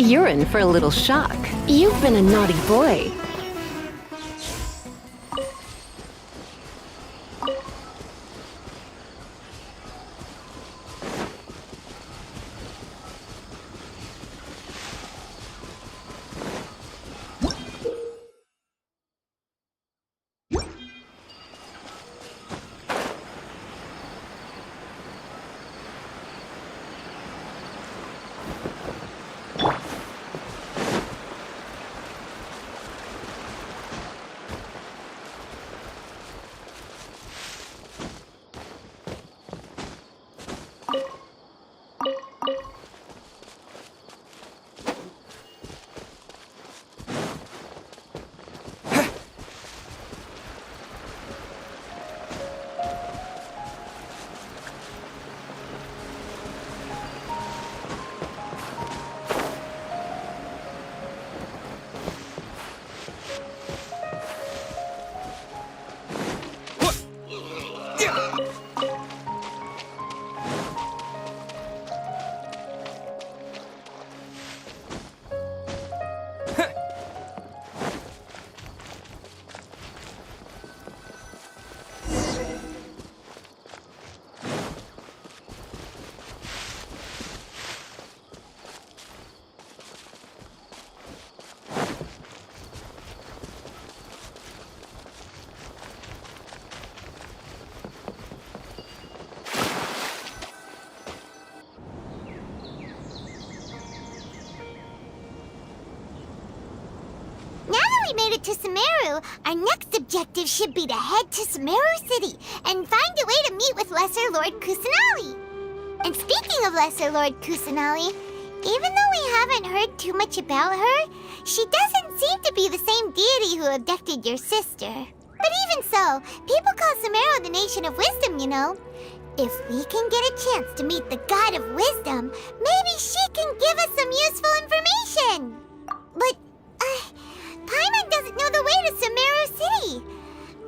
You're in for a little shock. You've been a naughty boy. To Sumeru, our next objective should be to head to Sumeru City and find a way to meet with Lesser Lord Kusanali. And speaking of Lesser Lord Kusanali, even though we haven't heard too much about her, she doesn't seem to be the same deity who abducted your sister. But even so, people call Sumeru the Nation of Wisdom, you know. If we can get a chance to meet the God of Wisdom, maybe she can give us some useful information. But, Paimon doesn't know the way to Sumeru City.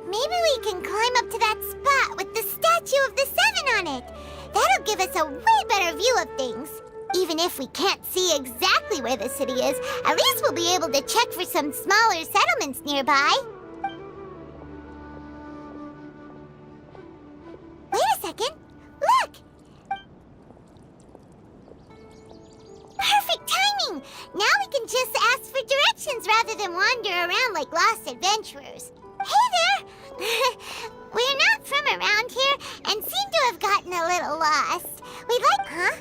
Maybe we can climb up to that spot with the statue of the Seven on it. That'll give us a way better view of things. Even if we can't see exactly where the city is, at least we'll be able to check for some smaller settlements nearby. Wait a second. Look! Perfect timing! Now we can just ask for directions rather than wander around like lost adventurers. Hey there! We're not from around here and seem to have gotten a little lost. We'd like... Huh?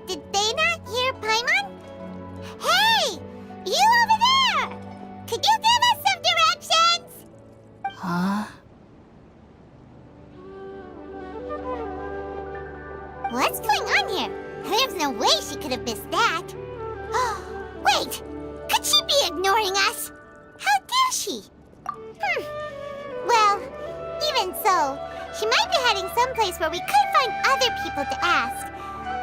Did they not hear Paimon? Hey! You over there! Could you give us some directions? Huh? What's going on here? There's no way she could have missed that. Wait! Could she be ignoring us? How dare she? Well, even so, she might be heading someplace where we could find other people to ask.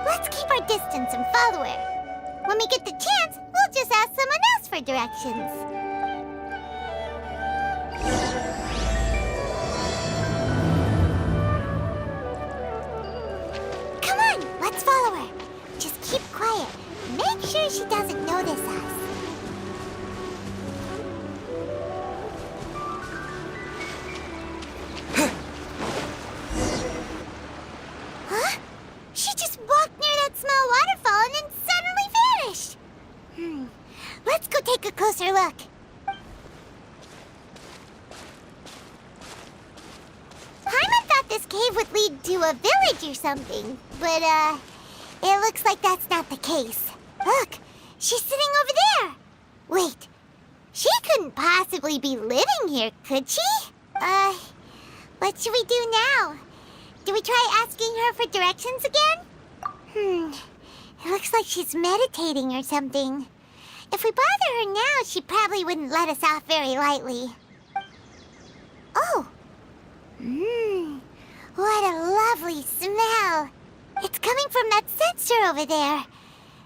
Let's keep our distance and follow her. When we get the chance, we'll just ask someone else for directions. she doesn't notice us. Huh? She just walked near that small waterfall and then suddenly vanished. Let's go take a closer look. Paimon thought this cave would lead to a village or something, but, it looks like that's not the case. Look, she's sitting over there. Wait, she couldn't possibly be living here, could she? What should we do now? Do we try asking her for directions again? It looks like she's meditating or something. If we bother her now, she probably wouldn't let us off very lightly. Oh! What a lovely smell! It's coming from that sensor over there.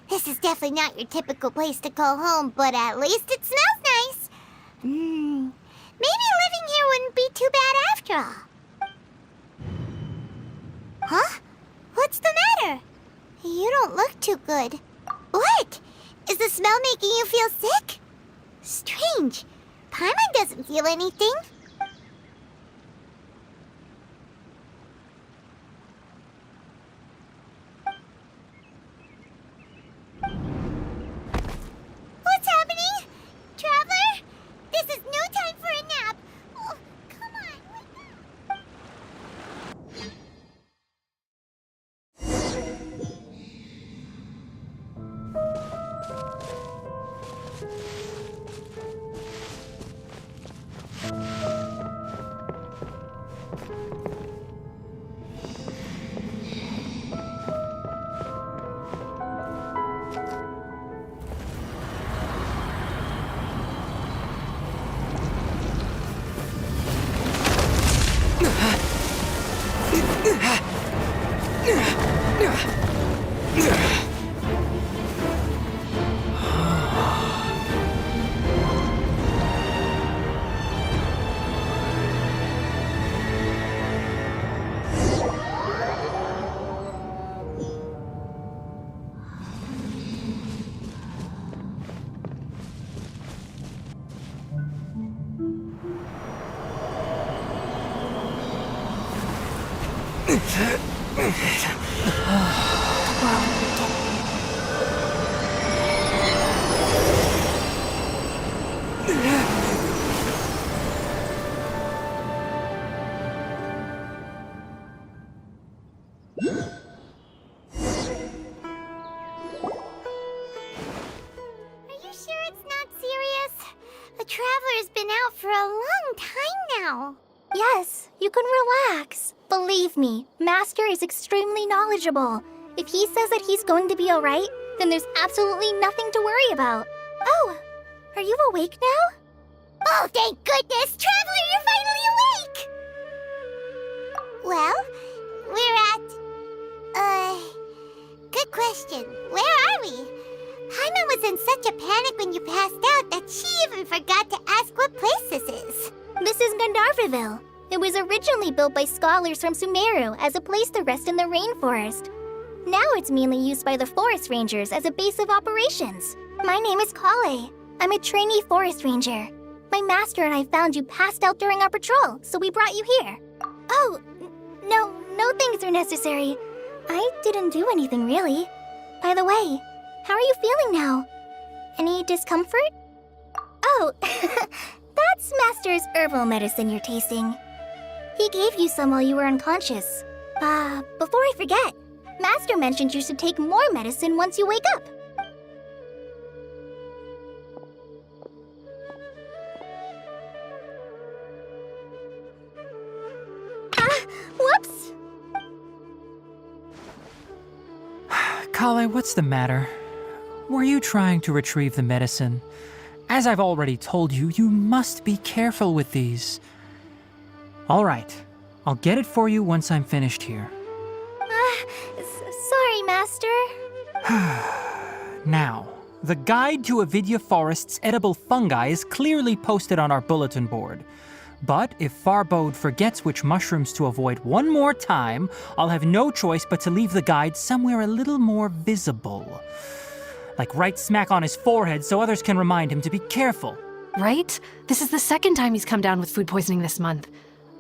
This is definitely not your typical place to call home, but at least it smells nice. Maybe living here wouldn't be too bad after all. Huh? What's the matter? You don't look too good. What? Is the smell making you feel sick? Strange. Paimon doesn't feel anything. What's happening? Traveler? This is no time for a nap. Oh, come on, wake up. Traveler's been out for a long time now. Yes, you can relax. Believe me, Master is extremely knowledgeable. If he says that he's going to be alright, then there's absolutely nothing to worry about. Oh, are you awake now? Oh, thank goodness! Traveler, you're finally awake! Well, we're at... Good question. Where are we? Paimon was in such a panic when you passed out that she even forgot to ask what place this is. This is Gandharvaville. It was originally built by scholars from Sumeru as a place to rest in the rainforest. Now it's mainly used by the forest rangers as a base of operations. My name is Kale. I'm a trainee forest ranger. My master and I found you passed out during our patrol, so we brought you here. Oh, no things are necessary. I didn't do anything really. By the way, how are you feeling now? Any discomfort? Oh, that's Master's herbal medicine you're tasting. He gave you some while you were unconscious. Before I forget, Master mentioned you should take more medicine once you wake up. Whoops! Kale, what's the matter? Were you trying to retrieve the medicine? As I've already told you, you must be careful with these. All right, I'll get it for you once I'm finished here. Sorry, Master. Now, the guide to Avidya Forest's edible fungi is clearly posted on our bulletin board. But if Farbode forgets which mushrooms to avoid one more time, I'll have no choice but to leave the guide somewhere a little more visible. like right smack on his forehead so others can remind him to be careful. Right? This is the second time he's come down with food poisoning this month.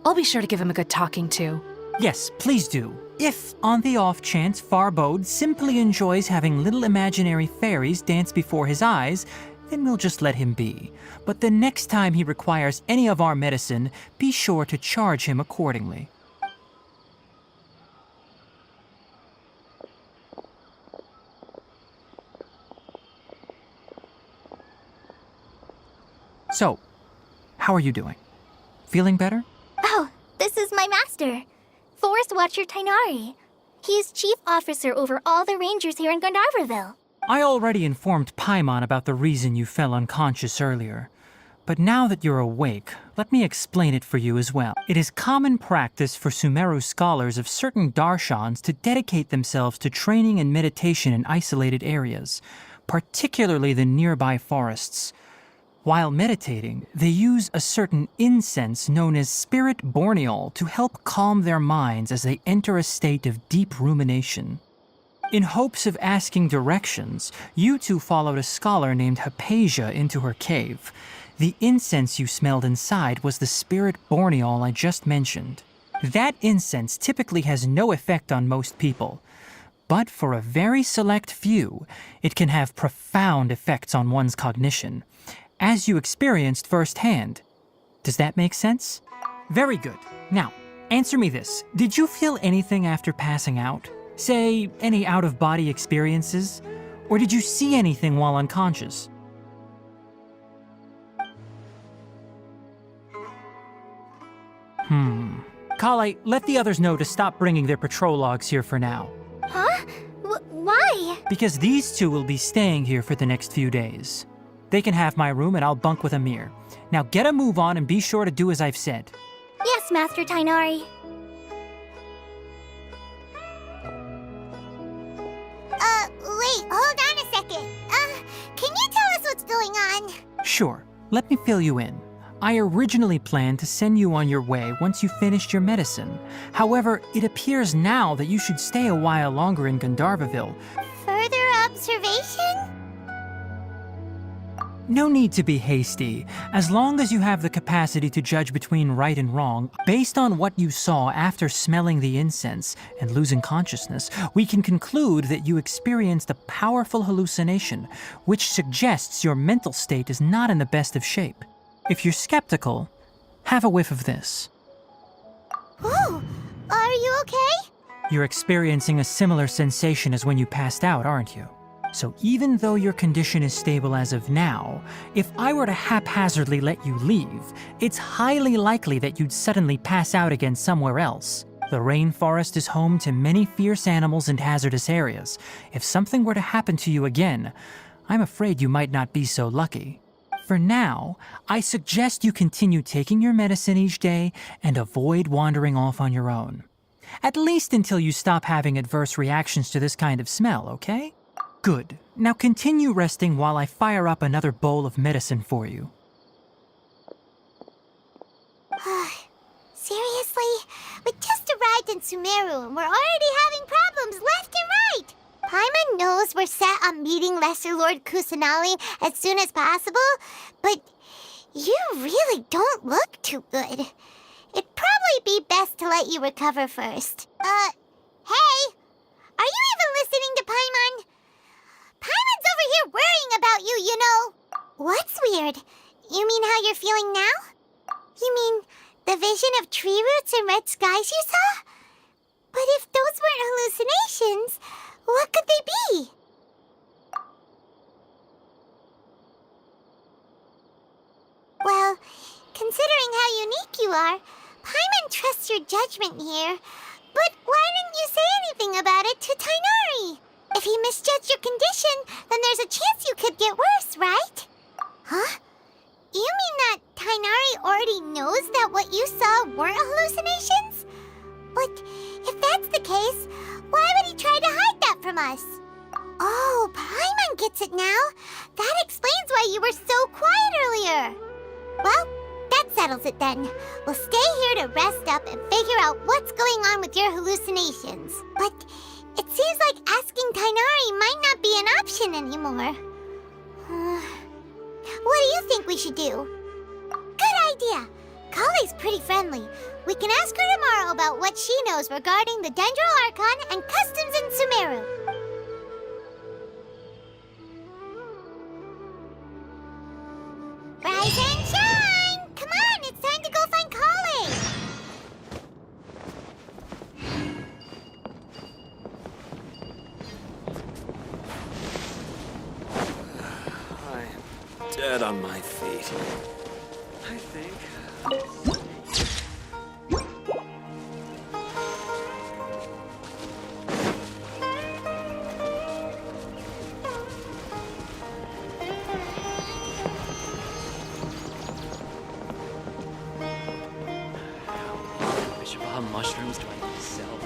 I'll be sure to give him a good talking to. Yes, please do. If, on the off chance, Farbode simply enjoys having little imaginary fairies dance before his eyes, then we'll just let him be. But the next time he requires any of our medicine, be sure to charge him accordingly. So, how are you doing? Feeling better? Oh, this is my master, Forest Watcher Tainari. He is chief officer over all the rangers here in Gandharvaville. I already informed Paimon about the reason you fell unconscious earlier. But now that you're awake, let me explain it for you as well. It is common practice for Sumeru scholars of certain darshans to dedicate themselves to training and meditation in isolated areas, particularly the nearby forests. While meditating, they use a certain incense known as spirit borneol to help calm their minds as they enter a state of deep rumination. In hopes of asking directions, you two followed a scholar named Hypatia into her cave. The incense you smelled inside was the spirit borneol I just mentioned. That incense typically has no effect on most people, but for a very select few, it can have profound effects on one's cognition, as you experienced firsthand. Does that make sense? Very good. Now, answer me this. Did you feel anything after passing out? Say, any out-of-body experiences? Or did you see anything while unconscious? Kale, let the others know to stop bringing their patrol logs here for now. Huh? Why? Because these two will be staying here for the next few days. They can have my room and I'll bunk with Amir. Now get a move on and be sure to do as I've said. Yes, Master Tainari. Wait, hold on a second. Can you tell us what's going on? Sure, let me fill you in. I originally planned to send you on your way once you finished your medicine. However, it appears now that you should stay a while longer in Gandharvaville. Further observation? No need to be hasty. As long as you have the capacity to judge between right and wrong, based on what you saw after smelling the incense and losing consciousness, we can conclude that you experienced a powerful hallucination, which suggests your mental state is not in the best of shape. If you're skeptical, have a whiff of this. Whoa, are you okay? You're experiencing a similar sensation as when you passed out, aren't you? So even though your condition is stable as of now, if I were to haphazardly let you leave, it's highly likely that you'd suddenly pass out again somewhere else. The rainforest is home to many fierce animals and hazardous areas. If something were to happen to you again, I'm afraid you might not be so lucky. For now, I suggest you continue taking your medicine each day and avoid wandering off on your own. At least until you stop having adverse reactions to this kind of smell, okay? Good. Now continue resting while I fire up another bowl of medicine for you. Seriously? We just arrived in Sumeru and we're already having problems left and right. Paimon knows we're set on meeting Lesser Lord Kusanali as soon as possible, but you really don't look too good. It'd probably be best to let you recover first. Hey! Are you even listening to Paimon? Paimon's over here worrying about you, you know. What's weird? You mean how you're feeling now? You mean the vision of tree roots and red skies you saw? But if those weren't hallucinations, what could they be? Well, considering how unique you are, Paimon trusts your judgment here. But why didn't you say anything about it to Tainari? If he misjudged your condition, then there's a chance you could get worse, right? Huh? You mean that Tainari already knows that what you saw weren't hallucinations? But if that's the case, why would he try to hide that from us? Oh, Paimon gets it now. That explains why you were so quiet earlier. Well, that settles it then. We'll stay here to rest up and figure out what's going on with your hallucinations. But It seems like asking Tainari might not be an option anymore. What do you think we should do? Good idea! Kale's pretty friendly. We can ask her tomorrow about what she knows regarding the Dendro Archon and customs in Sumeru. Rise and shine! Come on, it's time to go find Kale! I'm dead on my feet. I think. How mushrooms do I need to sell?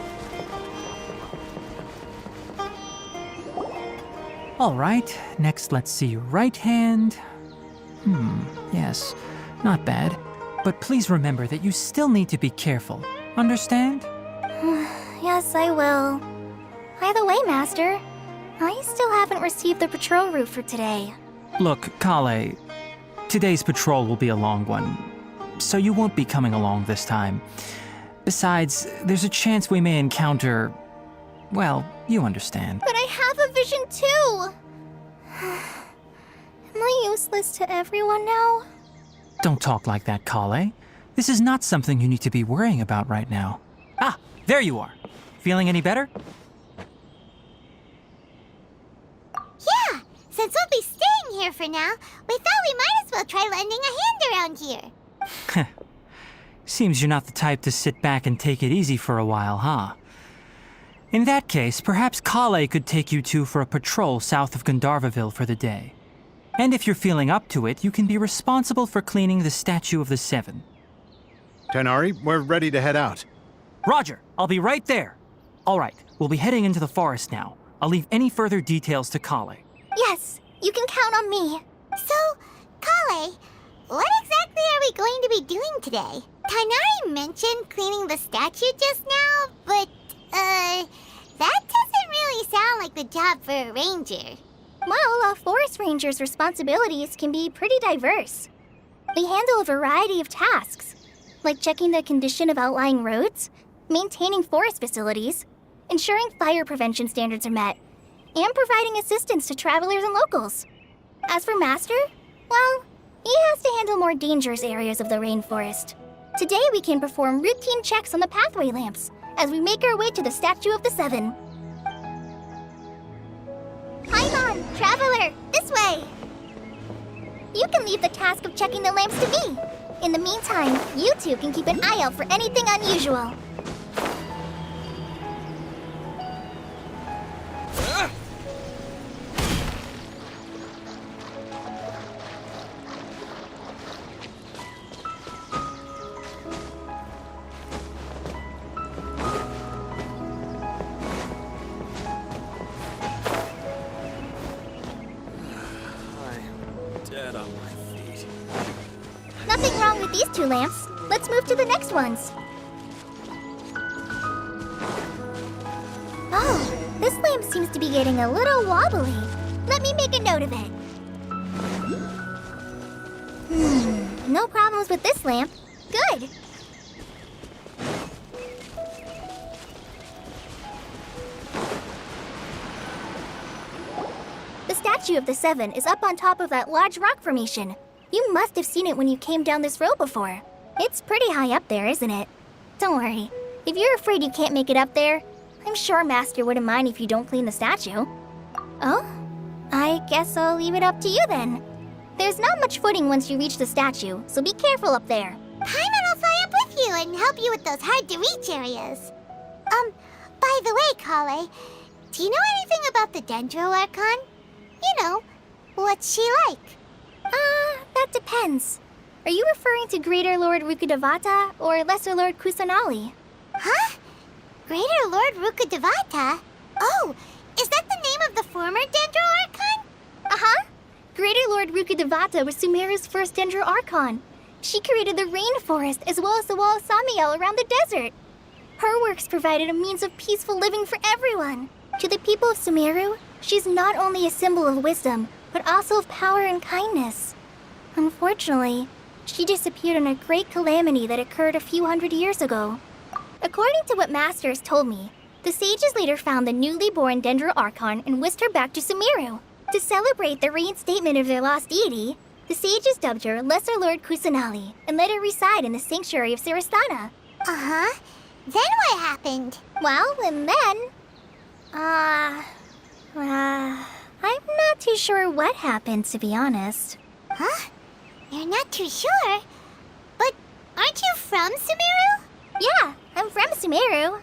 All right, next let's see your right hand. Yes, not bad. But please remember that you still need to be careful. Understand? Yes, I will. By the way, Master, I still haven't received the patrol route for today. Look, Kale, today's patrol will be a long one, so you won't be coming along this time. Besides, there's a chance we may encounter... well, you understand. But I have a vision too! Am I useless to everyone now? Don't talk like that, Kale. This is not something you need to be worrying about right now. Ah, there you are. Feeling any better? Yeah, since we'll be staying here for now, we thought we might as well try lending a hand around here. Seems you're not the type to sit back and take it easy for a while, huh? In that case, perhaps Kale could take you two for a patrol south of Gandharvaville for the day. And if you're feeling up to it, you can be responsible for cleaning the Statue of the Seven. Tainari, we're ready to head out. Roger, I'll be right there. All right, we'll be heading into the forest now. I'll leave any further details to Kale. Yes, you can count on me. So, Kale, what exactly are we going to be doing today? Tainari mentioned cleaning the statue just now, but, that doesn't really sound like the job for a ranger. Well, a forest ranger's responsibilities can be pretty diverse. They handle a variety of tasks, like checking the condition of outlying roads, maintaining forest facilities, ensuring fire prevention standards are met, and providing assistance to travelers and locals. As for Master, well, he has to handle more dangerous areas of the rainforest. Today we can perform routine checks on the pathway lamps as we make our way to the Statue of the Seven. Paimon, traveler, this way! You can leave the task of checking the lamps to me. In the meantime, you two can keep an eye out for anything unusual. Dead on my feet. Nothing wrong with these two lamps. Let's move to the next ones. Oh, this lamp seems to be getting a little wobbly. Let me make a note of it. No problems with this lamp. Good. The Statue of the Seven is up on top of that large rock formation. You must have seen it when you came down this road before. It's pretty high up there, isn't it? Don't worry. If you're afraid you can't make it up there, I'm sure Master wouldn't mind if you don't clean the statue. Oh? I guess I'll leave it up to you then. There's not much footing once you reach the statue, so be careful up there. Paimon will fly up with you and help you with those hard-to-reach areas. By the way, Kale, do you know anything about the Dendro Archon? You know, what's she like? That depends. Are you referring to Greater Lord Rukkhadevata or Lesser Lord Kusanali? Huh? Greater Lord Rukkhadevata? Oh, is that the name of the former Dendro Archon? Uh-huh. Greater Lord Rukkhadevata was Sumeru's first Dendro Archon. She created the rainforest as well as the wall of Samiel around the desert. Her works provided a means of peaceful living for everyone. To the people of Sumeru, she's not only a symbol of wisdom, but also of power and kindness. Unfortunately, she disappeared in a great calamity that occurred a few hundred years ago. According to what Masters told me, the sages later found the newly born Dendro Archon and whisked her back to Sumeru. To celebrate the reinstatement of their lost deity, the sages dubbed her Lesser Lord Kusanali and let her reside in the sanctuary of Sarastana. Uh-huh. Then what happened? Well, and then... I'm not too sure what happened, to be honest. Huh? You're not too sure? But aren't you from Sumeru? Yeah, I'm from Sumeru.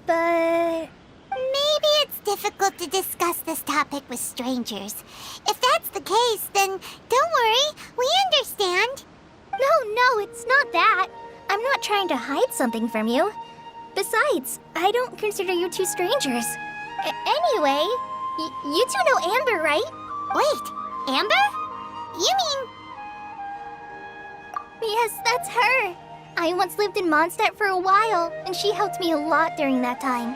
But... Maybe it's difficult to discuss this topic with strangers. If that's the case, then don't worry, we understand. No, it's not that. I'm not trying to hide something from you. Besides, I don't consider you two strangers. Anyway, you two know Amber, right? Wait, Amber? You mean... Yes, that's her. I once lived in Mondstadt for a while, and she helped me a lot during that time.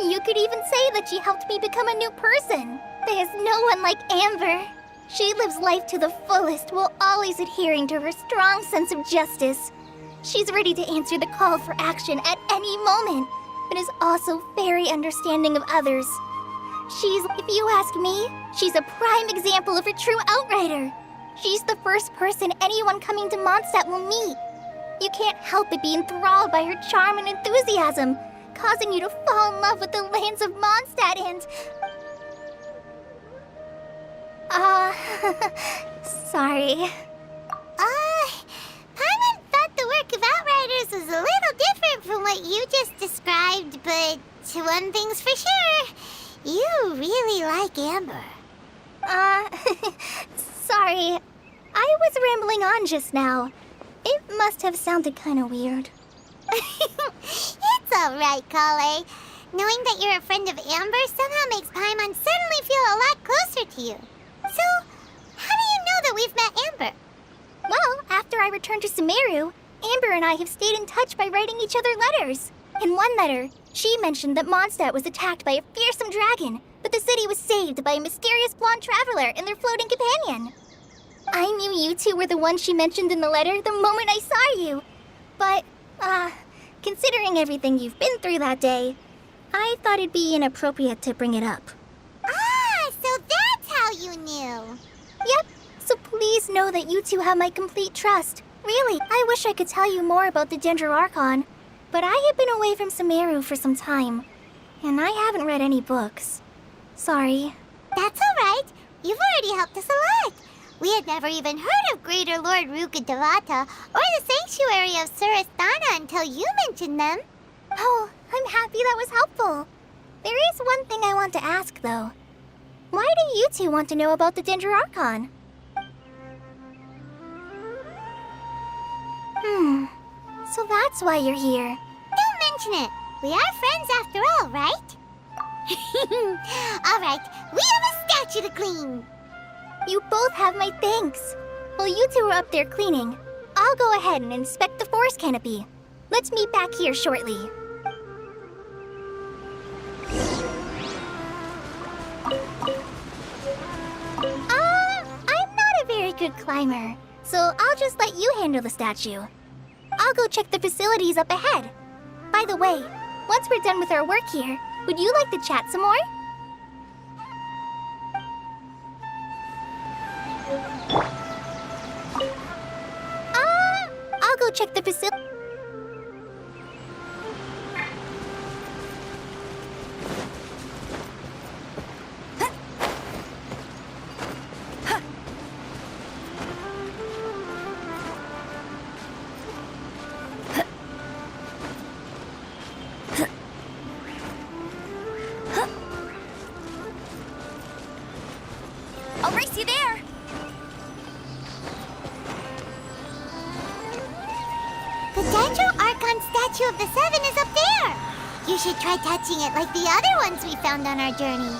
You could even say that she helped me become a new person. There's no one like Amber. She lives life to the fullest while always adhering to her strong sense of justice. She's ready to answer the call for action at any moment, but is also very understanding of others. If you ask me, she's a prime example of a true outrider. She's the first person anyone coming to Mondstadt will meet. You can't help but be enthralled by her charm and enthusiasm, causing you to fall in love with the lands of Mondstadt and... sorry. Paimon thought the work of Outriders was a little different from what you just described, but one thing's for sure, you really like Amber. Sorry. I was rambling on just now. It must have sounded kind of weird. It's alright, Kale. Knowing that you're a friend of Amber somehow makes Paimon suddenly feel a lot closer to you. So, how do you know that we've met Amber? Well, after I returned to Sumeru, Amber and I have stayed in touch by writing each other letters. In one letter, she mentioned that Mondstadt was attacked by a fearsome dragon, but the city was saved by a mysterious blonde traveler and their floating companion. I knew you two were the ones she mentioned in the letter the moment I saw you. But, considering everything you've been through that day, I thought it'd be inappropriate to bring it up. Ah, so that's how you knew. Yep, so please know that you two have my complete trust. Really, I wish I could tell you more about the Dendro Archon, but I have been away from Sumeru for some time, and I haven't read any books. Sorry. That's alright. You've already helped us a lot. We had never even heard of Greater Lord Ruka Devata or the Sanctuary of Surasthana until you mentioned them. Oh, I'm happy that was helpful. There is one thing I want to ask, though. Why do you two want to know about the Dendro Archon? So that's why you're here. Don't mention it. We are friends after all, right? Alright, we have a statue to clean. You both have my thanks. While you two are up there cleaning, I'll go ahead and inspect the forest canopy. Let's meet back here shortly. I'm not a very good climber, so I'll just let you handle the statue. I'll go check the facilities up ahead. By the way, once we're done with our work here, would you like to chat some more? I'll go check the facility. I'll race you there! The Dendro Archon statue of the Seven is up there. You should try touching it like the other ones we found on our journey.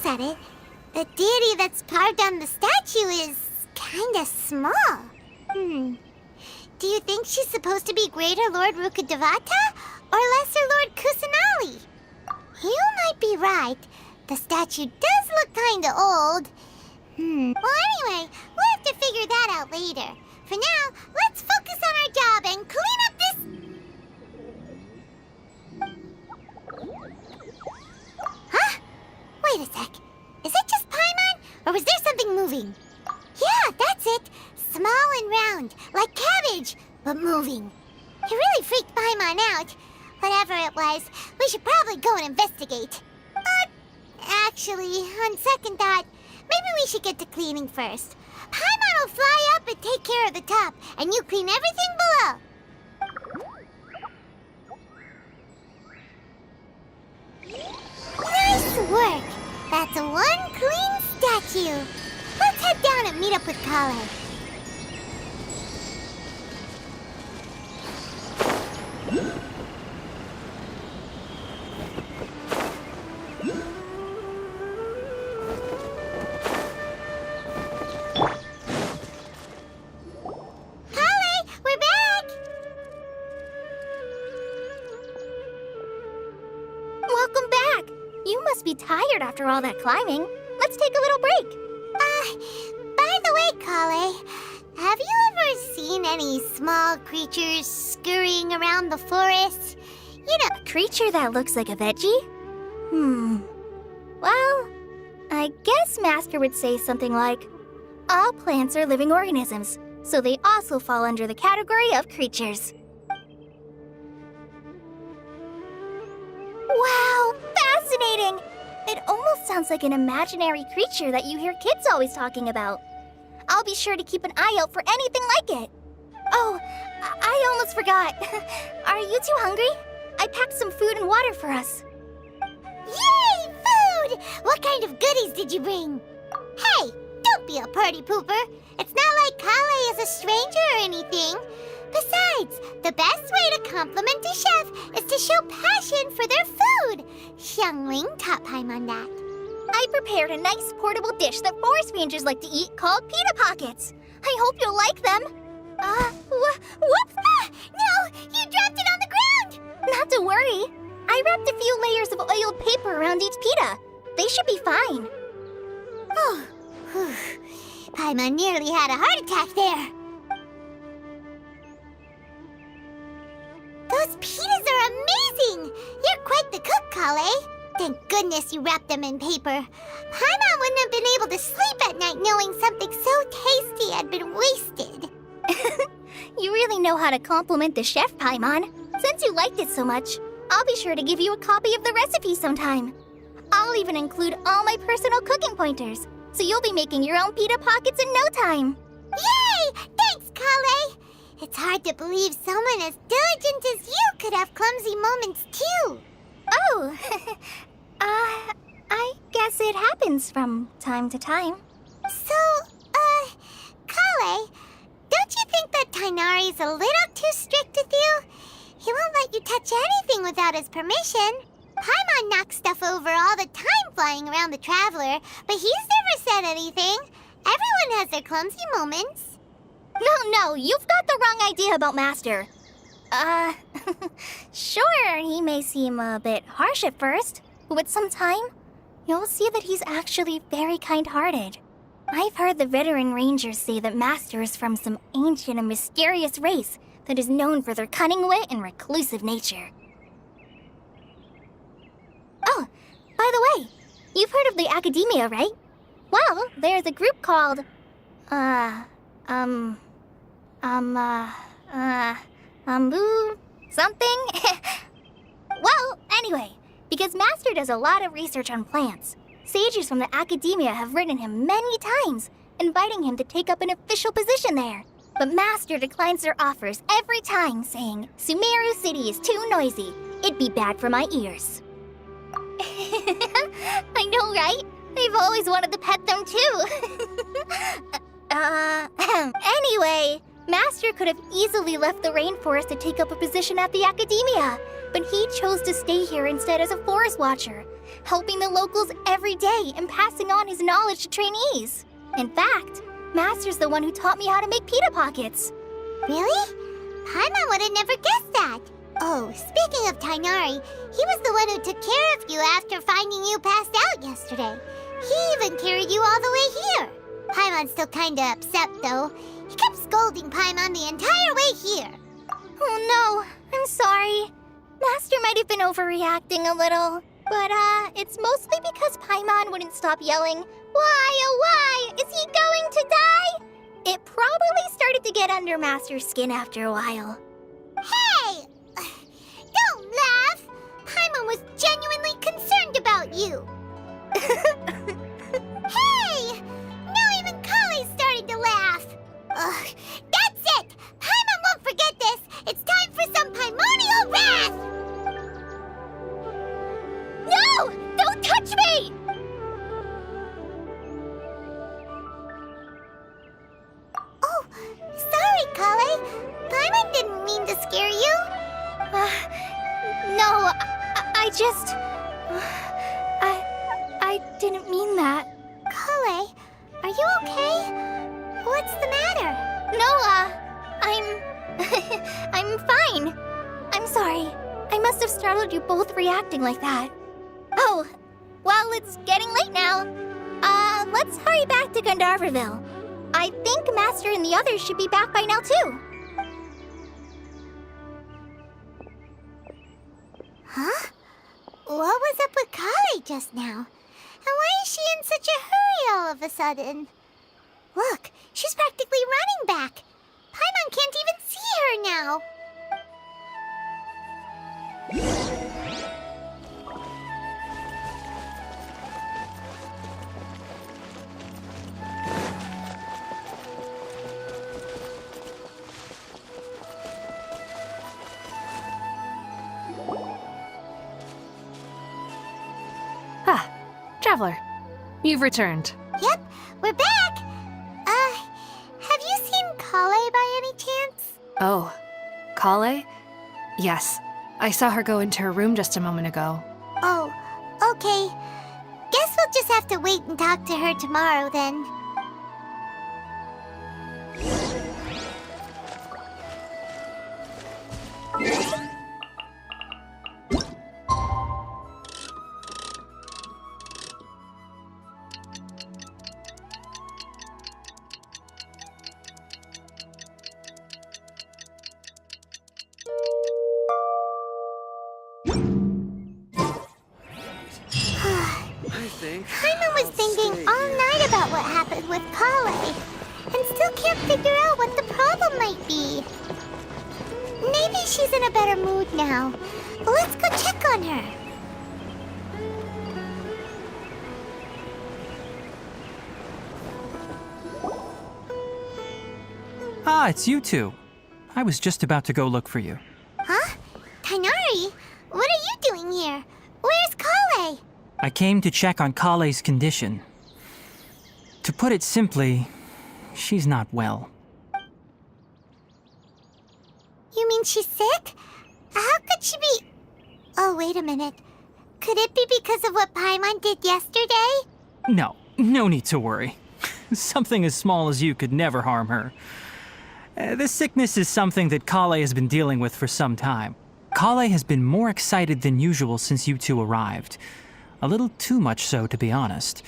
looks at it, the deity that's carved on the statue is kinda small. Do you think she's supposed to be Greater Lord Rukkhadevata or Lesser Lord Kusanali? You might be right. The statue does look kinda old. Well, anyway, we'll have to figure that out later. For now, let's focus on our job and clean up this... Huh? Wait a sec. Is it just Paimon, or was there something moving? Yeah, that's it. Small and round, like cabbage, but moving. It really freaked Paimon out. Whatever it was, we should probably go and investigate. Actually, on second thought, maybe we should get to cleaning first. Paimon will fly up and take care of the top, and you clean everything below. Nice work! That's one clean statue. Let's head down and meet up with Kale. Welcome back! You must be tired after all that climbing. Let's take a little break. By the way, Kale, have you ever seen any small creatures scurrying around the forest? You know, A creature that looks like a veggie? Well, I guess Master would say something like, all plants are living organisms, so they also fall under the category of creatures. Wow, fascinating! It almost sounds like an imaginary creature that you hear kids always talking about. I'll be sure to keep an eye out for anything like it. Oh, I almost forgot. Are you two hungry? I packed some food and water for us. yay, food! What kind of goodies did you bring? Hey, don't be a party pooper. It's not like Kale is a stranger or anything. Besides, the best way to compliment a chef is to show passion for their food. Xiangling taught Paimon that. I prepared a nice portable dish that forest rangers like to eat called pita pockets. I hope you'll like them. Whoops! No, you dropped it on the ground! Not to worry. I wrapped a few layers of oiled paper around each pita. They should be fine. Oh, whew. Paimon nearly had a heart attack there. Those pitas are amazing! You're quite the cook, Kale. Thank goodness you wrapped them in paper. Paimon wouldn't have been able to sleep at night knowing something so tasty had been wasted. You really know how to compliment the chef, Paimon. Since you liked it so much, I'll be sure to give you a copy of the recipe sometime. I'll even include all my personal cooking pointers, so you'll be making your own pita pockets in no time. Yay! Thanks, Kale! It's hard to believe someone as diligent as you could have clumsy moments, too. Oh, I guess it happens from time to time. So, Kale, don't you think that Tainari's a little too strict with you? He won't let you touch anything without his permission. Paimon knocks stuff over all the time flying around the Traveler, but he's never said anything. Everyone has their clumsy moments. No, you've got the wrong idea about Master. Sure, he may seem a bit harsh at first, but with some time, you'll see that he's actually very kind-hearted. I've heard the veteran rangers say that Master is from some ancient and mysterious race that is known for their cunning wit and reclusive nature. Oh, by the way, you've heard of the Academia, right? Well, there's a group called, something? Well, anyway, because Master does a lot of research on plants, sages from the Academia have written him many times, inviting him to take up an official position there. But Master declines their offers every time, saying, Sumeru City is too noisy. It'd be bad for my ears. I know, right? I've always wanted to pet them too. Anyway, Master could have easily left the rainforest to take up a position at the academia, but he chose to stay here instead as a forest watcher, helping the locals every day and passing on his knowledge to trainees. In fact, Master's the one who taught me how to make pita pockets. Really? Paimon would have never guessed that. Oh, speaking of Tainari, he was the one who took care of you after finding you passed out yesterday. He even carried you all the way here. Paimon's still kinda upset, though. He kept scolding Paimon the entire way here. Oh no, I'm sorry. Master might have been overreacting a little. But, it's mostly because Paimon wouldn't stop yelling, "Why, oh why, is he going to die?" It probably started to get under Master's skin after a while. Hey! Don't laugh! Paimon was genuinely concerned about you. Hey! Now even Kale's starting to laugh. Ugh, that's it! Paimon won't forget this! It's time for some primordial wrath! No! Don't touch me! Oh, sorry, Kale. Paimon didn't mean to scare you. No, I just... I didn't mean that. Kale, are you okay? What's the matter? No, I'm fine. I'm sorry. I must have startled you both reacting like that. Oh, well, it's getting late now. Let's hurry back to Gandharville. I think Master and the others should be back by now, too. Huh? What was up with Kale just now? And why is she in such a hurry all of a sudden? Look, she's practically running back. Paimon can't even see her now. Ah, Traveler. You've returned. Yep, we're back. Have you seen Kale by any chance? Oh, Kale? Yes. I saw her go into her room just a moment ago. Oh, okay. Guess we'll just have to wait and talk to her tomorrow then. Paimon was thinking all night about what happened with Kale, and still can't figure out what the problem might be. Maybe she's in a better mood now. Let's go check on her. Ah, it's you two. I was just about to go look for you. Huh? Tainari? What are you doing here? Where's Kale? I came to check on Kale's condition. To put it simply, she's not well. You mean she's sick? How could she be... Oh, wait a minute. Could it be because of what Paimon did yesterday? No need to worry. Something as small as you could never harm her. This sickness is something that Kale has been dealing with for some time. Kale has been more excited than usual since you two arrived. A little too much so, to be honest.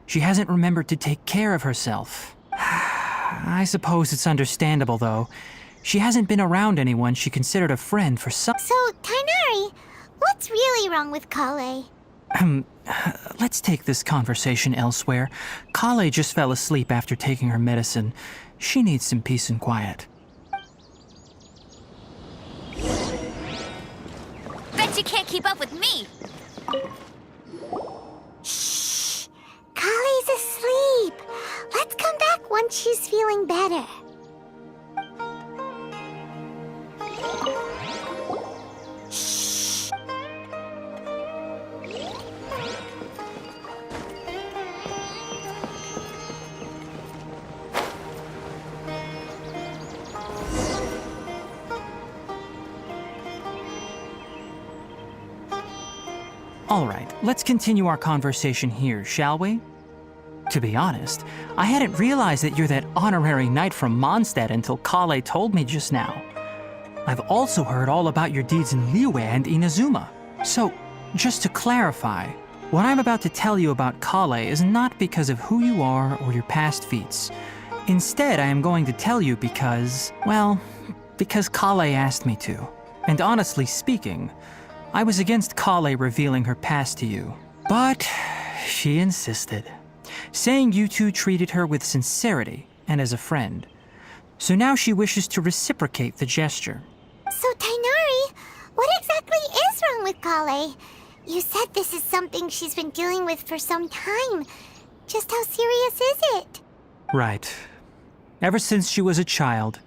She hasn't remembered to take care of herself. I suppose it's understandable, though. She hasn't been around anyone she considered a friend for some... So, Tainari, what's really wrong with Kale? Let's take this conversation elsewhere. Kale just fell asleep after taking her medicine. She needs some peace and quiet. Bet you can't keep up with me! Shh! Kale's asleep. Let's come back once she's feeling better. Shh! All right, let's continue our conversation here, shall we? To be honest, I hadn't realized that you're that honorary knight from Mondstadt until Kale told me just now. I've also heard all about your deeds in Liyue and Inazuma. So, just to clarify, what I'm about to tell you about Kale is not because of who you are or your past feats. Instead, I am going to tell you because, well, because Kale asked me to. And honestly speaking, I was against Kale revealing her past to you. But she insisted, saying you two treated her with sincerity and as a friend. So now she wishes to reciprocate the gesture. So, Tainari, what exactly is wrong with Kale? You said this is something she's been dealing with for some time. Just how serious is it? Right. Ever since she was a child,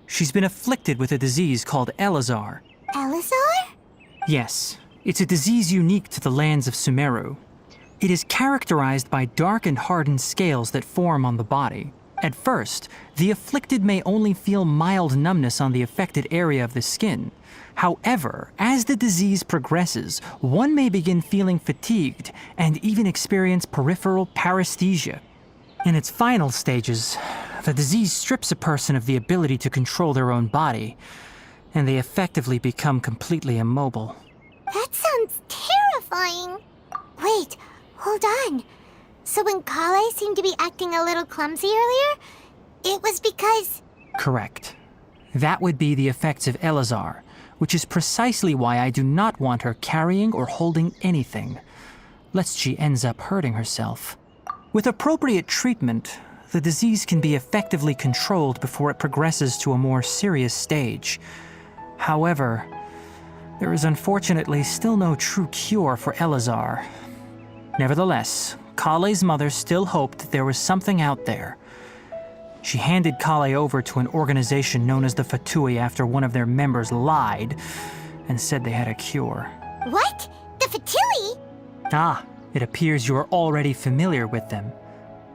she's been afflicted with a disease called Elazar. Elazar? Yes, it's a disease unique to the lands of Sumeru. It is characterized by dark and hardened scales that form on the body. At first, the afflicted may only feel mild numbness on the affected area of the skin. However, as the disease progresses, one may begin feeling fatigued and even experience peripheral paresthesia. In its final stages, the disease strips a person of the ability to control their own body, and they effectively become completely immobile. That sounds terrifying. Wait, hold on. So when Kale seemed to be acting a little clumsy earlier, it was because... Correct. That would be the effects of Elazar, which is precisely why I do not want her carrying or holding anything, lest she ends up hurting herself. With appropriate treatment, the disease can be effectively controlled before it progresses to a more serious stage. However, there is unfortunately still no true cure for Elazar. Nevertheless, Kale's mother still hoped that there was something out there. She handed Kale over to an organization known as the Fatui after one of their members lied and said they had a cure. What? The Fatui? Ah, it appears you are already familiar with them.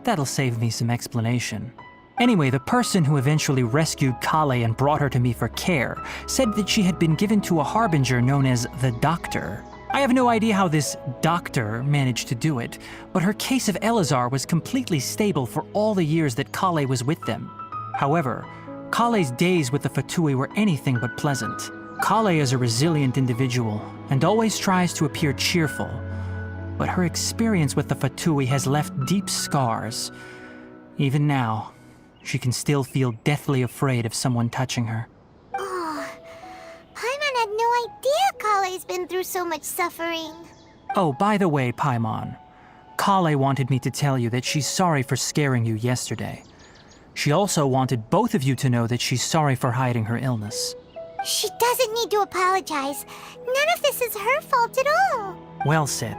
That'll save me some explanation. Anyway, the person who eventually rescued Kale and brought her to me for care said that she had been given to a harbinger known as the Doctor. I have no idea how this doctor managed to do it, but her case of Elazar was completely stable for all the years that Kale was with them. However, Kale's days with the Fatui were anything but pleasant. Kale is a resilient individual and always tries to appear cheerful, but her experience with the Fatui has left deep scars. Even now, she can still feel deathly afraid of someone touching her. Oh, Paimon had no idea Kale's been through so much suffering. Oh, by the way, Paimon, Kale wanted me to tell you that she's sorry for scaring you yesterday. She also wanted both of you to know that she's sorry for hiding her illness. She doesn't need to apologize. None of this is her fault at all. Well said.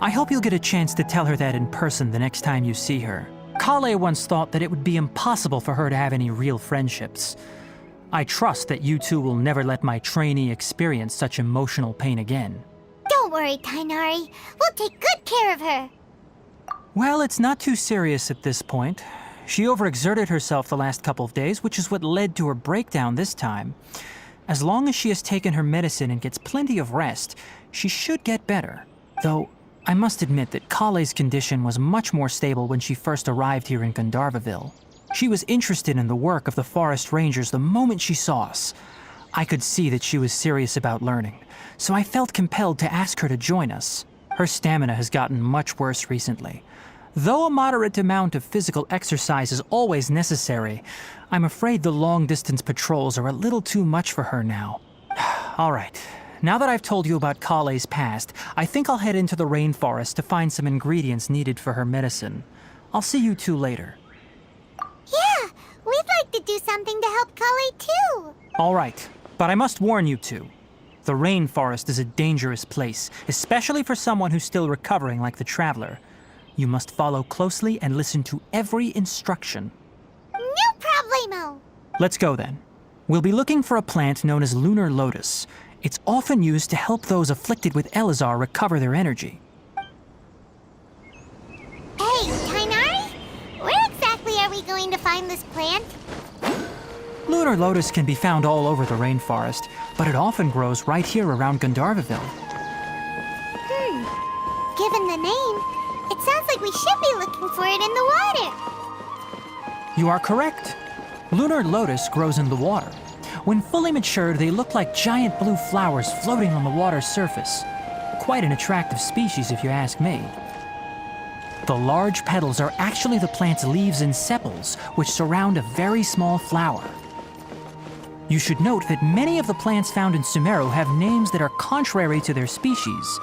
I hope you'll get a chance to tell her that in person the next time you see her. Kale once thought that it would be impossible for her to have any real friendships. I trust that you two will never let my trainee experience such emotional pain again. Don't worry, Tainari. We'll take good care of her. Well, it's not too serious at this point. She overexerted herself the last couple of days, which is what led to her breakdown this time. As long as she has taken her medicine and gets plenty of rest, she should get better. Though, I must admit that Kale's condition was much more stable when she first arrived here in Gandharvaville. She was interested in the work of the forest rangers the moment she saw us. I could see that she was serious about learning, so I felt compelled to ask her to join us. Her stamina has gotten much worse recently. Though a moderate amount of physical exercise is always necessary, I'm afraid the long-distance patrols are a little too much for her now. All right, now that I've told you about Kale's past, I think I'll head into the rainforest to find some ingredients needed for her medicine. I'll see you two later. Yeah, we'd like to do something to help Kale too. All right, but I must warn you two. The rainforest is a dangerous place, especially for someone who's still recovering like the traveler. You must follow closely and listen to every instruction. No problemo. Let's go then. We'll be looking for a plant known as lunar lotus. It's often used to help those afflicted with Elazar recover their energy. Hey, Tainari, where exactly are we going to find this plant? Lunar lotus can be found all over the rainforest, but it often grows right here around Gandharvaville. given the name, it sounds like we should be looking for it in the water. You are correct. Lunar lotus grows in the water. When fully matured, they look like giant blue flowers floating on the water's surface. Quite an attractive species, if you ask me. The large petals are actually the plant's leaves and sepals, which surround a very small flower. You should note that many of the plants found in Sumeru have names that are contrary to their species.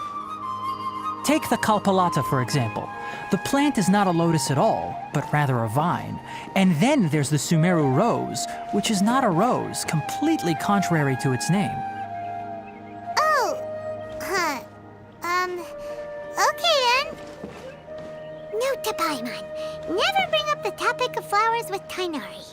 Take the Kalpalata, for example. The plant is not a lotus at all, but rather a vine. And then there's the Sumeru rose, which is not a rose, completely contrary to its name. Oh, huh. Okay then. Note to Paimon. Never bring up the topic of flowers with Tainari.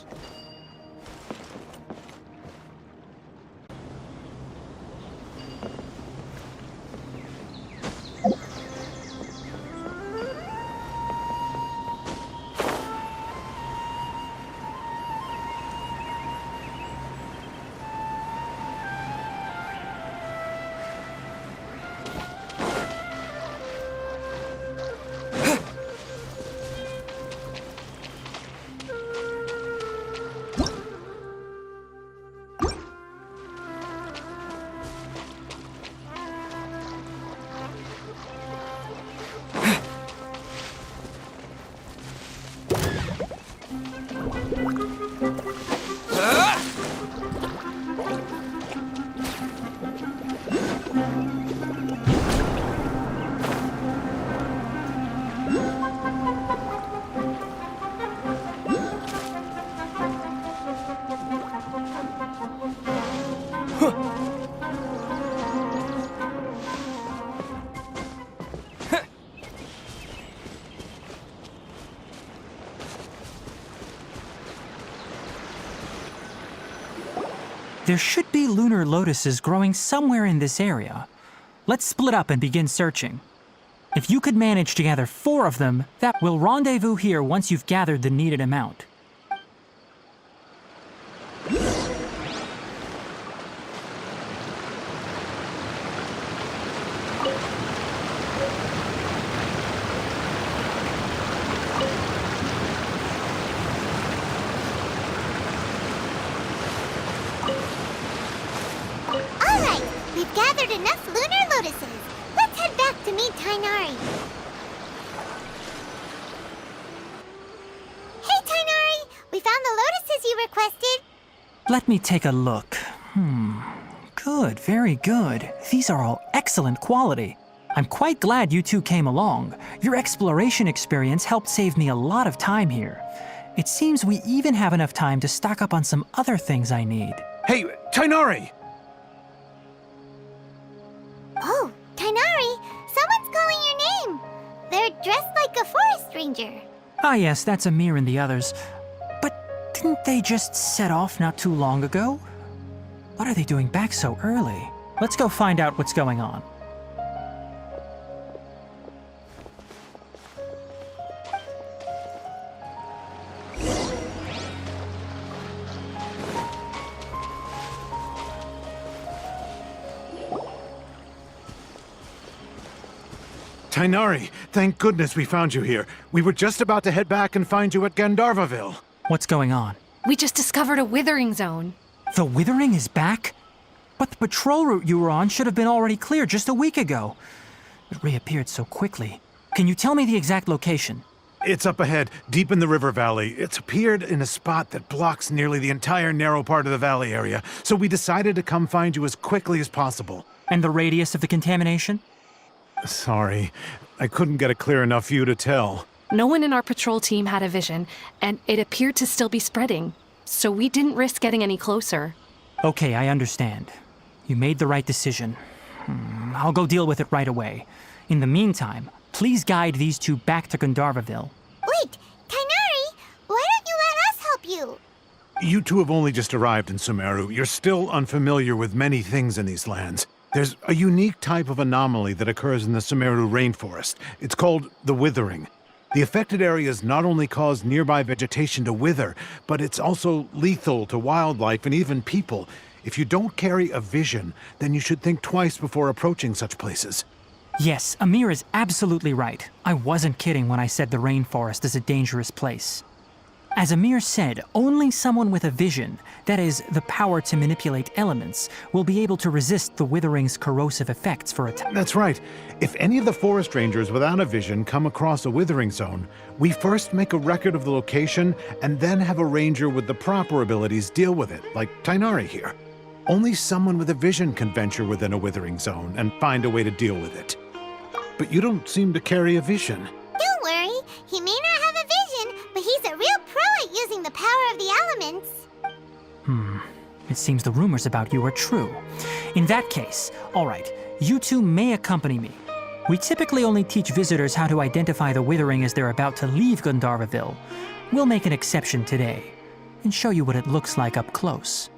There should be lunar lotuses growing somewhere in this area. Let's split up and begin searching. If you could manage to gather 4 of them, that will rendezvous here once you've gathered the needed amount. Alright, we've gathered enough lunar lotuses. Let's head back to meet Tainari. Hey Tainari, we found the lotuses you requested. Let me take a look. Good, very good. These are all excellent quality. I'm quite glad you two came along. Your exploration experience helped save me a lot of time here. It seems we even have enough time to stock up on some other things I need. Hey, Tainari! Oh, Tainari, someone's calling your name. They're dressed like a forest ranger. Ah yes, that's Amir and the others. But didn't they just set off not too long ago? What are they doing back so early? Let's go find out what's going on. Tainari, thank goodness we found you here. We were just about to head back and find you at Gandharvaville. What's going on? We just discovered a withering zone. The withering is back? But the patrol route you were on should have been already clear just a week ago. It reappeared so quickly. Can you tell me the exact location? It's up ahead, deep in the river valley. It's appeared in a spot that blocks nearly the entire narrow part of the valley area, so we decided to come find you as quickly as possible. And the radius of the contamination? Sorry, I couldn't get a clear enough view to tell. No one in our patrol team had a vision, and it appeared to still be spreading. So we didn't risk getting any closer. Okay, I understand. You made the right decision. I'll go deal with it right away. In the meantime, please guide these two back to Gandharvaville. Wait, Tainari, why don't you let us help you? You two have only just arrived in Sumeru. You're still unfamiliar with many things in these lands. There's a unique type of anomaly that occurs in the Sumeru rainforest. It's called the withering. The affected areas not only cause nearby vegetation to wither, but it's also lethal to wildlife and even people. If you don't carry a vision, then you should think twice before approaching such places. Yes, Amir is absolutely right. I wasn't kidding when I said the rainforest is a dangerous place. As Amir said, only someone with a vision, that is, the power to manipulate elements, will be able to resist the withering's corrosive effects for a time. That's right. If any of the forest rangers without a vision come across a withering zone, we first make a record of the location and then have a ranger with the proper abilities deal with it, like Tainari here. Only someone with a vision can venture within a withering zone and find a way to deal with it. But you don't seem to carry a vision. Don't worry, he may not have a vision, but he's a real pro at using the power of the elements. It seems the rumors about you are true. In that case, all right, you two may accompany me. We typically only teach visitors how to identify the withering as they're about to leave Gandharvaville. We'll make an exception today and show you what it looks like up close.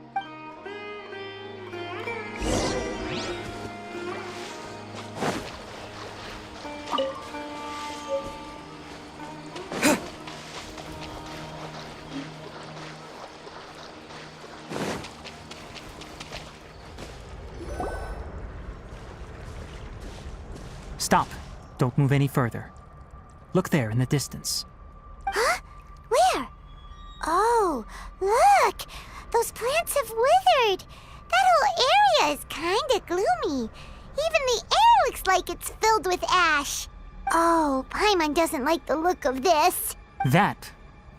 Stop. Don't move any further. Look there in the distance. Where? Oh, look! Those plants have withered! That whole area is kinda gloomy. Even the air looks like it's filled with ash. Oh, Paimon doesn't like the look of this. That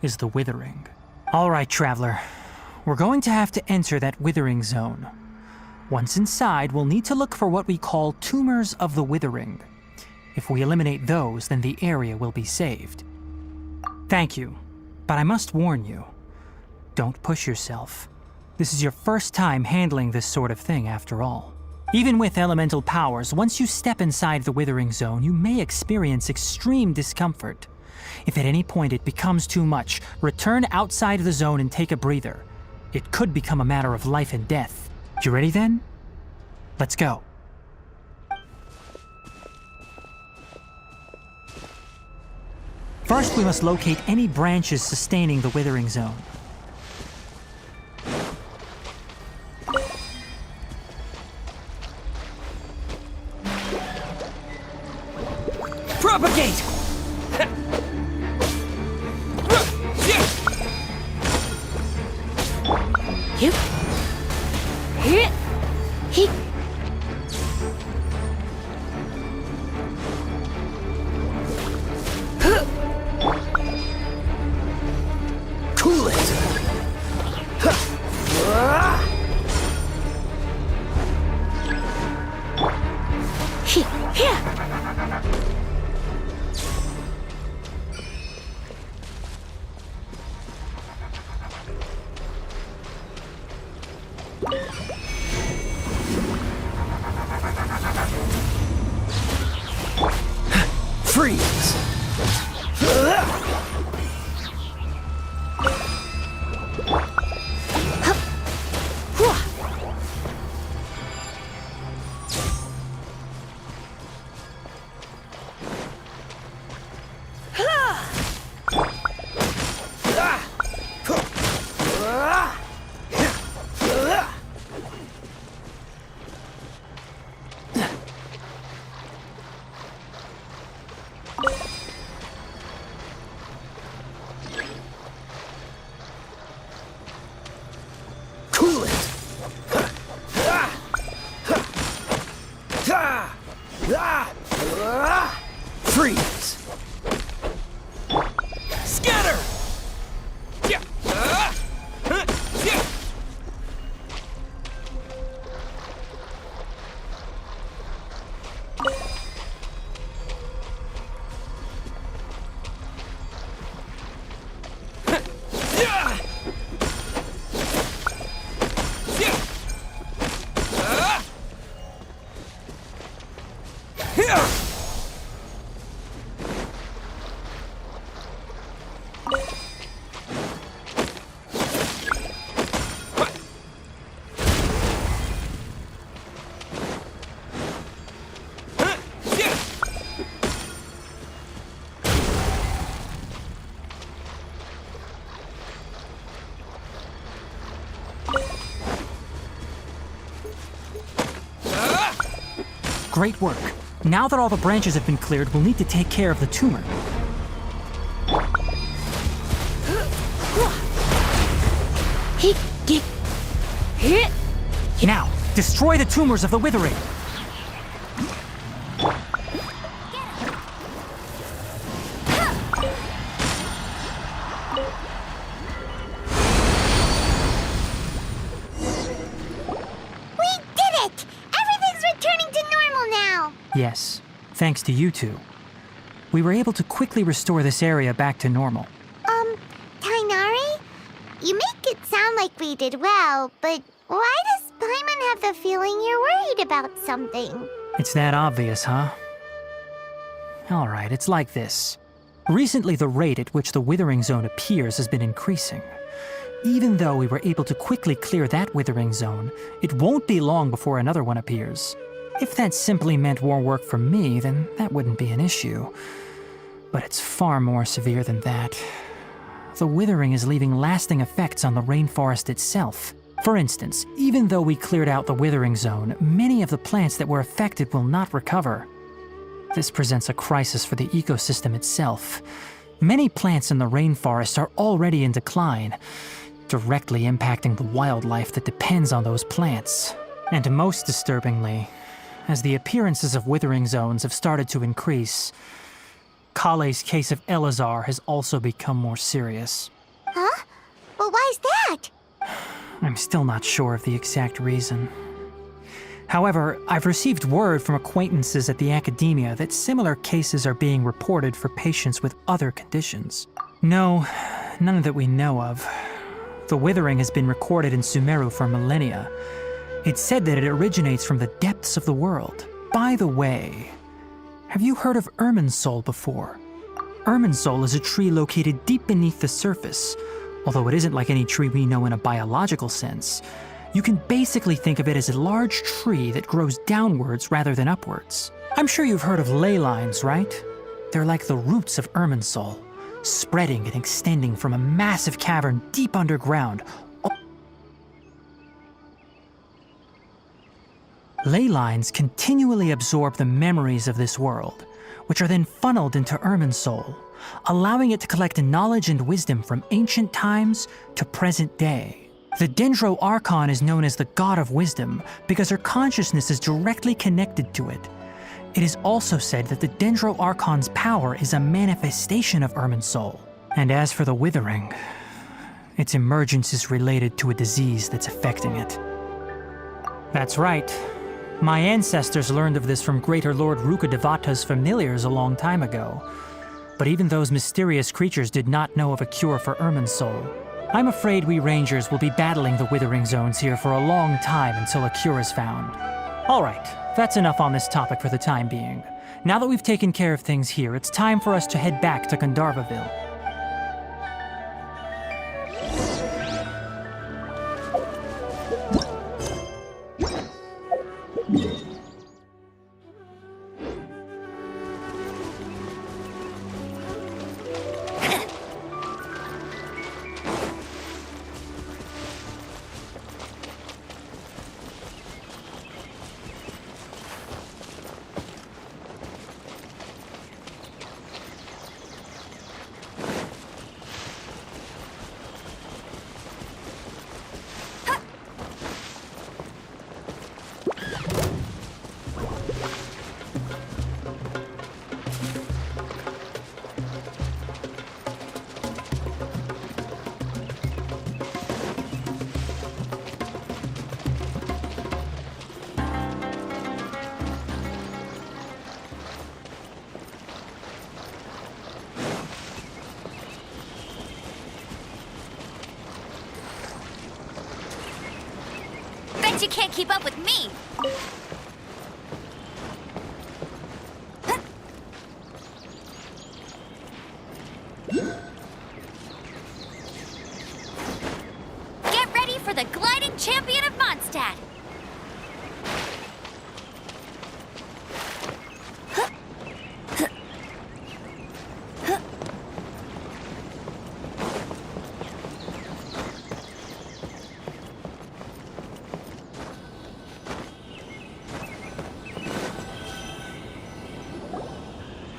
is the withering. All right, traveler. We're going to have to enter that withering zone. Once inside, we'll need to look for what we call tumors of the withering. If we eliminate those, then the area will be saved. Thank you, but I must warn you. Don't push yourself. This is your first time handling this sort of thing, after all. Even with elemental powers, once you step inside the withering zone, you may experience extreme discomfort. If at any point it becomes too much, return outside the zone and take a breather. It could become a matter of life and death. You ready then? Let's go. First, we must locate any branches sustaining the withering zone. Propagate! Cool it! Freeze! Cool it! Freeze! Scatter! Great work. Now that all the branches have been cleared, we'll need to take care of the tumor. Now, destroy the tumors of the withering. Yes, thanks to you two. We were able to quickly restore this area back to normal. Tainari? You make it sound like we did well, but why does Paimon have the feeling you're worried about something? It's that obvious, huh? Alright, it's like this. Recently, the rate at which the withering zone appears has been increasing. Even though we were able to quickly clear that withering zone, it won't be long before another one appears. If that simply meant more work for me, then that wouldn't be an issue. But it's far more severe than that. The withering is leaving lasting effects on the rainforest itself. For instance, even though we cleared out the withering zone, many of the plants that were affected will not recover. This presents a crisis for the ecosystem itself. Many plants in the rainforest are already in decline, directly impacting the wildlife that depends on those plants. And most disturbingly, as the appearances of withering zones have started to increase, Kale's case of Elazar has also become more serious. Huh? But why's that? I'm still not sure of the exact reason. However, I've received word from acquaintances at the academia that similar cases are being reported for patients with other conditions. No, none that we know of. The withering has been recorded in Sumeru for millennia. It's said that it originates from the depths of the world. By the way, have you heard of Irminsul before? Irminsul is a tree located deep beneath the surface. Although it isn't like any tree we know in a biological sense, you can basically think of it as a large tree that grows downwards rather than upwards. I'm sure you've heard of ley lines, right? They're like the roots of Irminsul, spreading and extending from a massive cavern deep underground. Ley lines continually absorb the memories of this world, which are then funneled into Irminsul, allowing it to collect knowledge and wisdom from ancient times to present day. The Dendro Archon is known as the God of Wisdom because her consciousness is directly connected to it. It is also said that the Dendro Archon's power is a manifestation of Irminsul. And as for the Withering, its emergence is related to a disease that's affecting it. That's right. My ancestors learned of this from Greater Lord Rukadevata's familiars a long time ago. But even those mysterious creatures did not know of a cure for Irminsul. I'm afraid we rangers will be battling the withering zones here for a long time until a cure is found. Alright, that's enough on this topic for the time being. Now that we've taken care of things here, it's time for us to head back to Gandharvaville. Bet you can't keep up with me! Get ready for the gliding champion of Mondstadt!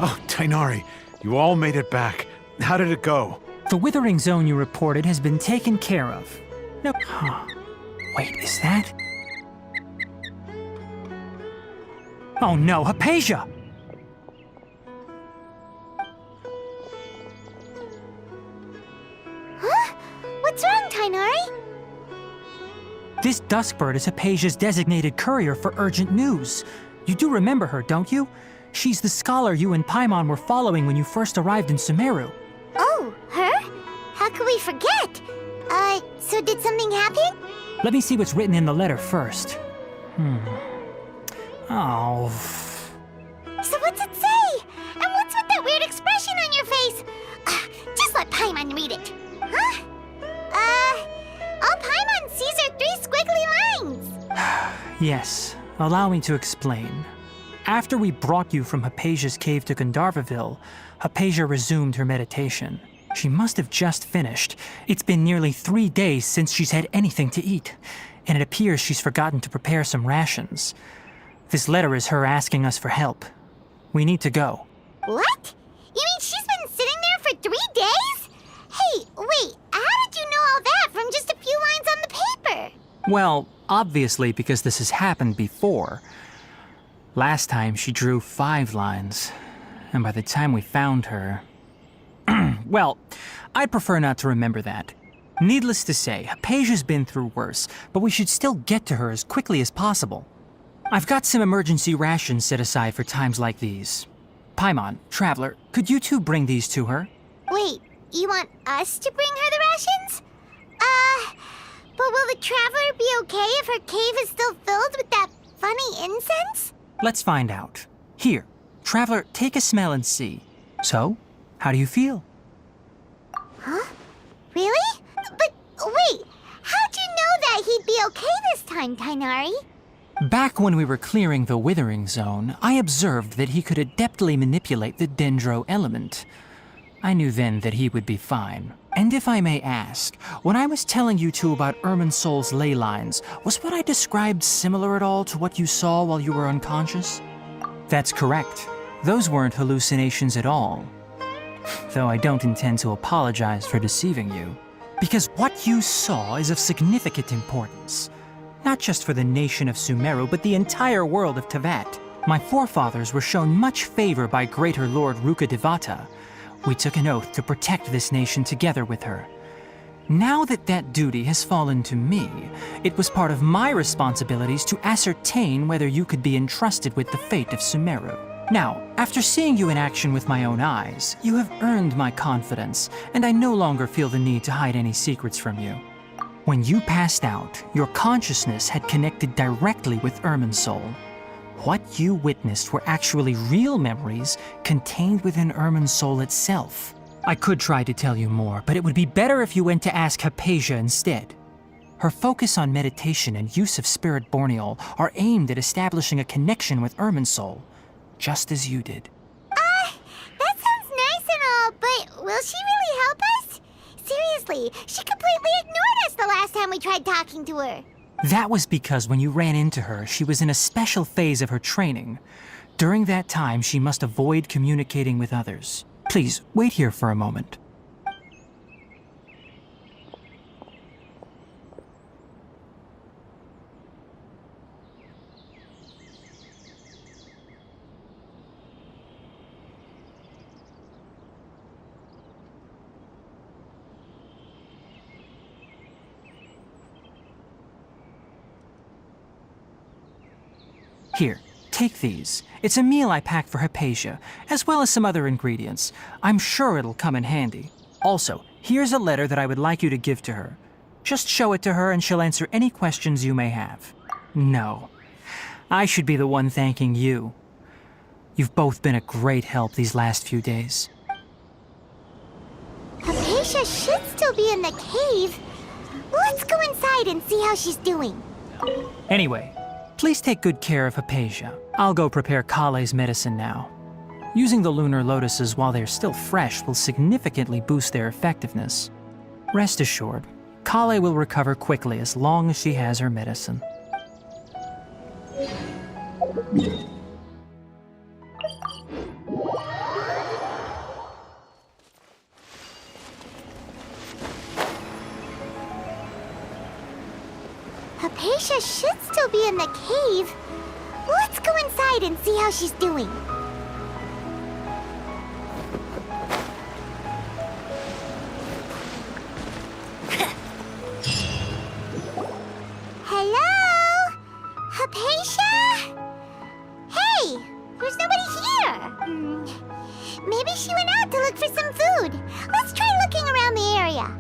Oh, Tainari, you all made it back. How did it go? The withering zone you reported has been taken care of. No. Huh. Wait, is that? Oh no, Hypatia! Huh? What's wrong, Tainari? This Duskbird is Hypatia's designated courier for urgent news. You do remember her, don't you? She's the scholar you and Paimon were following when you first arrived in Sumeru. Oh, her? How could we forget? So did something happen? Let me see what's written in the letter first. Oh. So what's it say? And what's with that weird expression on your face? Just let Paimon read it. Huh? All Paimon sees are 3 squiggly lines. Yes, allow me to explain. After we brought you from Hypatia's cave to Gandharvaville, Hypatia resumed her meditation. She must have just finished. It's been nearly 3 days since she's had anything to eat, and it appears she's forgotten to prepare some rations. This letter is her asking us for help. We need to go. What? You mean she's been sitting there for 3 days? Hey, wait, how did you know all that from just a few lines on the paper? Well, obviously because this has happened before. Last time she drew 5 lines, and by the time we found her... Well, I'd prefer not to remember that. Needless to say, Hypatia's been through worse, but we should still get to her as quickly as possible. I've got some emergency rations set aside for times like these. Paimon, Traveler, could you two bring these to her? Wait, you want us to bring her the rations? But will the Traveler be okay if her cave is still filled with that funny incense? Let's find out. Here, Traveler, take a smell and see. So, how do you feel? Huh? Really? But wait, how'd you know that he'd be okay this time, Tainari? Back when we were clearing the Withering Zone, I observed that he could adeptly manipulate the Dendro element. I knew then that he would be fine. And if I may ask, when I was telling you two about Irminsol's ley lines, was what I described similar at all to what you saw while you were unconscious? That's correct. Those weren't hallucinations at all. Though I don't intend to apologize for deceiving you. Because what you saw is of significant importance. Not just for the nation of Sumeru, but the entire world of Tevat. My forefathers were shown much favor by Greater Lord Rukkhadevata. We took an oath to protect this nation together with her. Now that that duty has fallen to me, it was part of my responsibilities to ascertain whether you could be entrusted with the fate of Sumeru. Now, after seeing you in action with my own eyes, you have earned my confidence, and I no longer feel the need to hide any secrets from you. When you passed out, your consciousness had connected directly with Irminsol. What you witnessed were actually real memories contained within Irminsol itself. I could try to tell you more, but it would be better if you went to ask Hypatia instead. Her focus on meditation and use of Spirit Borneol are aimed at establishing a connection with Irminsol, just as you did. That sounds nice and all, but will she really help us? Seriously, she completely ignored us the last time we tried talking to her. That was because when you ran into her, she was in a special phase of her training. During that time, she must avoid communicating with others. Please, wait here for a moment. Here, take these. It's a meal I packed for Hypatia, as well as some other ingredients. I'm sure it'll come in handy. Also, here's a letter that I would like you to give to her. Just show it to her and she'll answer any questions you may have. No, I should be the one thanking you. You've both been a great help these last few days. Hypatia should still be in the cave. Let's go inside and see how she's doing. Anyway, please take good care of Hypatia. I'll go prepare Kale's medicine now. Using the lunar lotuses while they're still fresh will significantly boost their effectiveness. Rest assured, Kale will recover quickly as long as she has her medicine. Hypatia should still be in the cave. Let's go inside and see how she's doing. Hello? Hypatia? Hey, there's nobody here. Maybe she went out to look for some food. Let's try looking around the area.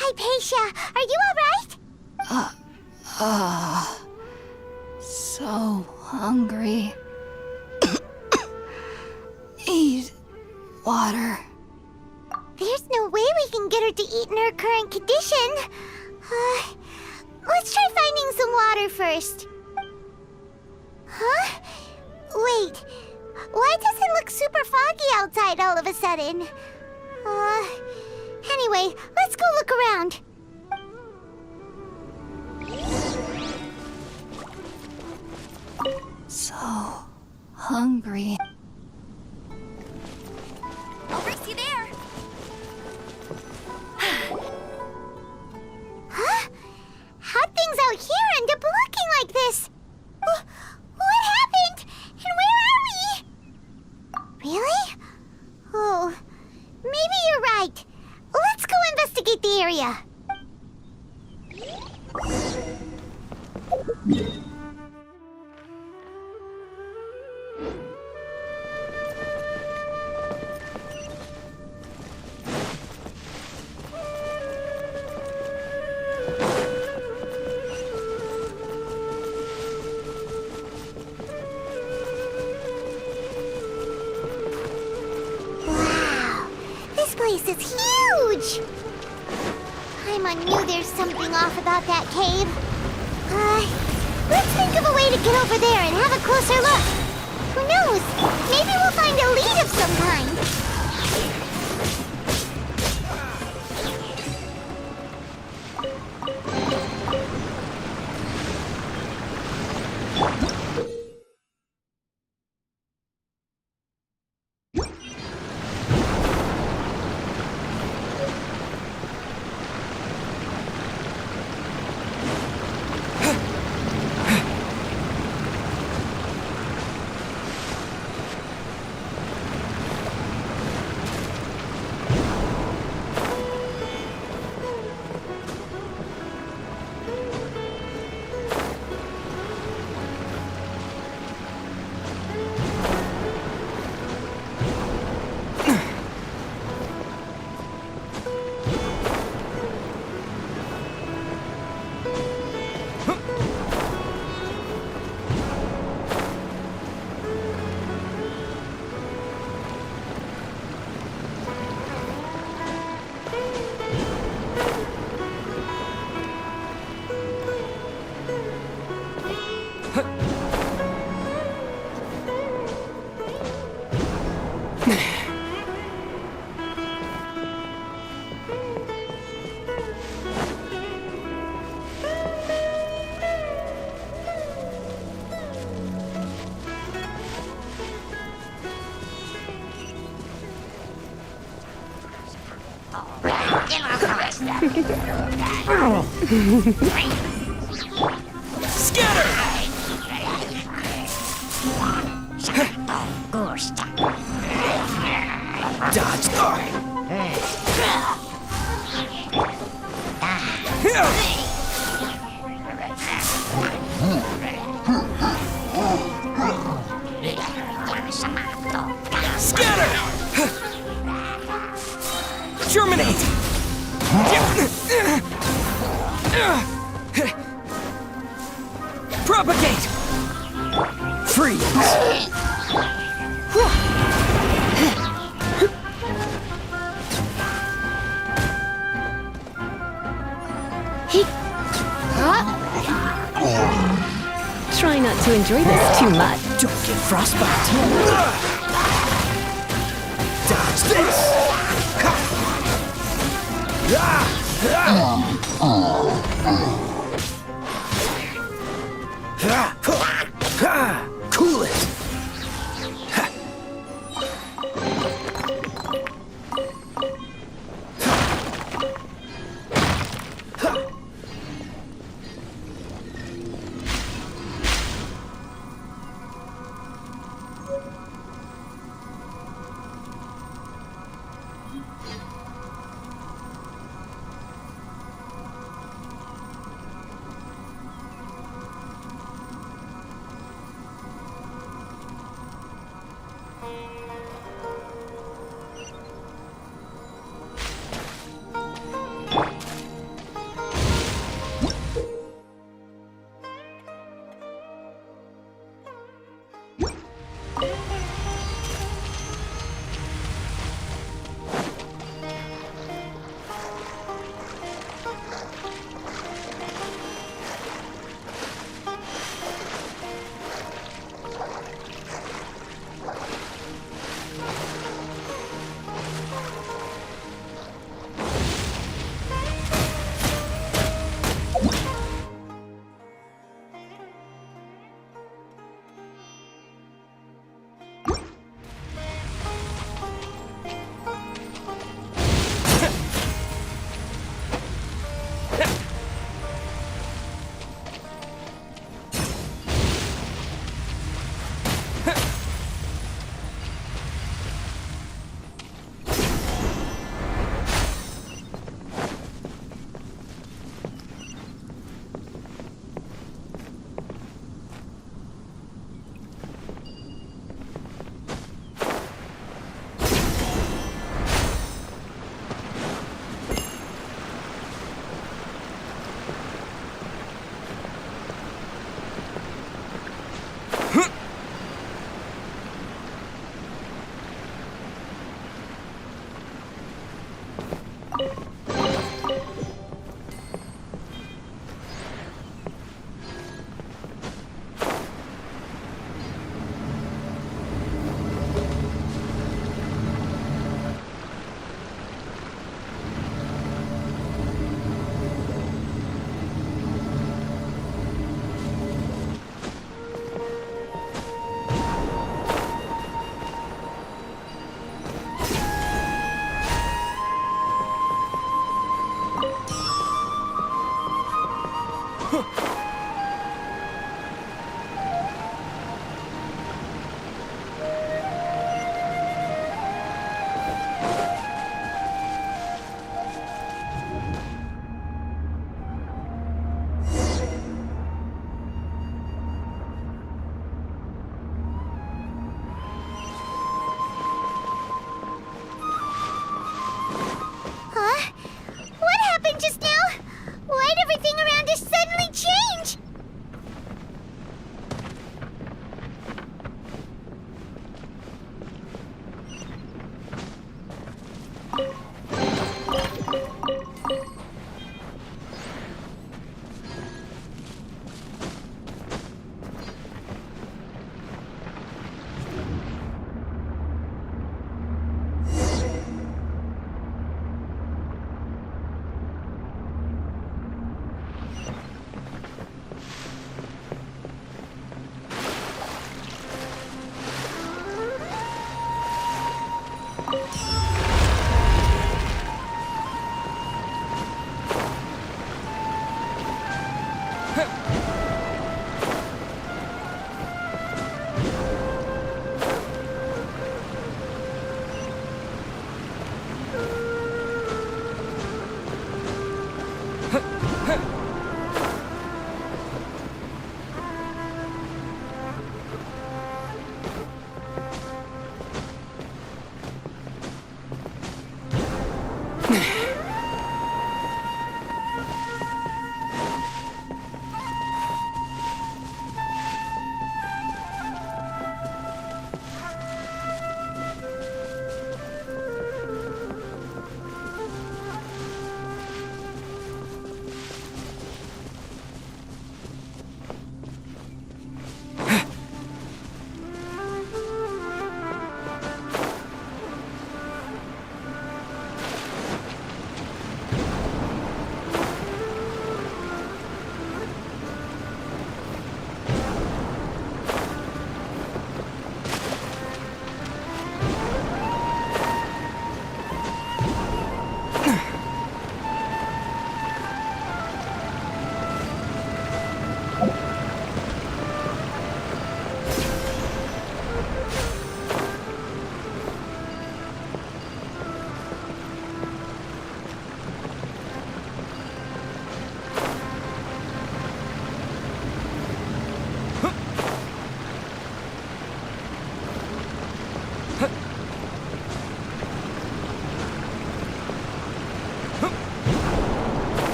Hypatia, are you alright? So hungry. Need water. There's no way we can get her to eat in her current condition. Let's try finding some water first. Huh? Wait, why does it look super foggy outside all of a sudden? Anyway, let's go look around. So hungry. I'll race you there. Huh? How'd things out here end up looking like this? What happened? And where are we? Really? Oh, maybe you're right. Let's go investigate the area. This is huge! I knew there's something off about that cave. Let's think of a way to get over there and have a closer look. Who knows? Maybe we'll find a lead of some kind. Propagate! Freeze! Try not to enjoy this too much. Don't get frostbite. Dodge this! Cool it!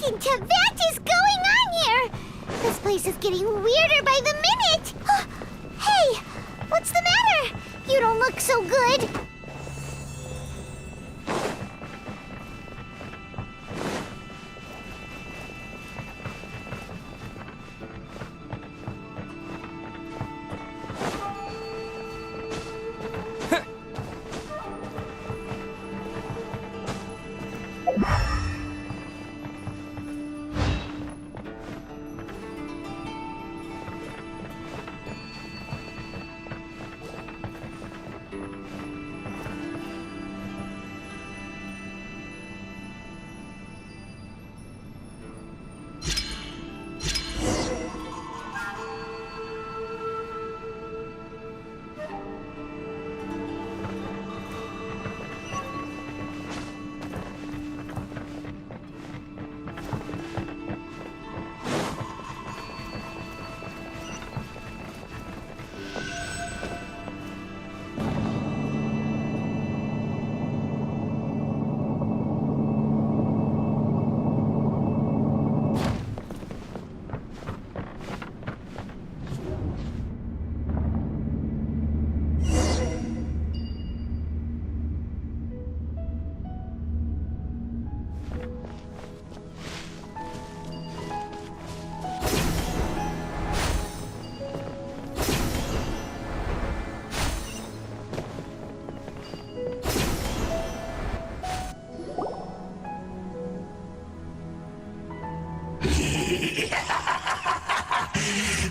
in Tibet is going on here? This place is getting weirder by the minute. Hey, what's the matter? You don't look so good.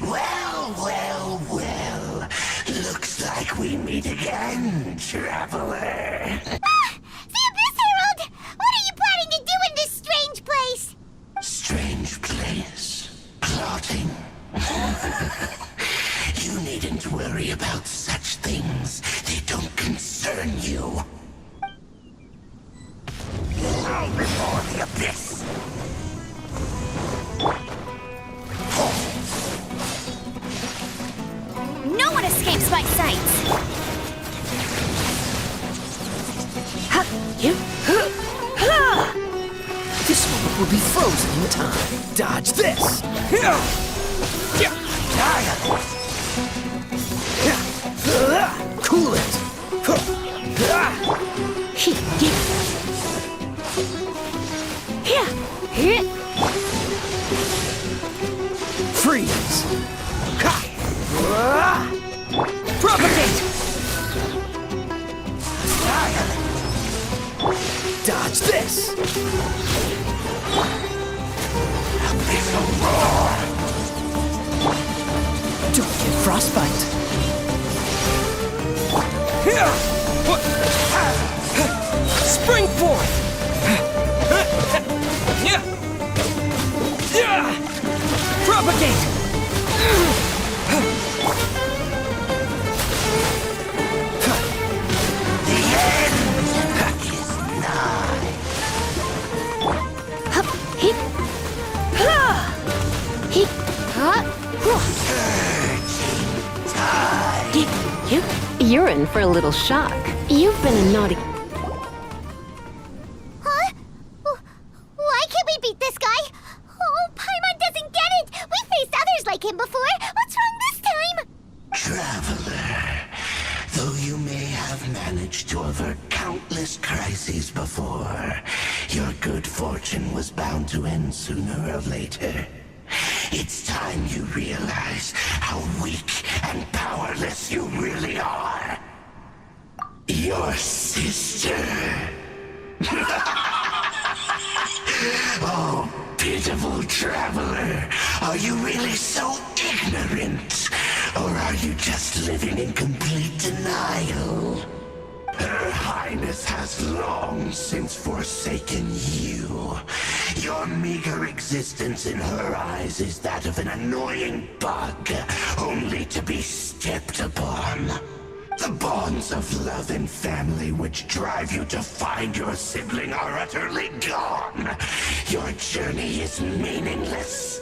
Well. Looks like we meet again, traveler. The Abyss Herald! What are you planning to do in this strange place? Strange place. Plotting. You needn't worry about such things. They don't concern you. Bow before the Abyss. No one escapes my sights! This one will be frozen in time. Dodge this! Cool it! Freeze! Propagate! Dodge this! Don't get frostbite! Spring forth! Propagate! You're in for a little shock. You've been a naughty... Huh? Why can't we beat this guy? Oh, Paimon doesn't get it! We faced others like him before! What's wrong this time? Traveler, though you may have managed to avert countless crises before, your good fortune was bound to end sooner or later. It's time you realize how weak and powerless you really are. Your sister. Oh, pitiful traveler. Are you really so ignorant? Or are you just living in complete denial? Her Highness has long since forsaken you. Your meager existence in her eyes is that of an annoying bug, only to be stepped upon. The bonds of love and family which drive you to find your sibling are utterly gone. Your journey is meaningless.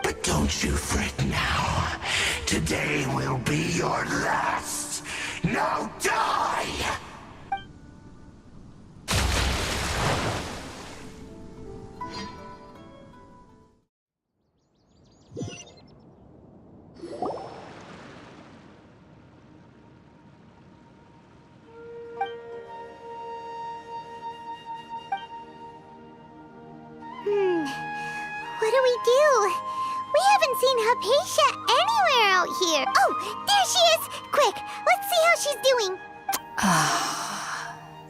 But don't you fret now. Today will be your last. Now die! What do we do? We haven't seen Hypatia anywhere out here. Oh, there she is! Quick, let's see how she's doing.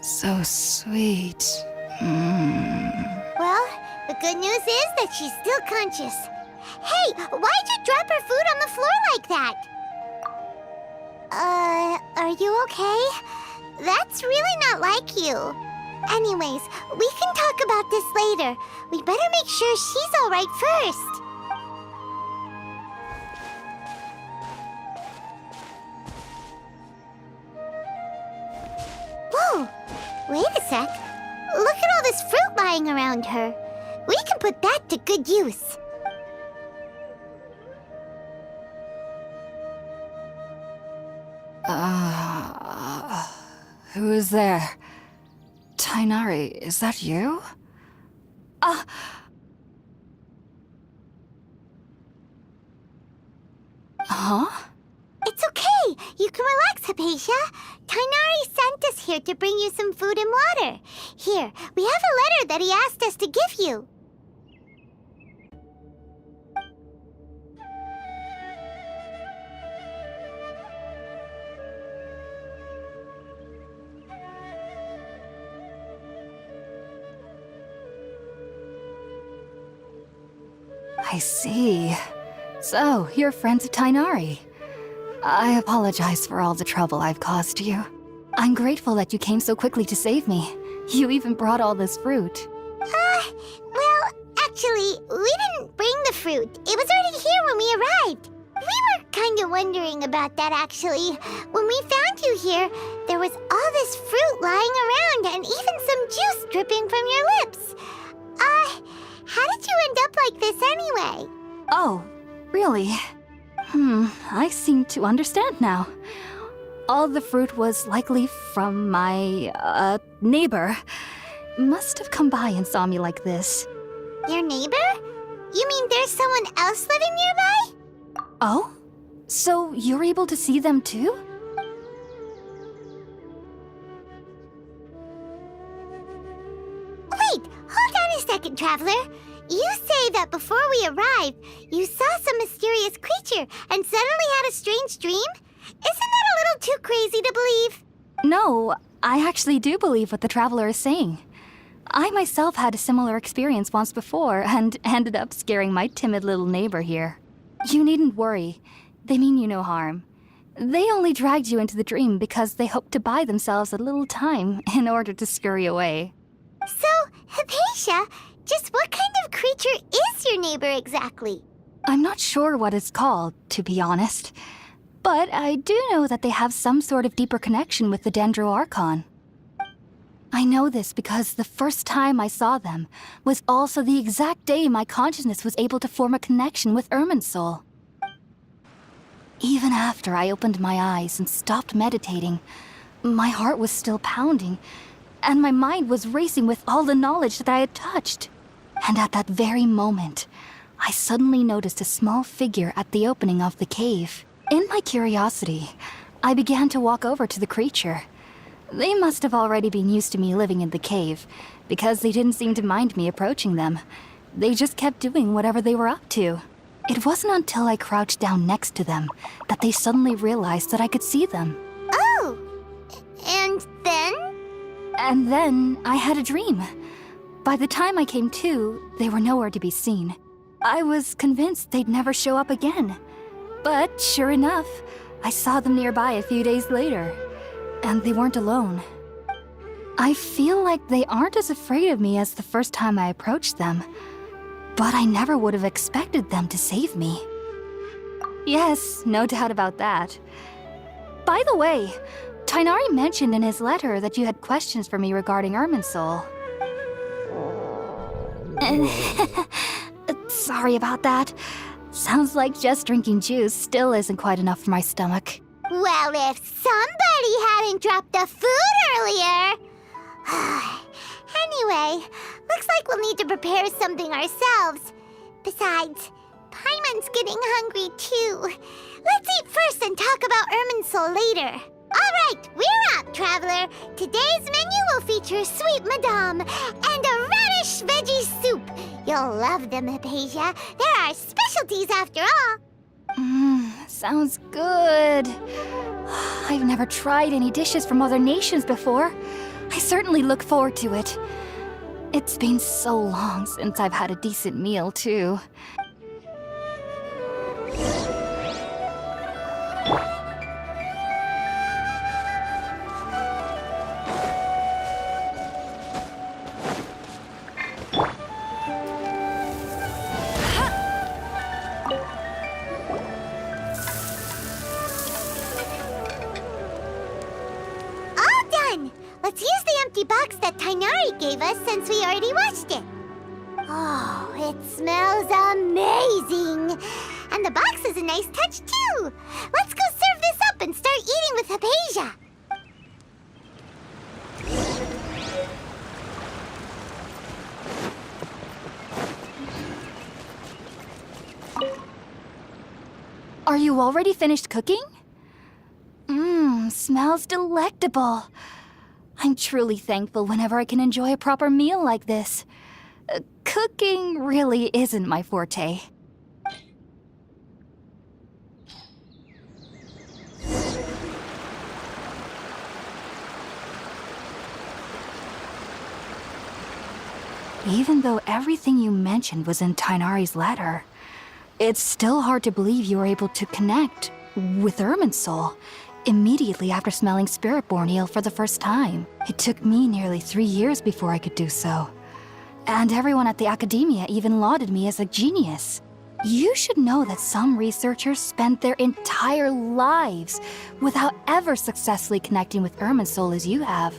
So sweet. Well, the good news is that she's still conscious. Hey, why'd you drop her food on the floor like that? Are you okay? That's really not like you. Anyways, we can talk about this later. We better make sure she's all right first. Whoa! Wait a sec. Look at all this fruit lying around her. We can put that to good use. Who is there? Tainari, is that you? Huh? It's okay. You can relax, Hypatia. Tainari sent us here to bring you some food and water. Here, we have a letter that he asked us to give you. I see. So, you're friends of Tainari. I apologize for all the trouble I've caused you. I'm grateful that you came so quickly to save me. You even brought all this fruit. Well, actually, we didn't bring the fruit. It was already here when we arrived. We were kind of wondering about that, actually. When we found you here, there was all this fruit lying around and even some juice dripping from your lips. How did you end up like this anyway? Oh, really? I seem to understand now. All the fruit was likely from my, neighbor. Must have come by and saw me like this. Your neighbor? You mean there's someone else living nearby? Oh? So you're able to see them too? Wait, hold on a second, Traveler. You say that before we arrived, you saw some mysterious creature and suddenly had a strange dream? Isn't that a little too crazy to believe? No, I actually do believe what the Traveler is saying. I myself had a similar experience once before and ended up scaring my timid little neighbor here. You needn't worry. They mean you no harm. They only dragged you into the dream because they hoped to buy themselves a little time in order to scurry away. So, Hypatia, just what kind of creature is your neighbor exactly? I'm not sure what it's called, to be honest. But I do know that they have some sort of deeper connection with the Dendro Archon. I know this because the first time I saw them was also the exact day my consciousness was able to form a connection with Irminsul. Even after I opened my eyes and stopped meditating, my heart was still pounding, and my mind was racing with all the knowledge that I had touched. And at that very moment, I suddenly noticed a small figure at the opening of the cave. In my curiosity, I began to walk over to the creature. They must have already been used to me living in the cave, because they didn't seem to mind me approaching them. They just kept doing whatever they were up to. It wasn't until I crouched down next to them that they suddenly realized that I could see them. Oh! And then? And then I had a dream. By the time I came to, they were nowhere to be seen. I was convinced they'd never show up again. But sure enough, I saw them nearby a few days later. And they weren't alone. I feel like they aren't as afraid of me as the first time I approached them. But I never would have expected them to save me. Yes, no doubt about that. By the way, Tainari mentioned in his letter that you had questions for me regarding Irminsul. Sorry about that. Sounds like just drinking juice still isn't quite enough for my stomach. Well, if somebody hadn't dropped the food earlier... Anyway, looks like we'll need to prepare something ourselves. Besides, Paimon's getting hungry too. Let's eat first and talk about Irminsul later. Alright, we're up, Traveler. Today's menu will feature sweet madame and a radish veggie soup. You'll love them, Hypatia. They're our specialties after all. Sounds good. I've never tried any dishes from other nations before. I certainly look forward to it. It's been so long since I've had a decent meal, too. Let's use the empty box that Tainari gave us since we already washed it. Oh, it smells amazing! And the box is a nice touch, too! Let's go serve this up and start eating with Hypatia! Are you already finished cooking? Smells delectable. I'm truly thankful whenever I can enjoy a proper meal like this. Cooking really isn't my forte. Even though everything you mentioned was in Tainari's letter, it's still hard to believe you were able to connect with Irminsul immediately after smelling Spiritborn eel for the first time. It took me nearly 3 years before I could do so. And everyone at the academia even lauded me as a genius. You should know that some researchers spent their entire lives without ever successfully connecting with Irminsul as you have.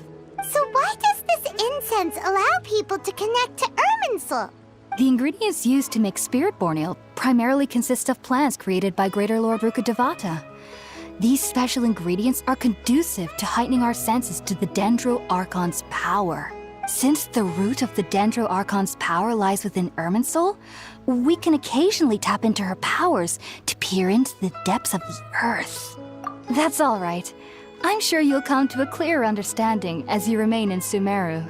So why does this incense allow people to connect to Irminsul? The ingredients used to make Spiritborn eel primarily consist of plants created by Greater Lord Rukkhadevata. These special ingredients are conducive to heightening our senses to the Dendro Archon's power. Since the root of the Dendro Archon's power lies within Irminsul, we can occasionally tap into her powers to peer into the depths of the earth. That's all right. I'm sure you'll come to a clearer understanding as you remain in Sumeru.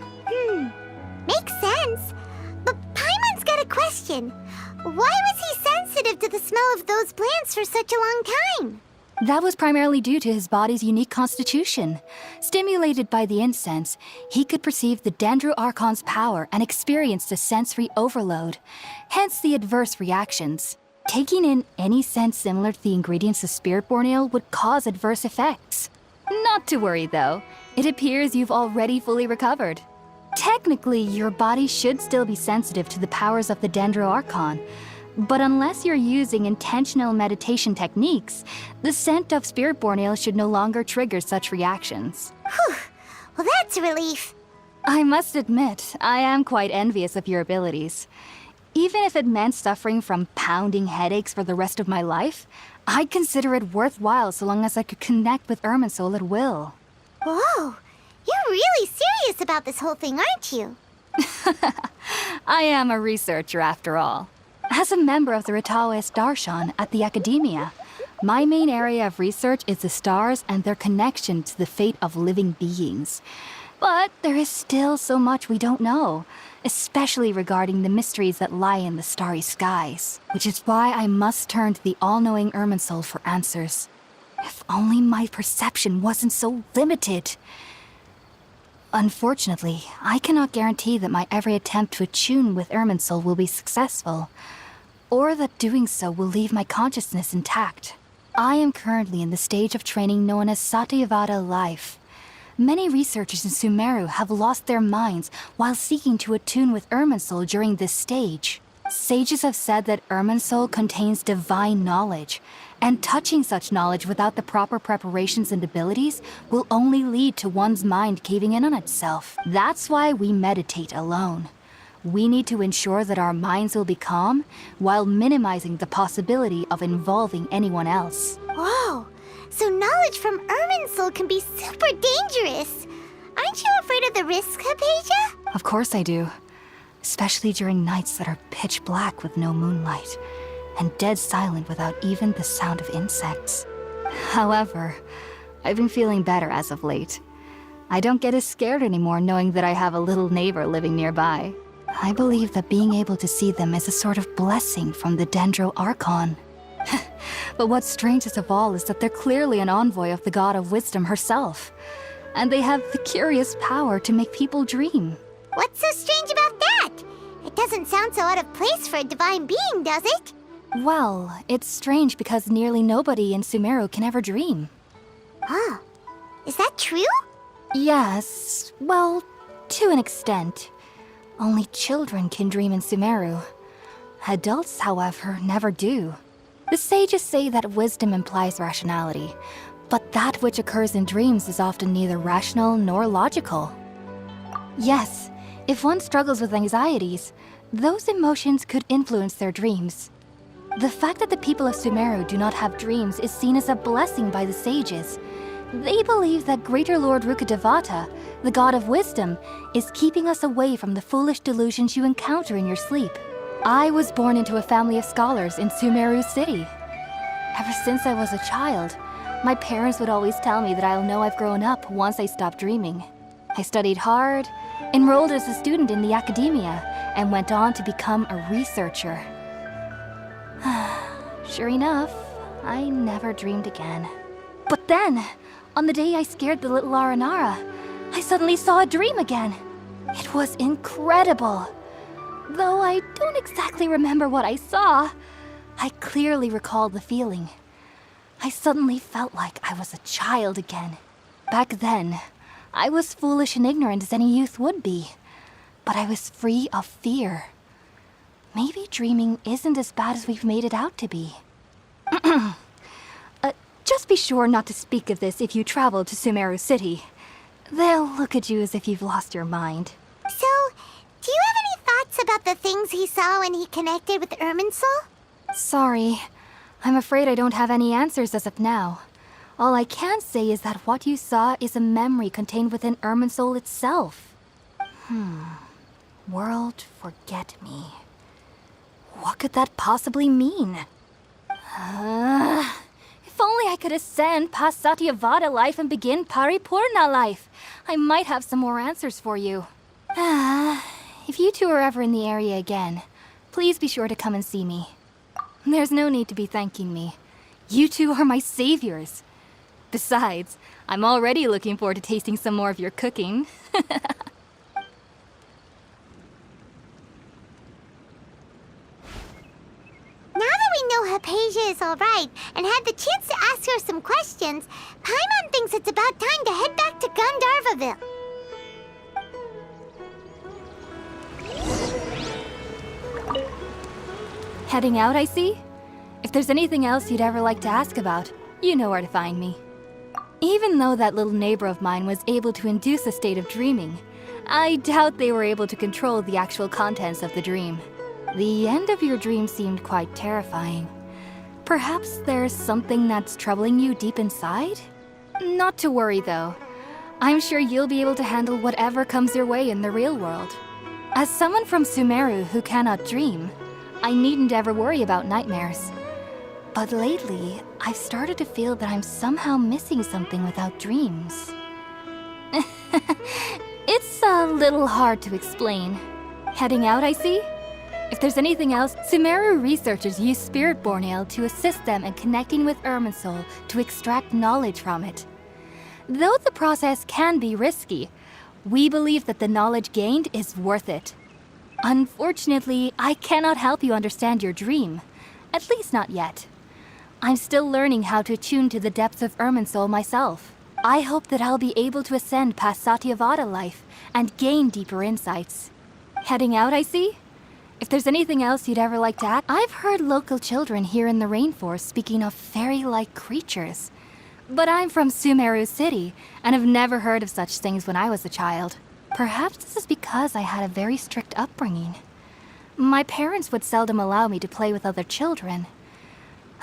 Makes sense. But Paimon's got a question. Why was he sensitive to the smell of those plants for such a long time? That was primarily due to his body's unique constitution. Stimulated by the incense, he could perceive the Dendro Archon's power and experienced a sensory overload, hence the adverse reactions. Taking in any scent similar to the ingredients of Spiritborn ale would cause adverse effects. Not to worry, though. It appears you've already fully recovered. Technically, your body should still be sensitive to the powers of the Dendro Archon, but unless you're using intentional meditation techniques, the scent of Spiritborn ale should no longer trigger such reactions. Whew. Well, that's a relief. I must admit, I am quite envious of your abilities. Even if it meant suffering from pounding headaches for the rest of my life, I'd consider it worthwhile so long as I could connect with Irminsul at will. Whoa, you're really serious about this whole thing, aren't you? I am a researcher after all. As a member of the Ritaoist Darshan at the Academia, my main area of research is the stars and their connection to the fate of living beings. But there is still so much we don't know, especially regarding the mysteries that lie in the starry skies, which is why I must turn to the all-knowing Irminsul for answers. If only my perception wasn't so limited. Unfortunately, I cannot guarantee that my every attempt to attune with Irminsul will be successful, or that doing so will leave my consciousness intact. I am currently in the stage of training known as Satyavada life. Many researchers in Sumeru have lost their minds while seeking to attune with Irminsul during this stage. Sages have said that Irminsul contains divine knowledge, and touching such knowledge without the proper preparations and abilities will only lead to one's mind caving in on itself. That's why we meditate alone. We need to ensure that our minds will be calm while minimizing the possibility of involving anyone else. Whoa, so knowledge from Irminsul can be super dangerous. Aren't you afraid of the risks, Hypatia? Of course I do. Especially during nights that are pitch black with no moonlight, and dead silent without even the sound of insects. However, I've been feeling better as of late. I don't get as scared anymore knowing that I have a little neighbor living nearby. I believe that being able to see them is a sort of blessing from the Dendro Archon. But what's strangest of all is that they're clearly an envoy of the God of Wisdom herself. And they have the curious power to make people dream. What's so strange about that? It doesn't sound so out of place for a divine being, does it? Well, it's strange because nearly nobody in Sumeru can ever dream. Huh. Is that true? Yes, well, to an extent. Only children can dream in Sumeru. Adults, however, never do. The sages say that wisdom implies rationality, but that which occurs in dreams is often neither rational nor logical. Yes, if one struggles with anxieties, those emotions could influence their dreams. The fact that the people of Sumeru do not have dreams is seen as a blessing by the sages. They believe that Greater Lord Rukkhadevata, the god of wisdom, is keeping us away from the foolish delusions you encounter in your sleep. I was born into a family of scholars in Sumeru City. Ever since I was a child, my parents would always tell me that I'll know I've grown up once I stop dreaming. I studied hard, enrolled as a student in the academia, and went on to become a researcher. Sure enough, I never dreamed again. But then, on the day I scared the little Aranara, I suddenly saw a dream again. It was incredible. Though I don't exactly remember what I saw, I clearly recall the feeling. I suddenly felt like I was a child again. Back then, I was foolish and ignorant as any youth would be, but I was free of fear. Maybe dreaming isn't as bad as we've made it out to be. Just be sure not to speak of this if you travel to Sumeru City. They'll look at you as if you've lost your mind. So, do you have any thoughts about the things he saw when he connected with Irminsul? Sorry. I'm afraid I don't have any answers as of now. All I can say is that what you saw is a memory contained within Irminsul itself. World forget me. What could that possibly mean? If only I could ascend past Satyavada life and begin Paripurna life. I might have some more answers for you. If you two are ever in the area again, please be sure to come and see me. There's no need to be thanking me. You two are my saviors. Besides, I'm already looking forward to tasting some more of your cooking. Now that we know Hypatia is alright and had the chance to ask her some questions, Paimon thinks it's about time to head back to Gandharvaville. Heading out, I see? If there's anything else you'd ever like to ask about, you know where to find me. Even though that little neighbor of mine was able to induce a state of dreaming, I doubt they were able to control the actual contents of the dream. The end of your dream seemed quite terrifying. Perhaps there's something that's troubling you deep inside? Not to worry, though. I'm sure you'll be able to handle whatever comes your way in the real world. As someone from Sumeru who cannot dream, I needn't ever worry about nightmares. But lately, I've started to feel that I'm somehow missing something without dreams. It's a little hard to explain. Heading out, I see? If there's anything else, Sumeru researchers use Spirit-born Ale to assist them in connecting with Irminsul to extract knowledge from it. Though the process can be risky, we believe that the knowledge gained is worth it. Unfortunately, I cannot help you understand your dream. At least not yet. I'm still learning how to attune to the depths of Irminsul myself. I hope that I'll be able to ascend past Satyavada life and gain deeper insights. Heading out, I see? If there's anything else you'd ever like to add, I've heard local children here in the rainforest speaking of fairy-like creatures. But I'm from Sumeru City, and have never heard of such things when I was a child. Perhaps this is because I had a very strict upbringing. My parents would seldom allow me to play with other children.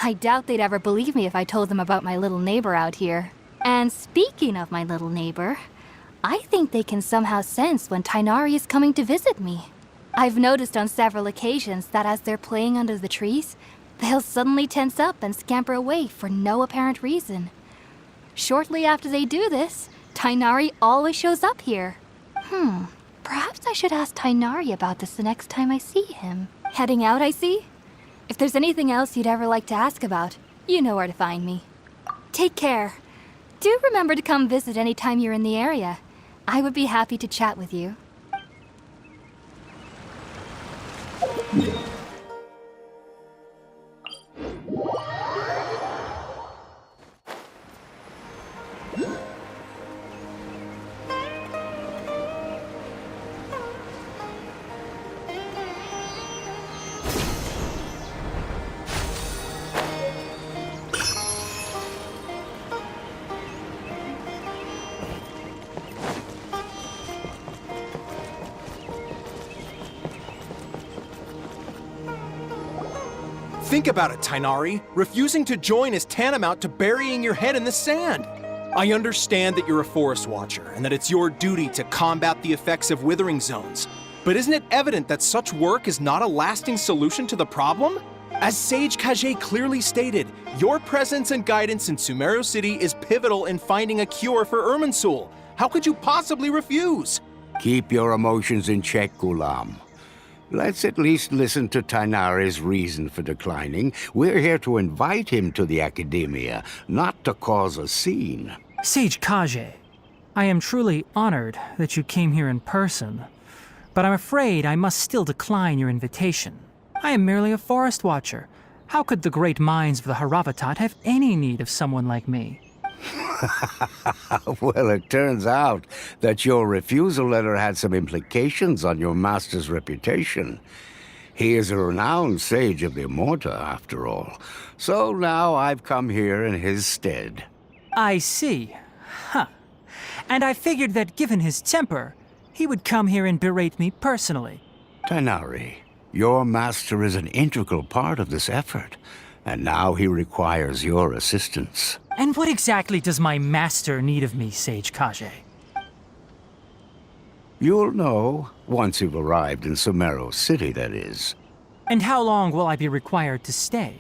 I doubt they'd ever believe me if I told them about my little neighbor out here. And speaking of my little neighbor, I think they can somehow sense when Tighnari is coming to visit me. I've noticed on several occasions that as they're playing under the trees, they'll suddenly tense up and scamper away for no apparent reason. Shortly after they do this, Tighnari always shows up here. Perhaps I should ask Tainari about this the next time I see him. Heading out, I see? If there's anything else you'd ever like to ask about, you know where to find me. Take care. Do remember to come visit anytime you're in the area. I would be happy to chat with you. Think about it, Tainari. Refusing to join is tantamount to burying your head in the sand. I understand that you're a forest watcher and that it's your duty to combat the effects of withering zones. But isn't it evident that such work is not a lasting solution to the problem? As Sage Kage clearly stated, your presence and guidance in Sumeru City is pivotal in finding a cure for Irminsul. How could you possibly refuse? Keep your emotions in check, Ghulam. Let's at least listen to Tainari's reason for declining. We're here to invite him to the Academia, not to cause a scene. Sage Kage, I am truly honored that you came here in person, but I'm afraid I must still decline your invitation. I am merely a forest watcher. How could the great minds of the Haravatat have any need of someone like me? Well, it turns out that your refusal letter had some implications on your master's reputation. He is a renowned sage of the Immorta, after all. So now I've come here in his stead. I see. Huh. And I figured that given his temper, he would come here and berate me personally. Tainari, your master is an integral part of this effort, and now he requires your assistance. And what exactly does my master need of me, Sage Kage? You'll know once you've arrived in Sumeru City, that is. And how long will I be required to stay?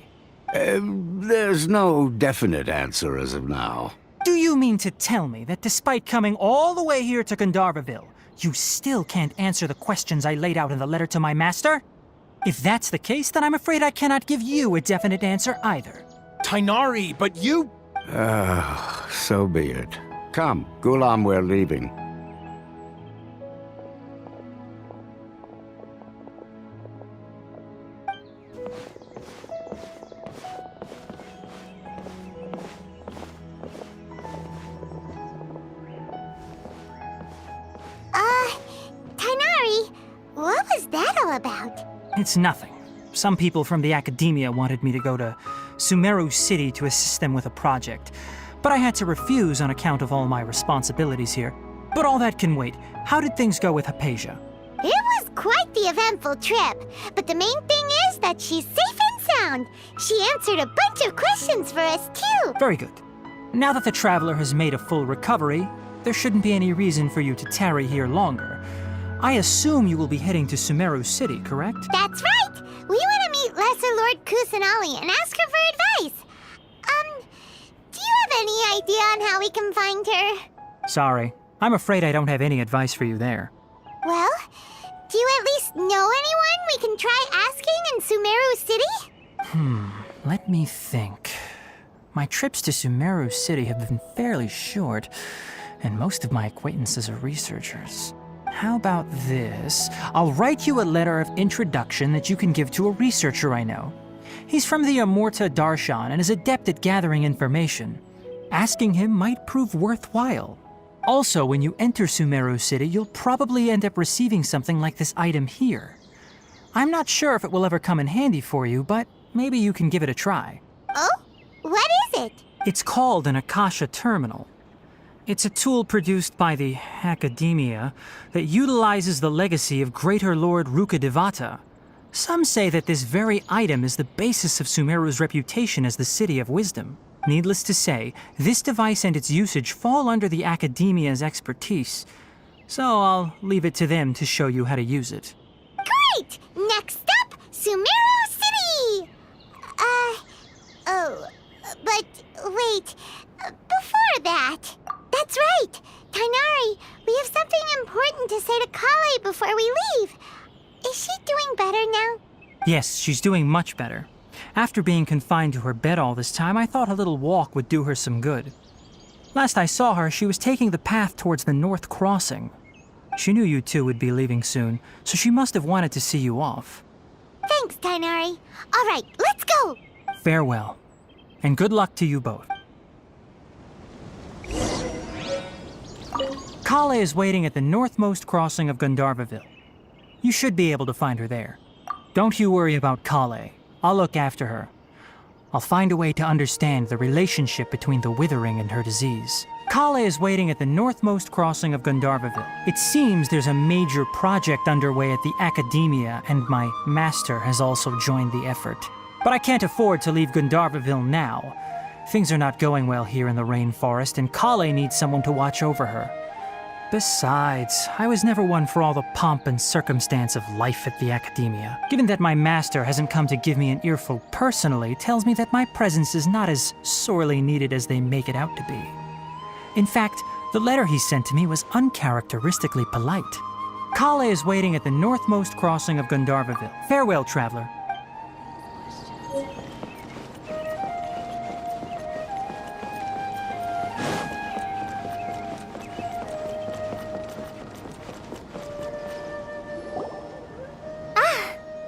There's no definite answer as of now. Do you mean to tell me that despite coming all the way here to Gandharvaville, you still can't answer the questions I laid out in the letter to my master? If that's the case, then I'm afraid I cannot give you a definite answer either. Tainari, but you... So be it. Come, Ghulam, we're leaving. Tainari, what was that all about? It's nothing. Some people from the Academia wanted me to go to Sumeru City to assist them with a project, but I had to refuse on account of all my responsibilities here. But all that can wait. How did things go with Hypatia? It was quite the eventful trip, but the main thing is that she's safe and sound. She answered a bunch of questions for us, too. Very good. Now that the traveler has made a full recovery, there shouldn't be any reason for you to tarry here longer. I assume you will be heading to Sumeru City, correct? That's right! We want to meet Lesser Lord Kusanali and ask her for advice. Do you have any idea on how we can find her? Sorry. I'm afraid I don't have any advice for you there. Well, do you at least know anyone we can try asking in Sumeru City? Let me think. My trips to Sumeru City have been fairly short, and most of my acquaintances are researchers. How about this? I'll write you a letter of introduction that you can give to a researcher I know. He's from the Immorta Darshan and is adept at gathering information. Asking him might prove worthwhile. Also, when you enter Sumeru City, you'll probably end up receiving something like this item here. I'm not sure if it will ever come in handy for you, but maybe you can give it a try. Oh? What is it? It's called an Akasha Terminal. It's a tool produced by the Academia that utilizes the legacy of Greater Lord Rukkhadevata. Some say that this very item is the basis of Sumeru's reputation as the City of Wisdom. Needless to say, this device and its usage fall under the Academia's expertise, so I'll leave it to them to show you how to use it. Great! Next up, Sumeru City! But wait, before that... That's right! Tainari, we have something important important to say to Kale before we leave. Is she doing better now? Yes, she's doing much better. After being confined to her bed all this time, I thought a little walk would do her some good. Last I saw her, she was taking the path towards the North Crossing. She knew you two would be leaving soon, so she must have wanted to see you off. Thanks, Tighnari. All right, let's go! Farewell, and good luck to you both. Kale is waiting at the northmost crossing of Gandharvaville. You should be able to find her there. Don't you worry about Kale. I'll look after her. I'll find a way to understand the relationship between the withering and her disease. Kale is waiting at the northmost crossing of Gandharvaville. It seems there's a major project underway at the Academia, and my master has also joined the effort. But I can't afford to leave Gandharvaville now. Things are not going well here in the rainforest, and Kale needs someone to watch over her. Besides, I was never one for all the pomp and circumstance of life at the Academia. Given that my master hasn't come to give me an earful personally, tells me that my presence is not as sorely needed as they make it out to be. In fact, the letter he sent to me was uncharacteristically polite. Kale is waiting at the northmost crossing of Gandharvaville. Farewell, traveler.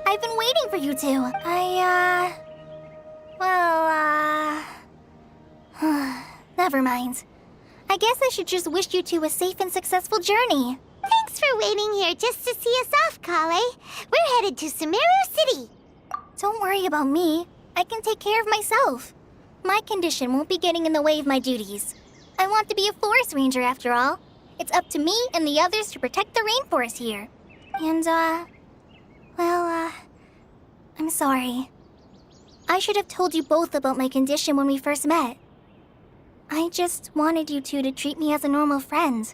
I've been waiting for you two. Never mind. I guess I should just wish you two a safe and successful journey. Thanks for waiting here just to see us off, Kale. We're headed to Sumeru City. Don't worry about me. I can take care of myself. My condition won't be getting in the way of my duties. I want to be a forest ranger after all. It's up to me and the others to protect the rainforest here. And, I'm sorry. I should have told you both about my condition when we first met. I just wanted you two to treat me as a normal friend,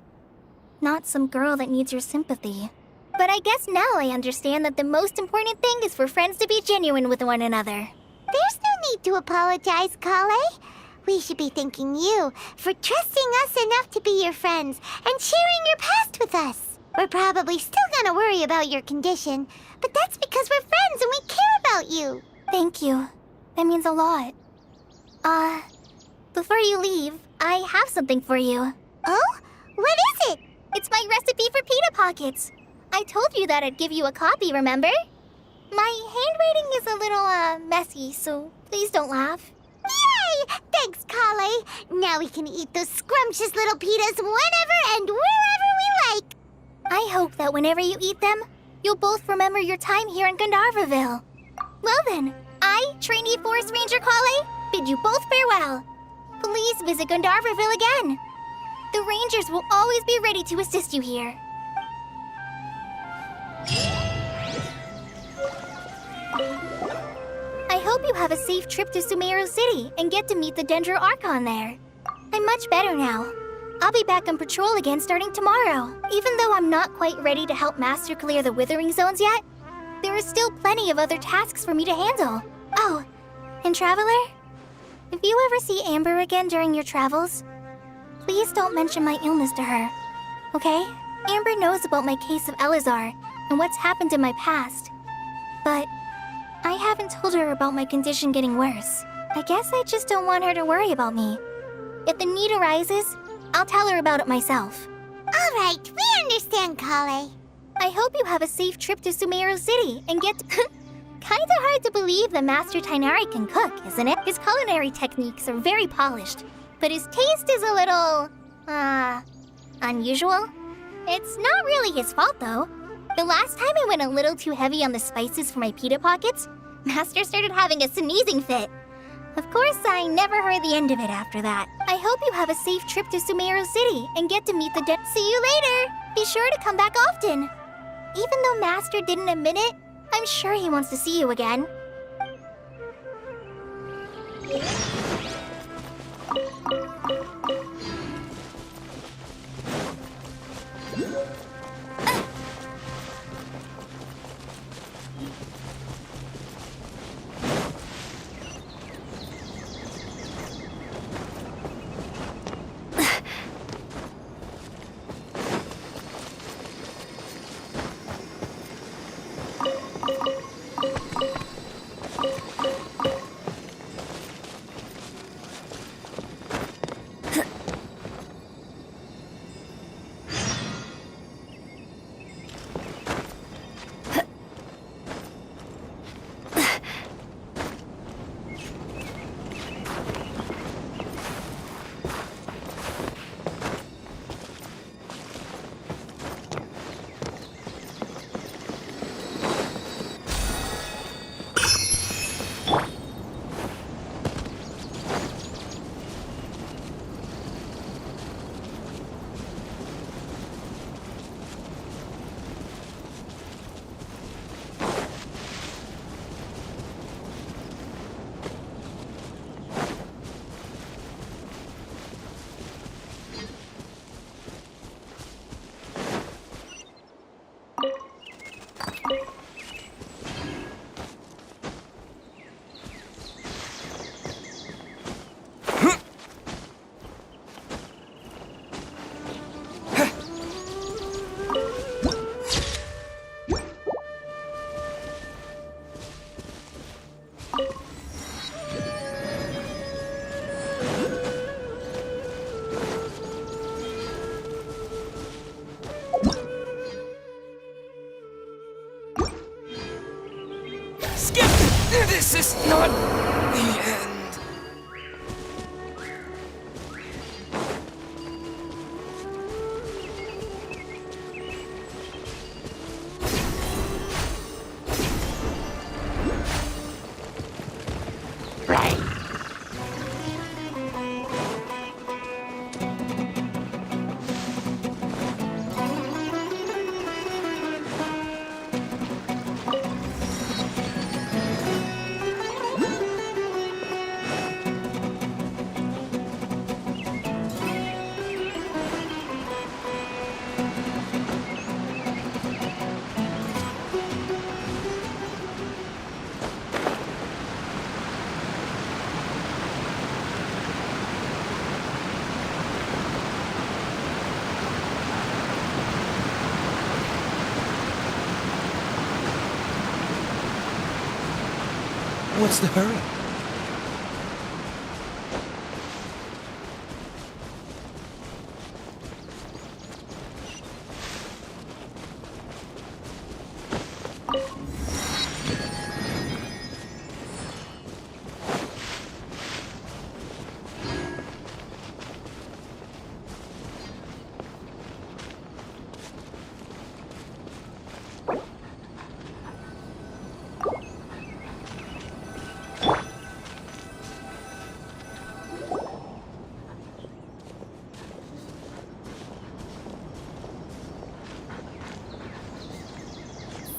not some girl that needs your sympathy. But I guess now I understand that the most important thing is for friends to be genuine with one another. There's no need to apologize, Kale. We should be thanking you for trusting us enough to be your friends and sharing your past with us. We're probably still gonna worry about your condition, but that's because we're friends and we care about you. Thank you. That means a lot. Before you leave, I have something for you. Oh? What is it? It's my recipe for pita pockets. I told you that I'd give you a copy, remember? My handwriting is a little, messy, so please don't laugh. Yay! Thanks, Kale. Now we can eat those scrumptious little pitas whenever and wherever we like. I hope that whenever you eat them, you'll both remember your time here in Gandharvaville. Well then, I, trainee Forest Ranger Kale, bid you both farewell. Please visit Gandharvaville again. The Rangers will always be ready to assist you here. I hope you have a safe trip to Sumeru City and get to meet the Dendro Archon there. I'm much better now. I'll be back on patrol again starting tomorrow. Even though I'm not quite ready to help Master clear the Withering Zones yet, there are still plenty of other tasks for me to handle. Oh, and Traveler? If you ever see Amber again during your travels, please don't mention my illness to her, okay? Amber knows about my case of Elazar and what's happened in my past, but I haven't told her about my condition getting worse. I guess I just don't want her to worry about me. If the need arises, I'll tell her about it myself. All right, we understand, Kale. I hope you have a safe trip to Sumeru City and get... Kinda hard to believe that Master Tighnari can cook, isn't it? His culinary techniques are very polished, but his taste is a little... unusual. It's not really his fault, though. The last time I went a little too heavy on the spices for my pita pockets, Master started having a sneezing fit. Of course, I never heard the end of it after that. I hope you have a safe trip to Sumeru City and get to meet the See you later! Be sure to come back often. Even though Master didn't admit it, I'm sure he wants to see you again. This is not the end. What's the hurry?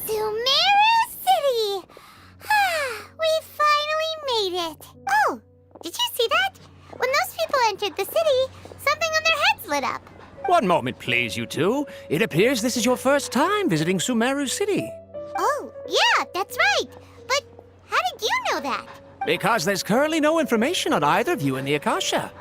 Sumeru City! We finally made it! Oh, did you see that? When those people entered the city, something on their heads lit up. One moment, please, you two. It appears this is your first time visiting Sumeru City. Oh, yeah, that's right. But how did you know that? Because there's currently no information on either of you in the Akasha.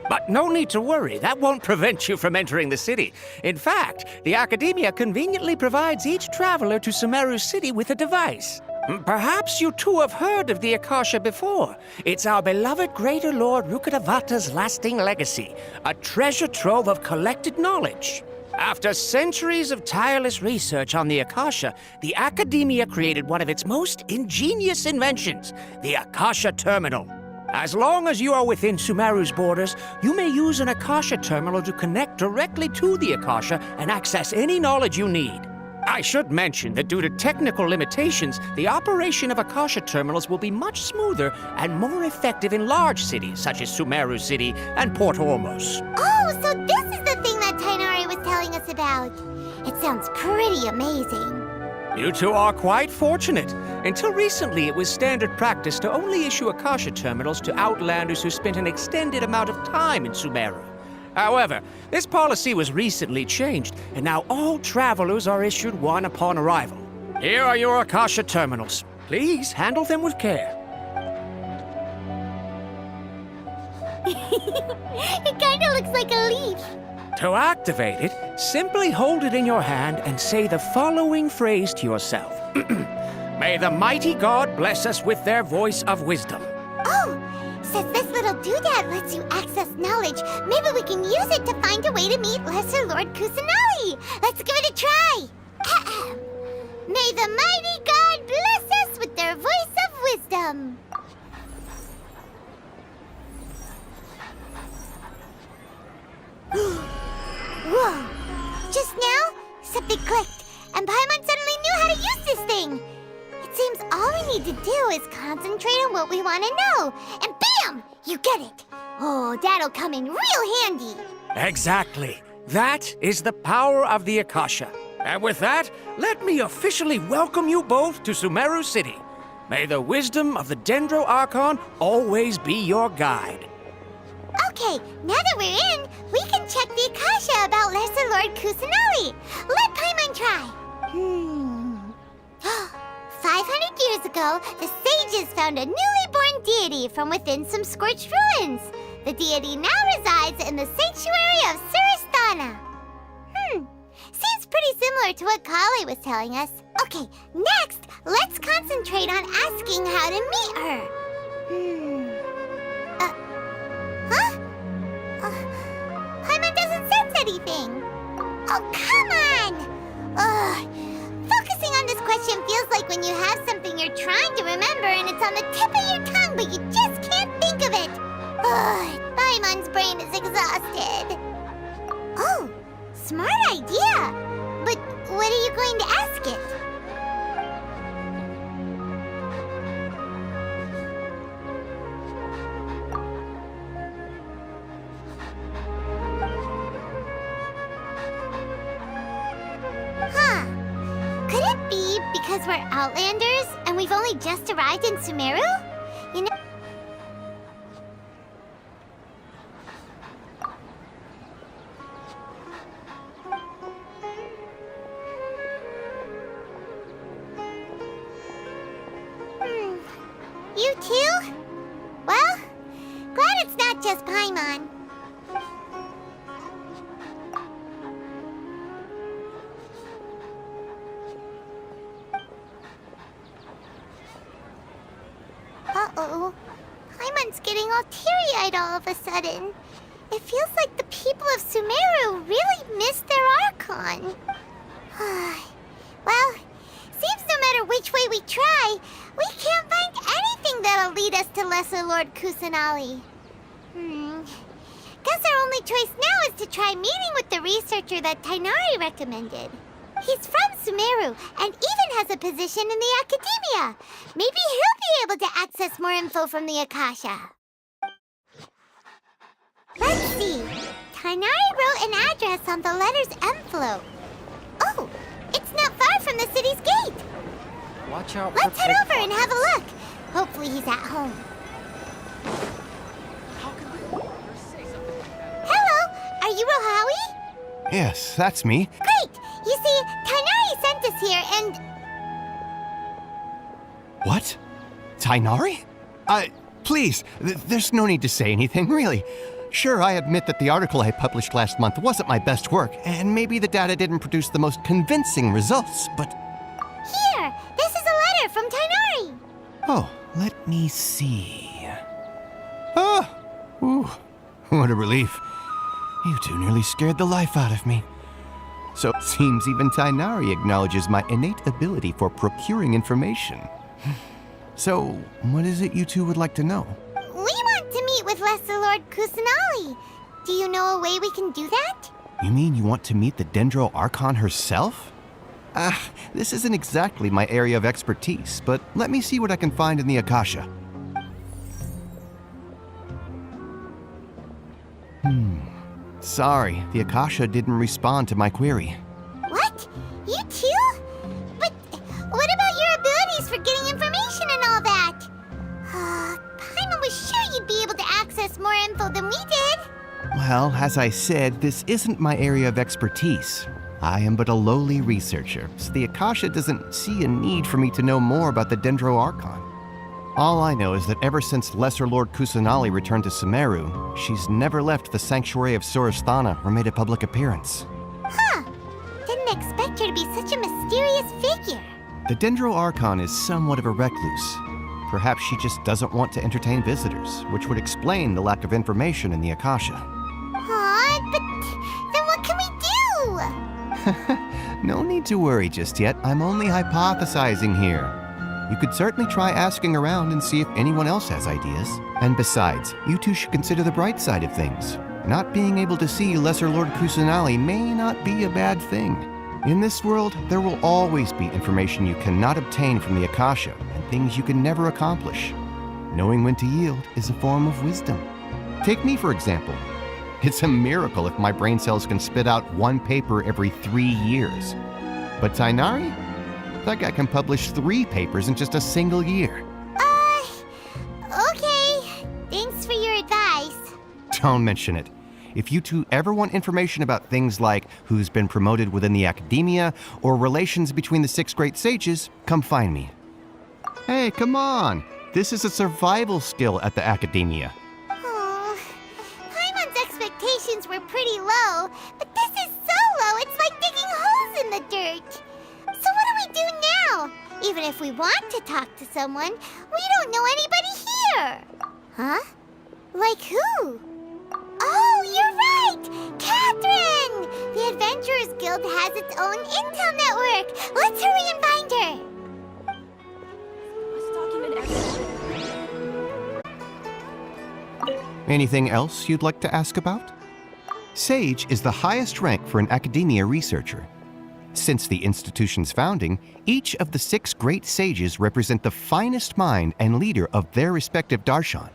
But no need to worry, that won't prevent you from entering the city. In fact, the Academia conveniently provides each traveler to Sumeru City with a device. Perhaps you two have heard of the Akasha before. It's our beloved Greater Lord Rukkhadevata's lasting legacy, a treasure trove of collected knowledge. After centuries of tireless research on the Akasha, the Academia created one of its most ingenious inventions, the Akasha Terminal. As long as you are within Sumeru's borders, you may use an Akasha terminal to connect directly to the Akasha and access any knowledge you need. I should mention that due to technical limitations, the operation of Akasha terminals will be much smoother and more effective in large cities such as Sumeru City and Port Ormos. Oh, so this is the thing that Tainari was telling us about. It sounds pretty amazing. You two are quite fortunate. Until recently, it was standard practice to only issue Akasha terminals to outlanders who spent an extended amount of time in Sumeru. However, this policy was recently changed, and now all travelers are issued one upon arrival. Here are your Akasha terminals. Please handle them with care. It kinda looks like a leaf. To activate it, simply hold it in your hand and say the following phrase to yourself. May the mighty God bless us with their voice of wisdom. Oh, since this little doodad lets you access knowledge, maybe we can use it to find a way to meet Lesser Lord Kusanali. Let's give it a try. May the mighty God bless us with their voice of wisdom. Whoa! Just now, something clicked, and Paimon suddenly knew how to use this thing. It seems all we need to do is concentrate on what we want to know, and bam! You get it. Oh, that'll come in real handy. Exactly. That is the power of the Akasha. And with that, let me officially welcome you both to Sumeru City. May the wisdom of the Dendro Archon always be your guide. Okay, now that we're in, we can check the Akasha about Lesser Lord Kusanali. Let Paimon try. 500 years ago, the sages found a newly born deity from within some scorched ruins. The deity now resides in the sanctuary of Suristana. Seems pretty similar to what Kali was telling us. Okay, next, let's concentrate on asking how to meet her. Paimon doesn't sense anything. Oh, come on! Focusing on this question feels like when you have something you're trying to remember and it's that's on the tip of your tongue, but you just can't think of it. Ugh, Paimon's brain is exhausted. Oh, smart idea. But what are you going to ask it? Huh. Could it be because we're Outlanders and we've only just arrived in Sumeru? You know... You too? Well, glad it's not just Paimon. Uh-oh. Paimon's getting all teary-eyed all of a sudden. It feels like the people of Sumeru really missed their Archon. Well, seems no matter which way we try, we can't find anything that'll lead us to Lesser Lord Kusanali. Guess our only choice now is to try meeting with the researcher that Tainari recommended. He's from Sumeru and even has a position in the Academia. Maybe he'll be able to access more info from the Akasha. Let's see. Tainari wrote an address on the letter's envelope. Oh, it's not far from the city's gate. Watch out. Let's head over and have a look. Hopefully he's at home. Hello, are you Rohawi? Yes, that's me. Great! You see, Tainari sent us here and... What? Tainari? Please, there's no need to say anything, really. Sure, I admit that the article I published last month wasn't my best work, and maybe the data didn't produce the most convincing results, but... Here! This is a letter from Tainari! Oh, let me see... Oh! Ooh, what a relief. You two nearly scared the life out of me. So it seems even Tainari acknowledges my innate ability for procuring information. So, what is it you two would like to know? We want to meet with Lesser Lord Kusanali. Do you know a way we can do that? You mean you want to meet the Dendro Archon herself? This isn't exactly my area of expertise, but let me see what I can find in the Akasha. Sorry, the Akasha didn't respond to my query. What? You too? But what about your abilities for getting information and all that? Paimon was sure you'd be able to access more info than we did. Well, as I said, this isn't my area of expertise. I am but a lowly researcher, so the Akasha doesn't see a need for me to know more about the Dendro Archon. All I know is that ever since Lesser Lord Kusanali returned to Sumeru, she's never left the Sanctuary of Sorasthana or made a public appearance. Huh. Didn't expect her to be such a mysterious figure. The Dendro Archon is somewhat of a recluse. Perhaps she just doesn't want to entertain visitors, which would explain the lack of information in the Akasha. But then what can we do? No need to worry just yet. I'm only hypothesizing here. You could certainly try asking around and see if anyone else has ideas. And besides, you two should consider the bright side of things. Not being able to see Lesser Lord Kusanali may not be a bad thing. In this world, there will always be information you cannot obtain from the Akasha and things you can never accomplish. Knowing when to yield is a form of wisdom. Take me, for example. It's a miracle if my brain cells can spit out one paper every 3 years. But Tainari? That guy can publish 3 papers in just a single year. Okay. Thanks for your advice. Don't mention it. If you two ever want information about things like who's been promoted within the Academia or relations between the 6 great sages, come find me. Hey, come on. This is a survival skill at the Academia. Oh, Paimon's expectations were pretty low, but this is so low it's like digging holes in the dirt. So what do we do now? Even if we want to talk to someone, we don't know anybody here. Huh? Like who? Oh, you're right! Catherine! The Adventurers Guild has its own intel network. Let's hurry and find her. Must document everything. Anything else you'd like to ask about? Sage is the highest rank for an academia researcher. Since the institution's founding, each of the 6 great sages represent the finest mind and leader of their respective darshan.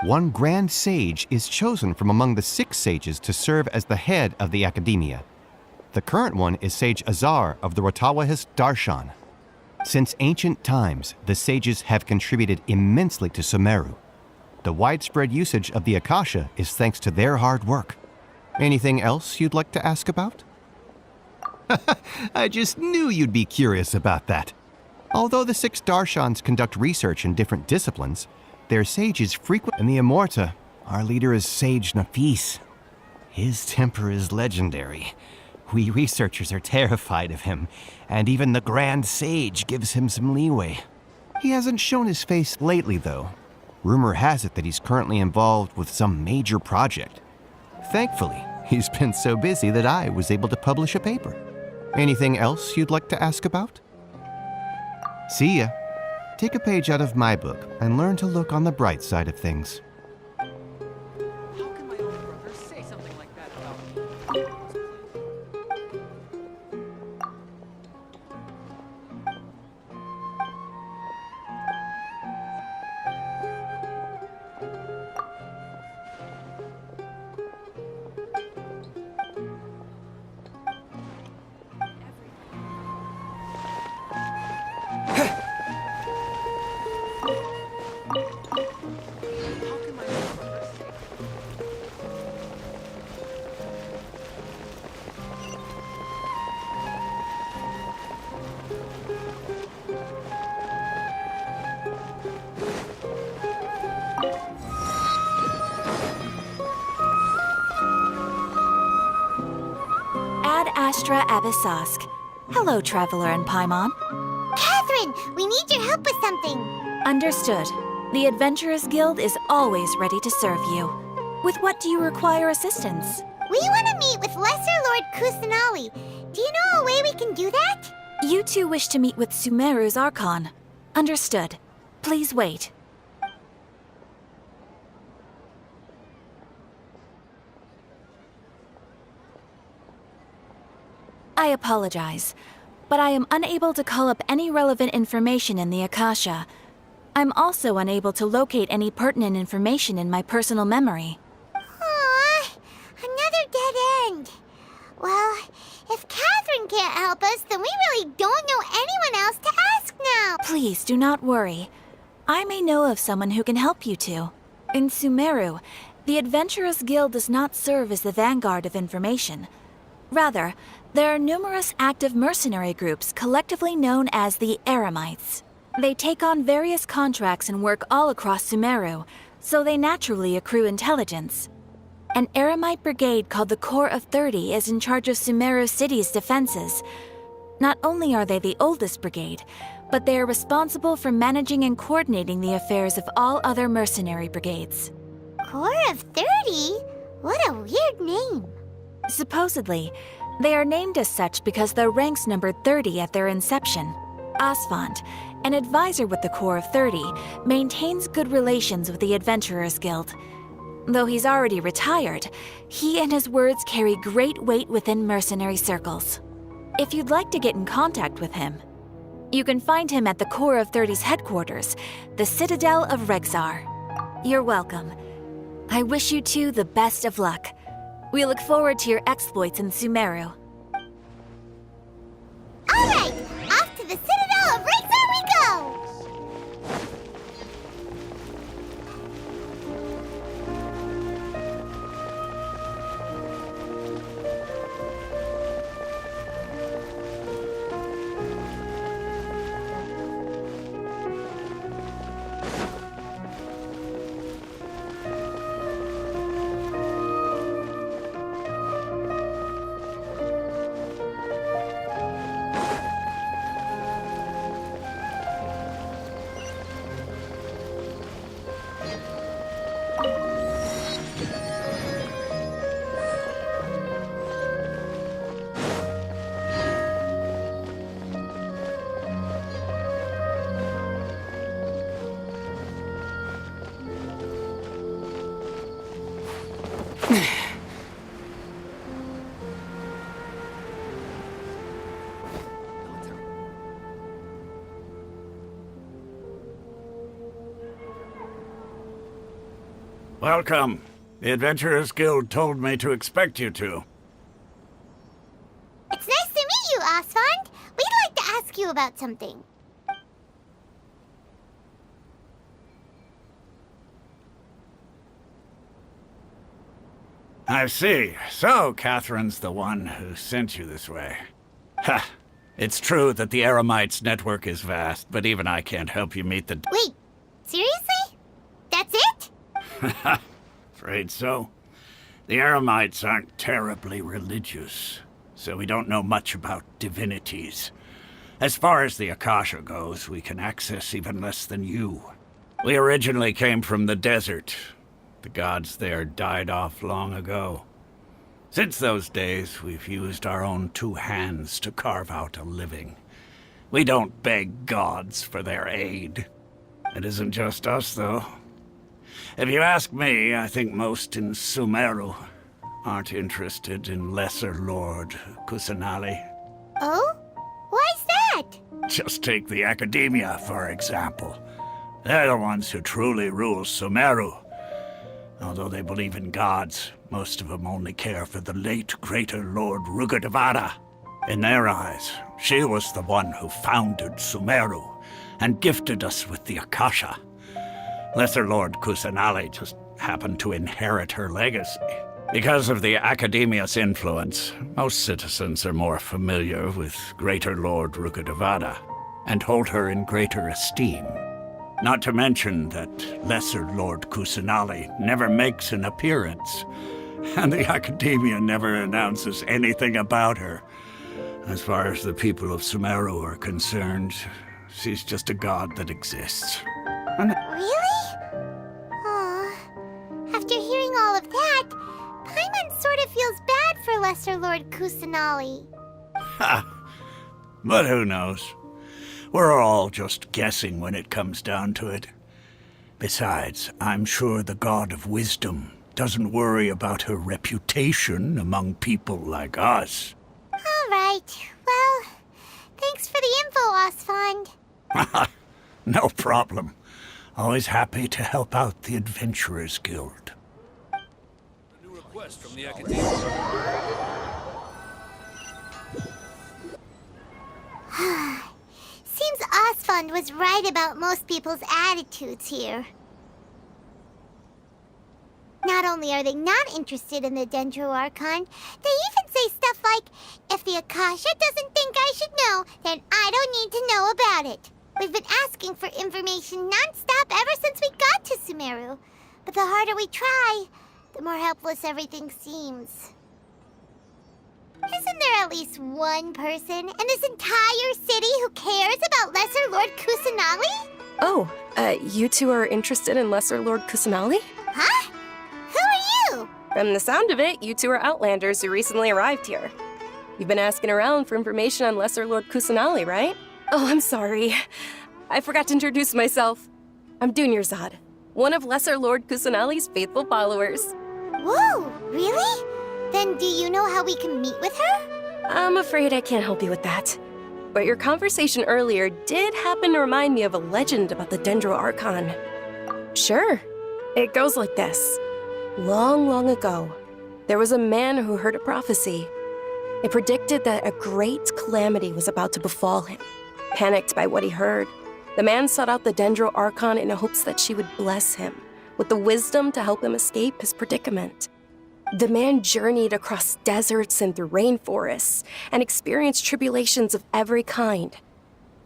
One grand sage is chosen from among the 6 sages to serve as the head of the academia. The current one is Sage Azar of the Rotawahist Darshan. Since ancient times, the sages have contributed immensely to Sumeru. The widespread usage of the Akasha is thanks to their hard work. Anything else you'd like to ask about? I just knew you'd be curious about that. Although the 6 Darshans conduct research in different disciplines, their sages frequent in the Immorta. Our leader is Sage Nafis. His temper is legendary. We researchers are terrified of him, and even the Grand Sage gives him some leeway. He hasn't shown his face lately, though. Rumor has it that he's currently involved with some major project. Thankfully, he's been so busy that I was able to publish a paper. Anything else you'd like to ask about? See ya. Take a page out of my book and learn to look on the bright side of things. How can my own brother say something like that about me? Ad Astra Abyssosk. Hello, Traveler and Paimon. Catherine, we need your help with something. Understood. The Adventurers Guild is always ready to serve you. With what do you require assistance? We want to meet with Lesser Lord Kusanali. Do you know a way we can do that? You two wish to meet with Sumeru's Archon. Understood. Please wait. I apologize, but I am unable to call up any relevant information in the Akasha. I'm also unable to locate any pertinent information in my personal memory. Aww, another dead end. Well, if Catherine can't help us, then we really don't know anyone else to ask now. Please do not worry. I may know of someone who can help you two. In Sumeru, the Adventurers Guild does not serve as the vanguard of information. Rather, there are numerous active mercenary groups collectively known as the Eremites. They take on various contracts and work all across Sumeru, so they naturally accrue intelligence. An Eremite brigade called the Corps of 30 is in charge of Sumeru City's defenses. Not only are they the oldest brigade, but they are responsible for managing and coordinating the affairs of all other mercenary brigades. Corps of 30? What a weird name. Supposedly, they are named as such because their ranks numbered 30 at their inception. Asfand, an advisor with the Corps of 30, maintains good relations with the Adventurers Guild. Though he's already retired, he and his words carry great weight within mercenary circles. If you'd like to get in contact with him, you can find him at the Corps of 30's headquarters, the Citadel of Rexar. You're welcome. I wish you two the best of luck. We look forward to your exploits in Sumeru. All right, off to the Citadel of Rexar we go! Welcome. The Adventurers Guild told me to expect you two. It's nice to meet you, Osfond. We'd like to ask you about something. I see. So, Catherine's the one who sent you this way. Ha! It's true that the Eremites network is vast, but even I can't help you meet the... Wait, seriously? That's it? Afraid so. The Eremites aren't terribly religious, so we don't know much about divinities. As far as the Akasha goes, we can access even less than you. We originally came from the desert. The gods there died off long ago. Since those days, we've used our own two hands to carve out a living. We don't beg gods for their aid. It isn't just us, though. If you ask me, I think most in Sumeru aren't interested in Lesser Lord Kusanali. Oh? Why's that? Just take the Academia, for example. They're the ones who truly rule Sumeru. Although they believe in gods, most of them only care for the late Greater Lord Rugudevara. In their eyes, she was the one who founded Sumeru and gifted us with the Akasha. Lesser Lord Kusanali just happened to inherit her legacy. Because of the Academia's influence, most citizens are more familiar with Greater Lord Rugudevara and hold her in greater esteem. Not to mention that Lesser Lord Kusanali never makes an appearance, and the Academia never announces anything about her. As far as the people of Sumeru are concerned, she's just a god that exists. Really? Aw. After hearing all of that, Paimon sort of feels bad for Lesser Lord Kusanali. Ha! But who knows? We're all just guessing when it comes down to it. Besides, I'm sure the God of Wisdom doesn't worry about her reputation among people like us. All right. Well, thanks for the info, Osfond. No problem. Always happy to help out the Adventurers Guild. A new request from the Academia. Seems Osfond was right about most people's attitudes here. Not only are they not interested in the Dendro Archon, they even say stuff like, if the Akasha doesn't think I should know, then I don't need to know about it. We've been asking for information non-stop ever since we got to Sumeru. But the harder we try, the more helpless everything seems. Isn't there at least one person in this entire city who cares about Lesser Lord Kusanali? Oh, you two are interested in Lesser Lord Kusanali? Huh? Who are you? From the sound of it, you two are Outlanders who recently arrived here. You've been asking around for information on Lesser Lord Kusanali, right? Oh, I'm sorry. I forgot to introduce myself. I'm Dunyarzad, one of Lesser Lord Kusanali's faithful followers. Whoa, really? Then do you know how we can meet with her? I'm afraid I can't help you with that. But your conversation earlier did happen to remind me of a legend about the Dendro Archon. Sure. It goes like this. Long, long ago, there was a man who heard a prophecy. It predicted that a great calamity was about to befall him. Panicked by what he heard, the man sought out the Dendro Archon in hopes that she would bless him with the wisdom to help him escape his predicament. The man journeyed across deserts and through rainforests and experienced tribulations of every kind.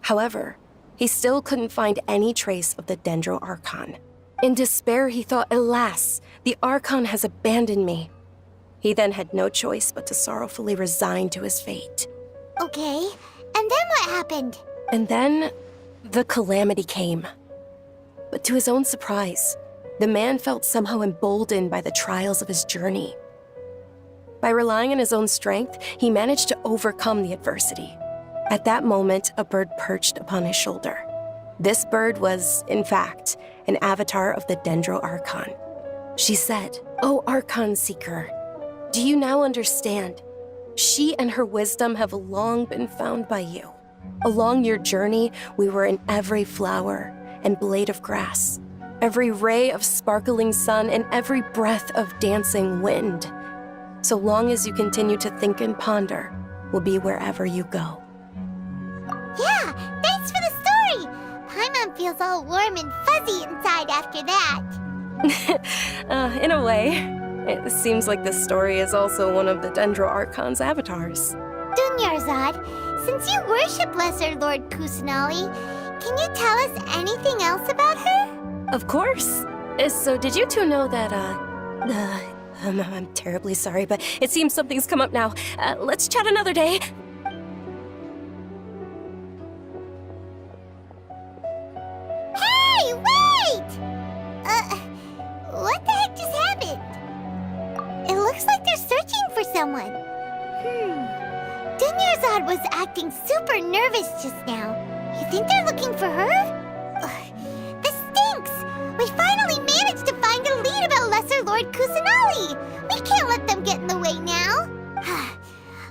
However, he still couldn't find any trace of the Dendro Archon. In despair, he thought, alas, the Archon has abandoned me. He then had no choice but to sorrowfully resign to his fate. Okay, and then what happened? And then, the calamity came. But to his own surprise, the man felt somehow emboldened by the trials of his journey. By relying on his own strength, he managed to overcome the adversity. At that moment, a bird perched upon his shoulder. This bird was, in fact, an avatar of the Dendro Archon. She said, "O Archon Seeker, do you now understand? She and her wisdom have long been found by you. Along your journey, we were in every flower and blade of grass, every ray of sparkling sun, and every breath of dancing wind. So long as you continue to think and ponder, we'll be wherever you go." Yeah, thanks for the story! Paimon feels all warm and fuzzy inside after that. In a way, it seems like this story is also one of the Dendro Archon's avatars. Dunyarzad, since you worship Lesser Lord Kusanali, can you tell us anything else about her? Of course. So did you two know that, I'm terribly sorry, but it seems something's come up now. Let's chat another day. Hey, wait! What the heck just happened? It looks like they're searching for someone. Dunyarzad was acting super nervous just now. You think they're looking for her? Ugh, this stinks! We finally managed to find a lead about Lesser Lord Kusanali! We can't let them get in the way now.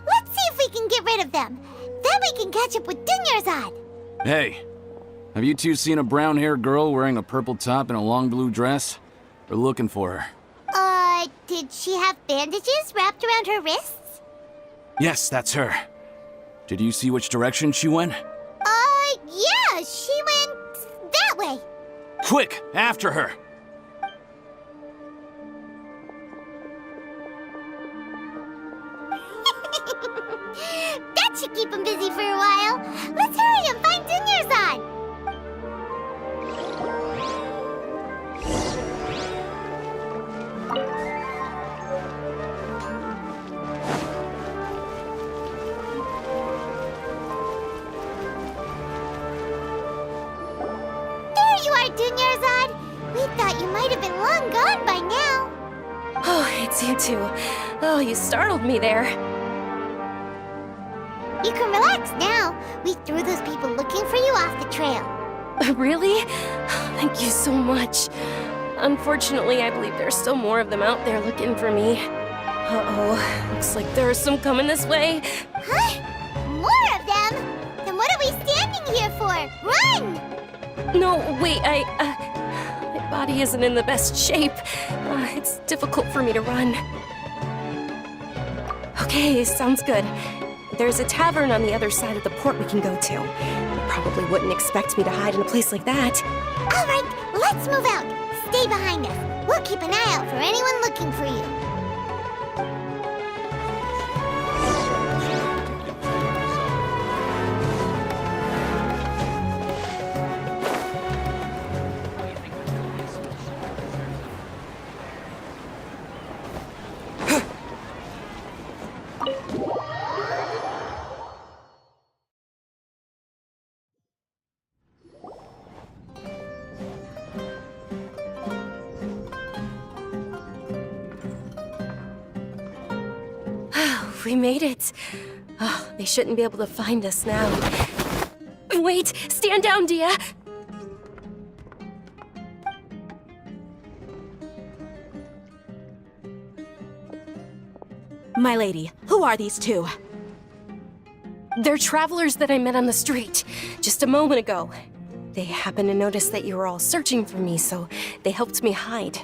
Let's see if we can get rid of them. Then we can catch up with Dunyarzad. Hey, have you two seen a brown-haired girl wearing a purple top and a long blue dress? We're looking for her. Did she have bandages wrapped around her wrists? Yes, that's her. Did you see which direction she went? Yeah, she went that way. Quick, after her! That should keep him busy for a while. Let's hurry and find Dunyarzad. There you are, Dunyarzad. We thought you might have been long gone by now. Oh, it's you two. Oh, you startled me there. You can relax now. We threw those people looking for you off the trail. Really? Thank you so much. Unfortunately, I believe there's still more of them out there looking for me. Uh-oh, looks like there are some coming this way. Huh? More of them? Then what are we standing here for? Run! No, wait, my body isn't in the best shape. It's difficult for me to run. Okay, sounds good. There's a tavern on the other side of the port we can go to. You probably wouldn't expect me to hide in a place like that. All right, let's move out. Stay behind us. We'll keep an eye out for anyone looking for you. We made it. Oh, they shouldn't be able to find us now. Wait, stand down, Dia. My lady, who are these two? They're travelers that I met on the street just a moment ago. They happened to notice that you were all searching for me, so they helped me hide.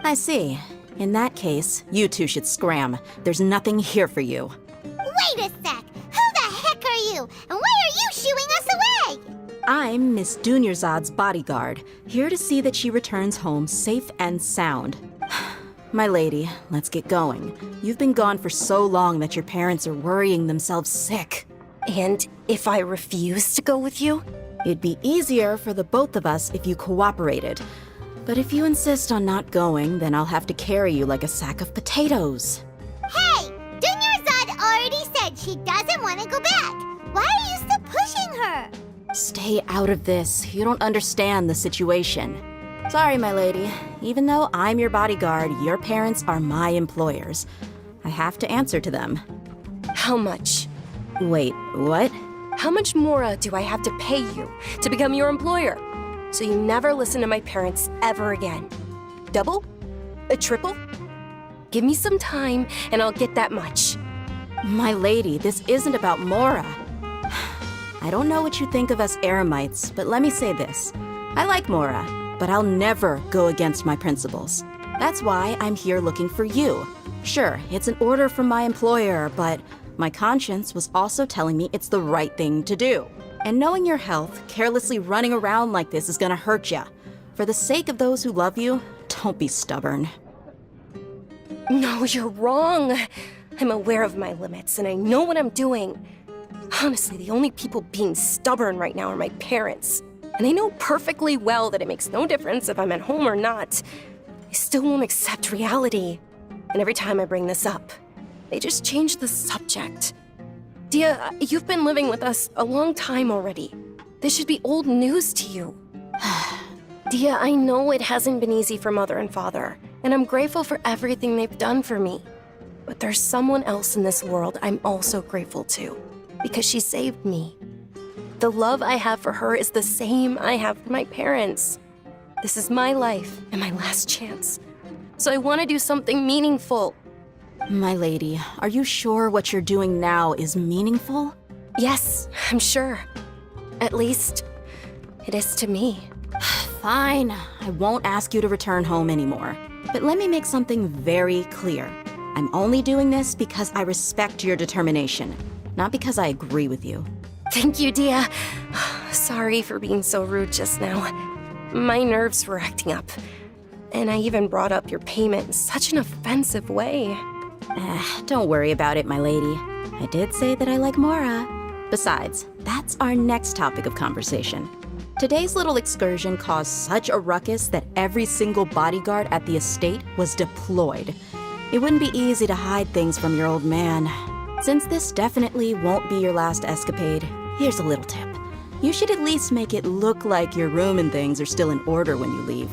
I see. In that case, you two should scram. There's nothing here for you. Wait a sec! Who the heck are you? And why are you shooing us away? I'm Miss Dunyarzad's bodyguard, here to see that she returns home safe and sound. My lady, let's get going. You've been gone for so long that your parents are worrying themselves sick. And if I refuse to go with you? It'd be easier for the both of us if you cooperated. But if you insist on not going, then I'll have to carry you like a sack of potatoes. Hey! Dunyarzad already said she doesn't want to go back. Why are you still pushing her? Stay out of this. You don't understand the situation. Sorry, my lady. Even though I'm your bodyguard, your parents are my employers. I have to answer to them. How much? Wait, what? How much more do I have to pay you to become your employer? So you never listen to my parents ever again. Double? A triple? Give me some time, and I'll get that much. My lady, this isn't about Mora. I don't know what you think of us Eremites, but let me say this. I like Mora, but I'll never go against my principles. That's why I'm here looking for you. Sure, it's an order from my employer, but my conscience was also telling me it's the right thing to do. And knowing your health, carelessly running around like this is gonna hurt ya. For the sake of those who love you, don't be stubborn. No, you're wrong. I'm aware of my limits, and I know what I'm doing. Honestly, the only people being stubborn right now are my parents. And I know perfectly well that it makes no difference if I'm at home or not. They still won't accept reality. And every time I bring this up, they just change the subject. Dia, you've been living with us a long time already. This should be old news to you. Dia, I know it hasn't been easy for Mother and Father, and I'm grateful for everything they've done for me. But there's someone else in this world I'm also grateful to, because she saved me. The love I have for her is the same I have for my parents. This is my life and my last chance. So I want to do something meaningful. My lady, are you sure what you're doing now is meaningful? Yes, I'm sure. At least, it is to me. Fine, I won't ask you to return home anymore. But let me make something very clear. I'm only doing this because I respect your determination, not because I agree with you. Thank you, Dia. Sorry for being so rude just now. My nerves were acting up. And I even brought up your payment in such an offensive way. Don't worry about it, my lady. I did say that I like Mora. Besides, that's our next topic of conversation. Today's little excursion caused such a ruckus that every single bodyguard at the estate was deployed. It wouldn't be easy to hide things from your old man. Since this definitely won't be your last escapade, here's a little tip. You should at least make it look like your room and things are still in order when you leave.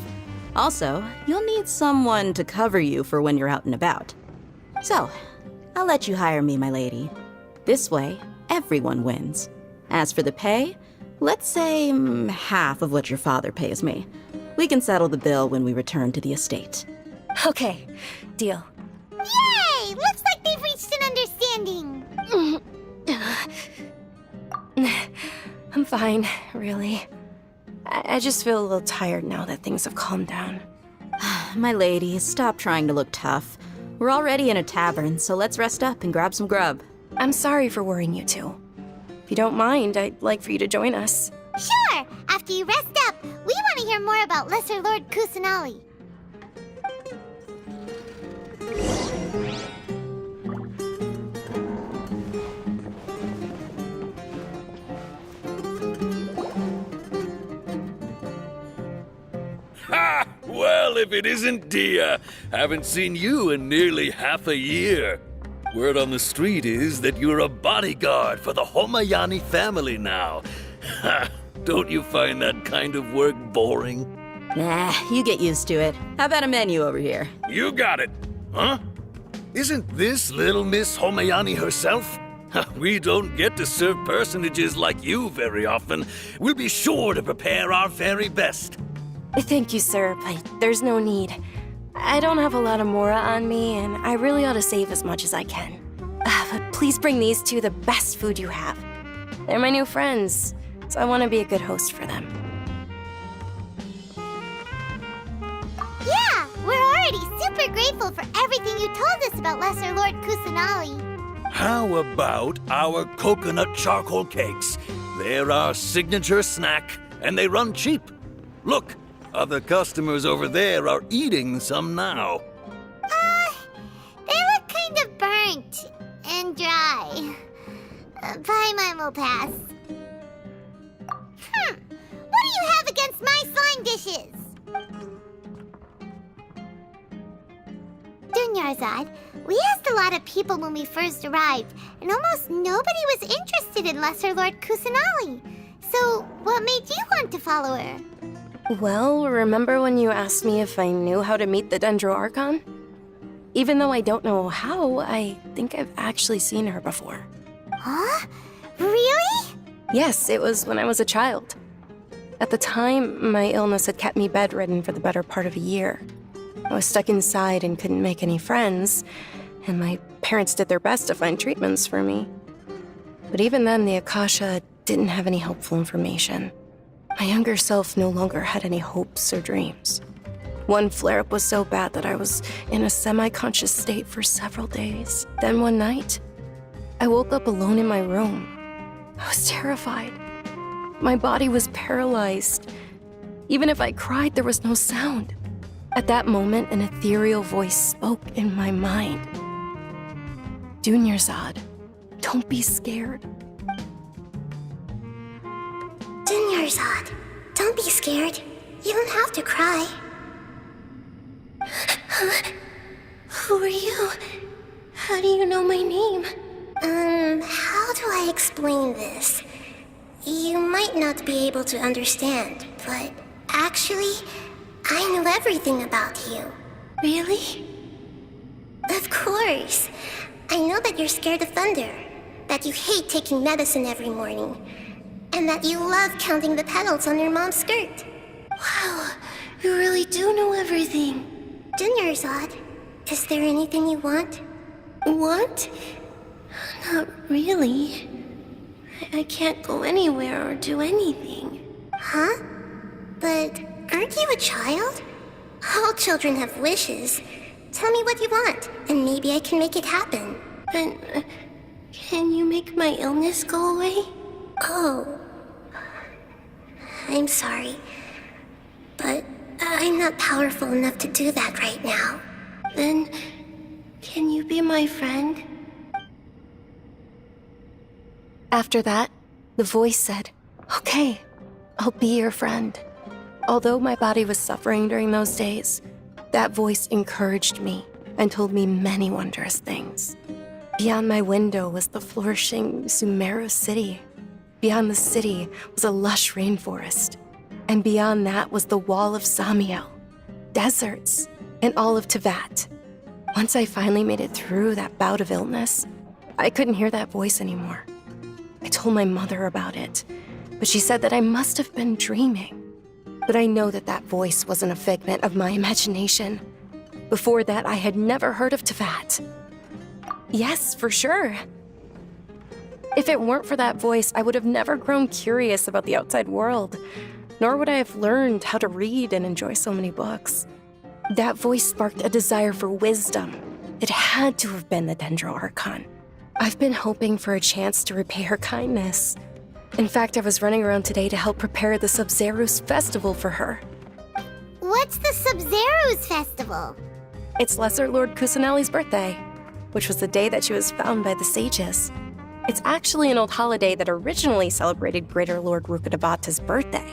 Also, you'll need someone to cover you for when you're out and about. So, I'll let you hire me, my lady. This way, everyone wins. As for the pay, let's say half of what your father pays me. We can settle the bill when we return to the estate. Okay, deal. Yay! Looks like they've reached an understanding. I'm fine, really. I just feel a little tired now that things have calmed down. My lady, stop trying to look tough. We're already in a tavern, so let's rest up and grab some grub. I'm sorry for worrying you two. If you don't mind, I'd like for you to join us. Sure! After you rest up, we want to hear more about Lesser Lord Kusanali. Ha! Well, if it isn't Dia. Haven't seen you in nearly half a year. Word on the street is that you're a bodyguard for the Homayani family now. Ha! Don't you find that kind of work boring? Nah, you get used to it. How about a menu over here? You got it. Huh? Isn't this little Miss Homayani herself? We don't get to serve personages like you very often. We'll be sure to prepare our very best. Thank you, sir, but there's no need. I don't have a lot of Mora on me, and I really ought to save as much as I can. But please bring these two the best food you have. They're my new friends, so I want to be a good host for them. Yeah, we're already super grateful for everything you told us about Lesser Lord Kusanali. How about our coconut charcoal cakes? They're our signature snack, and they run cheap. Look, other customers over there are eating some now. They look kind of burnt and dry. Bye, mine will pass. What do you have against my slime dishes? Dunyarzad, we asked a lot of people when we first arrived, and almost nobody was interested in Lesser Lord Kusanali. So, what made you want to follow her? Well, remember when you asked me if I knew how to meet the Dendro Archon? Even though I don't know how, I think I've actually seen her before. Huh? Really? Yes, it was when I was a child. At the time, my illness had kept me bedridden for the better part of a year. I was stuck inside and couldn't make any friends, and my parents did their best to find treatments for me. But even then, the Akasha didn't have any helpful information. My younger self no longer had any hopes or dreams. One flare-up was so bad that I was in a semi-conscious state for several days. Then one night, I woke up alone in my room. I was terrified. My body was paralyzed. Even if I cried, there was no sound. At that moment, an ethereal voice spoke in my mind. Dunyarzad, don't be scared. Dunyarzad, don't be scared. You don't have to cry. Who are you? How do you know my name? How do I explain this? You might not be able to understand, but actually, I know everything about you. Really? Of course. I know that you're scared of thunder, that you hate taking medicine every morning, and that you love counting the petals on your mom's skirt. Wow, you really do know everything. Dunyarzad, is there anything you want? Want? Not really. I can't go anywhere or do anything. Huh? But aren't you a child? All children have wishes. Tell me what you want, and maybe I can make it happen. But can you make my illness go away? Oh. I'm sorry. But I'm not powerful enough to do that right now. Then, can you be my friend? After that, the voice said, "Okay, I'll be your friend." Although my body was suffering during those days, that voice encouraged me and told me many wondrous things. Beyond my window was the flourishing Sumeru city. Beyond the city was a lush rainforest. And beyond that was the wall of Samiel, deserts, and all of Tevat. Once I finally made it through that bout of illness, I couldn't hear that voice anymore. I told my mother about it, but she said that I must have been dreaming. But I know that that voice wasn't a figment of my imagination. Before that, I had never heard of Tevat. Yes, for sure. If it weren't for that voice, I would have never grown curious about the outside world, nor would I have learned how to read and enjoy so many books. That voice sparked a desire for wisdom. It had to have been the Dendro Archon. I've been hoping for a chance to repay her kindness. In fact, I was running around today to help prepare the Sub-Zerus festival for her. What's the Sub-Zerus festival? It's Lesser Lord Kusanali's birthday, which was the day that she was found by the sages. It's actually an old holiday that originally celebrated Greater Lord Rukkhadevata's birthday.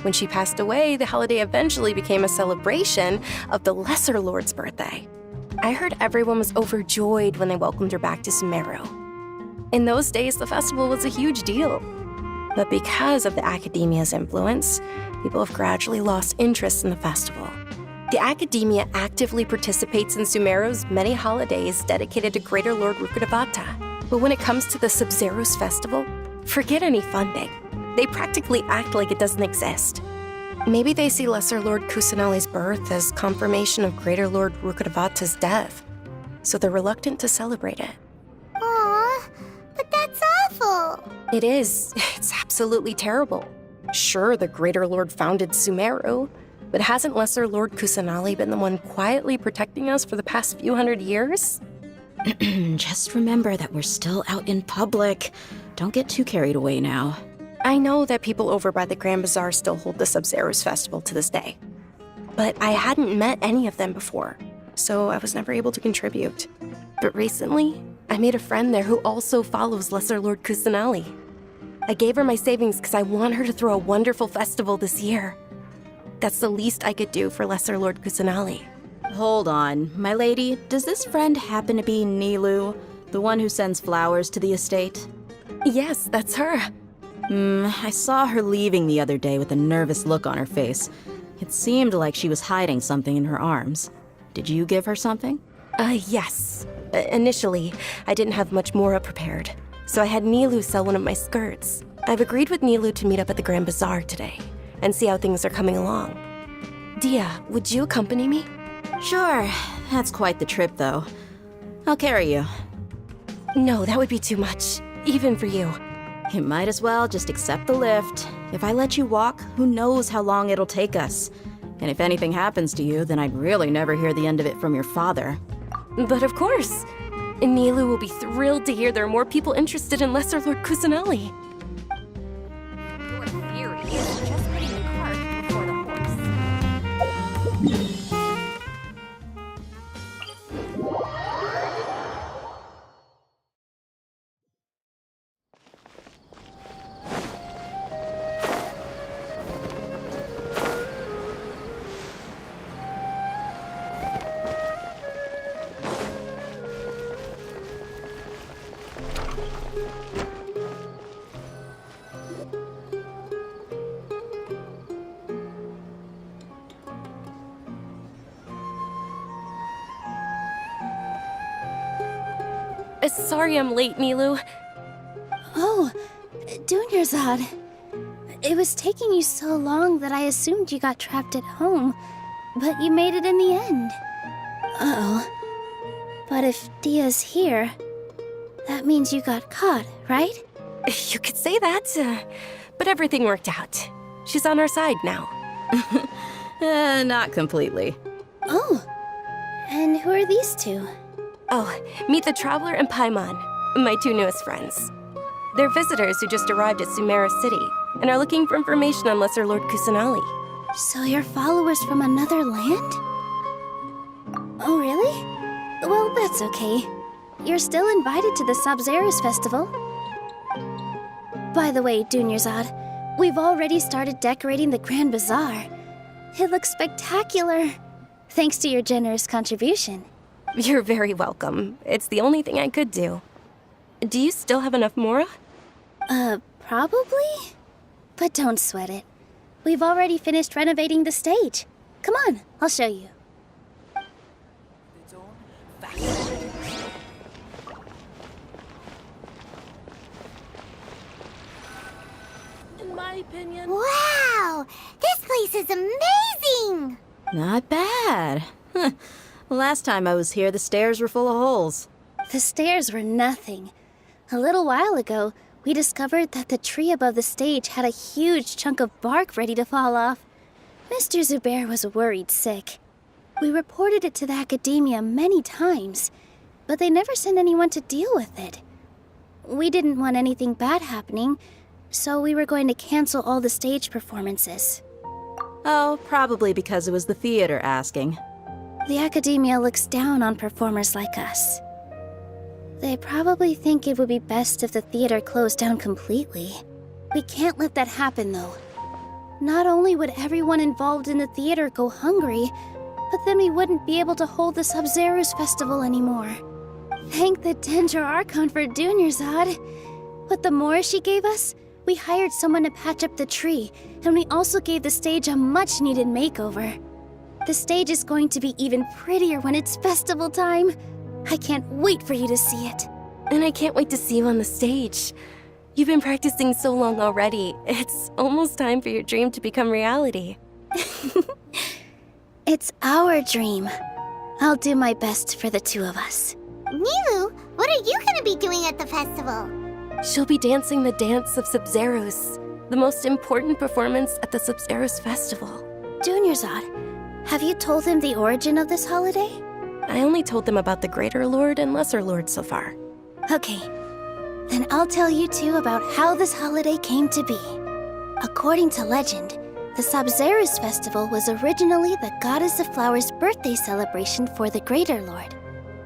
When she passed away, the holiday eventually became a celebration of the Lesser Lord's birthday. I heard everyone was overjoyed when they welcomed her back to Sumeru. In those days, the festival was a huge deal. But because of the Academia's influence, people have gradually lost interest in the festival. The Academia actively participates in Sumeru's many holidays dedicated to Greater Lord Rukkhadevata. But when it comes to the Sub-Zerus festival, forget any funding. They practically act like it doesn't exist. Maybe they see Lesser Lord Kusanali's birth as confirmation of Greater Lord Rukkhadevata's death, so they're reluctant to celebrate it. Aww, but that's awful. It is. It's absolutely terrible. Sure, the Greater Lord founded Sumeru, but hasn't Lesser Lord Kusanali been the one quietly protecting us for the past few hundred years? Just remember that we're still out in public. Don't get too carried away now. I know that people over by the Grand Bazaar still hold the Sub-Zerus festival to this day. But I hadn't met any of them before, so I was never able to contribute. But recently, I made a friend there who also follows Lesser Lord Kusanali. I gave her my savings because I want her to throw a wonderful festival this year. That's the least I could do for Lesser Lord Kusanali. Hold on, my lady. Does this friend happen to be Nilu, the one who sends flowers to the estate? Yes, that's her. I saw her leaving the other day with a nervous look on her face. It seemed like she was hiding something in her arms. Did you give her something? Yes. Initially, I didn't have much more prepared, so I had Nilu sell one of my skirts. I've agreed with Nilu to meet up at the Grand Bazaar today and see how things are coming along. Dia, would you accompany me? Sure, that's quite the trip, though. I'll carry you. No, that would be too much, even for you. You might as well just accept the lift. If I let you walk, who knows how long it'll take us. And if anything happens to you, then I'd really never hear the end of it from your father. But of course. Nilu will be thrilled to hear there are more people interested in Lesser Lord Kusanali. Your theory is just putting the cart before the horse. Sorry I'm late, Nilu. Oh, Dunyarzad. It was taking you so long that I assumed you got trapped at home, but you made it in the end. Uh-oh. But if Dia's here, that means you got caught, right? You could say that, but everything worked out. She's on our side now. Not completely. Oh, and who are these two? Oh, meet the Traveler and Paimon, my two newest friends. They're visitors who just arrived at Sumeru City and are looking for information on Lesser Lord Kusanali. So you're followers from another land? Oh, really? Well, that's okay. You're still invited to the Sabzeruz festival. By the way, Dunyarzad, we've already started decorating the Grand Bazaar. It looks spectacular, thanks to your generous contribution. You're very welcome. It's the only thing I could do. Do you still have enough Mora? Probably? But don't sweat it. We've already finished renovating the stage. Come on, I'll show you. In my opinion... Wow! This place is amazing! Not bad. Last time I was here, the stairs were full of holes. The stairs were nothing. A little while ago, we discovered that the tree above the stage had a huge chunk of bark ready to fall off. Mr. Zubair was worried sick. We reported it to the academia many times, but they never sent anyone to deal with it. We didn't want anything bad happening, so we were going to cancel all the stage performances. Oh, probably because it was the theater asking. The academia looks down on performers like us. They probably think it would be best if the theater closed down completely. We can't let that happen, though. Not only would everyone involved in the theater go hungry, but then we wouldn't be able to hold the Sabzeruz festival anymore. Thank the Dendro Archon for Dunyarzad. With the Mora she gave us, we hired someone to patch up the tree, and we also gave the stage a much-needed makeover. The stage is going to be even prettier when it's festival time. I can't wait for you to see it. And I can't wait to see you on the stage. You've been practicing so long already. It's almost time for your dream to become reality. It's our dream. I'll do my best for the two of us. Nilu, what are you gonna be doing at the festival? She'll be dancing the dance of Sabzeruz, the most important performance at the Sabzeruz festival. Dunyarzad, have you told them the origin of this holiday? I only told them about the Greater Lord and Lesser Lord so far. Okay, then I'll tell you two about how this holiday came to be. According to legend, the Sabzeruz festival was originally the Goddess of Flowers' birthday celebration for the Greater Lord.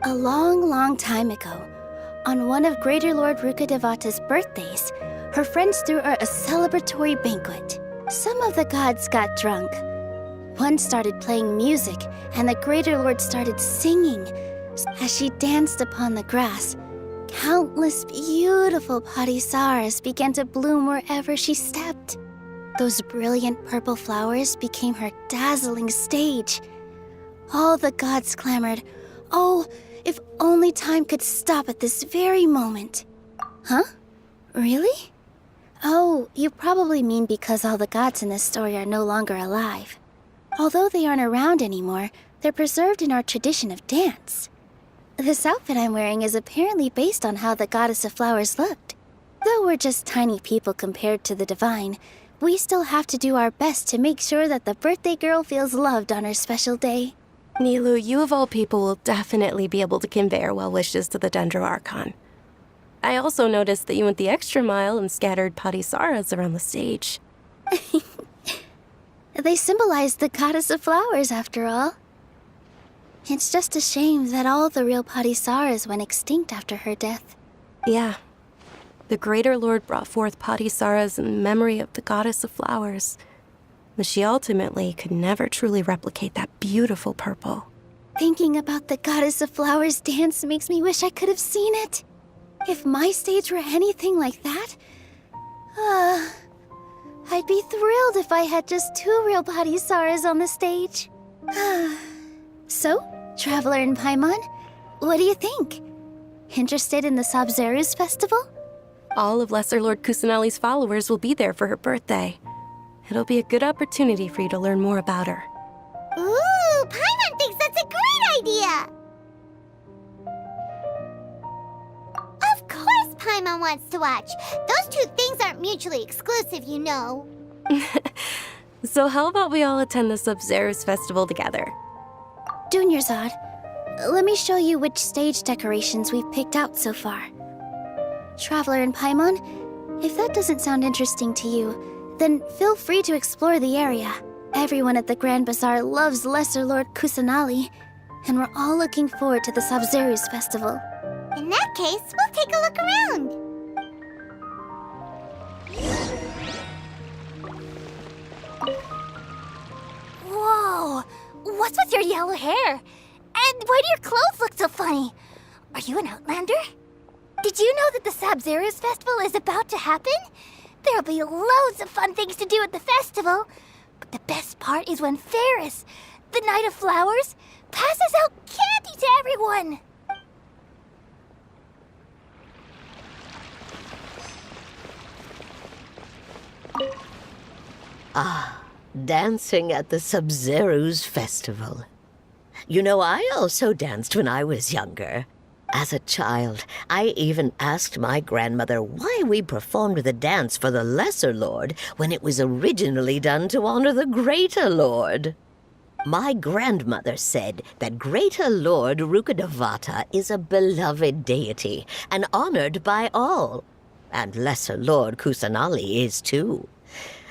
A long, long time ago, on one of Greater Lord Rukkhadevata's birthdays, her friends threw her a celebratory banquet. Some of the gods got drunk. One started playing music, and the Greater Lord started singing. As she danced upon the grass, countless beautiful parisaras began to bloom wherever she stepped. Those brilliant purple flowers became her dazzling stage. All the gods clamored, "Oh, if only time could stop at this very moment." Huh? Really? Oh, you probably mean because all the gods in this story are no longer alive. Although they aren't around anymore, they're preserved in our tradition of dance. This outfit I'm wearing is apparently based on how the goddess of flowers looked. Though we're just tiny people compared to the divine, we still have to do our best to make sure that the birthday girl feels loved on her special day. Nilu, you of all people will definitely be able to convey our well wishes to the Dendro Archon. I also noticed that you went the extra mile and scattered Patisaras around the stage. They symbolize the goddess of flowers, after all. It's just a shame that all the real Patisaras went extinct after her death. Yeah. The Greater Lord brought forth Patisaras in memory of the goddess of flowers, but she ultimately could never truly replicate that beautiful purple. Thinking about the goddess of flowers dance makes me wish I could have seen it. If my stage were anything like that, I'd be thrilled if I had just 2 real Patisaras on the stage. So, Traveler and Paimon, what do you think? Interested in the Sabzeruz festival? All of Lesser Lord Kusanali's followers will be there for her birthday. It'll be a good opportunity for you to learn more about her. Ooh, Paimon thinks that's a great idea! Of course Paimon wants to watch. Those 2 things aren't mutually exclusive, you know. So how about we all attend the Sabzeruz festival together? Dunyarzad, let me show you which stage decorations we've picked out so far. Traveler and Paimon, if that doesn't sound interesting to you, then feel free to explore the area. Everyone at the Grand Bazaar loves Lesser Lord Kusanali, and we're all looking forward to the Sabzeruz festival. In that case, we'll take a look around. Whoa! What's with your yellow hair? And why do your clothes look so funny? Are you an outlander? Did you know that the Sabzeruz festival is about to happen? There'll be loads of fun things to do at the festival. But the best part is when Ferris, the Knight of Flowers, passes out candy to everyone. Ah, dancing at the Sabzeruz festival. You know, I also danced when I was younger. As a child, I even asked my grandmother why we performed the dance for the Lesser Lord when it was originally done to honor the Greater Lord. My grandmother said that Greater Lord Rukkhadevata is a beloved deity and honored by all. And Lesser Lord Kusanali is too.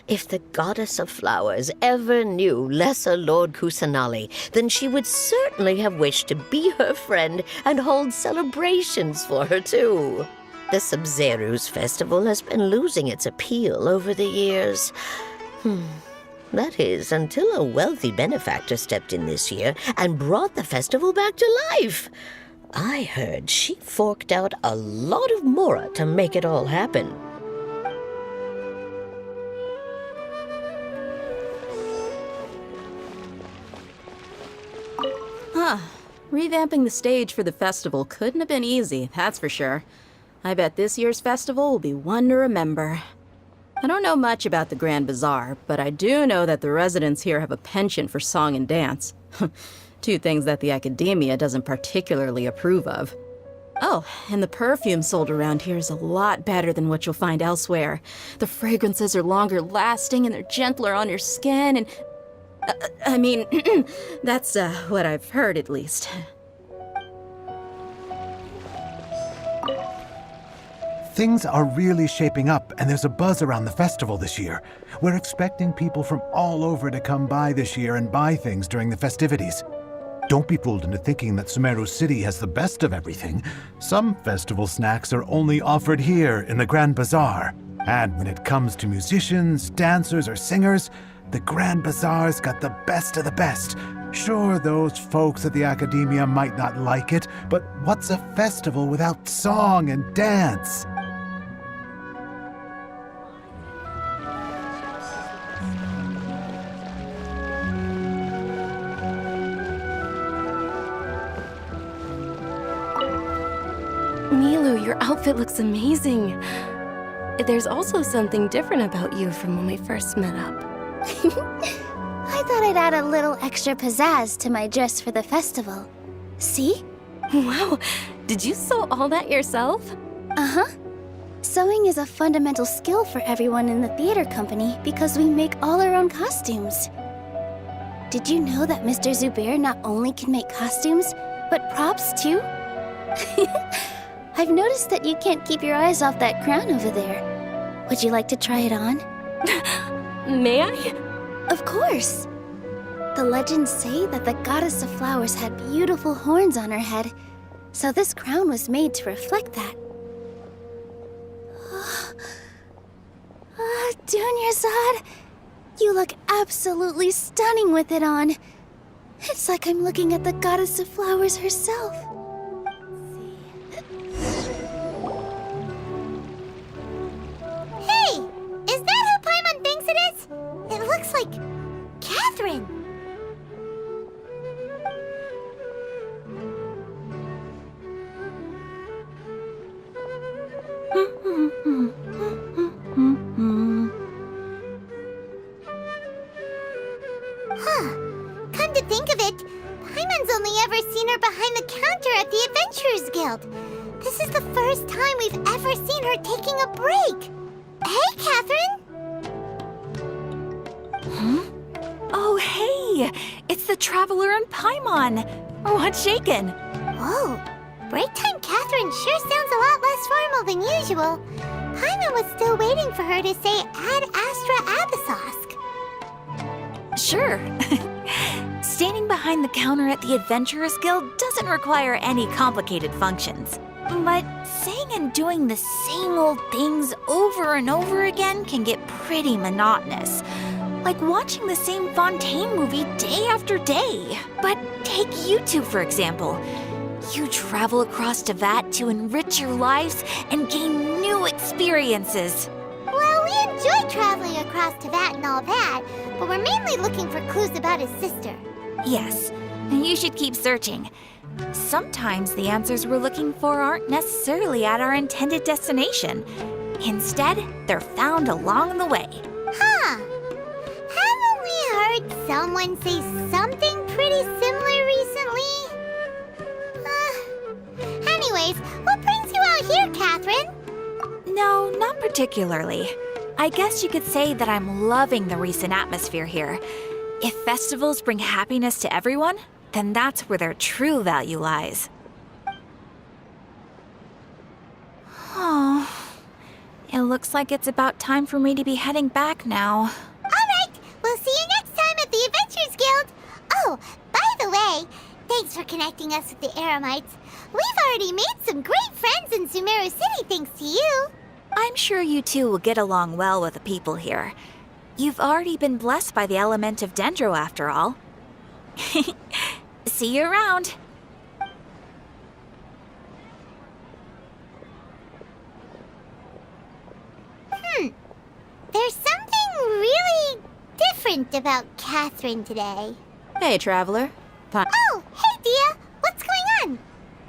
If the goddess of flowers ever knew Lesser Lord Kusanali, then she would certainly have wished to be her friend and hold celebrations for her too. The Sabzeruz festival has been losing its appeal over the years. That is, until a wealthy benefactor stepped in this year and brought the festival back to life. I heard she forked out a lot of mora to make it all happen. Revamping the stage for the festival couldn't have been easy, that's for sure. I bet this year's festival will be one to remember. I don't know much about the Grand Bazaar, but I do know that the residents here have a penchant for song and dance. 2 things that the academia doesn't particularly approve of. Oh, and the perfume sold around here is a lot better than what you'll find elsewhere. The fragrances are longer lasting and they're gentler on your skin and... I mean, that's what I've heard at least. Things are really shaping up, and there's a buzz around the festival this year. We're expecting people from all over to come by this year and buy things during the festivities. Don't be fooled into thinking that Sumeru City has the best of everything. Some festival snacks are only offered here in the Grand Bazaar. And when it comes to musicians, dancers, or singers, the Grand Bazaar's got the best of the best. Sure, those folks at the academia might not like it, but what's a festival without song and dance? Nilu, your outfit looks amazing. There's also something different about you from when we first met up. I thought I'd add a little extra pizzazz to my dress for the festival. See? Wow, did you sew all that yourself? Uh-huh. Sewing is a fundamental skill for everyone in the theater company because we make all our own costumes. Did you know that Mr. Zubair not only can make costumes, but props too? I've noticed that you can't keep your eyes off that crown over there. Would you like to try it on? May I? Of course. The legends say that the goddess of flowers had beautiful horns on her head, so this crown was made to reflect that. Dunyarzad, you look absolutely stunning with it on. It's like I'm looking at the goddess of flowers herself. Hey! Is that who Paimon thinks it is? It looks like Catherine. Come to think of it, Paimon's only ever seen her behind the counter at the Adventurers Guild. This is the first time we've ever seen her taking a break. Hey, Catherine! Oh, hey! It's the Traveler and Paimon! What's shaken? Whoa, break time Catherine sure sounds a lot less formal than usual. Paimon was still waiting for her to say Ad Astra Abyssosque. Sure. Standing behind the counter at the Adventurers Guild doesn't require any complicated functions. But saying and doing the same old things over and over again can get pretty monotonous. Like watching the same Fontaine movie day after day. But take you two, for example. You travel across Teyvat to enrich your lives and gain new experiences. Well, we enjoy traveling across Teyvat and all that, but we're mainly looking for clues about his sister. Yes, you should keep searching. Sometimes the answers we're looking for aren't necessarily at our intended destination. Instead, they're found along the way. Huh. Haven't we heard someone say something pretty similar recently? Anyways, what brings you out here, Catherine? No, not particularly. I guess you could say that I'm loving the recent atmosphere here. If festivals bring happiness to everyone, then that's where their true value lies. Oh, it looks like it's about time for me to be heading back now. Alright, we'll see you next time at the Adventurers Guild. Oh, by the way, thanks for connecting us with the Eremites. We've already made some great friends in Sumeru City thanks to you. I'm sure you two will get along well with the people here. You've already been blessed by the element of Dendro after all. See you around. There's something really different about Catherine today. Hey, Traveler. Oh, hey, Dia. What's going on?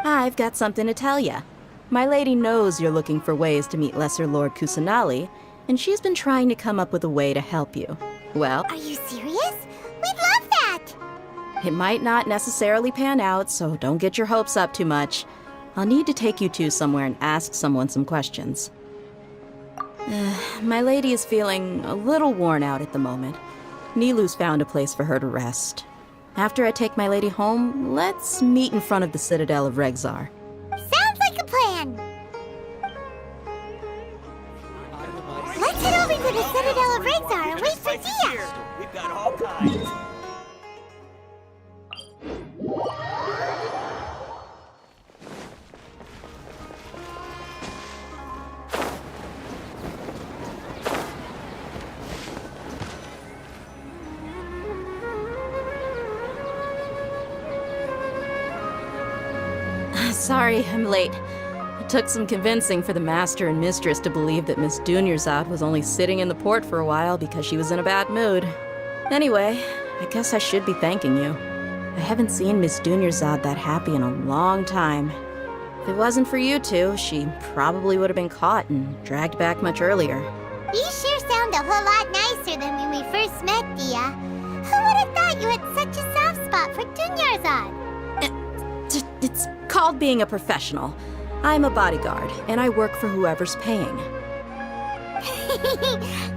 I've got something to tell ya. My lady knows you're looking for ways to meet Lesser Lord Kusanali, and she's been trying to come up with a way to help you. Well, Are you serious? We'd love that. it might not necessarily pan out, so don't get your hopes up too much. I'll need to take you two somewhere and ask someone some questions. My lady is feeling a little worn out at the moment. Nilu's found a place for her to rest. After I take my lady home, let's meet in front of the Citadel of Regzar. Sounds like a plan. Let's head over to the Citadel of Regzar and wait for Dia. We've got all kinds. Sorry, I'm late. It took some convincing for the master and mistress to believe that Miss Dunyarzad was only sitting in the port for a while because she was in a bad mood. Anyway, I guess I should be thanking you. I haven't seen Miss Dunyarzad that happy in a long time. If it wasn't for you two, she probably would have been caught and dragged back much earlier. You sure sound a whole lot nicer than when we first met, Dia. Who would have thought you had such a soft spot for Dunyarzad. It's called being a professional. I'm a bodyguard, and I work for whoever's paying.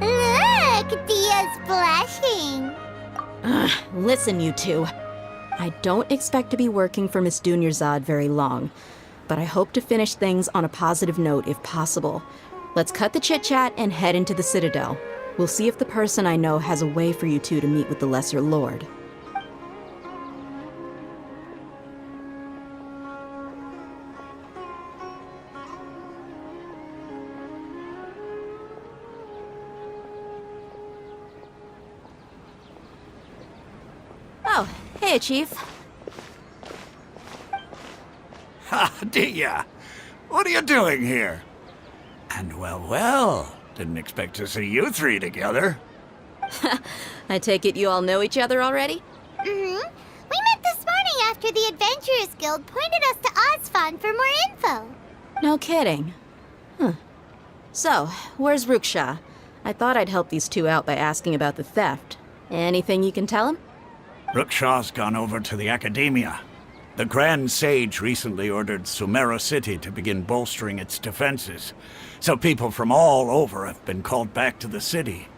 Look, Dia's blushing. Listen, you two. I don't expect to be working for Miss Dunyarzad very long, but I hope to finish things on a positive note if possible. Let's cut the chit-chat and head into the Citadel. We'll see if the person I know has a way for you two to meet with the Lesser Lord. Oh, hey, Chief. Ha, Dia! What are you doing here? And well, didn't expect to see you three together. I take it you all know each other already? Mm-hmm. We met this morning after the Adventurers Guild pointed us to Ozfon for more info. No kidding. Huh. So, where's Ruksha? I thought I'd help these two out by asking about the theft. Anything you can tell him? Ruksha's gone over to the Academia. The Grand Sage recently ordered Sumeru City to begin bolstering its defenses, so people from all over have been called back to the city.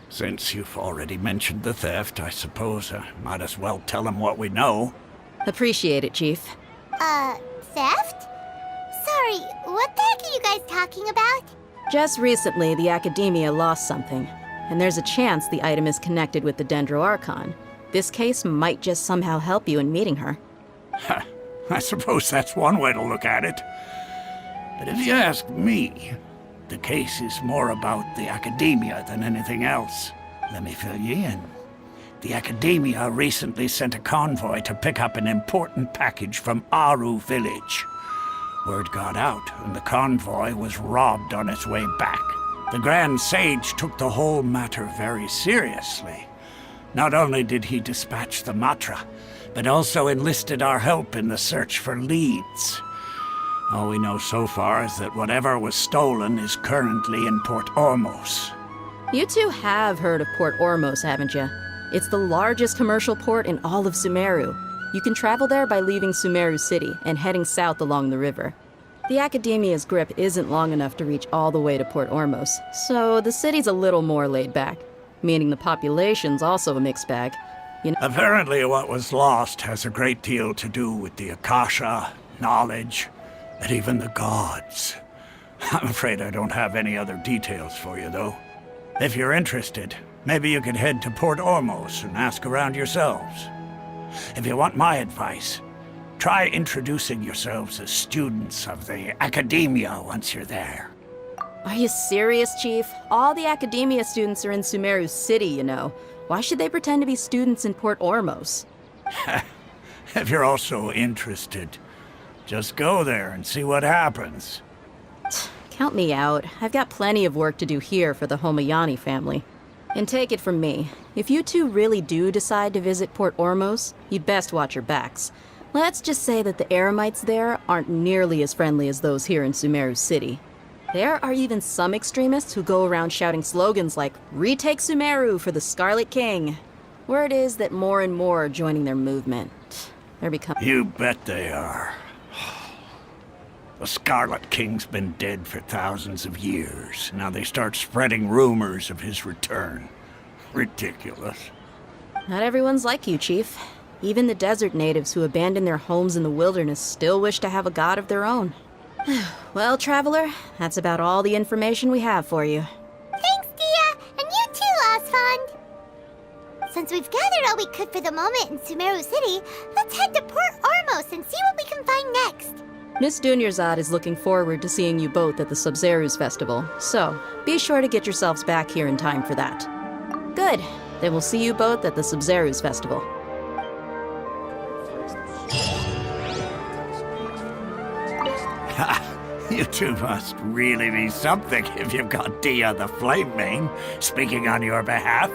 Since you've already mentioned the theft, I suppose I might as well tell him what we know. Appreciate it, Chief. Theft? Sorry, what the heck are you guys talking about? Just recently, the Academia lost something, and there's a chance the item is connected with the Dendro Archon. This case might just somehow help you in meeting her. I suppose that's one way to look at it. But if you ask me, the case is more about the Academia than anything else. Let me fill you in. The Academia recently sent a convoy to pick up an important package from Aru village. Word got out, and the convoy was robbed on its way back. The Grand Sage took the whole matter very seriously. Not only did he dispatch the Matra, but also enlisted our help in the search for leads. All we know so far is that whatever was stolen is currently in Port Ormos. You two have heard of Port Ormos, haven't you? It's the largest commercial port in all of Sumeru. You can travel there by leaving Sumeru City and heading south along the river. The Academia's grip isn't long enough to reach all the way to Port Ormos, so the city's a little more laid back, meaning the population's also a mixed bag. Apparently what was lost has a great deal to do with the Akasha, knowledge, and even the gods. I'm afraid I don't have any other details for you, though. If you're interested, maybe you could head to Port Ormos and ask around yourselves. If you want my advice, try introducing yourselves as students of the Academia once you're there. Are you serious, Chief? All the Academia students are in Sumeru City, you know. Why should they pretend to be students in Port Ormos? If you're also interested, just go there and see what happens. Count me out. I've got plenty of work to do here for the Homayani family. And take it from me, if you two really do decide to visit Port Ormos, you'd best watch your backs. Let's just say that the Eremites there aren't nearly as friendly as those here in Sumeru City. There are even some extremists who go around shouting slogans like, "Retake Sumeru for the Scarlet King." Word is that more and more are joining their movement. They're becoming— You bet they are. The Scarlet King's been dead for thousands of years. Now they start spreading rumors of his return. Ridiculous. Not everyone's like you, Chief. Even the desert natives who abandoned their homes in the wilderness still wish to have a god of their own. Well, Traveler, that's about all the information we have for you. Thanks, Dia, and you too, Osfond. Since we've gathered all we could for the moment in Sumeru City, let's head to Port Ormos and see what we can find next. Miss Dunyarzad is looking forward to seeing you both at the Sub-Zerus Festival, so be sure to get yourselves back here in time for that. Good. Then we'll see you both at the Sub-Zerus Festival. You two must really be something if you've got Dia the Flame Mane speaking on your behalf.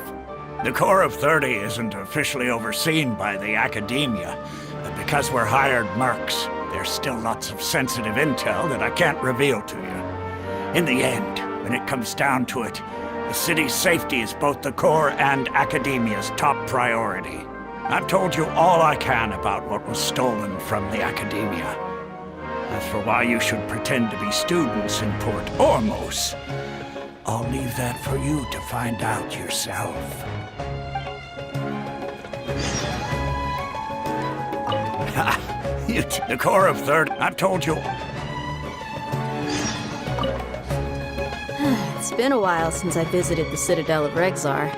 The Corps of 30 isn't officially overseen by the Academia, but because we're hired mercs, there's still lots of sensitive intel that I can't reveal to you. In the end, when it comes down to it, The city's safety is both the core and Academia's top priority. I've told you all I can about what was stolen from the Academia. As for why you should pretend to be students in Port Ormos, I'll leave that for you to find out yourself. The core of Third, I've told you. It's been a while since I visited the Citadel of Rexar.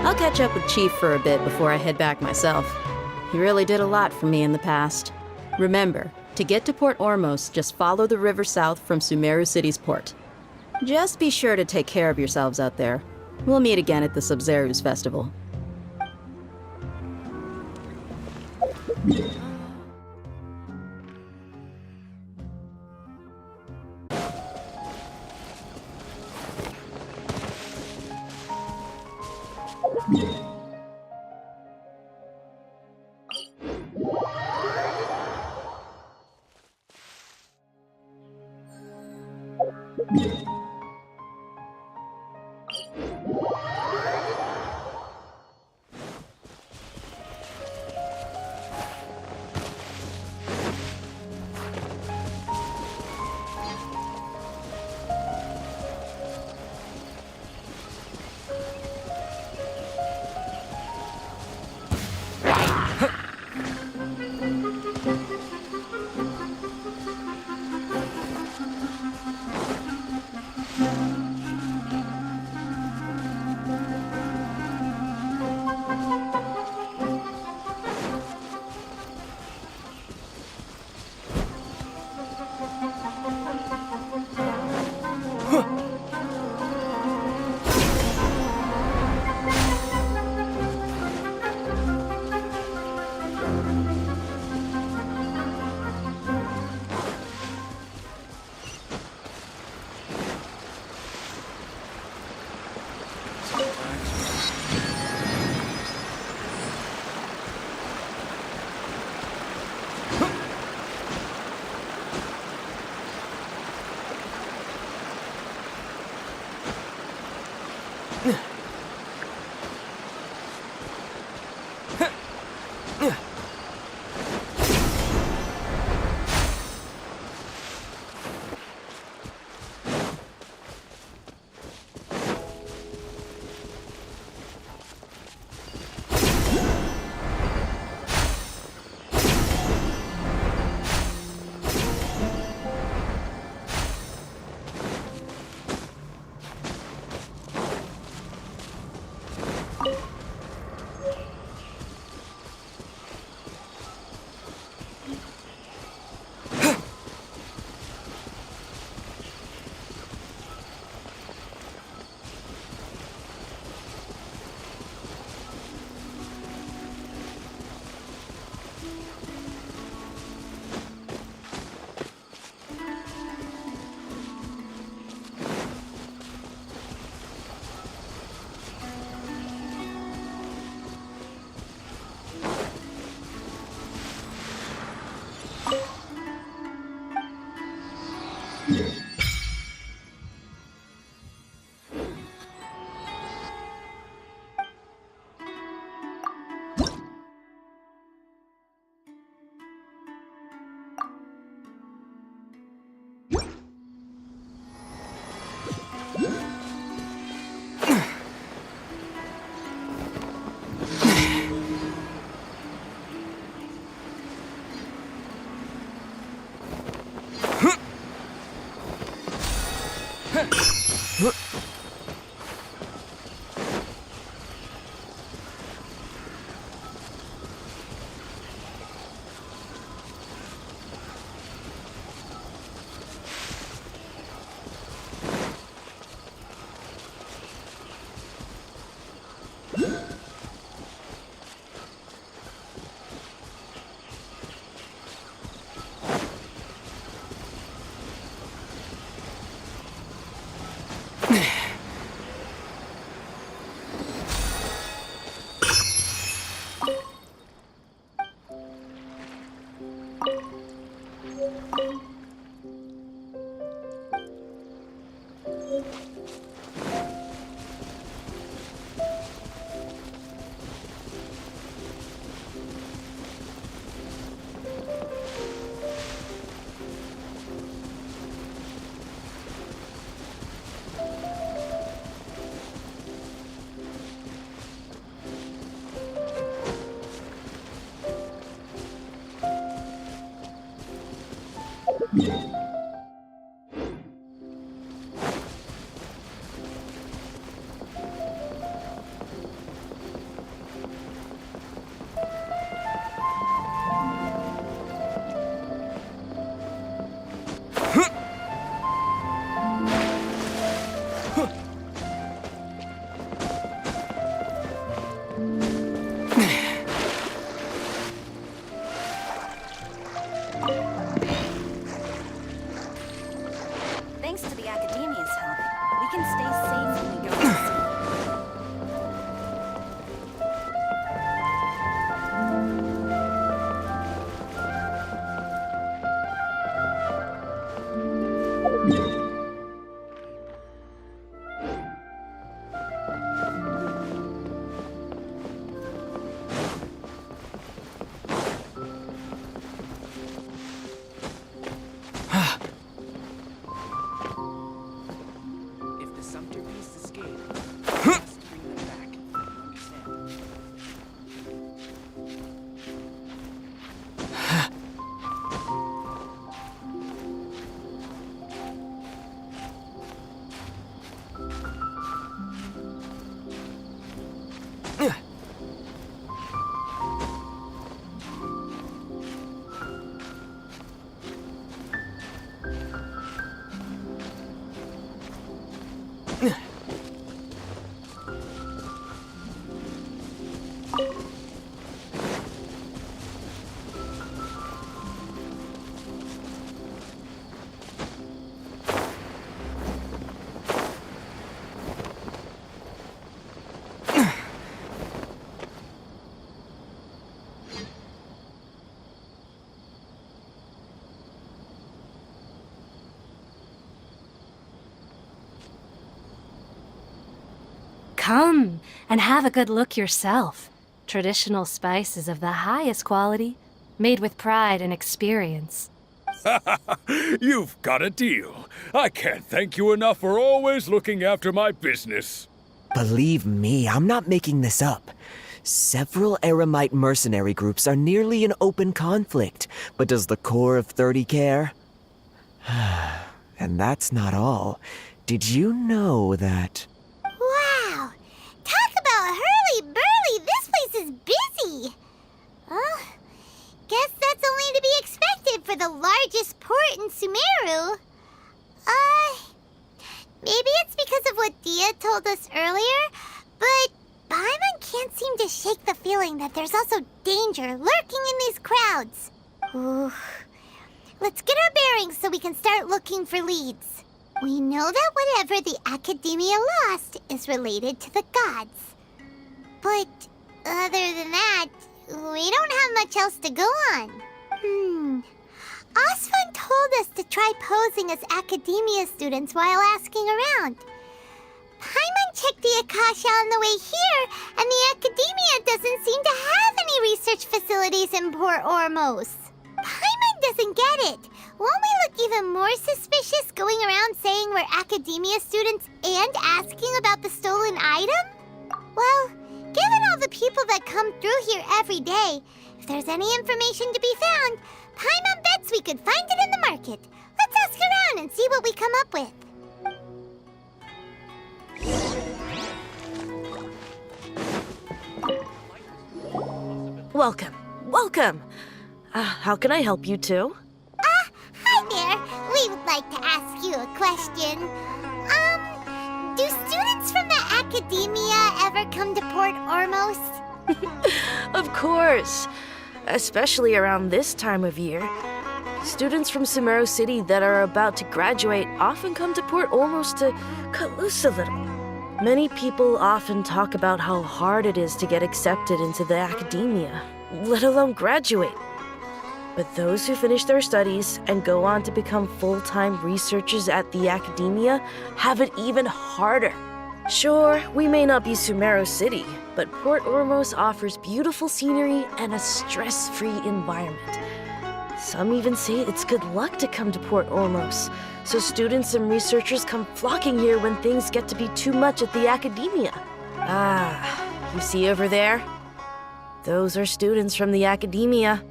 I'll catch up with Chief for a bit before I head back myself. He really did a lot for me in the past. Remember, to get to Port Ormos, just follow the river south from Sumeru City's port. Just be sure to take care of yourselves out there. We'll meet again at the Sub-Zerus Festival. Thanks to the Academia's help, we can stay safe when we go to the city. If the Sumter beasts escape, we must bring them back. Understand? Come and have a good look yourself. Traditional spices of the highest quality, made with pride and experience. You've got a deal. I can't thank you enough for always looking after my business. Believe me, I'm not making this up. Several Eremite mercenary groups are nearly in open conflict, but does the core of 30 care? And that's not all. Did you know that... Wow! Talk about hurly-burly! This place is busy! Well, guess that's only to be expected for the largest port in Sumeru. Maybe it's because of what Dia told us earlier, but Paimon can't seem to shake the feeling that there's also danger lurking in these crowds. Ooh. Let's get our bearings so we can start looking for leads. We know that whatever the Academia lost is related to the gods. But other than that, we don't have much else to go on. Osfun told us to try posing as Academia students while asking around. Paimon checked the Akasha on the way here, and the Academia doesn't seem to have any research facilities in Port Ormos. Paimon doesn't get it. Won't we look even more suspicious going around saying we're Academia students and asking about the stolen item? Well, given all the people that come through here every day, if there's any information to be found, Paimon bets we could find it in the market. Let's ask around and see what we come up with. Welcome. Welcome. How can I help you two? Hi there. We would like to ask you a question. Do students from the Academia ever come to Port Ormos? Of course. Especially around this time of year. Students from Sumeru City that are about to graduate often come to Port Ormos to cut loose a little. Many people often talk about how hard it is to get accepted into the Academia, let alone graduate. But those who finish their studies and go on to become full-time researchers at the Academia have it even harder. Sure, we may not be Sumeru City, but Port Ormos offers beautiful scenery and a stress-free environment. Some even say it's good luck to come to Port Ormos, so students and researchers come flocking here when things get to be too much at the Academia. You see over there? Those are students from the Academia.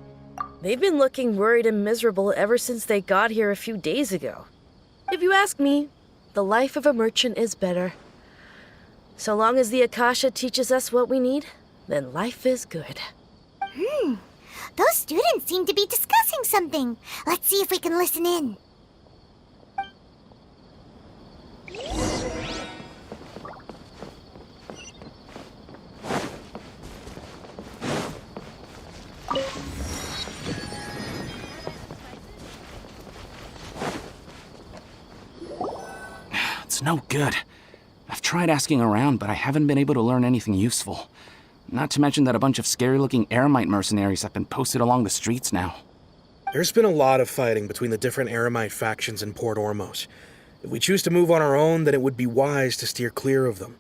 They've been looking worried and miserable ever since they got here a few days ago. If you ask me, the life of a merchant is better. So long as the Akasha teaches us what we need, then life is good. Those students seem to be discussing something. Let's see if we can listen in. It's no good. I've tried asking around, but I haven't been able to learn anything useful. Not to mention that a bunch of scary-looking Eremite mercenaries have been posted along the streets now. There's been a lot of fighting between the different Eremite factions in Port Ormos. If we choose to move on our own, then it would be wise to steer clear of them.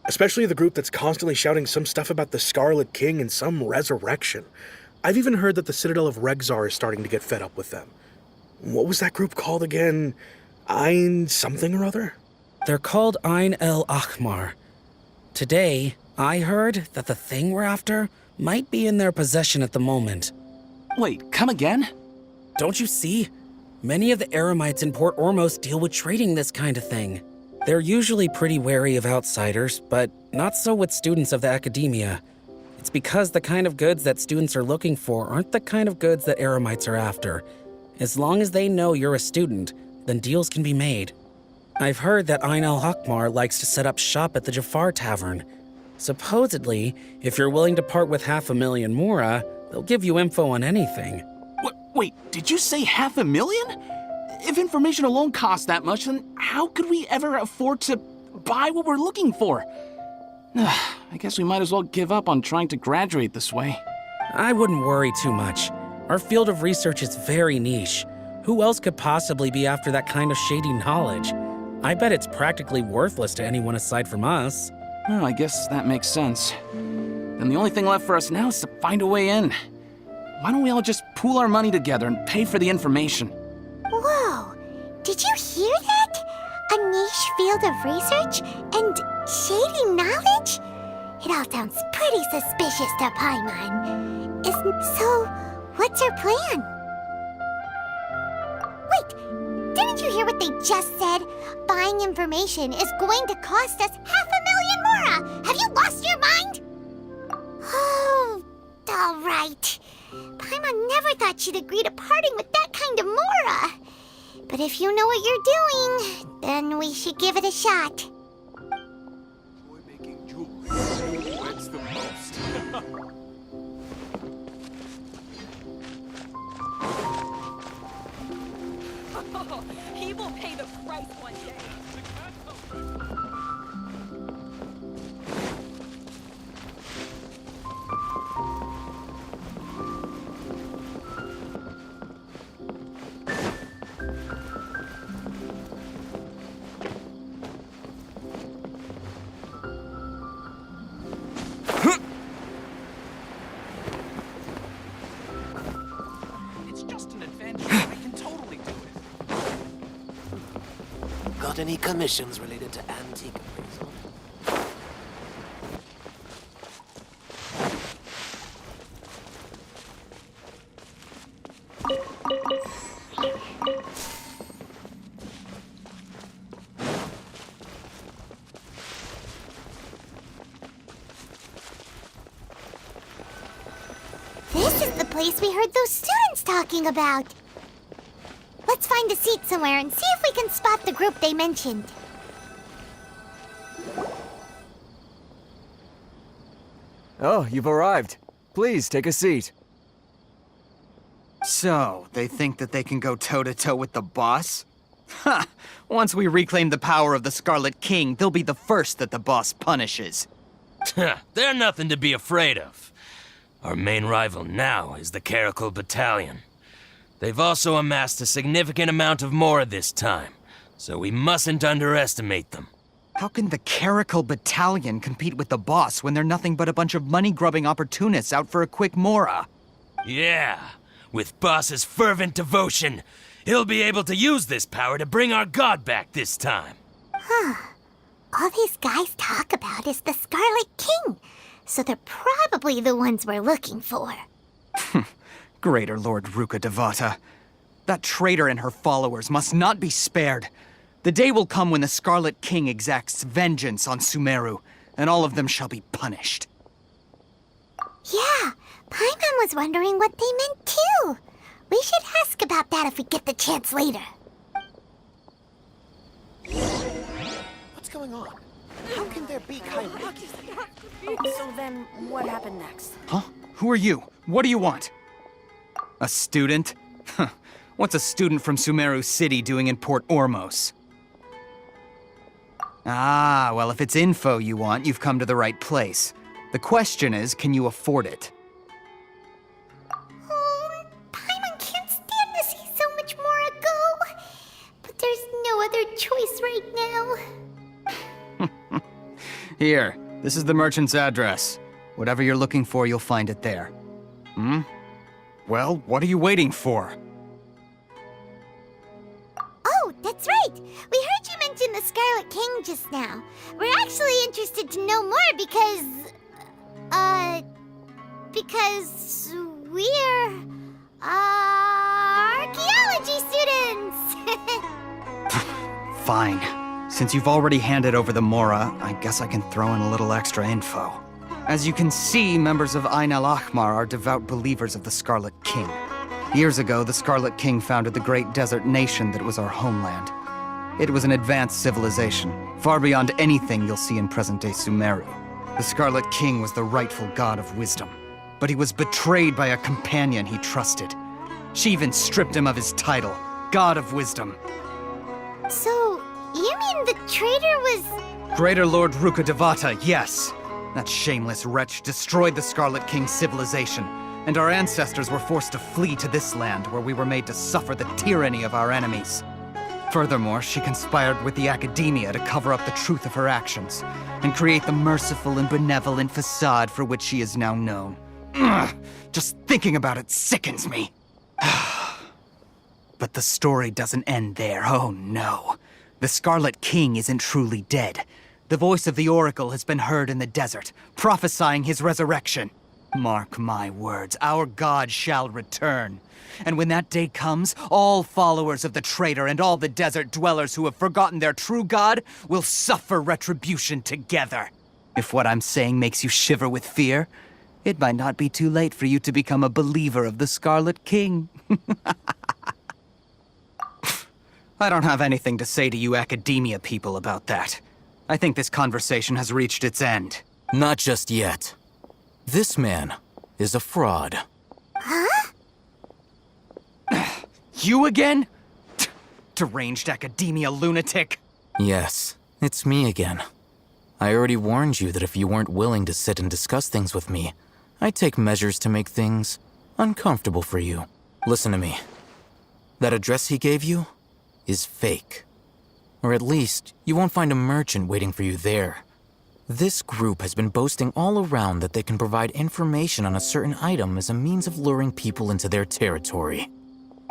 Especially the group that's constantly shouting some stuff about the Scarlet King and some resurrection. I've even heard that the Citadel of Regzar is starting to get fed up with them. What was that group called again? Ein something or other? They're called Ein el Ahmar. Today, I heard that the thing we're after might be in their possession at the moment. Wait, come again? Don't you see? Many of the Eremites in Port Ormos deal with trading this kind of thing. They're usually pretty wary of outsiders, but not so with students of the academia. It's because the kind of goods that students are looking for aren't the kind of goods that Eremites are after. As long as they know you're a student, then deals can be made. I've heard that Ein el-Hakmar likes to set up shop at the Jafar Tavern. Supposedly, if you're willing to part with 500,000 mora, they'll give you info on anything. Wait, did you say 500,000? If information alone costs that much, then how could we ever afford to buy what we're looking for? I guess we might as well give up on trying to graduate this way. I wouldn't worry too much. Our field of research is very niche. Who else could possibly be after that kind of shady knowledge? I bet it's practically worthless to anyone aside from us. Well, I guess that makes sense. Then the only thing left for us now is to find a way in. Why don't we all just pool our money together and pay for the information? Whoa! Did you hear that? A niche field of research and shady knowledge? It all sounds pretty suspicious to Paimon. So, what's our plan? Wait, didn't you hear what they just said? Buying information is going to cost us 500,000 mora! Have you lost your mind? Oh, all right. Paimon never thought she'd agree to parting with that kind of mora. But if you know what you're doing, then we should give it a shot. What's the most? He will pay the price one day. It's just an adventure. I can totally do it. Got any commissions related to antique appraisal? This is the place we heard those students talking about. Let's find a seat somewhere and see if we can spot the group they mentioned. Oh, you've arrived. Please, take a seat. So, they think that they can go toe-to-toe with the boss? Ha! Once we reclaim the power of the Scarlet King, they'll be the first that the boss punishes. They're nothing to be afraid of. Our main rival now is the Caracal Battalion. They've also amassed a significant amount of mora this time, so we mustn't underestimate them. How can the Caracal Battalion compete with the boss when they're nothing but a bunch of money-grubbing opportunists out for a quick mora? Yeah, with Boss's fervent devotion, he'll be able to use this power to bring our god back this time. Huh. All these guys talk about is the Scarlet King, so they're probably the ones we're looking for. Greater Lord Ruka Devata. That traitor and her followers must not be spared. The day will come when the Scarlet King exacts vengeance on Sumeru, and all of them shall be punished. Yeah, Paimon was wondering what they meant too. We should ask about that if we get the chance later. What's going on? How can there be Kairagi? So then, what happened next? Huh? Who are you? What do you want? A student? Huh. What's a student from Sumeru City doing in Port Ormos? Ah, well, if it's info you want, you've come to the right place. The question is, can you afford it? Oh, Paimon can't stand to see so much more go. But there's no other choice right now. Here, this is the merchant's address. Whatever you're looking for, you'll find it there. Hmm? Well, what are you waiting for? Oh, that's right. We heard you mention the Scarlet King just now. We're actually interested to know more because we're archaeology students. Fine. Since you've already handed over the Mora, I guess I can throw in a little extra info. As you can see, members of Ain al-Ahmar are devout believers of the Scarlet King. Years ago, the Scarlet King founded the great desert nation that was our homeland. It was an advanced civilization, far beyond anything you'll see in present-day Sumeru. The Scarlet King was the rightful god of wisdom, but he was betrayed by a companion he trusted. She even stripped him of his title, God of Wisdom. So, you mean the traitor was... Greater Lord Ruka Devata, yes. That shameless wretch destroyed the Scarlet King's civilization, and our ancestors were forced to flee to this land where we were made to suffer the tyranny of our enemies. Furthermore, she conspired with the Academia to cover up the truth of her actions, and create the merciful and benevolent facade for which she is now known. Ugh, just thinking about it sickens me. But the story doesn't end there, oh no. The Scarlet King isn't truly dead. The voice of the Oracle has been heard in the desert, prophesying his resurrection. Mark my words, our god shall return. And when that day comes, all followers of the traitor and all the desert dwellers who have forgotten their true god will suffer retribution together. If what I'm saying makes you shiver with fear, it might not be too late for you to become a believer of the Scarlet King. I don't have anything to say to you Academia people about that. I think this conversation has reached its end. Not just yet. This man is a fraud. Huh? You again? Deranged Academia lunatic. Yes, it's me again. I already warned you that if you weren't willing to sit and discuss things with me, I'd take measures to make things uncomfortable for you. Listen to me. That address he gave you is fake. Or at least, you won't find a merchant waiting for you there. This group has been boasting all around that they can provide information on a certain item as a means of luring people into their territory.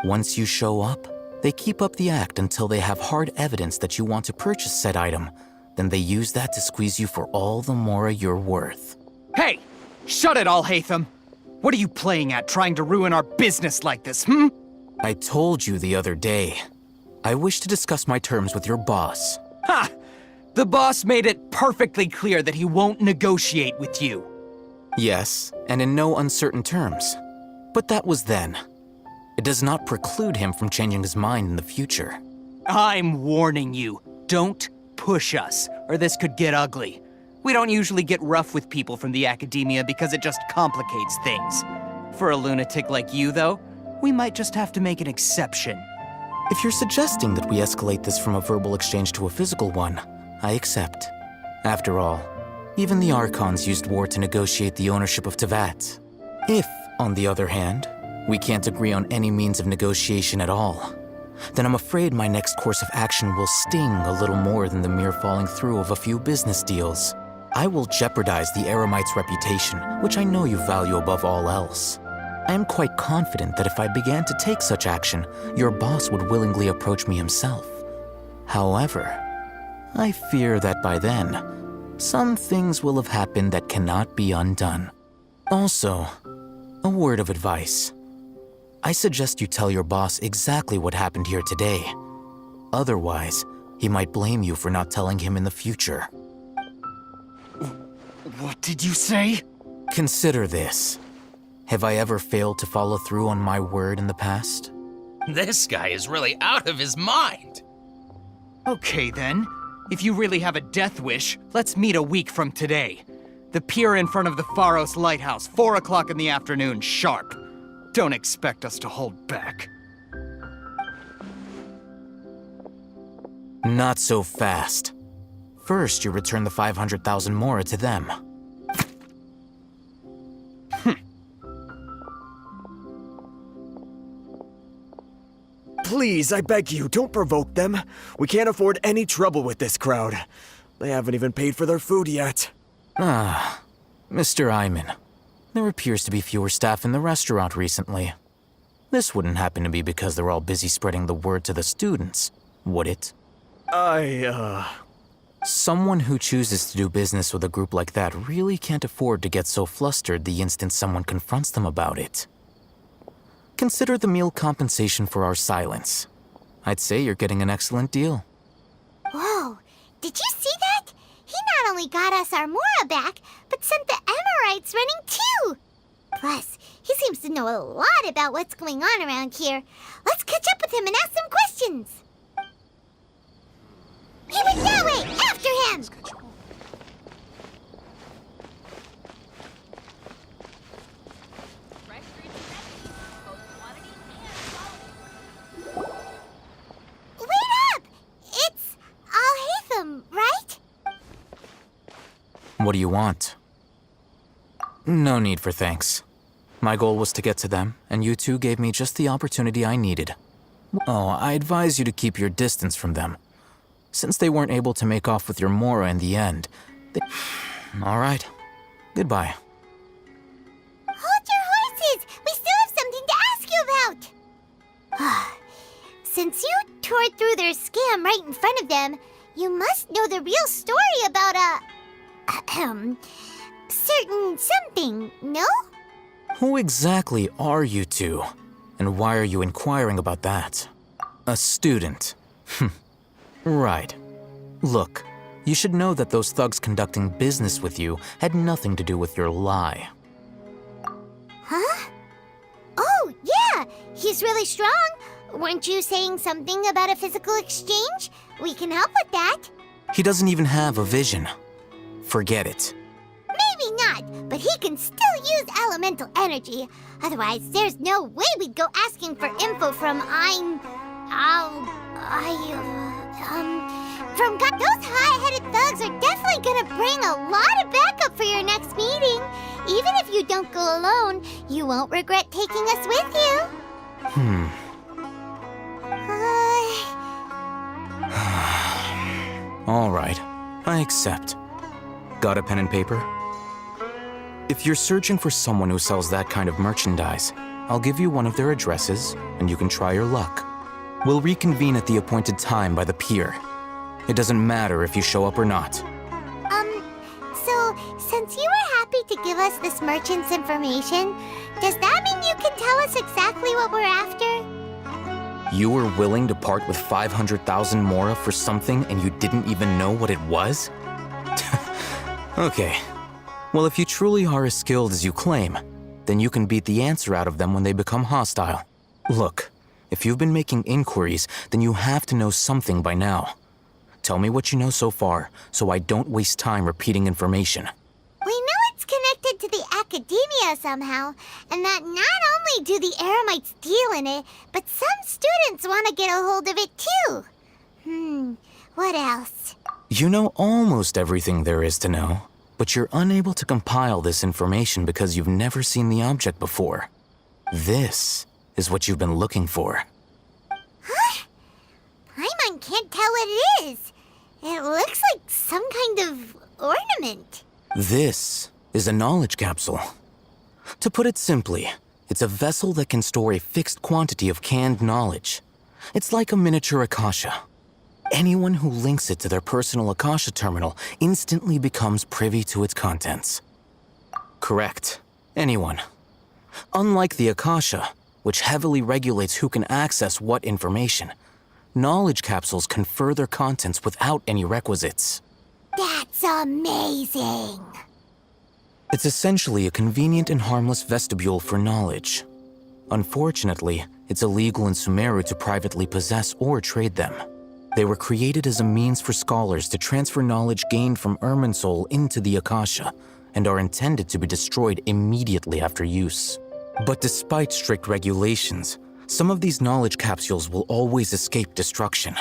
Once you show up, they keep up the act until they have hard evidence that you want to purchase said item. Then they use that to squeeze you for all the more you're worth. Hey! Shut it, Alhaitham! What are you playing at, trying to ruin our business like this, hmm? I told you the other day. I wish to discuss my terms with your boss. Ha! The boss made it perfectly clear that he won't negotiate with you. Yes, and in no uncertain terms. But that was then. It does not preclude him from changing his mind in the future. I'm warning you, don't push us, or this could get ugly. We don't usually get rough with people from the Academia because it just complicates things. For a lunatic like you, though, we might just have to make an exception. If you're suggesting that we escalate this from a verbal exchange to a physical one, I accept. After all, even the Archons used war to negotiate the ownership of Tevat. If, on the other hand, we can't agree on any means of negotiation at all, then I'm afraid my next course of action will sting a little more than the mere falling through of a few business deals. I will jeopardize the Eremite's reputation, which I know you value above all else. I am quite confident that if I began to take such action, your boss would willingly approach me himself. However, I fear that by then, some things will have happened that cannot be undone. Also, a word of advice. I suggest you tell your boss exactly what happened here today. Otherwise, he might blame you for not telling him in the future. What did you say? Consider this. Have I ever failed to follow through on my word in the past? This guy is really out of his mind. Okay then. If you really have a death wish, let's meet a week from today. The pier in front of the Pharos Lighthouse, 4 o'clock in the afternoon, sharp. Don't expect us to hold back. Not so fast. First, you return the 500,000 mora to them. Please, I beg you, don't provoke them. We can't afford any trouble with this crowd. They haven't even paid for their food yet. Ah, Mr. Iman. There appears to be fewer staff in the restaurant recently. This wouldn't happen to be because they're all busy spreading the word to the students, would it? Someone who chooses to do business with a group like that really can't afford to get so flustered the instant someone confronts them about it. Consider the meal compensation for our silence. I'd say you're getting an excellent deal. Whoa, did you see that? He not only got us our mora back, but sent the Emirites running too. Plus, he seems to know a lot about what's going on around here. Let's catch up with him and ask some questions. He went that way! After him! Wait up! It's Al-Haytham, right? What do you want? No need for thanks. My goal was to get to them, and you two gave me just the opportunity I needed. Oh, I advise you to keep your distance from them. Since they weren't able to make off with your mora in the end, they... All right. Goodbye. Hold your horses! We still have something to ask you about! Since you tore through their scam right in front of them, you must know the real story about certain something, no? Who exactly are you two? And why are you inquiring about that? A student. Right. Look, you should know that those thugs conducting business with you had nothing to do with your lie. Huh? Oh, yeah! He's really strong! Weren't you saying something about a physical exchange? We can help with that. He doesn't even have a vision. Forget it. Maybe not, but he can still use elemental energy. Otherwise, there's no way we'd go asking for info from from God. Those high-headed thugs are definitely gonna bring a lot of backup for your next meeting. Even if you don't go alone, you won't regret taking us with you. All right, I accept. Got a pen and paper? If you're searching for someone who sells that kind of merchandise, I'll give you one of their addresses, and you can try your luck. We'll reconvene at the appointed time by the pier. It doesn't matter if you show up or not. So, since you were happy to give us this merchant's information, does that mean you can tell us exactly what we're after? You were willing to part with 500,000 mora for something and you didn't even know what it was? Okay. Well, if you truly are as skilled as you claim, then you can beat the answer out of them when they become hostile. Look, if you've been making inquiries, then you have to know something by now. Tell me what you know so far, so I don't waste time repeating information. We know it's connected to the academia somehow, and that not only do the Eremites deal in it, but some students want to get a hold of it too. What else? You know almost everything there is to know, but you're unable to compile this information because you've never seen the object before. This is what you've been looking for. Huh? Paimon can't tell what it is. It looks like some kind of ornament. This is a knowledge capsule. To put it simply, it's a vessel that can store a fixed quantity of canned knowledge. It's like a miniature Akasha. Anyone who links it to their personal Akasha terminal instantly becomes privy to its contents. Correct. Anyone. Unlike the Akasha, which heavily regulates who can access what information. Knowledge capsules confer their contents without any requisites. That's amazing! It's essentially a convenient and harmless vestibule for knowledge. Unfortunately, it's illegal in Sumeru to privately possess or trade them. They were created as a means for scholars to transfer knowledge gained from Irminsul into the Akasha, and are intended to be destroyed immediately after use. But despite strict regulations, some of these knowledge capsules will always escape destruction.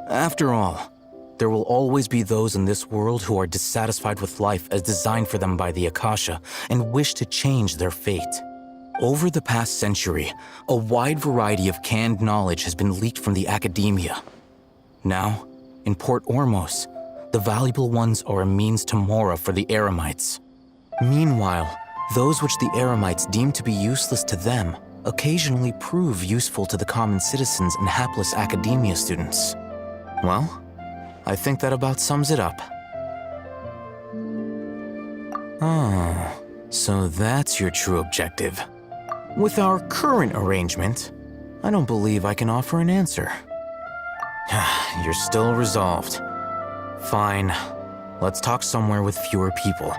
After all, there will always be those in this world who are dissatisfied with life as designed for them by the Akasha and wish to change their fate. Over the past century, a wide variety of canned knowledge has been leaked from the academia. Now, in Port Ormos, the valuable ones are a means to Mora for the Eremites. Meanwhile, those which the Eremites deem to be useless to them occasionally prove useful to the common citizens and hapless academia students. Well, I think that about sums it up. Oh, so that's your true objective. With our current arrangement, I don't believe I can offer an answer. You're still resolved. Fine. Let's talk somewhere with fewer people.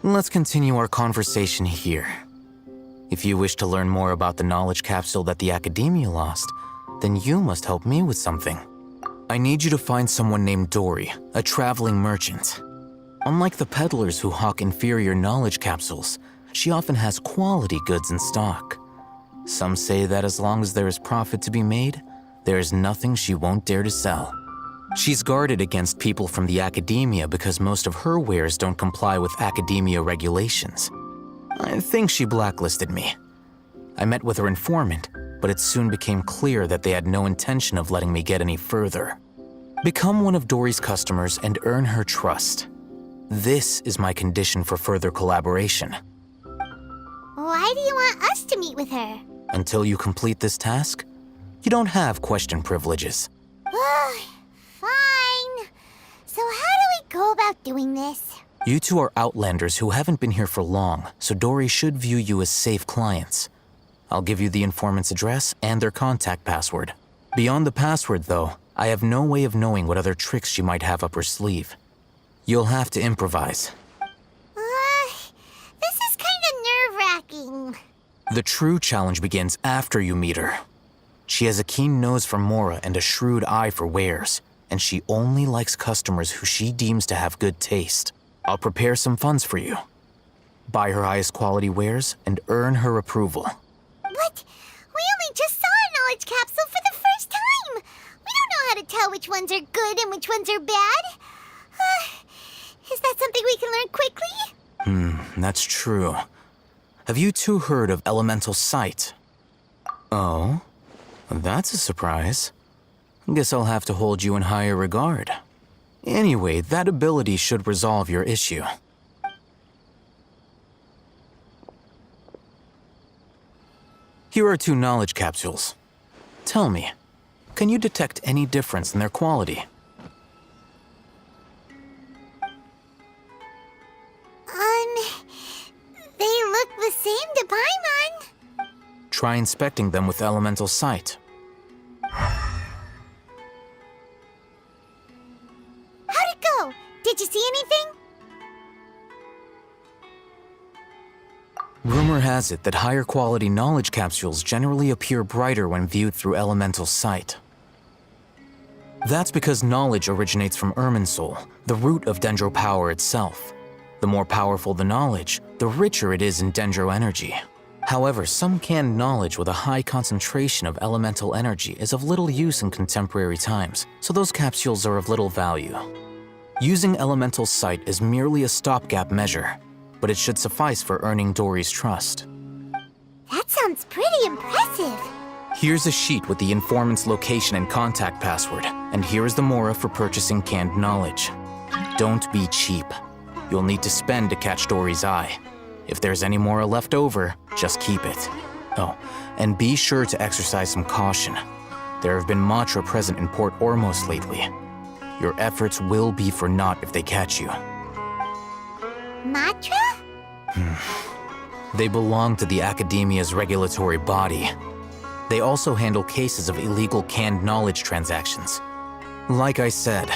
Let's continue our conversation here. If you wish to learn more about the knowledge capsule that the Academia lost, then you must help me with something. I need you to find someone named Dory, a traveling merchant. Unlike the peddlers who hawk inferior knowledge capsules, she often has quality goods in stock. Some say that as long as there is profit to be made, there is nothing she won't dare to sell. She's guarded against people from the Academia because most of her wares don't comply with Academia regulations. I think she blacklisted me. I met with her informant, but it soon became clear that they had no intention of letting me get any further. Become one of Dory's customers and earn her trust. This is my condition for further collaboration. Why do you want us to meet with her? Until you complete this task, you don't have question privileges. Fine. So how do we go about doing this? You two are outlanders who haven't been here for long, so Dory should view you as safe clients. I'll give you the informant's address and their contact password. Beyond the password, though, I have no way of knowing what other tricks she might have up her sleeve. You'll have to improvise. This is kind of nerve-wracking. The true challenge begins after you meet her. She has a keen nose for Mora and a shrewd eye for wares, and she only likes customers who she deems to have good taste. I'll prepare some funds for you. Buy her highest quality wares and earn her approval. But we only just saw a knowledge capsule for the first time. We don't know how to tell which ones are good and which ones are bad. Is that something we can learn quickly? That's true. Have you two heard of elemental sight? Oh, that's a surprise. Guess I'll have to hold you in higher regard. Anyway, that ability should resolve your issue. Here are 2 knowledge capsules. Tell me, can you detect any difference in their quality? They look the same to Paimon. Try inspecting them with elemental sight. How'd it go? Did you see anything? Rumor has it that higher quality knowledge capsules generally appear brighter when viewed through elemental sight. That's because knowledge originates from Irminsul, the root of Dendro power itself. The more powerful the knowledge, the richer it is in Dendro energy. However, some canned knowledge with a high concentration of elemental energy is of little use in contemporary times, so those capsules are of little value. Using elemental sight is merely a stopgap measure, but it should suffice for earning Dory's trust. That sounds pretty impressive. Here's a sheet with the informant's location and contact password, and here is the Mora for purchasing canned knowledge. Don't be cheap. You'll need to spend to catch Dory's eye. If there's any Mora left over, just keep it. Oh, and be sure to exercise some caution. There have been Matra present in Port Ormos lately. Your efforts will be for naught if they catch you. Matra? They belong to the Academia's regulatory body. They also handle cases of illegal canned knowledge transactions. Like I said,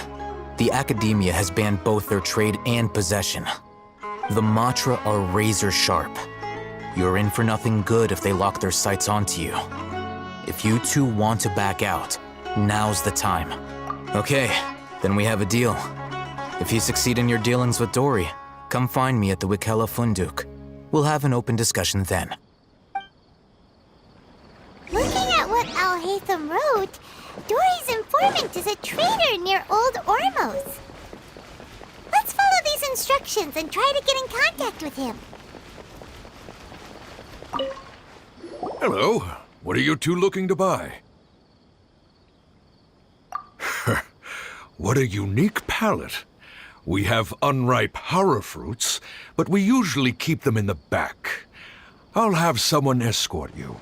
the Academia has banned both their trade and possession. The Matra are razor sharp. You're in for nothing good if they lock their sights onto you. If you two want to back out, now's the time. Okay, then we have a deal. If you succeed in your dealings with Dory, come find me at the Wikela Funduk. We'll have an open discussion then. Looking at what Al-Haytham wrote, Dory's informant is a trader near Old Ormos. Let's follow these instructions and try to get in contact with him. Hello. What are you two looking to buy? What a unique palette. We have unripe hara fruits, but we usually keep them in the back. I'll have someone escort you.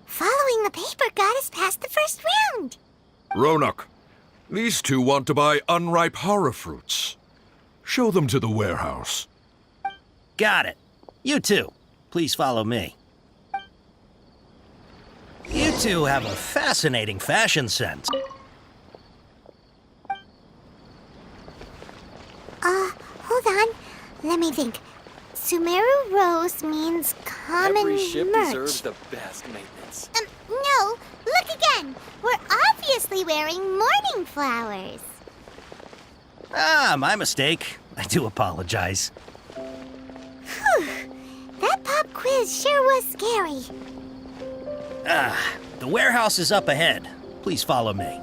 Following the paper got us past the first round. Ronak, these two want to buy unripe hara fruits. Show them to the warehouse. Got it. You two, please follow me. You two have a fascinating fashion sense. Hold on. Let me think. Sumeru Rose means common Every ship merch. deserves the best maintenance. No. Look again. We're obviously wearing morning flowers. Ah, my mistake. I do apologize. Whew. That pop quiz sure was scary. The warehouse is up ahead. Please follow me.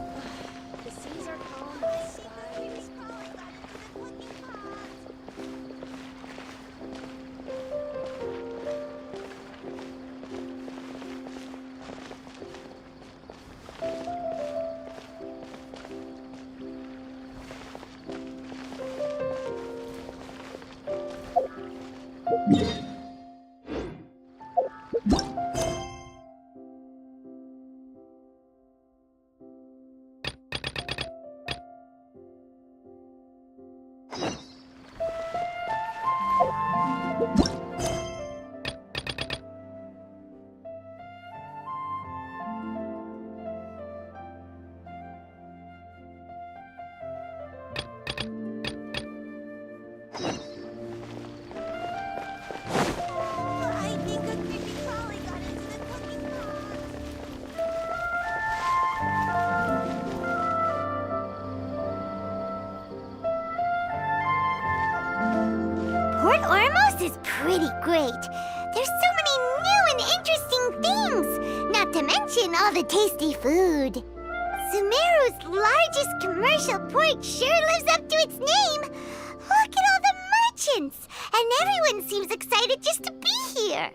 Port Ormos is pretty great. There's so many new and interesting things, not to mention all the tasty food. Sumeru's largest commercial port sure lives up to its name. Look at all the merchants, and everyone seems excited just to be here.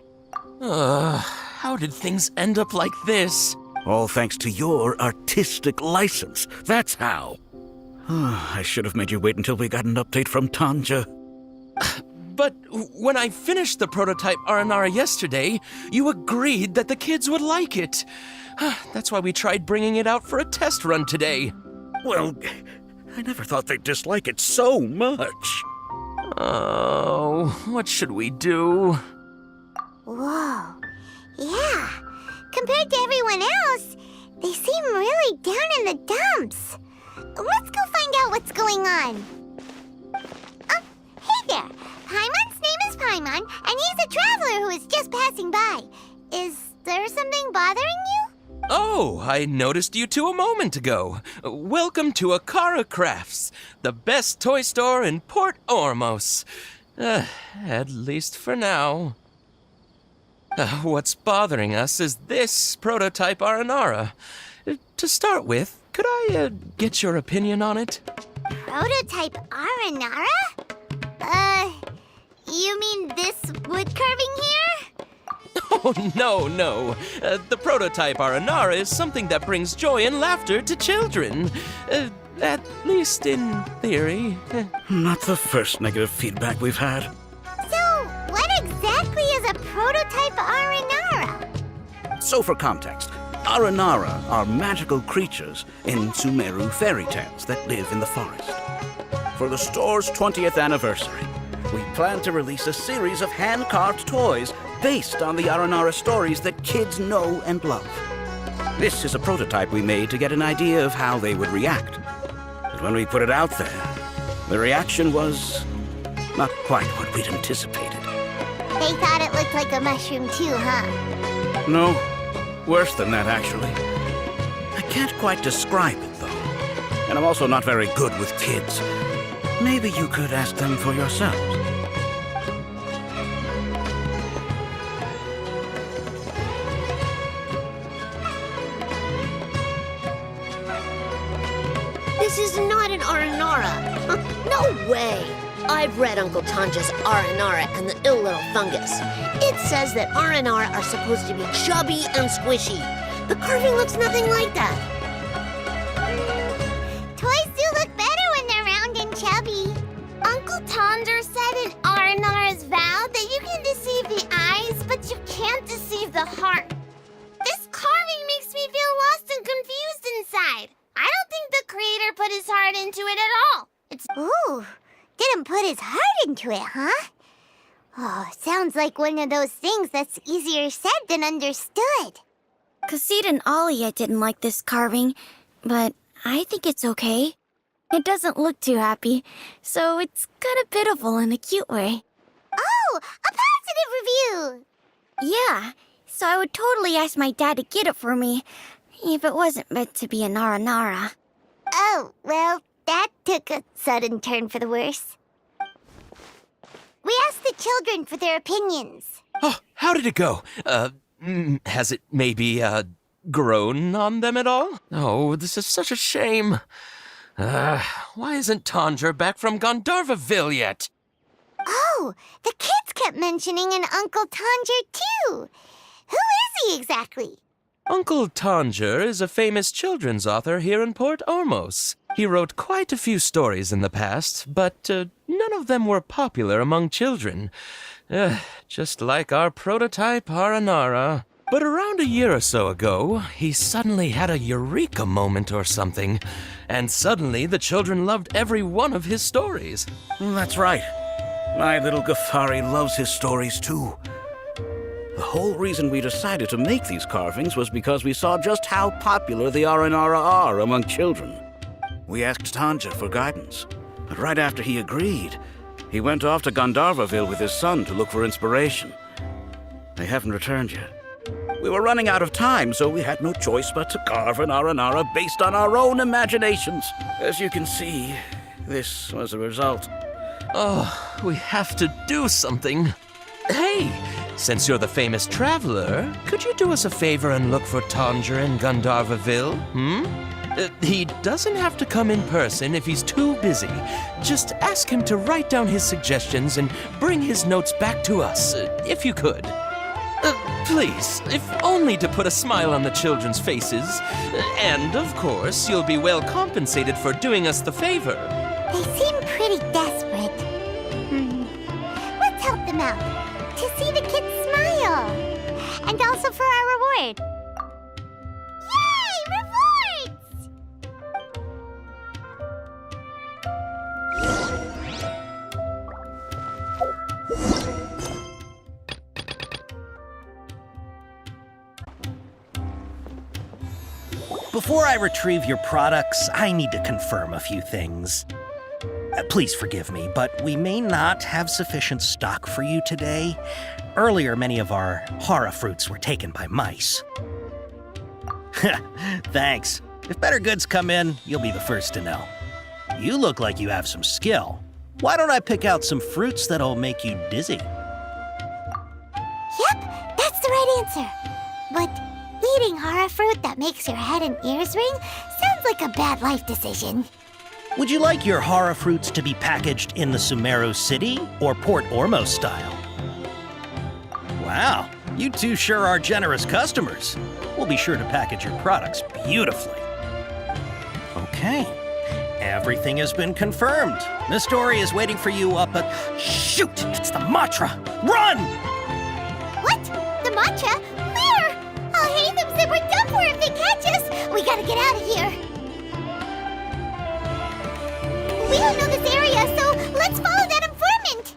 How did things end up like this? All thanks to your artistic license. That's how. I should have made you wait until we got an update from Tanja. But when I finished the prototype Aranara yesterday, you agreed that the kids would like it. That's why we tried bringing it out for a test run today. Well, I never thought they'd dislike it so much. Oh, what should we do? Whoa. Yeah. Compared to everyone else, they seem really down in the dumps. Let's go find out what's going on. Hey there. Paimon's name is Paimon, and he's a traveler who is just passing by. Is there something bothering you? Oh, I noticed you two a moment ago. Welcome to Akara Crafts, the best toy store in Port Ormos. At least for now. What's bothering us is this prototype Aranara. To start with, could I get your opinion on it? Prototype Aranara? You mean this wood carving here? Oh, no. The prototype Aranara is something that brings joy and laughter to children. At least in theory. Not the first negative feedback we've had. So, what exactly is a prototype Aranara? So for context, Aranara are magical creatures in Sumeru fairy tales that live in the forest. For the store's 20th anniversary, we plan to release a series of hand-carved toys based on the Aranara stories that kids know and love. This is a prototype we made to get an idea of how they would react. But when we put it out there, the reaction was not quite what we'd anticipated. They thought it looked like a mushroom too, huh? No, worse than that, actually. I can't quite describe it, though. And I'm also not very good with kids. Maybe you could ask them for yourselves. This is not an Aranara. No way. I've read Uncle Tanja's Aranara and the ill little fungus. It says that Aranara are supposed to be chubby and squishy. The carving looks nothing like that. Toys do look better when they're round and chubby. Uncle Tonder said in Aranara's vow that you can deceive the eyes, but you can't deceive the heart. This carving makes me feel lost and confused inside. I don't think the creator put his heart into it at all. Ooh, didn't put his heart into it, huh? Oh, sounds like one of those things that's easier said than understood. Kassid and Alia didn't like this carving, but I think it's okay. It doesn't look too happy, so it's kind of pitiful in a cute way. Oh, a positive review! Yeah, so I would totally ask my dad to get it for me, if it wasn't meant to be a Nara. Oh, well, that took a sudden turn for the worse. We asked the children for their opinions. Oh, how did it go? Has it maybe, grown on them at all? Oh, this is such a shame. Why isn't Tanger back from Gandharvaville yet? Oh, the kids kept mentioning an Uncle Tanger, too. Who is he exactly? Uncle Tanger is a famous children's author here in Port Ormos. He wrote quite a few stories in the past, but none of them were popular among children. Just like our prototype Aranara. But around a year or so ago, he suddenly had a eureka moment or something, and suddenly the children loved every one of his stories. That's right. My little Ghaffari loves his stories too. The whole reason we decided to make these carvings was because we saw just how popular the Aranara are among children. We asked Tanja for guidance, but right after he agreed, he went off to Gandharvaville with his son to look for inspiration. They haven't returned yet. We were running out of time, so we had no choice but to carve an Aranara based on our own imaginations. As you can see, this was the result. Oh, we have to do something. Hey, since you're the famous traveler, could you do us a favor and look for Tanger in Gandharvaville, He doesn't have to come in person if he's too busy. Just ask him to write down his suggestions and bring his notes back to us, if you could. Please, if only to put a smile on the children's faces. And, of course, you'll be well compensated for doing us the favor. They seem pretty desperate. Let's help them out. To see the kids smile. And also for our reward. Yay! Rewards! Before I retrieve your products, I need to confirm a few things. Please forgive me, but we may not have sufficient stock for you today. Earlier, many of our hara fruits were taken by mice. Thanks. If better goods come in, you'll be the first to know. You look like you have some skill. Why don't I pick out some fruits that'll make you dizzy? Yep, that's the right answer. But eating hara fruit that makes your head and ears ring sounds like a bad life decision. Would you like your hara fruits to be packaged in the Sumeru City or Port Ormos style? Wow, you two sure are generous customers. We'll be sure to package your products beautifully. Okay, everything has been confirmed. Miss Dory is waiting for you up at... Shoot, it's the Matra! Run! What? The matcha? Where? I'll hate gotta get out of here. We don't know this area, so let's follow that informant.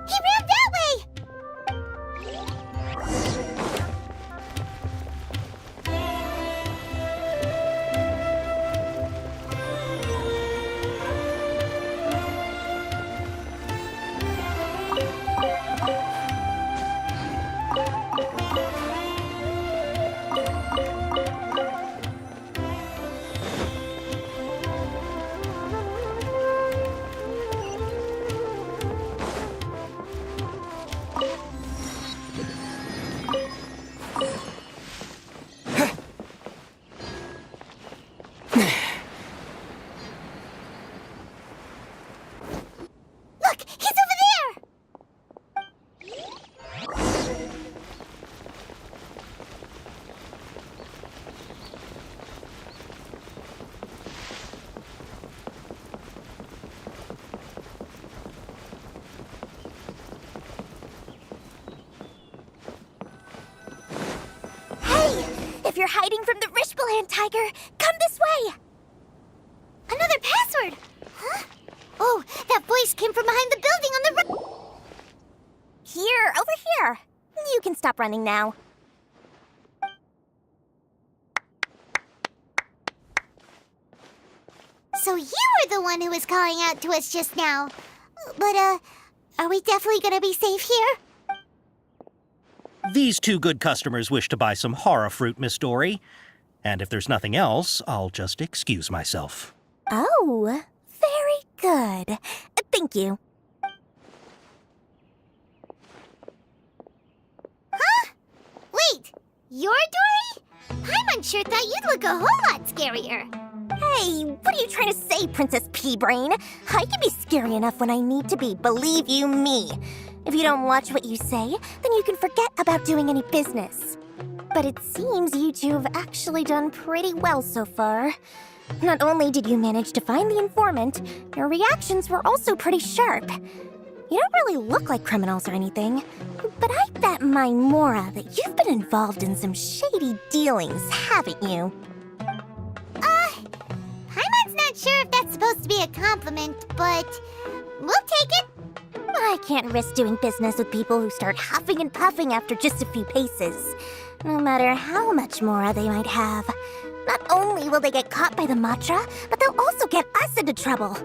He ran that way! Look, he's over there! Hey! If you're hiding from the Rishbaland tiger, come this way! Another password! Huh? Oh, that voice came from behind the building on the right. Here, over here. You can stop running now. So you were the one who was calling out to us just now. But, are we definitely gonna be safe here? These two good customers wish to buy some horror fruit, Miss Dory. And if there's nothing else, I'll just excuse myself. Oh, very good. Thank you. Huh? Wait, you're Dory? Paimon sure thought you'd look a whole lot scarier. Hey, what are you trying to say, Princess Pea-Brain? I can be scary enough when I need to be, believe you me. If you don't watch what you say, then you can forget about doing any business. But it seems you two have actually done pretty well so far. Not only did you manage to find the informant, your reactions were also pretty sharp. You don't really look like criminals or anything, but I bet my Mora that you've been involved in some shady dealings, haven't you? Paimon's not sure if that's supposed to be a compliment, but we'll take it. I can't risk doing business with people who start huffing and puffing after just a few paces, no matter how much Mora they might have. Not only will they get caught by the Matra, but they'll also get us into trouble.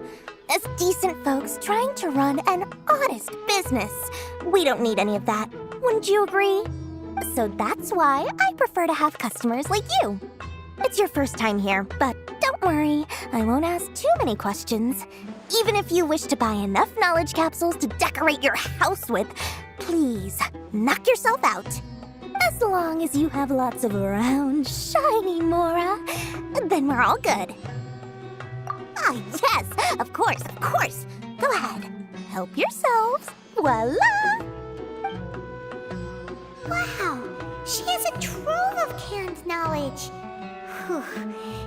As decent folks trying to run an honest business, we don't need any of that. Wouldn't you agree? So that's why I prefer to have customers like you. It's your first time here, but don't worry, I won't ask too many questions. Even if you wish to buy enough knowledge capsules to decorate your house with, please, knock yourself out. As long as you have lots of round, shiny Mora, then we're all good. Ah, yes, of course, of course. Go ahead, help yourselves. Voila! Wow, she has a trove of canned knowledge. Whew.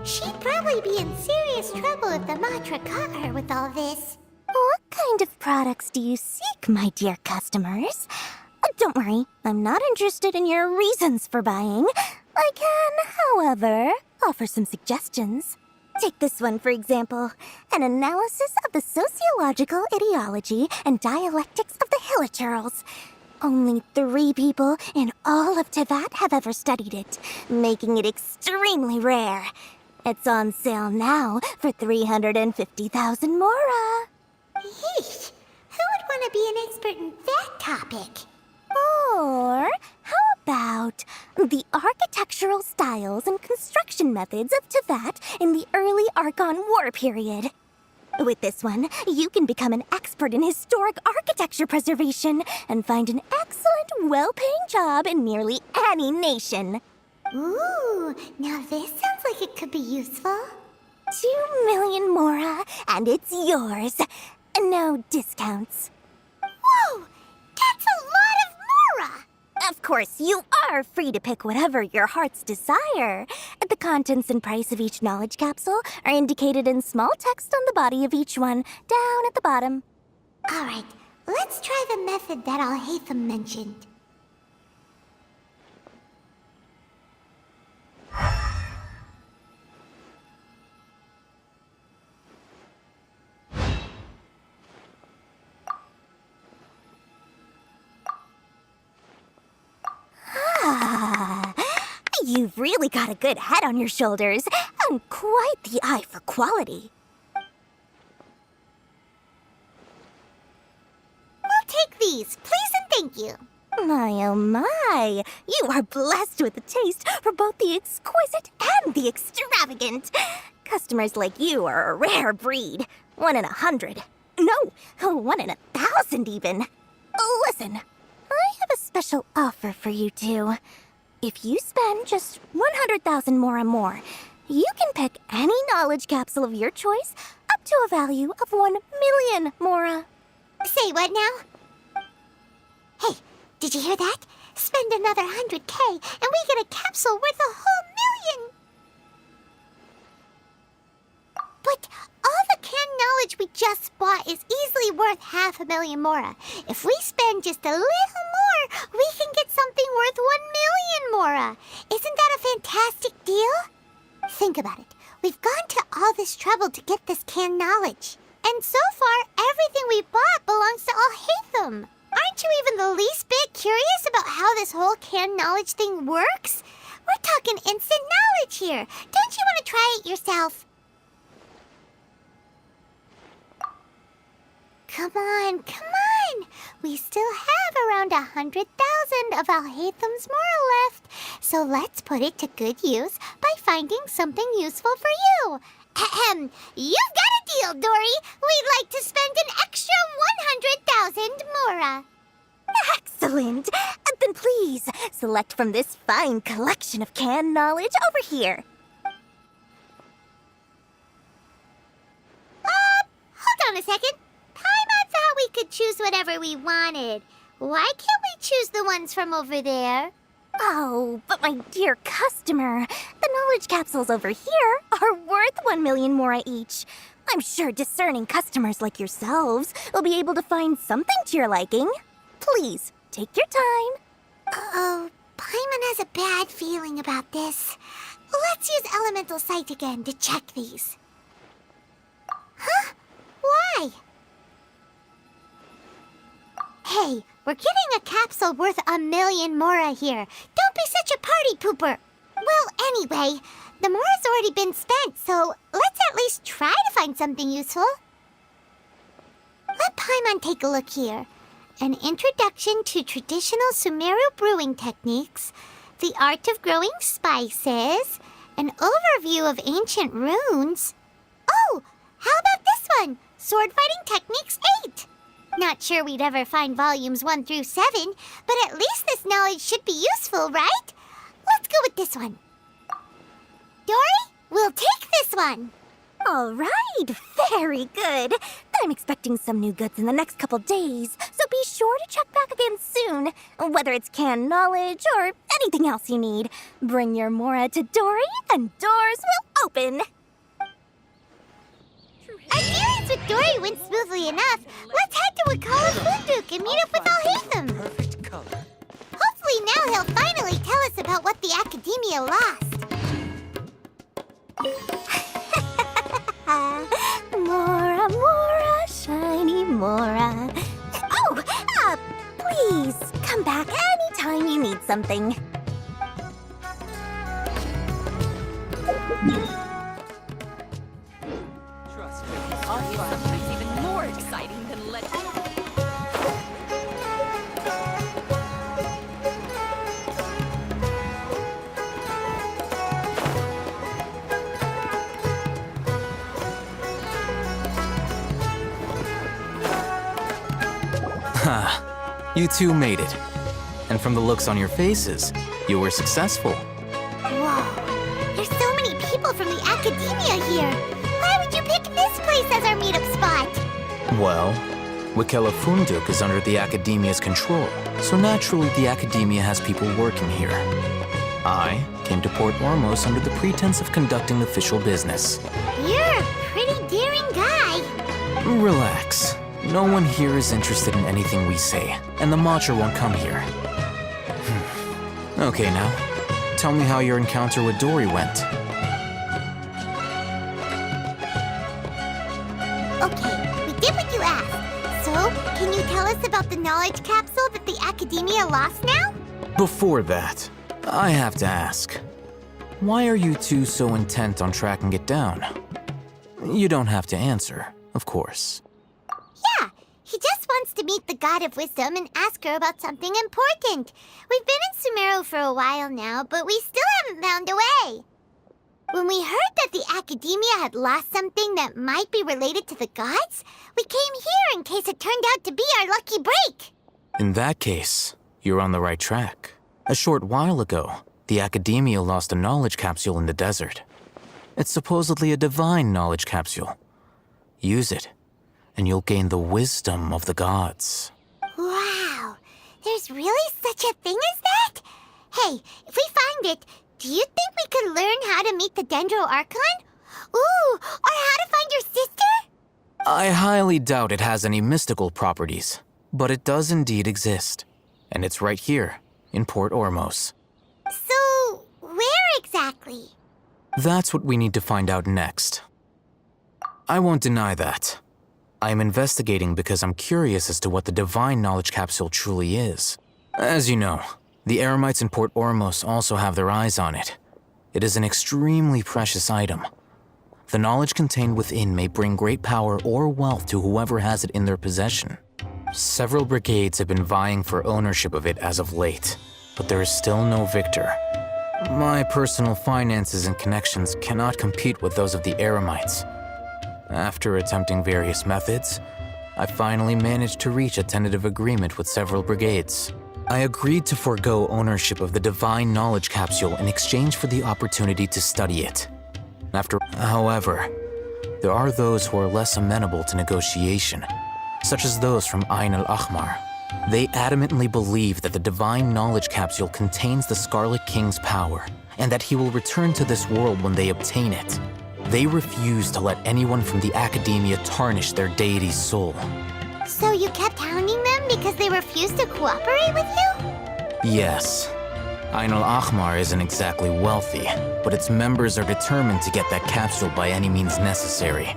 She'd probably be in serious trouble if the Matra caught her with all this. What kind of products do you seek, my dear customers? Don't worry, I'm not interested in your reasons for buying. I can, however, offer some suggestions. Take this one, for example. An analysis of the sociological ideology and dialectics of the Hilichurls. Only 3 people in all of Teyvat have ever studied it, making it extremely rare. It's on sale now for 350,000 Mora. Yeesh, who would want to be an expert in that topic? Or how about the architectural styles and construction methods of Teyvat in the early Archon War period? With this one, you can become an expert in historic architecture preservation and find an excellent, well-paying job in nearly any nation. Ooh, now this sounds like it could be useful. 2 million Mora, and it's yours. No discounts. Whoa, that's a lot of Mora! Of course, you are free to pick whatever your heart's desire. The contents and price of each knowledge capsule are indicated in small text on the body of each one, down at the bottom. All right, let's try the method that Al-Haytham mentioned. You've really got a good head on your shoulders, and quite the eye for quality. We'll take these, please and thank you. My, oh my, you are blessed with a taste for both the exquisite and the extravagant. Customers like you are a rare breed. 1 in 100. No, 1 in 1,000 even. Listen, I have a special offer for you two. If you spend just 100,000 more, you can pick any knowledge capsule of your choice up to a value of 1 million mora. Say what now? Hey, did you hear that? Spend another 100K and we get a capsule worth a whole 1,000,000! But all the canned knowledge we just bought is easily worth 500,000 mora. If we spend just a little more, we can get something worth 1,000,000 mora. Isn't that a fantastic deal? Think about it. We've gone to all this trouble to get this canned knowledge. And so far, everything we bought belongs to Al-Haytham. Aren't you even the least bit curious about how this whole canned knowledge thing works? We're talking instant knowledge here. Don't you want to try it yourself? Come on, come on! We still have around 100,000 of Al-Haytham's mora left, so let's put it to good use by finding something useful for you. Ahem! You've got a deal, Dory! We'd like to spend an extra 100,000 mora. Excellent! Then please, select from this fine collection of canned knowledge over here. Hold on a second. Paimon thought we could choose whatever we wanted. Why can't we choose the ones from over there? Oh, but my dear customer, the knowledge capsules over here are worth 1 million mora each. I'm sure discerning customers like yourselves will be able to find something to your liking. Please, take your time. Uh-oh, Paimon has a bad feeling about this. Let's use Elemental Sight again to check these. Huh? Why? Hey, we're getting a capsule worth 1 million mora here. Don't be such a party pooper. Well, anyway, the mora's already been spent, so let's at least try to find something useful. Let Paimon take a look here. An introduction to traditional Sumeru brewing techniques, the art of growing spices, an overview of ancient runes. Oh, how about this one? Sword Fighting Techniques 8. Not sure we'd ever find volumes 1 through 7, but at least this knowledge should be useful, right? Let's go with this one. Dory, we'll take this one. All right, very good. I'm expecting some new goods in the next couple days, so be sure to check back again soon. Whether it's canned knowledge or anything else you need, bring your mora to Dory and doors will open. Our dealings with Dory went smoothly enough. Let's head to Wakala Funduk and meet up with Al-Haytham. Perfect color. Hopefully now he'll finally tell us about what the Academia lost. Mora, mora, shiny mora. Oh, please come back anytime you need something. Trust me, sometimes even more exciting than legend. You two made it. And from the looks on your faces, you were successful. Whoa, there's so many people from the Academia here. Why would you pick this place as our meetup spot? Well, Wikela Funduk is under the Academia's control, so naturally the Academia has people working here. I came to Port Ormos under the pretense of conducting official business. You're a pretty daring guy. Relax. No one here is interested in anything we say, and the Matra won't come here. Okay now, tell me how your encounter with Dory went. Okay, we did what you asked. So, can you tell us about the knowledge capsule that the Academia lost now? Before that, I have to ask, why are you two so intent on tracking it down? You don't have to answer, of course. Yeah, he just wants to meet the God of Wisdom and ask her about something important. We've been in Sumeru for a while now, but we still haven't found a way. When we heard that the Academia had lost something that might be related to the gods, we came here in case it turned out to be our lucky break. In that case, you're on the right track. A short while ago, the Academia lost a knowledge capsule in the desert. It's supposedly a divine knowledge capsule. Use it, and you'll gain the wisdom of the gods. Wow, there's really such a thing as that? Hey, if we find it, do you think we could learn how to meet the Dendro Archon? Ooh, or how to find your sister? I highly doubt it has any mystical properties, but it does indeed exist. And it's right here, in Port Ormos. So, where exactly? That's what we need to find out next. I won't deny that. I am investigating because I'm curious as to what the divine knowledge capsule truly is. As you know, the Eremites in Port Ormos also have their eyes on it. It is an extremely precious item. The knowledge contained within may bring great power or wealth to whoever has it in their possession. Several brigades have been vying for ownership of it as of late, but there is still no victor. My personal finances and connections cannot compete with those of the Eremites. After attempting various methods, I finally managed to reach a tentative agreement with several brigades. I agreed to forego ownership of the divine knowledge capsule in exchange for the opportunity to study it. However, there are those who are less amenable to negotiation, such as those from Ain al-Ahmar. They adamantly believe that the divine knowledge capsule contains the Scarlet King's power, and that he will return to this world when they obtain it. They refuse to let anyone from the Academia tarnish their deity's soul. So you kept hounding them because they refused to cooperate with you? Yes. Ain al-Ahmar isn't exactly wealthy, but its members are determined to get that capsule by any means necessary.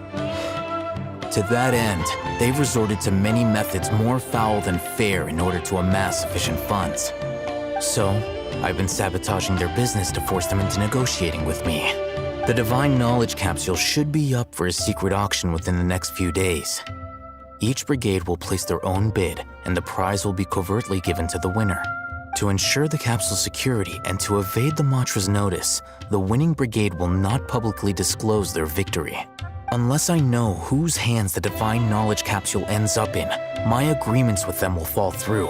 To that end, they've resorted to many methods more foul than fair in order to amass sufficient funds. So, I've been sabotaging their business to force them into negotiating with me. The divine knowledge capsule should be up for a secret auction within the next few days. Each brigade will place their own bid, and the prize will be covertly given to the winner. To ensure the capsule's security and to evade the Matra's notice, the winning brigade will not publicly disclose their victory. Unless I know whose hands the divine knowledge capsule ends up in, my agreements with them will fall through.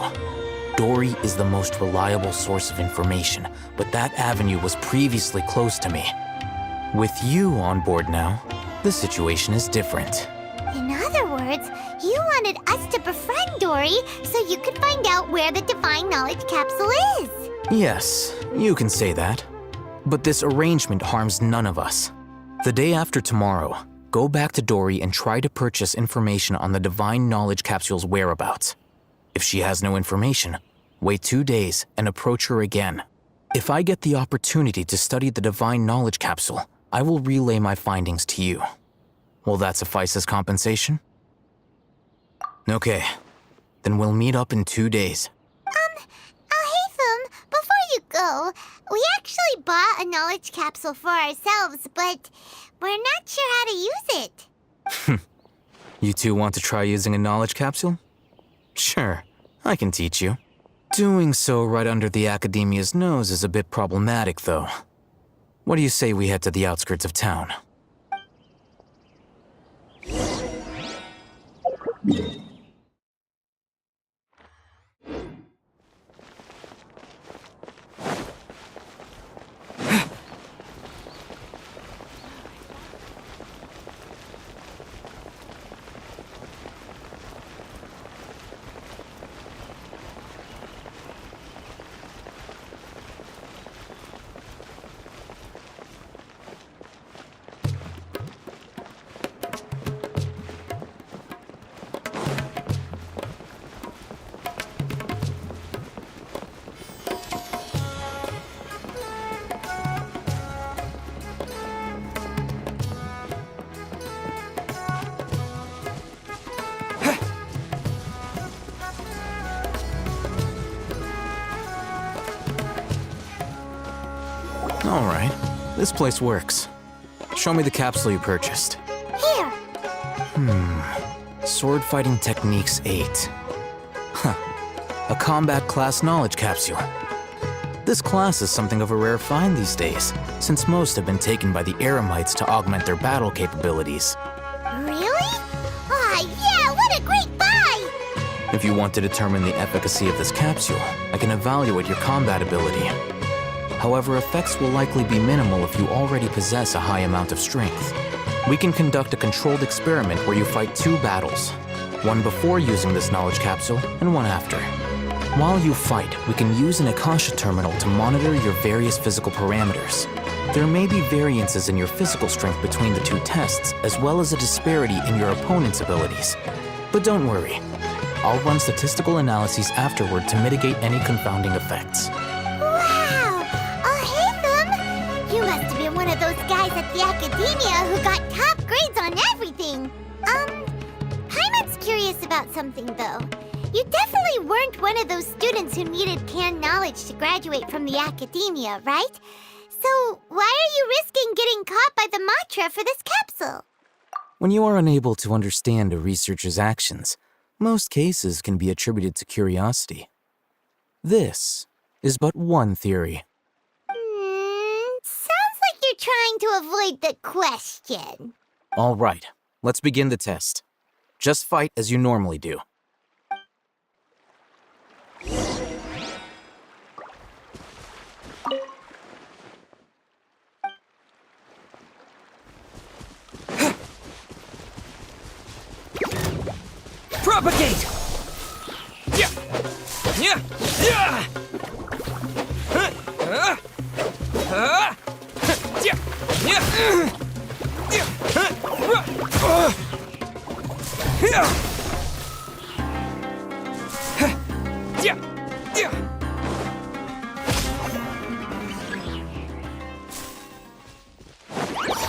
Dory is the most reliable source of information, but that avenue was previously closed to me. With you on board now, the situation is different. In other words, you wanted us to befriend Dory so you could find out where the divine knowledge capsule is. Yes, you can say that. But this arrangement harms none of us. The day after tomorrow, go back to Dory and try to purchase information on the divine knowledge capsule's whereabouts. If she has no information, wait 2 days and approach her again. If I get the opportunity to study the divine knowledge capsule, I will relay my findings to you. Will that suffice as compensation? Okay, then we'll meet up in 2 days. Alhaitham, before you go, we actually bought a knowledge capsule for ourselves, but we're not sure how to use it. You two want to try using a knowledge capsule? Sure, I can teach you. Doing so right under the Academia's nose is a bit problematic, though. What do you say we head to the outskirts of town? This place works. Show me the capsule you purchased. Here. Sword Fighting Techniques 8. Huh. A combat class knowledge capsule. This class is something of a rare find these days, since most have been taken by the Eremites to augment their battle capabilities. Really? Ah, yeah, what a great buy! If you want to determine the efficacy of this capsule, I can evaluate your combat ability. However, effects will likely be minimal if you already possess a high amount of strength. We can conduct a controlled experiment where you fight 2 battles, one before using this knowledge capsule and one after. While you fight, we can use an Akasha terminal to monitor your various physical parameters. There may be variances in your physical strength between the 2 tests, as well as a disparity in your opponent's abilities. But don't worry, I'll run statistical analyses afterward to mitigate any confounding effects. Wow! Oh, hey, Thumb! You must have been one of those guys at the Academia who got top grades on everything. Paimon's curious about something, though. You definitely weren't one of those students who needed canned knowledge to graduate from the Academia, right? So why are you risking getting caught by the Matra for this capsule? When you are unable to understand a researcher's actions, most cases can be attributed to curiosity. This is but one theory. Sounds like you're trying to avoid the question. All right, let's begin the test. Just fight as you normally do. Propagate! Yeah! Yeah! Yeah! Yeah!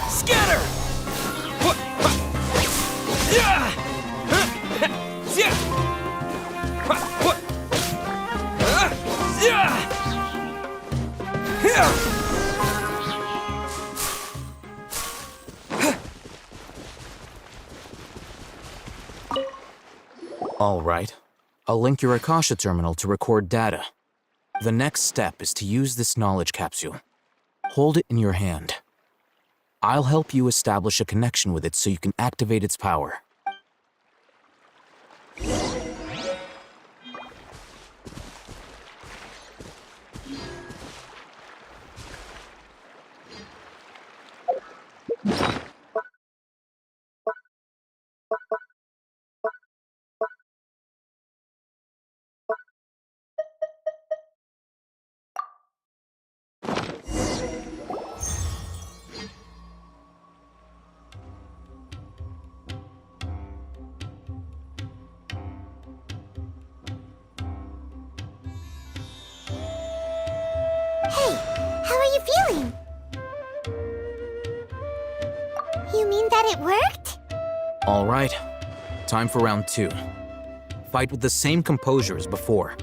Scatter! All right, I'll link your Akasha terminal to record data. The next step is to use this knowledge capsule. Hold it in your hand. I'll help you establish a connection with it so you can activate its power. Hey, how are you feeling? You mean that it worked? All right, time for round 2. Fight with the same composure as before.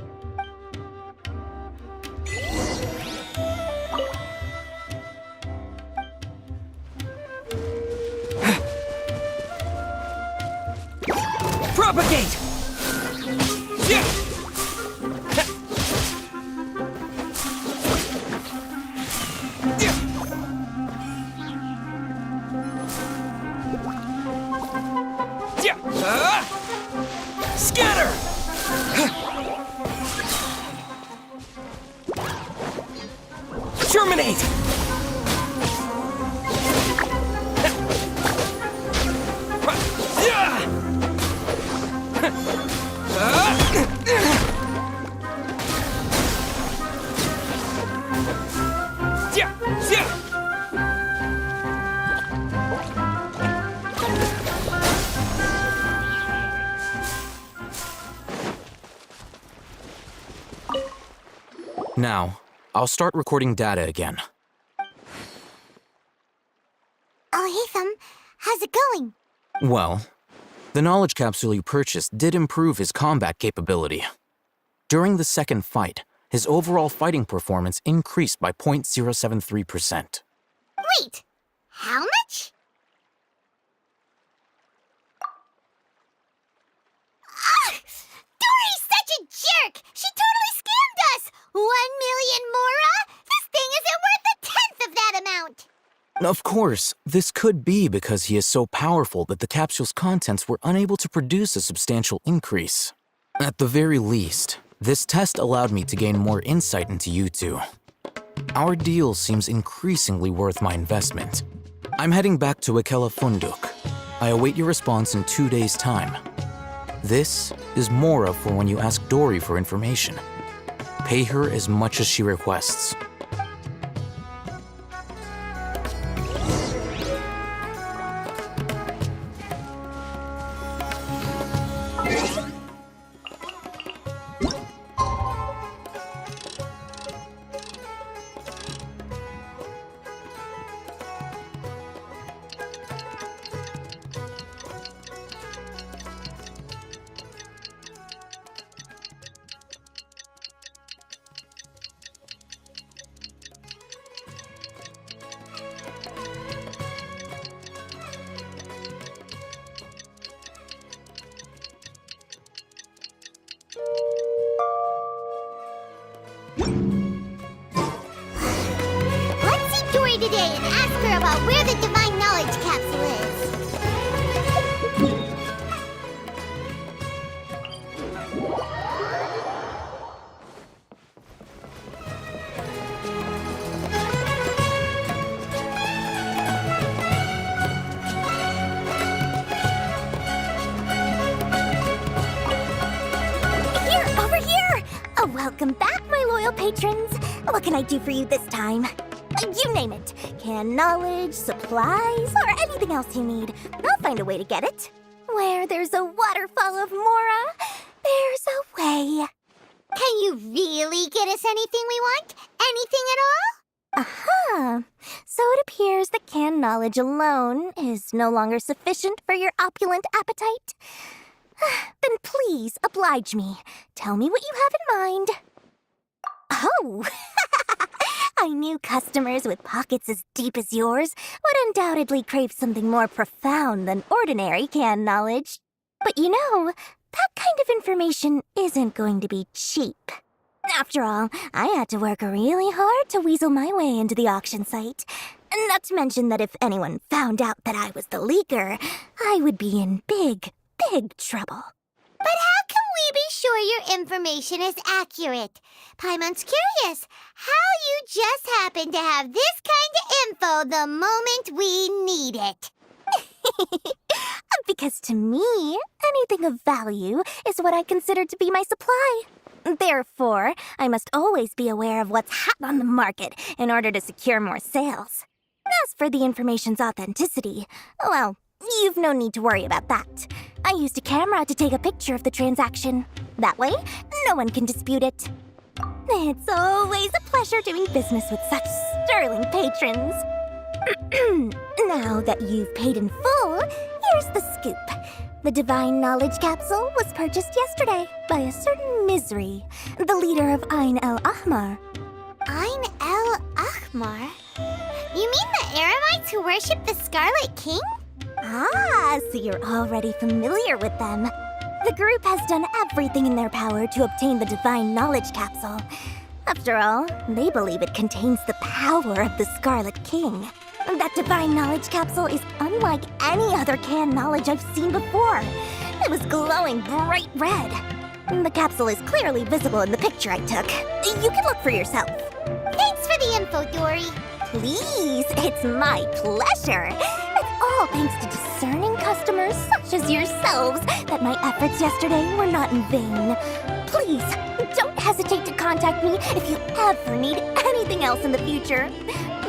Propagate! Yeah! Scatter! Terminate! Now, I'll start recording data again. Oh, hey, Thumb. How's it going? Well, the knowledge capsule you purchased did improve his combat capability. During the second fight, his overall fighting performance increased by 0.073%. Wow, Wait, how much? Ah! Dory's such a jerk! She totally scammed us! 1 million mora? This thing isn't worth a tenth of that amount! Of course, this could be because he is so powerful that the capsule's contents were unable to produce a substantial increase. At the very least, this test allowed me to gain more insight into you two. Our deal seems increasingly worth my investment. I'm heading back to Akela Funduk. I await your response in 2 days' time. This is Mora for when you ask Dory for information. Pay her as much as she requests. Let's see Dory today and ask her about where the Divine Knowledge Capsule is. Over here! Welcome back, my loyal patrons. What can I do for you this time? You name it. Can knowledge, supplies, or anything else you need. I'll find a way to get it. Where there's a waterfall of Mora, there's a way. Can you really get us anything we want? Anything at all? Aha! So it appears that canned knowledge alone is no longer sufficient for your opulent appetite. Then please oblige me. Tell me what you have in mind. Oh! I knew customers with pockets as deep as yours would undoubtedly crave something more profound than ordinary canned knowledge. But you know, that kind of information isn't going to be cheap. After all, I had to work really hard to weasel my way into the auction site. Not to mention that if anyone found out that I was the leaker, I would be in big trouble. But how can we be sure your information is accurate? Paimon's curious how you just happen to have this kind of info the moment we need it. Because to me, anything of value is what I consider to be my supply. Therefore, I must always be aware of what's hot on the market in order to secure more sales. As for the information's authenticity, well, you've no need to worry about that. I used a camera to take a picture of the transaction. That way, no one can dispute it. It's always a pleasure doing business with such sterling patrons. Now that you've paid in full, here's the scoop. The Divine Knowledge Capsule was purchased yesterday by a certain Misery, the leader of Ain el Ahmar. Ain el Ahmar? You mean the Eremites who worship the Scarlet King? Ah, so you're already familiar with them. The group has done everything in their power to obtain the Divine Knowledge Capsule. After all, they believe it contains the power of the Scarlet King. That Divine Knowledge Capsule is unlike any other canned knowledge I've seen before. It was glowing bright red. The capsule is clearly visible in the picture I took. You can look for yourself. Thanks for the info, Dory. Please, it's my pleasure. It's all thanks to discerning customers such as yourselves that my efforts yesterday were not in vain. Please, don't hesitate to contact me if you ever need anything else in the future.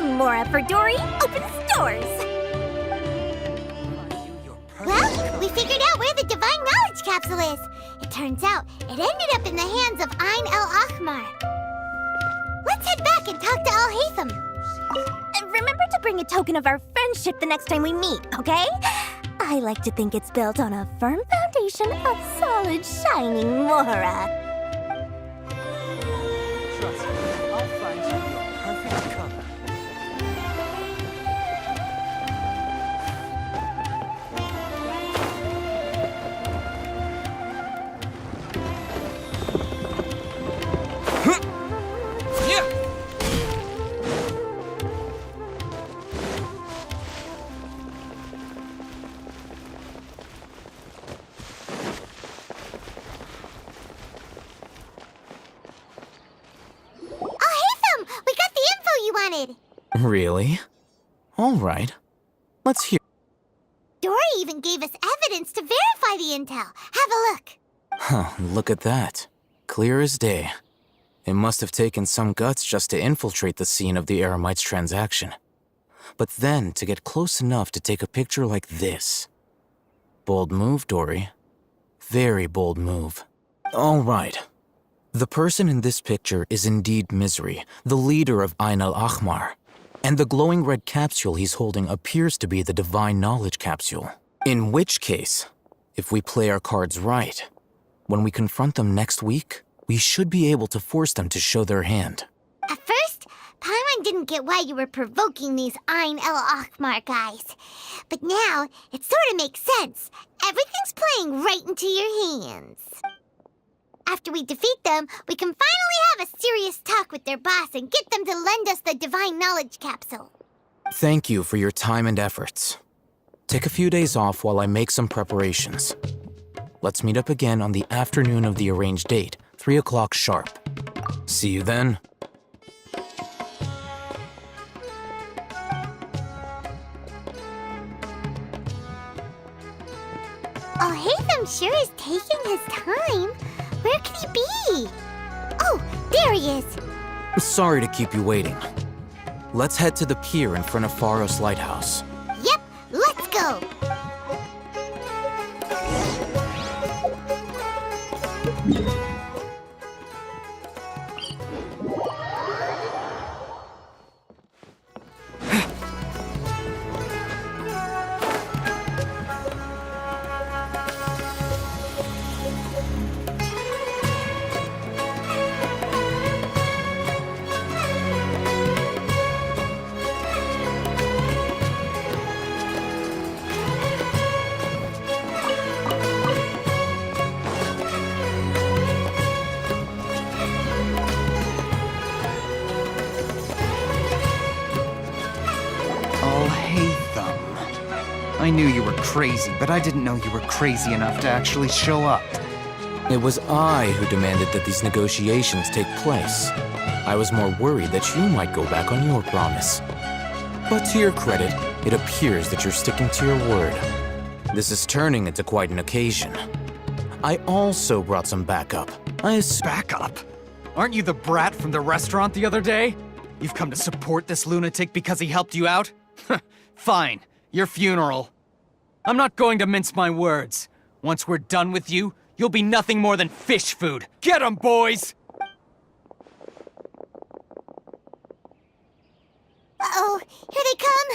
Mora for Dory opens doors. Well, we figured out where the Divine Knowledge Capsule is. It turns out it ended up in the hands of Ain el Ahmar. Let's head back and talk to Al-Haytham. Remember to bring a token of our friendship the next time we meet, okay? I like to think it's built on a firm foundation of solid, shining Mora. Trust me, I'll find you your perfect color. Really? All right. Let's hear. Dory even gave us evidence to verify the intel. Have a look. Huh, look at that. Clear as day. It must have taken some guts just to infiltrate the scene of the Eremites' transaction. But then to get close enough to take a picture like this. Bold move, Dory. Very bold move. All right. The person in this picture is indeed Misery, the leader of Ain al-Ahmar. And the glowing red capsule he's holding appears to be the Divine Knowledge capsule. In which case, if we play our cards right, when we confront them next week, we should be able to force them to show their hand. At first, Paimon didn't get why you were provoking these Ain al-Ahmar guys. But now, it sort of makes sense. Everything's playing right into your hands. After we defeat them, we can finally have a serious talk with their boss and get them to lend us the Divine Knowledge capsule. Thank you for your time and efforts. Take a few days off while I make some preparations. Let's meet up again on the afternoon of the arranged date, 3 o'clock sharp. See you then. Oh, Hatham sure is taking his time. Where could he be? Oh, there he is. Sorry to keep you waiting. Let's head to the pier in front of Faros Lighthouse. Yep, let's go. I knew you were crazy, but I didn't know you were crazy enough to actually show up. It was I who demanded that these negotiations take place. I was more worried that you might go back on your promise. But to your credit, it appears that you're sticking to your word. This is turning into quite an occasion. I also brought some backup. Backup? Aren't you the brat from the restaurant the other day? You've come to support this lunatic because he helped you out? Fine. Your funeral. I'm not going to mince my words. Once we're done with you, you'll be nothing more than fish food. Get 'em, boys! Uh-oh, here they come.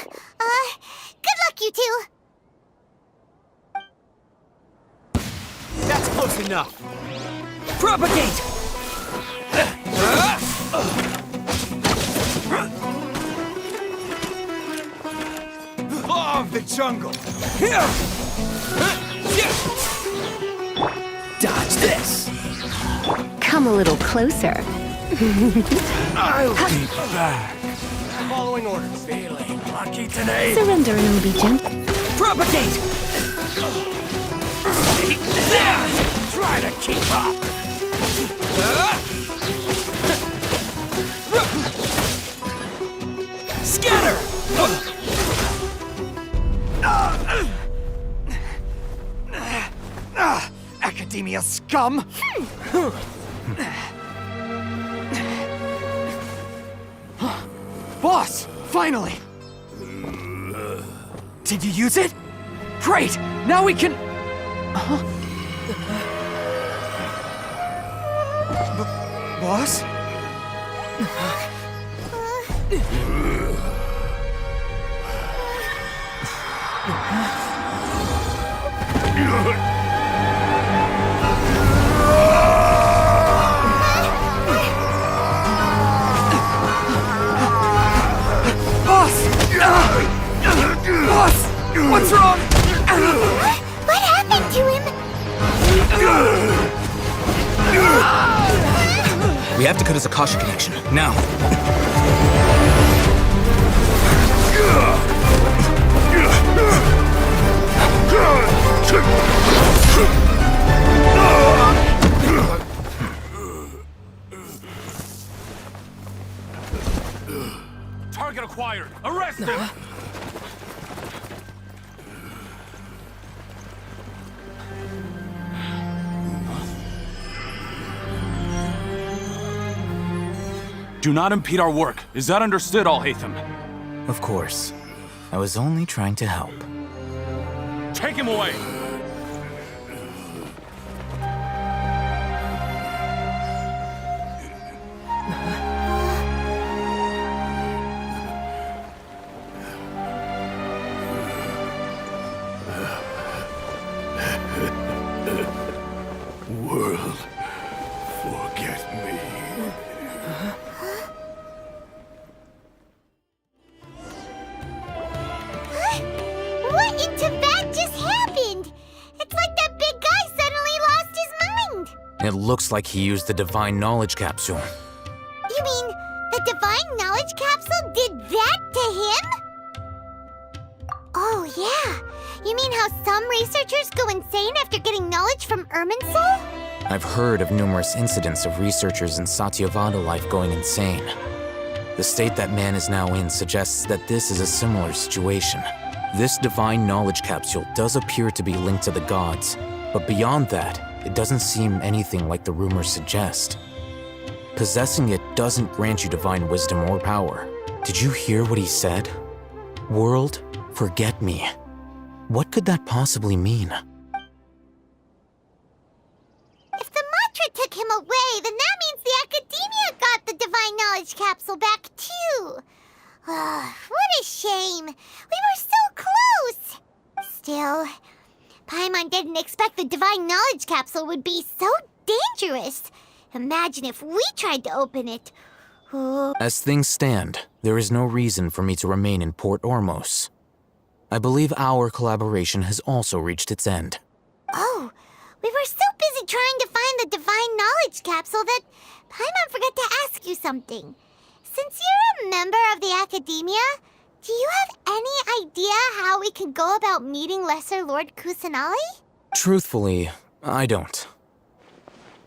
Good luck, you two. That's close enough. Propagate! Law of the jungle. Dodge this! Come a little closer. I'll be back. Following orders. Feeling lucky today. Surrender and I'll be gentle. Propagate! Try to keep up. Scatter! Academia scum! Boss! Finally! Did you use it? Great! Now we can... Boss? Boss! What's wrong? What happened to him? We have to cut his Akasha connection, now. Target acquired. faster! Do not impede our work. Is that understood, Alhaitham? Of course. I was only trying to help. Take him away! World, forget me. What in Tibet just happened? It's like that big guy suddenly lost his mind. It looks like he used the divine knowledge capsule. You mean the divine knowledge capsule did that to him? Oh, yeah. You mean how some researchers go insane after getting knowledge from Irminsul? I've heard of numerous incidents of researchers in Satyavada life going insane. The state that man is now in suggests that this is a similar situation. This divine knowledge capsule does appear to be linked to the gods, but beyond that, it doesn't seem anything like the rumors suggest. Possessing it doesn't grant you divine wisdom or power. Did you hear what he said? World, forget me. What could that possibly mean? If the mantra took him away, then that means the Academia got the divine knowledge capsule back too. What a shame. We were so close. Still, Paimon didn't expect the divine knowledge capsule would be so dangerous. Imagine if we tried to open it. As things stand, there is no reason for me to remain in Port Ormos. I believe our collaboration has also reached its end. Oh, we were so busy trying to find the divine knowledge capsule that Paimon forgot to ask you something. Since you're a member of the Academia, do you have any idea how we can go about meeting Lesser Lord Kusanali? Truthfully, I don't.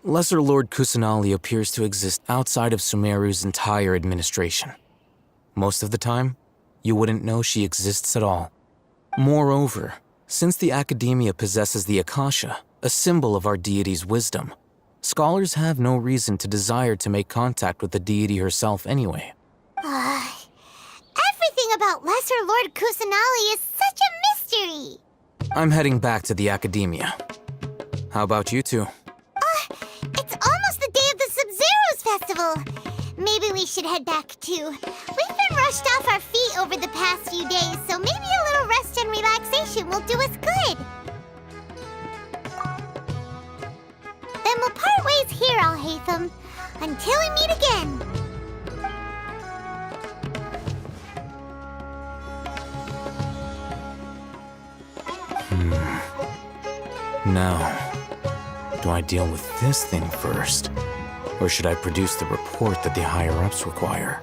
Lesser Lord Kusanali appears to exist outside of Sumeru's entire administration. Most of the time, you wouldn't know she exists at all. Moreover, since the Academia possesses the Akasha, a symbol of our deity's wisdom, scholars have no reason to desire to make contact with the deity herself anyway. Everything about Lesser Lord Kusanali is such a mystery! I'm heading back to the Academia. How about you two? It's almost the day of the Sub-Zeros Festival. Maybe we should head back too. We've been rushed off our feet over the past few days, so maybe a little rest and relaxation will do us good. Then we'll part ways here, Alhaitham, until we meet again. Now, do I deal with this thing first? Or should I produce the report that the higher-ups require?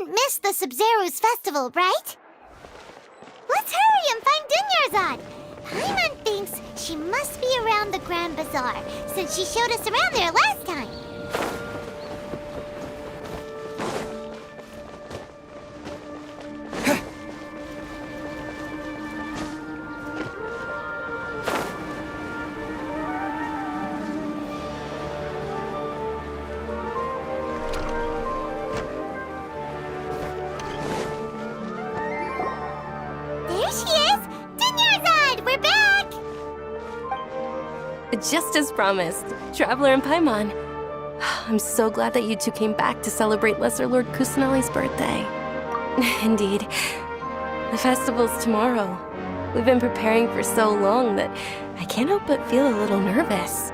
Missed the Sub-Zeros Festival, right? Let's hurry and find Dunyarzad. Paimon thinks she must be around the Grand Bazaar, since she showed us around there last time. There she is! Dunyarzad, we're back! Just as promised, Traveler and Paimon. I'm so glad that you two came back to celebrate Lesser Lord Kusanali's birthday. Indeed. The festival's tomorrow. We've been preparing for so long that I can't help but feel a little nervous.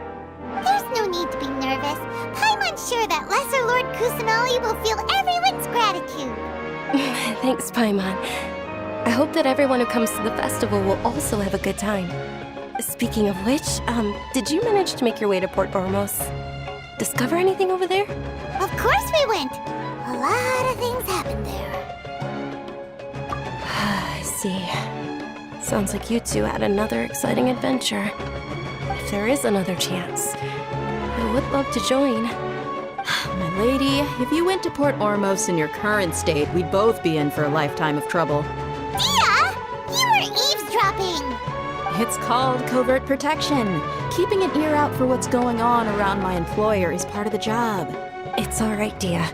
There's no need to be nervous. Paimon's sure that Lesser Lord Kusanali will feel everyone's gratitude. Thanks, Paimon. I hope that everyone who comes to the festival will also have a good time. Speaking of which, did you manage to make your way to Port Ormos? Discover anything over there? Of course we went. A lot of things happened there. see. Sounds like you two had another exciting adventure. If there is another chance, I would love to join. My lady, if you went to Port Ormos in your current state, we'd both be in for a lifetime of trouble. Dia! You were eavesdropping! It's called covert protection. Keeping an ear out for what's going on around my employer is part of the job. It's all right, Dia.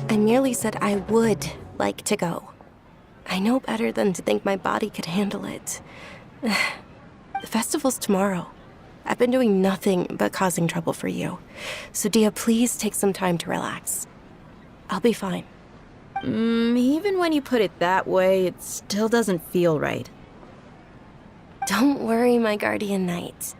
I merely said I would like to go. I know better than to think my body could handle it. The festival's tomorrow. I've been doing nothing but causing trouble for you. So, Dia, please take some time to relax. I'll be fine. Even when you put it that way, it still doesn't feel right. Don't worry, my guardian knight.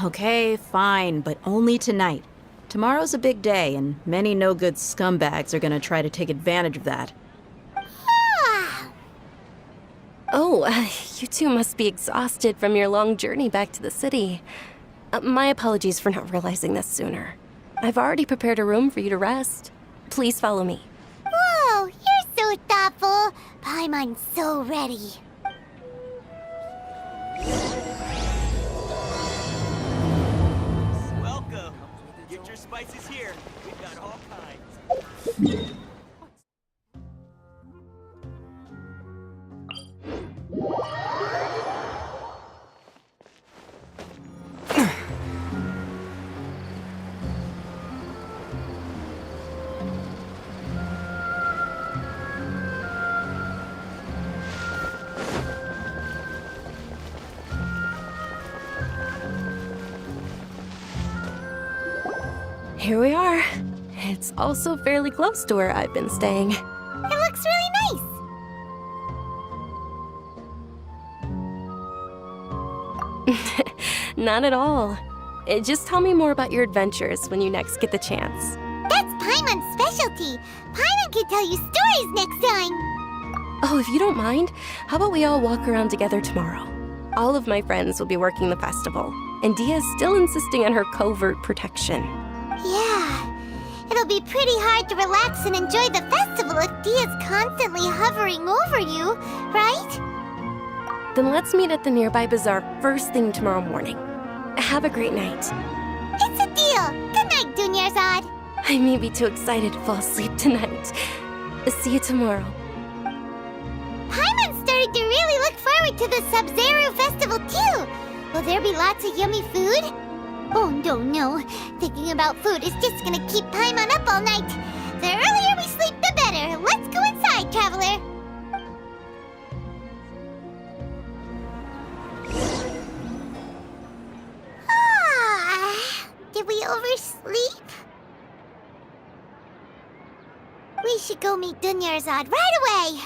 Okay, fine, but only tonight. Tomorrow's a big day, and many no-good scumbags are gonna try to take advantage of that. Oh, you two must be exhausted from your long journey back to the city. My apologies for not realizing this sooner. I've already prepared a room for you to rest. Please follow me. Whoa, you're so thoughtful. Paimon's so ready. Welcome. Get your spices here. We've got all kinds. Here we are. It's also fairly close to where I've been staying. It looks really nice. Not at all. Just tell me more about your adventures when you next get the chance. That's Paimon's specialty. Paimon can tell you stories next time. Oh, if you don't mind, how about we all walk around together tomorrow? All of my friends will be working the festival, and Dia's still insisting on her covert protection. Yeah, it'll be pretty hard to relax and enjoy the festival if Dia's constantly hovering over you, right? Then let's meet at the nearby bazaar first thing tomorrow morning. Have a great night. It's a deal. Good night, Dunyarzad. I may be too excited to fall asleep tonight. See you tomorrow. Paimon started to really look forward to the Sub-Zero festival too. Will there be lots of yummy food? Oh, no. Thinking about food is just gonna keep Paimon up all night. The earlier we sleep, the better. Let's go inside, traveler. Did we oversleep? We should go meet Dunyarzad right away.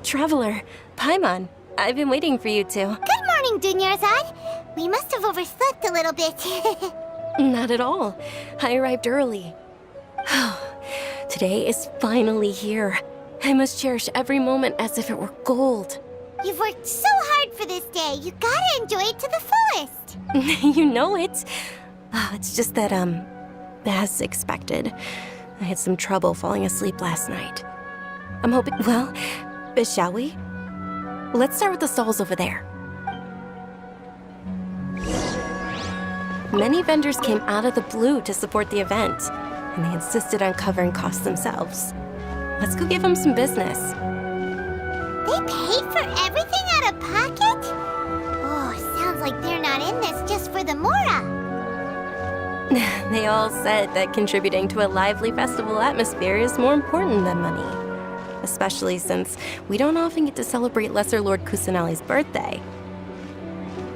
Traveler, Paimon, I've been waiting for you two. Good morning, Dunyarzad. We must have overslept a little bit. Not at all. I arrived early. Today is finally here. I must cherish every moment as if it were gold. You've worked so hard for this day. You gotta enjoy it to the fullest. You know it. It's just that, as expected, I had some trouble falling asleep last night. I'm hoping, well, shall we? Let's start with the stalls over there. Many vendors came out of the blue to support the event, and they insisted on covering costs themselves. Let's go give them some business. They paid for everything out of pocket? Oh, sounds like they're not in this just for the Mora. They all said that contributing to a lively festival atmosphere is more important than money. Especially since we don't often get to celebrate Lesser Lord Kusanali's birthday.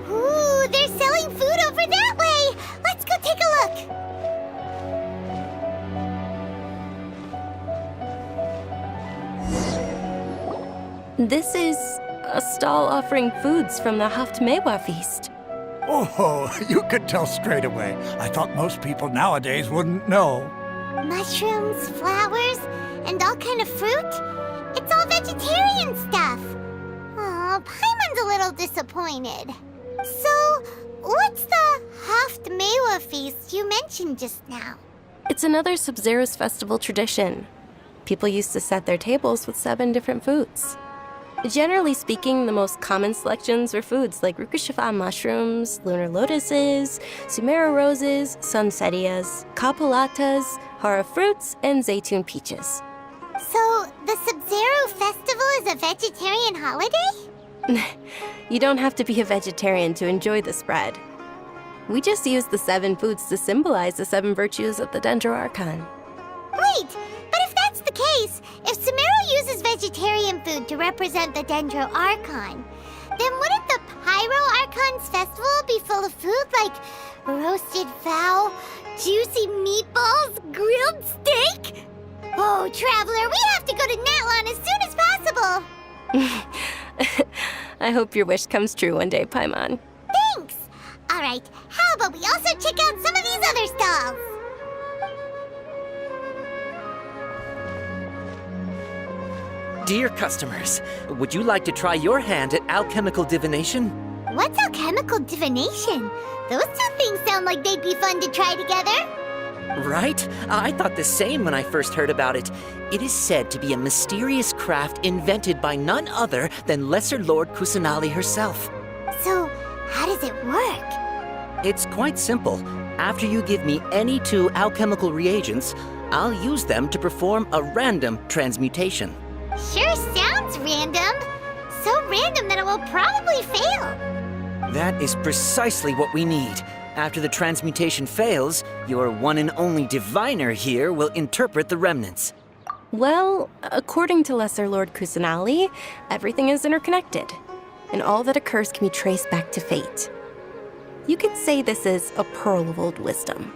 Ooh, they're selling food over that way! Let's go take a look! This is a stall offering foods from the Haftmewa feast. Oh, you could tell straight away. I thought most people nowadays wouldn't know. Mushrooms, flowers, and all kind of fruit? It's all vegetarian stuff. Oh, Paimon's a little disappointed. So, what's the Haft feast you mentioned just now? It's another Sub-Zero's festival tradition. People used to set their tables with 7 different foods. Generally speaking, the most common selections were foods like Rukashifa mushrooms, lunar lotuses, Sumeru roses, sunsetias, kapulatas, hara fruits, and zaytun peaches. So, the Sub-Zero festival is a vegetarian holiday? You don't have to be a vegetarian to enjoy the spread. We just use the 7 foods to symbolize the 7 virtues of the Dendro Archon. Wait, but if that's the case, if Sumeru uses vegetarian food to represent the Dendro Archon, then wouldn't the Pyro Archon's festival be full of food like roasted fowl, juicy meatballs, grilled steak? Oh, Traveler, we have to go to Natlan as soon as possible! I hope your wish comes true one day, Paimon. Thanks! Alright, how about we also check out some of these other stalls? Dear customers, would you like to try your hand at alchemical divination? What's alchemical divination? Those two things sound like they'd be fun to try together. Right? I thought the same when I first heard about it. It is said to be a mysterious craft invented by none other than Lesser Lord Kusanali herself. So, how does it work? It's quite simple. After you give me any 2 alchemical reagents, I'll use them to perform a random transmutation. Sure sounds random. So random that it will probably fail. That is precisely what we need. After the transmutation fails, your one and only diviner here will interpret the remnants. Well, according to Lesser Lord Kusanali, everything is interconnected, and all that occurs can be traced back to fate. You could say this is a pearl of old wisdom.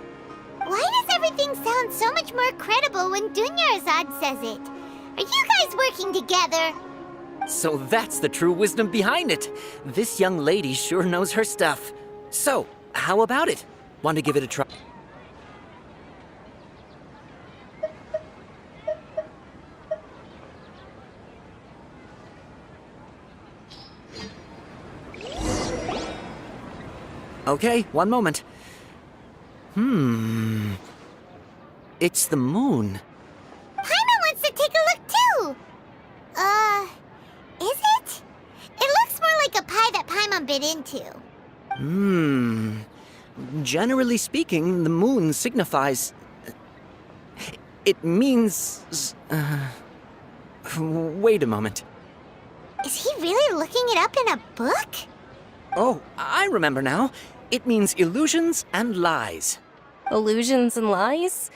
Why does everything sound so much more credible when Dunyarzad says it? Are you guys working together? So that's the true wisdom behind it. This young lady sure knows her stuff. So, how about it? Want to give it a try? Okay, one moment. It's the moon. Paimon wants to take a look too! Is it? It looks more like a pie that Paimon bit into. Generally speaking, the moon signifies... It means... Wait a moment. Is he really looking it up in a book? Oh, I remember now. It means illusions and lies. Illusions and lies?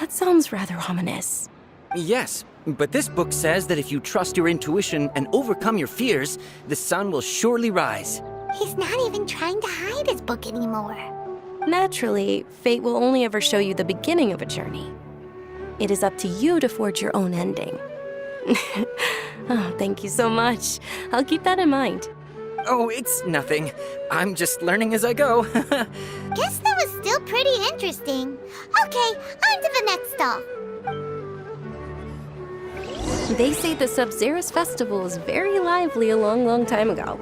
That sounds rather ominous. Yes, but this book says that if you trust your intuition and overcome your fears, the sun will surely rise. He's not even trying to hide his book anymore. Naturally, fate will only ever show you the beginning of a journey. It is up to you to forge your own ending. Oh, thank you so much. I'll keep that in mind. Oh, it's nothing. I'm just learning as I go. Guess that was still pretty interesting. Okay, on to the next stall. They say the Sub-Zero's festival was very lively a long, long time ago.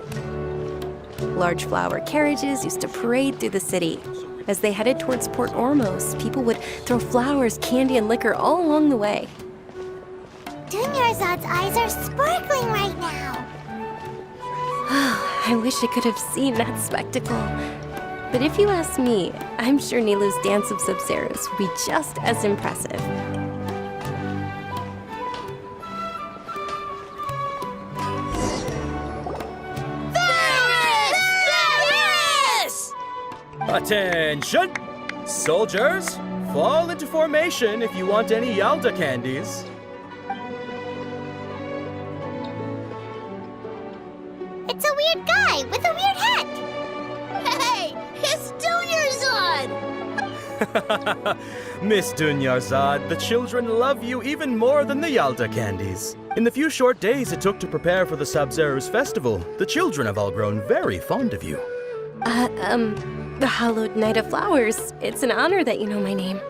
Large flower carriages used to parade through the city. As they headed towards Port Ormos, people would throw flowers, candy, and liquor all along the way. Dunyarzad's eyes are sparkling right now. I wish I could have seen that spectacle. But if you ask me, I'm sure Nilu's dance of Sub-Zeros would be just as impressive. Attention! Soldiers, fall into formation if you want any Yalda candies. It's a weird guy with a weird hat. Hey, it's Dunyarzad! Miss Dunyarzad, the children love you even more than the Yalda candies. In the few short days it took to prepare for the Sub-Zero's festival, the children have all grown very fond of you. The Hallowed Night of Flowers. It's an honor that you know my name.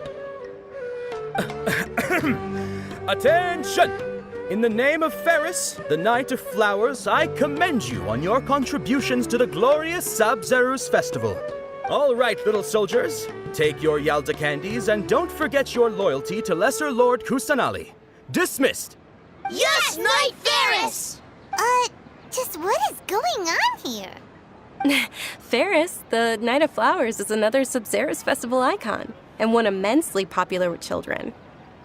Attention! In the name of Ferris, the Knight of Flowers, I commend you on your contributions to the glorious Sabzeruz festival. All right, little soldiers, take your Yalda candies and don't forget your loyalty to Lesser Lord Kusanali. Dismissed! Yes, Knight Ferris! Just what is going on here? Ferris, the Knight of Flowers, is another Sabzeruz festival icon, and one immensely popular with children.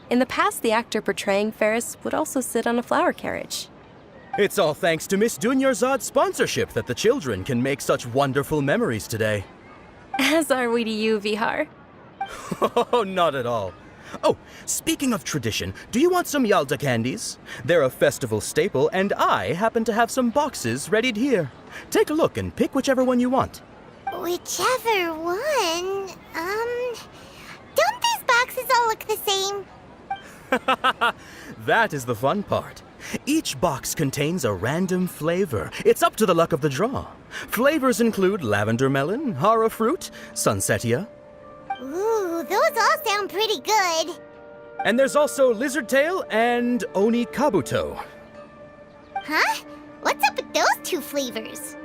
In the past, the actor portraying Ferris would also sit on a flower carriage. It's all thanks to Miss Dunyarzad's sponsorship that the children can make such wonderful memories today. As are we to you, Vihar. Oh, not at all. Oh, speaking of tradition, do you want some Yalda candies? They're a festival staple, and I happen to have some boxes readied here. Take a look and pick whichever one you want. Whichever one? Don't these boxes all look the same? That is the fun part. Each box contains a random flavor. It's up to the luck of the draw. Flavors include lavender melon, hara fruit, sunsetia. Ooh, those all sound pretty good. And there's also lizard tail and oni kabuto. Huh? What's up with those two flavors?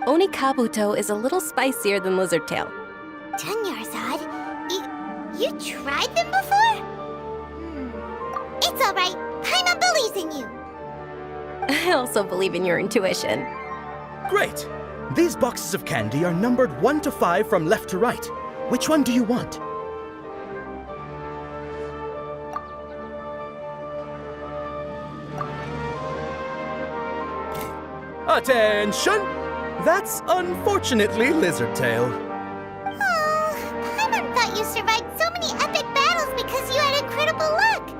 Oni kabuto is a little spicier than lizard tail. Dunyarzad, you tried them before? It's all right. Paimon believes in you. I also believe in your intuition. Great! These boxes of candy are numbered 1 to 5 from left to right. Which one do you want? Attention! That's unfortunately lizard tail. Oh, Paimon thought you survived so many epic battles because you had incredible luck.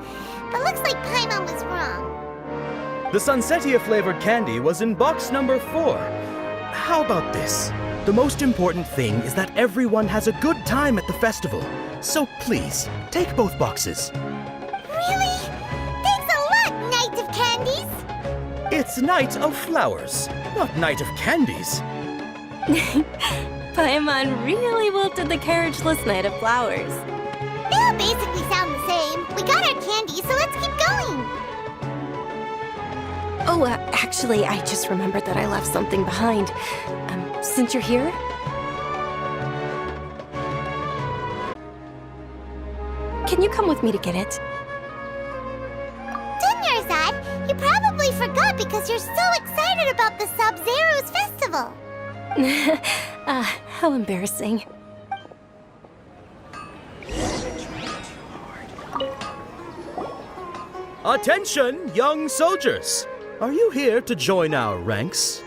But looks like Paimon was wrong. The Sunsetia flavored candy was in box number 4. How about this? The most important thing is that everyone has a good time at the festival. So please, take both boxes. Really? Thanks a lot, Knight of Candies. It's Knight of Flowers, not Knight of Candies. Paimon really wilted the carriageless Knight of Flowers. They all basically sound the same. We got our candy, so let's keep going. Oh, actually, I just remembered that I left something behind. Since you're here? Can you come with me to get it? Dunyarzad, you probably forgot because you're so excited about the Sabzeruz festival. How embarrassing. Attention, young soldiers! Are you here to join our ranks?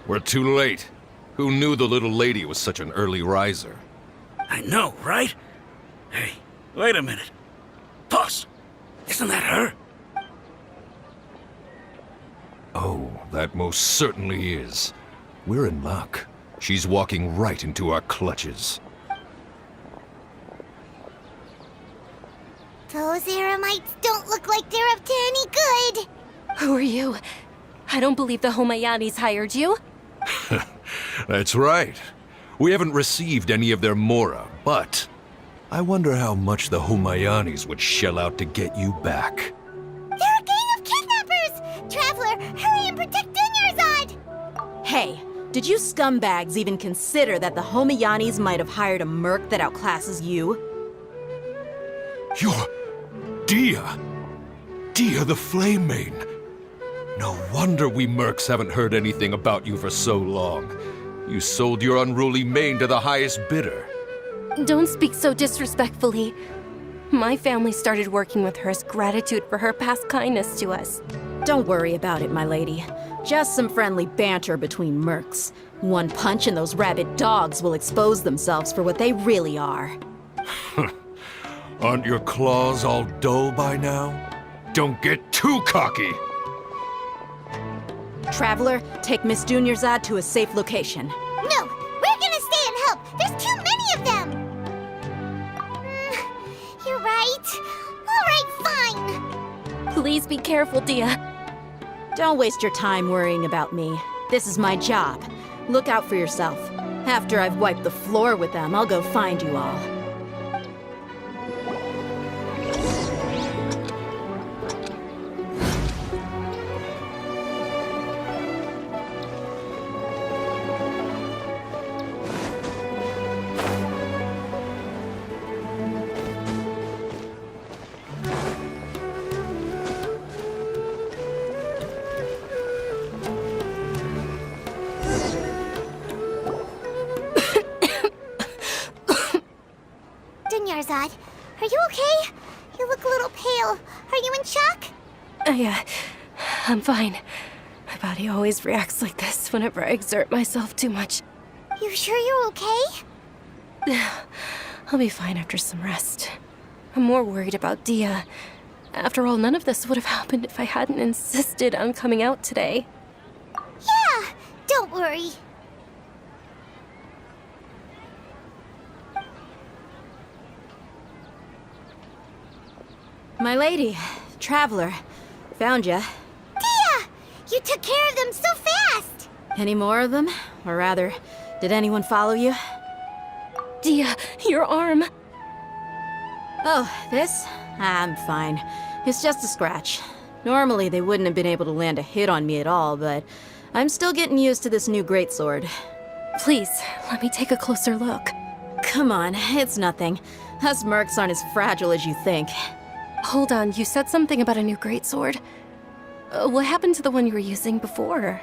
We're too late. Who knew the little lady was such an early riser? I know, right? Hey, wait a minute. Boss, isn't that her? Oh, that most certainly is. We're in luck. She's walking right into our clutches. Those Eremites don't look like they're up to any good. Who are you? I don't believe the Homayanis hired you. That's right. We haven't received any of their mora, but I wonder how much the Humayanis would shell out to get you back. They're a gang of kidnappers! Traveler, hurry and protect Dunyarzad! Hey, did you scumbags even consider that the Homayanis might have hired a merc that outclasses you? You're Dia! Dia the Flame Mane! No wonder we mercs haven't heard anything about you for so long. You sold your unruly mane to the highest bidder. Don't speak so disrespectfully. My family started working with her as gratitude for her past kindness to us. Don't worry about it, my lady. Just some friendly banter between mercs. One punch and those rabid dogs will expose themselves for what they really are. Aren't your claws all dull by now? Don't get too cocky! Traveler, take Miss Dunyarzad to a safe location. No, we're gonna stay and help. There's too many of them. You're right. All right, fine. Please be careful, Dia. Don't waste your time worrying about me. This is my job. Look out for yourself. After I've wiped the floor with them, I'll go find you all. Dunyarzad, are you okay? You look a little pale. Are you in shock? I'm fine. My body always reacts like this whenever I exert myself too much. You sure you're okay? I'll be fine after some rest. I'm more worried about Dia. After all, none of this would have happened if I hadn't insisted on coming out today. Yeah, don't worry. My lady, Traveler, found ya. Dia! You took care of them so fast! Any more of them? Or rather, did anyone follow you? Dia, your arm! Oh, this? I'm fine. It's just a scratch. Normally, they wouldn't have been able to land a hit on me at all, but I'm still getting used to this new greatsword. Please, let me take a closer look. Come on, it's nothing. Us mercs aren't as fragile as you think. Hold on, you said something about a new greatsword. What happened to the one you were using before?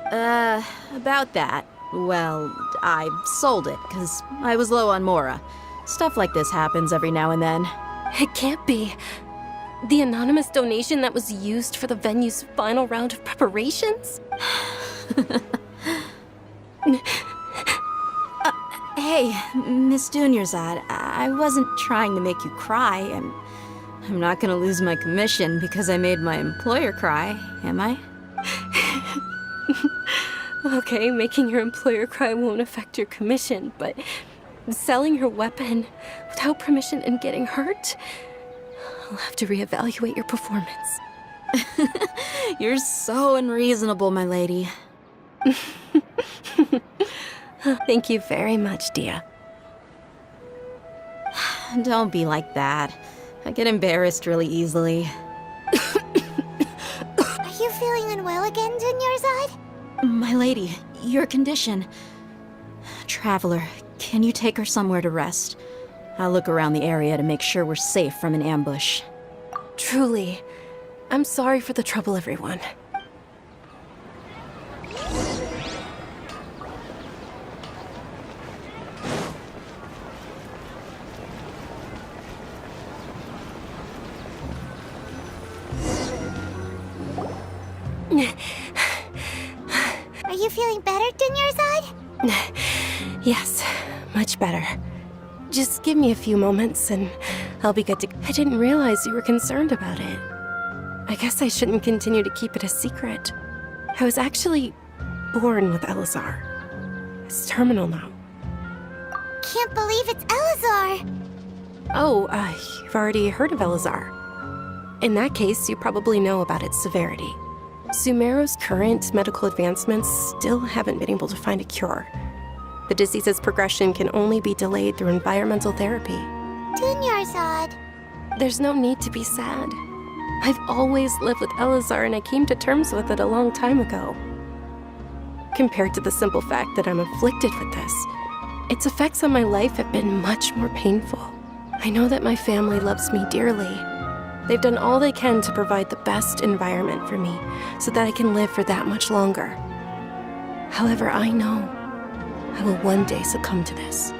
About that. Well, I sold it, because I was low on Mora. Stuff like this happens every now and then. It can't be. The anonymous donation that was used for the venue's final round of preparations? Hey, Miss Dunyarzad, I wasn't trying to make you cry. I'm not gonna lose my commission because I made my employer cry, am I? Okay, making your employer cry won't affect your commission, but selling your weapon without permission and getting hurt? I'll have to reevaluate your performance. You're so unreasonable, my lady. Thank you very much, Dia. Don't be like that. I get embarrassed really easily. Are you feeling unwell again, Dunyarzad? My lady, your condition. Traveler, can you take her somewhere to rest? I'll look around the area to make sure we're safe from an ambush. Truly, I'm sorry for the trouble, everyone. Are you feeling better, Dunyarzad? Yes, much better. Just give me a few moments and I'll be good to... I didn't realize you were concerned about it. I guess I shouldn't continue to keep it a secret. I was actually born with Elazar. It's terminal now. Can't believe it's Elazar! Oh, you've already heard of Elazar. In that case, you probably know about its severity. Sumeru's current medical advancements still haven't been able to find a cure. The disease's progression can only be delayed through environmental therapy. Dunyarzad. There's no need to be sad. I've always lived with Elazar and I came to terms with it a long time ago. Compared to the simple fact that I'm afflicted with this, its effects on my life have been much more painful. I know that my family loves me dearly. They've done all they can to provide the best environment for me so that I can live for that much longer. However, I know I will one day succumb to this.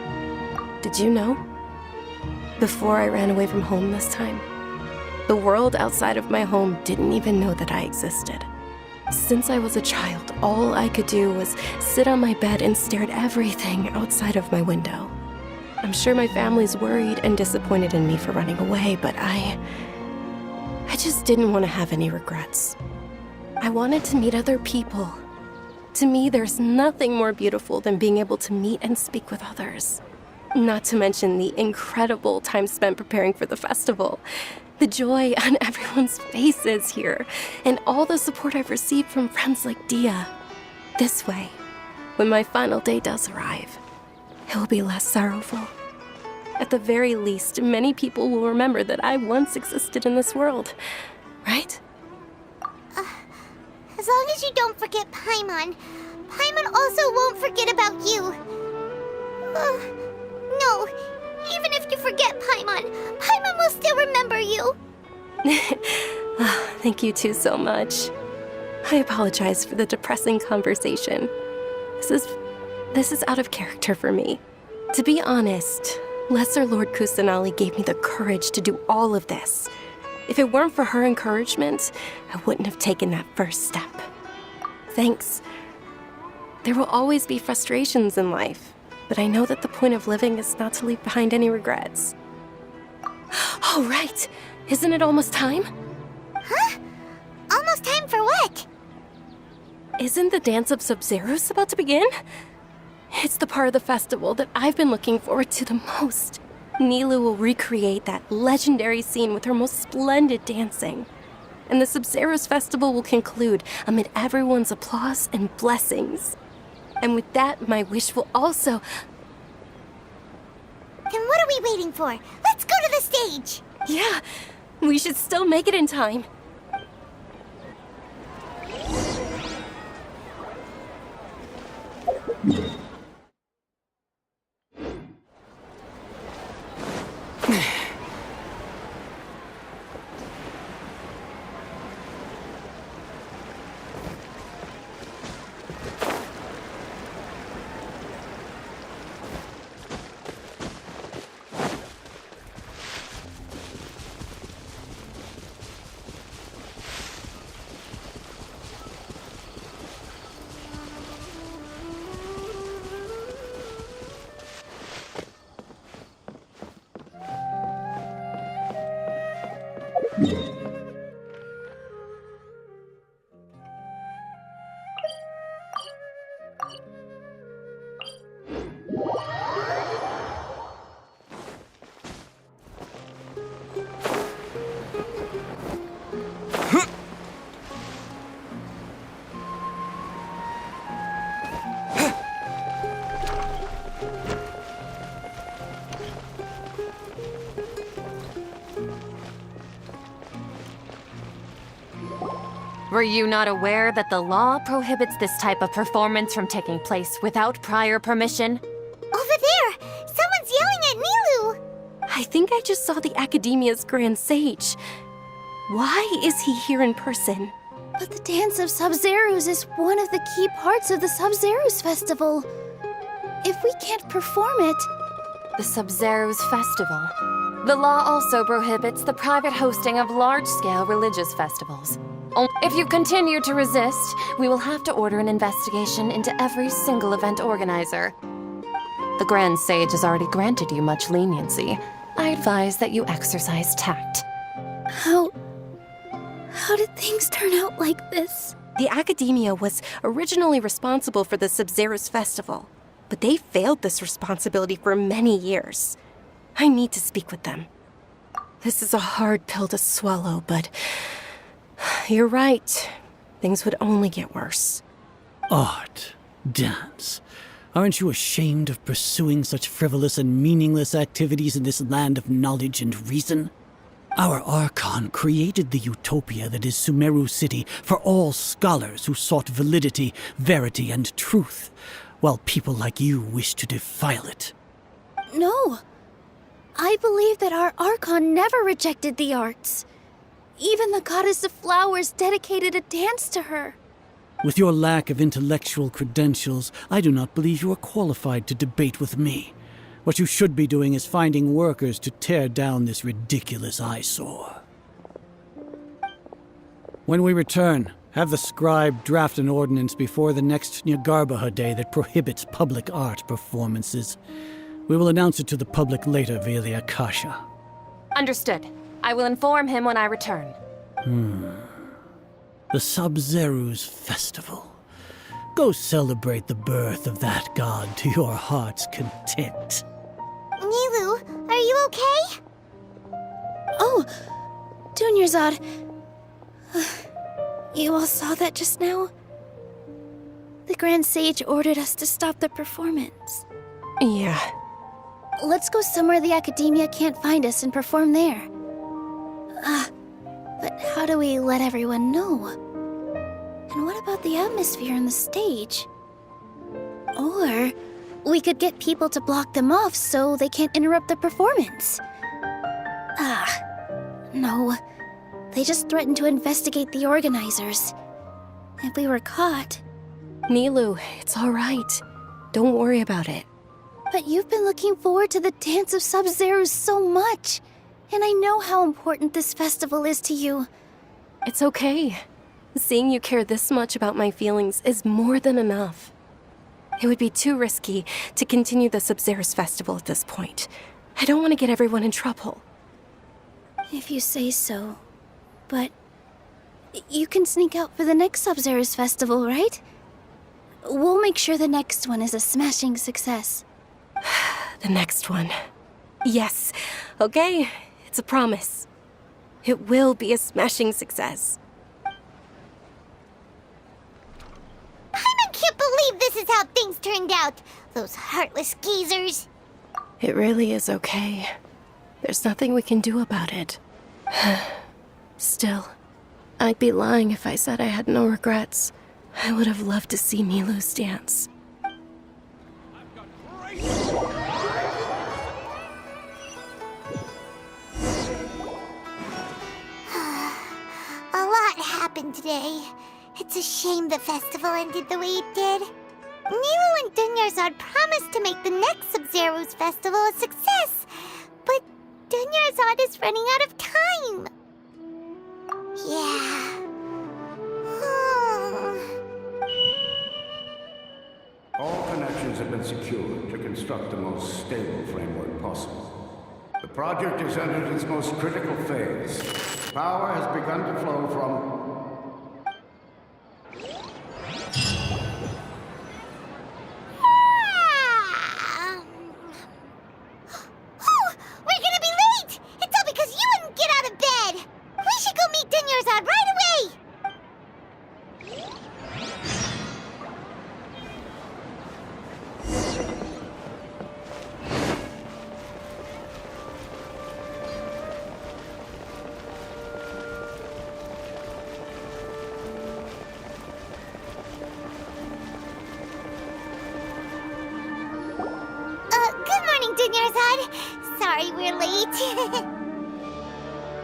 Did you know? Before I ran away from home this time, the world outside of my home didn't even know that I existed. Since I was a child, all I could do was sit on my bed and stare at everything outside of my window. I'm sure my family's worried and disappointed in me for running away, but I just didn't want to have any regrets. I wanted to meet other people. To me, there's nothing more beautiful than being able to meet and speak with others. Not to mention the incredible time spent preparing for the festival. The joy on everyone's faces here, and all the support I've received from friends like Dia. This way, when my final day does arrive, it will be less sorrowful. At the very least, many people will remember that I once existed in this world, right? As long as you don't forget Paimon, Paimon also won't forget about you. No, even if you forget Paimon, Paimon will still remember you. Thank you two so much. I apologize for the depressing conversation. This is out of character for me. To be honest, Lesser Lord Kusanali gave me the courage to do all of this. If it weren't for her encouragement, I wouldn't have taken that first step. Thanks. There will always be frustrations in life, but I know that the point of living is not to leave behind any regrets. All right, isn't it almost time? Huh? Almost time for what? Isn't the Dance of Sub-Zeros about to begin? It's the part of the festival that I've been looking forward to the most. Nilu will recreate that legendary scene with her most splendid dancing. And the Sub-Zeros festival will conclude amid everyone's applause and blessings. And with that, my wish will also... Then what are we waiting for? Let's go to the stage! Yeah, we should still make it in time. Were you not aware that the law prohibits this type of performance from taking place without prior permission? Over there! Someone's yelling at Nilu! I think I just saw the Academia's Grand Sage. Why is he here in person? But the Dance of Sub-Zeros is one of the key parts of the Sub-Zeros festival. If we can't perform it... The Sub-Zeros Festival. The law also prohibits the private hosting of large-scale religious festivals. If you continue to resist, we will have to order an investigation into every single event organizer. The Grand Sage has already granted you much leniency. I advise that you exercise tact. How did things turn out like this? The Academia was originally responsible for the Sub-Zeros festival, but they failed this responsibility for many years. I need to speak with them. This is a hard pill to swallow, but you're right. Things would only get worse. Art, dance. Aren't you ashamed of pursuing such frivolous and meaningless activities in this land of knowledge and reason? Our Archon created the utopia that is Sumeru City for all scholars who sought validity, verity, and truth, while people like you wish to defile it. No. I believe that our Archon never rejected the arts. Even the goddess of flowers dedicated a dance to her. With your lack of intellectual credentials, I do not believe you are qualified to debate with me. What you should be doing is finding workers to tear down this ridiculous eyesore. When we return, have the scribe draft an ordinance before the next Nyagarbha day that prohibits public art performances. We will announce it to the public later via the Akasha. Understood. I will inform him when I return. The Sub-Zeru's Festival. Go celebrate the birth of that god to your heart's content. Nilu, are you okay? Oh, Dunyarzad. You all saw that just now? The Grand Sage ordered us to stop the performance. Yeah. Let's go somewhere the Academia can't find us and perform there. But how do we let everyone know? And what about the atmosphere on the stage? Or we could get people to block them off so they can't interrupt the performance. No. They just threatened to investigate the organizers. If we were caught... Nilu, it's all right. Don't worry about it. But you've been looking forward to the Dance of Sub-Zero so much. And I know how important this festival is to you. It's okay. Seeing you care this much about my feelings is more than enough. It would be too risky to continue the Sub-Zero's festival at this point. I don't want to get everyone in trouble. If you say so. But you can sneak out for the next Sub-Zero's festival, right? We'll make sure the next one is a smashing success. The next one. Yes. Okay. It's a promise. It will be a smashing success. I can't believe this is how things turned out. Those heartless geezers. It really is okay. There's nothing we can do about it. Still, I'd be lying if I said I had no regrets. I would have loved to see Nilu's dance. A lot happened today. It's a shame the festival ended the way it did. Nilu and Dunyarzad promised to make the next Sub-Zero's festival a success, but Dunyarzad is running out of time. Yeah. All connections have been secured to construct the most stable framework possible. The project has entered its most critical phase. Power has begun to flow from... We're gonna be late! It's all because you wouldn't get out of bed! We should go meet Dunyarzad right away! Good morning, Dunyarzad. Sorry we're late.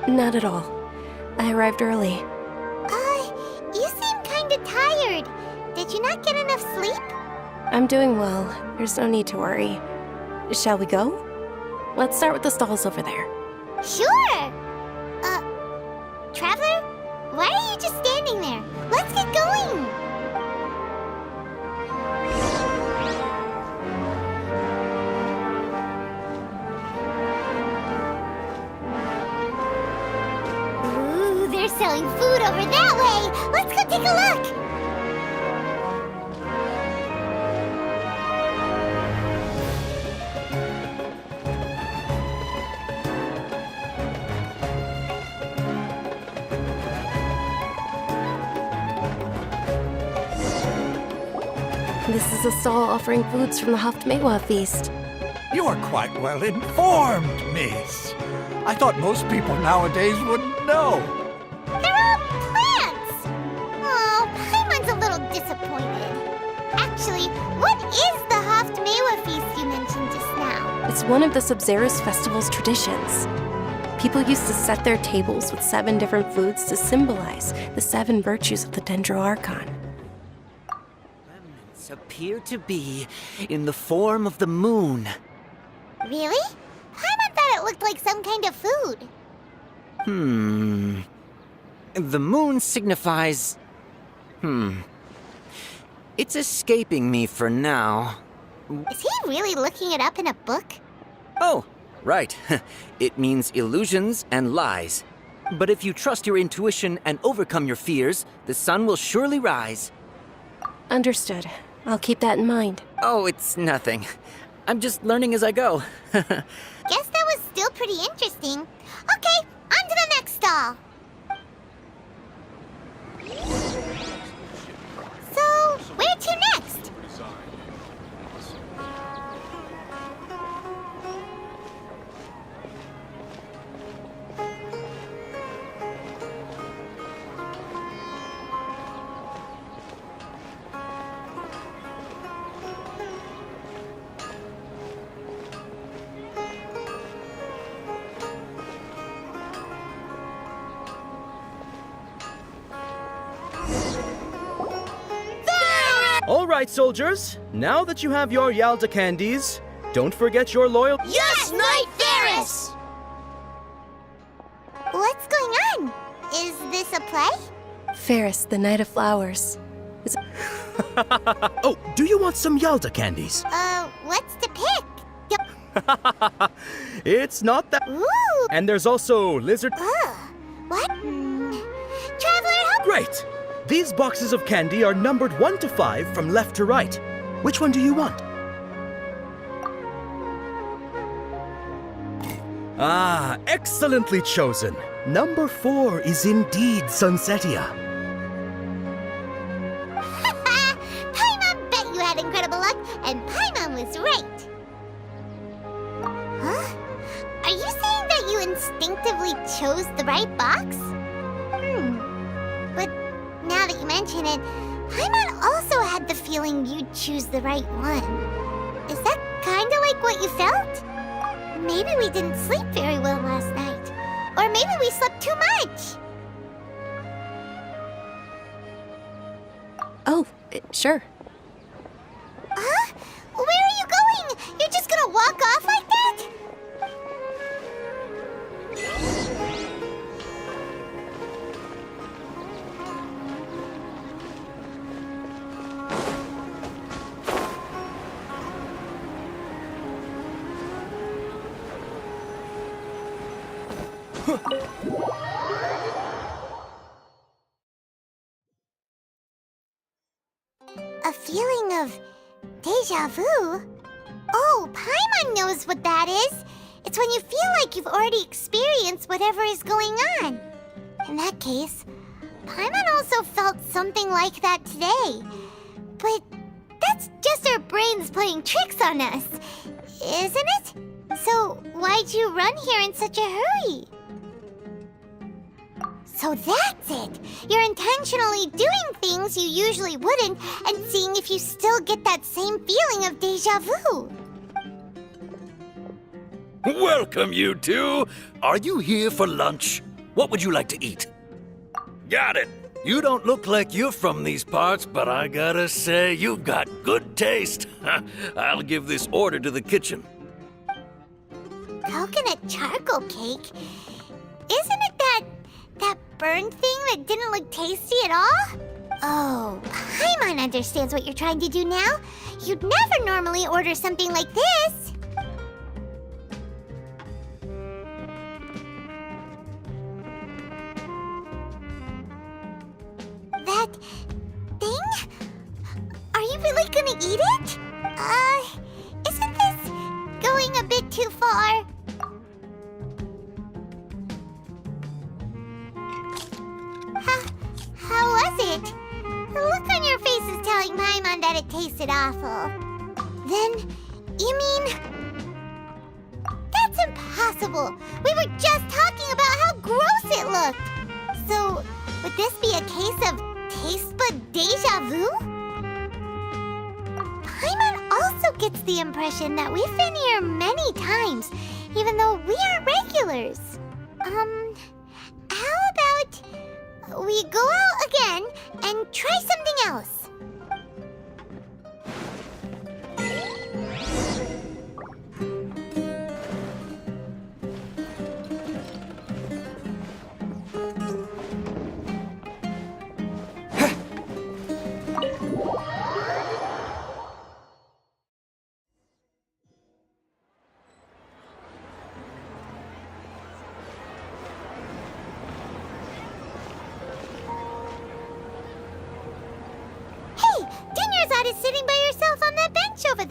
Not at all. I arrived early. You seem kinda tired. Did you not get enough sleep? I'm doing well. There's no need to worry. Shall we go? Let's start with the stalls over there. Sure! Traveler? Why are you just standing there? Let's get going! Ooh, they're selling food over that way! Let's go take a look! This is a stall offering foods from the Haftmewa feast. You are quite well informed, miss. I thought most people nowadays wouldn't know. They're all plants! Oh, Paimon's a little disappointed. Actually, what is the Haftmewa feast you mentioned just now? It's one of the Sub-Zero's festival's traditions. People used to set their tables with 7 different foods to symbolize the 7 virtues of the Dendro Archon. Appear to be in the form of the moon. Really? Paimon thought it looked like some kind of food. The moon signifies... It's escaping me for now. Is he really looking it up in a book? Oh, right. It means illusions and lies. But if you trust your intuition and overcome your fears, the sun will surely rise. Understood. I'll keep that in mind. Oh, it's nothing. I'm just learning as I go. Guess that was still pretty interesting. Okay, on to the next stall. So, where to next? All right, soldiers. Now that you have your Yalda candies, don't forget your loyal... Yes, Knight Ferris! What's going on? Is this a play? Ferris, the Knight of Flowers. Oh, do you want some Yalda candies? What's to pick? It's not that... Ooh! And there's also lizard... What? Traveler, help! Great! These boxes of candy are numbered 1 to 5 from left to right. Which one do you want? Ah, excellently chosen. Number 4 is indeed Sunsetia. Paimon bet you had incredible luck, and Paimon was right. Huh? Are you saying that you instinctively chose the right box? But now that you mention it, Paimon also had the feeling you'd choose the right one. Is that kinda like what you felt? Maybe we didn't sleep very well last night. Or maybe we slept too much. Oh, sure. Huh? Where are you going? You're just gonna walk off like that? A feeling of deja vu? Oh, Paimon knows what that is. It's when you feel like you've already experienced whatever is going on. In that case, Paimon also felt something like that today. But that's just our brains playing tricks on us, isn't it? So why'd you run here in such a hurry? So that's it! You're intentionally doing things you usually wouldn't and seeing if you still get that same feeling of deja vu. Welcome, you two! Are you here for lunch? What would you like to eat? Got it! You don't look like you're from these parts, but I gotta say, you've got good taste. I'll give this order to the kitchen. Coconut charcoal cake? Isn't it that burned thing that didn't look tasty at all? Oh, Paimon understands what you're trying to do now. You'd never normally order something like this. That thing? Are you really gonna eat it? Isn't this going a bit too far? How was it? The look on your face is telling Paimon that it tasted awful. Then, you mean... That's impossible! We were just talking about how gross it looked! So, would this be a case of taste bud deja vu? Paimon also gets the impression that we've been here many times, even though we aren't regulars. How about we go out again and try something else?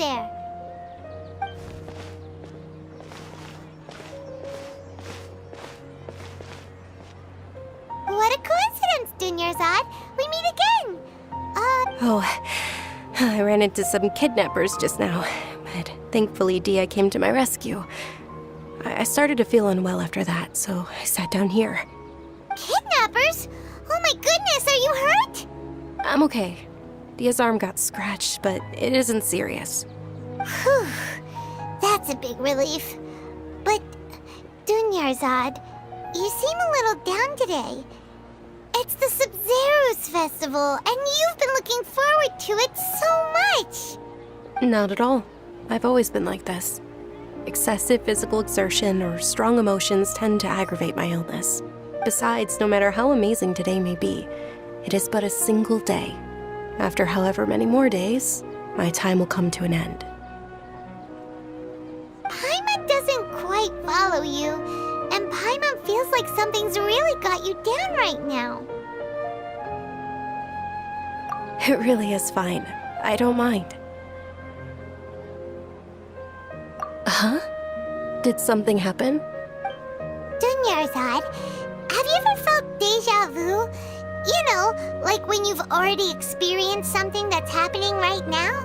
there. What a coincidence, Dunyarzad! We meet again! Oh, I ran into some kidnappers just now, but thankfully Dia came to my rescue. I started to feel unwell after that, so I sat down here. Kidnappers? Oh my goodness, are you hurt? I'm okay. Dia's arm got scratched, but it isn't serious. Whew, that's a big relief. But, Dunyarzad, you seem a little down today. It's the Sub-Zero's festival, and you've been looking forward to it so much! Not at all. I've always been like this. Excessive physical exertion or strong emotions tend to aggravate my illness. Besides, no matter how amazing today may be, it is but a single day. After however many more days, my time will come to an end. Paimon doesn't quite follow you, and Paimon feels like something's really got you down right now. It really is fine. I don't mind. Huh? Did something happen? Dunyarzad, have you ever felt deja vu? You know, like when you've already experienced something that's happening right now?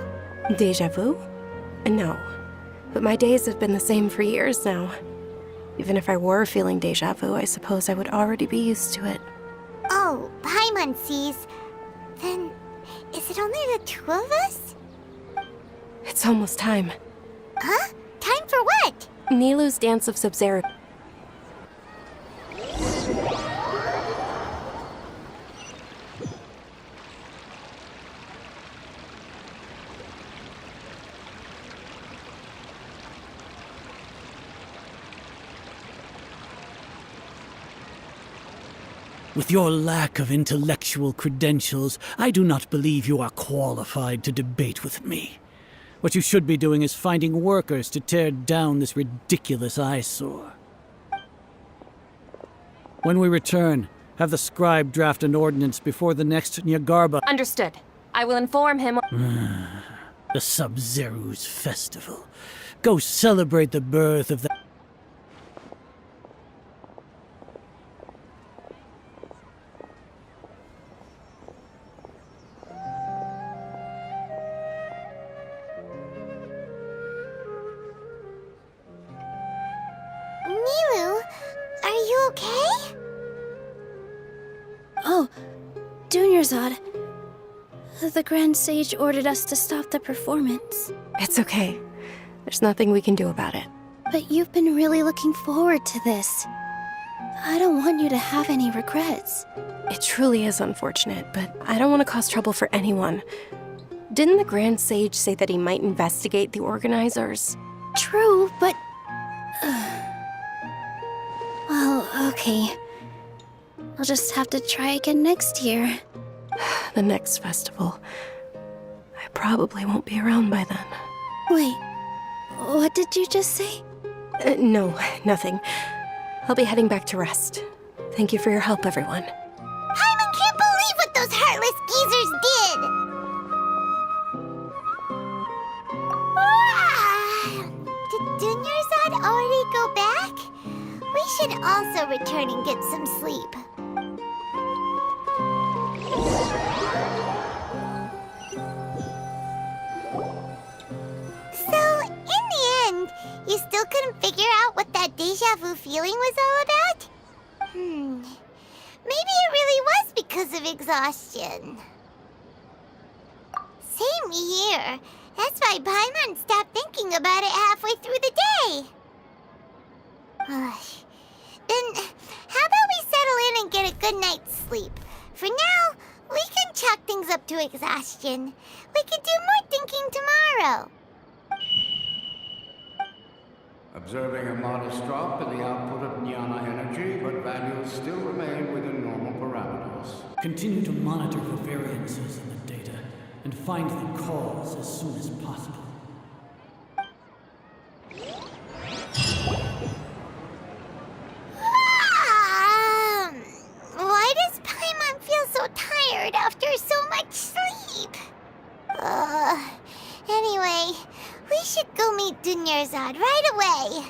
Deja vu? No. But my days have been the same for years now. Even if I were feeling deja vu, I suppose I would already be used to it. Oh, Paimon sees. Then, is it only the two of us? It's almost time. Huh? Time for what? Nilou's Dance of Sub-Zero. With your lack of intellectual credentials, I do not believe you are qualified to debate with me. What you should be doing is finding workers to tear down this ridiculous eyesore. When we return, have the scribe draft an ordinance before the next Nyagarba. Understood. I will inform him. The Sub-Zero's festival. Go celebrate the birth of the... Nilou, are you okay? Oh, Dunyarzad. The Grand Sage ordered us to stop the performance. It's okay. There's nothing we can do about it. But you've been really looking forward to this. I don't want you to have any regrets. It truly is unfortunate, but I don't want to cause trouble for anyone. Didn't the Grand Sage say that he might investigate the organizers? True, but... Well, okay. I'll just have to try again next year. The next festival. I probably won't be around by then. Wait, what did you just say? No, nothing. I'll be heading back to rest. Thank you for your help, everyone. Paimon can't believe what those heartless geezers did! Did Dunyarzad already go back? We should also return and get some sleep. So, in the end, you still couldn't figure out what that deja vu feeling was all about? Maybe it really was because of exhaustion. Same here. That's why Paimon stopped thinking about it halfway through the day. Then, how about we settle in and get a good night's sleep? For now, we can chalk things up to exhaustion. We could do more thinking tomorrow. Observing a modest drop in the output of jnana energy, but values still remain within normal parameters. Continue to monitor for variances in the data and find the cause as soon as possible. Why does Paimon feel so tired after so much sleep? Anyway, should go meet Dunyarzad right away.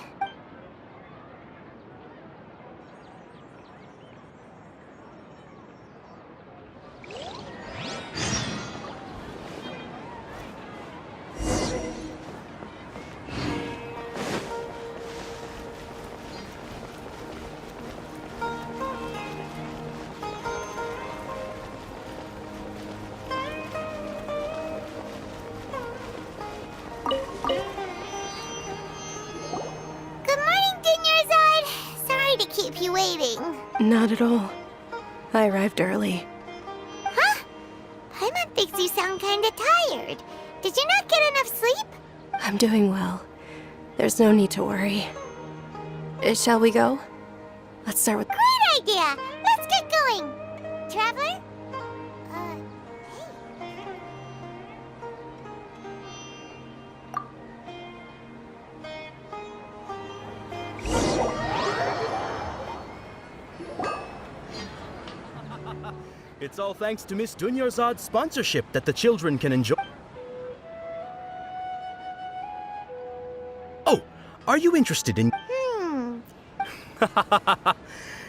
Keep you waiting. Not at all. I arrived early. Huh? Paimon thinks you sound kinda tired. Did you not get enough sleep? I'm doing well. There's no need to worry. Shall we go? Let's start with... Great idea! Let's get going! Traveler? It's all thanks to Miss Dunyarzad's sponsorship that the children can enjoy. Oh, are you interested in...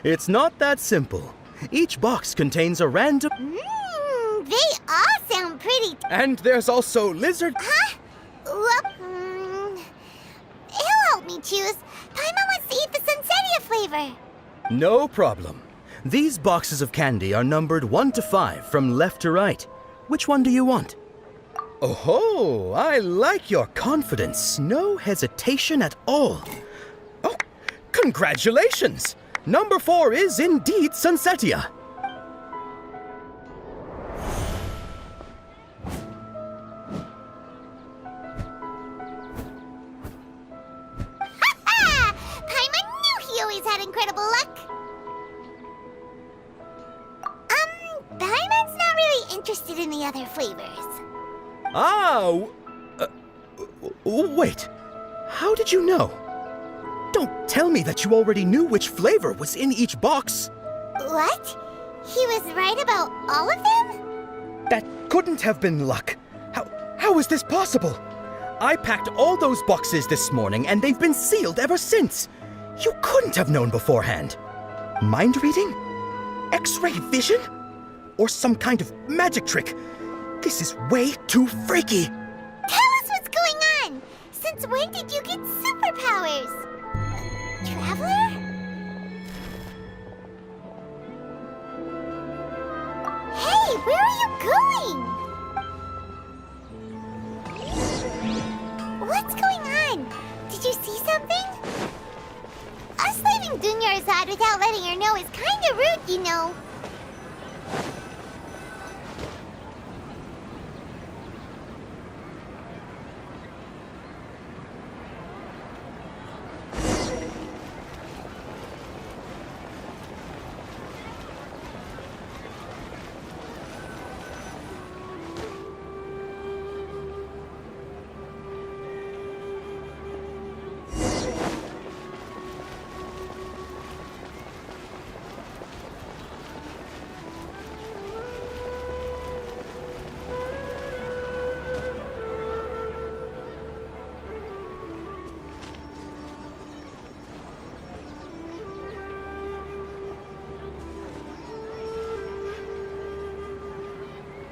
It's not that simple. Each box contains a random... They all sound pretty... And there's also lizard... Huh? Well, he'll help me choose. Paimon wants to eat the Sunsettia flavor. No problem. These boxes of candy are numbered 1 to 5 from left to right. Which one do you want? Oh, I like your confidence. No hesitation at all. Oh, congratulations! Number 4 is indeed Sunsettia. Ha-ha! Paimon knew he always had incredible luck. Paimon's not really interested in the other flavors. Wait. How did you know? Don't tell me that you already knew which flavor was in each box. What? He was right about all of them? That couldn't have been luck. How is this possible? I packed all those boxes this morning and they've been sealed ever since. You couldn't have known beforehand. Mind reading? X-ray vision? Or some kind of magic trick. This is way too freaky. Tell us what's going on. Since when did you get superpowers? Traveler? Hey, where are you going? What's going on? Did you see something? Us leaving Dunyarzad without letting her know is kinda rude, you know.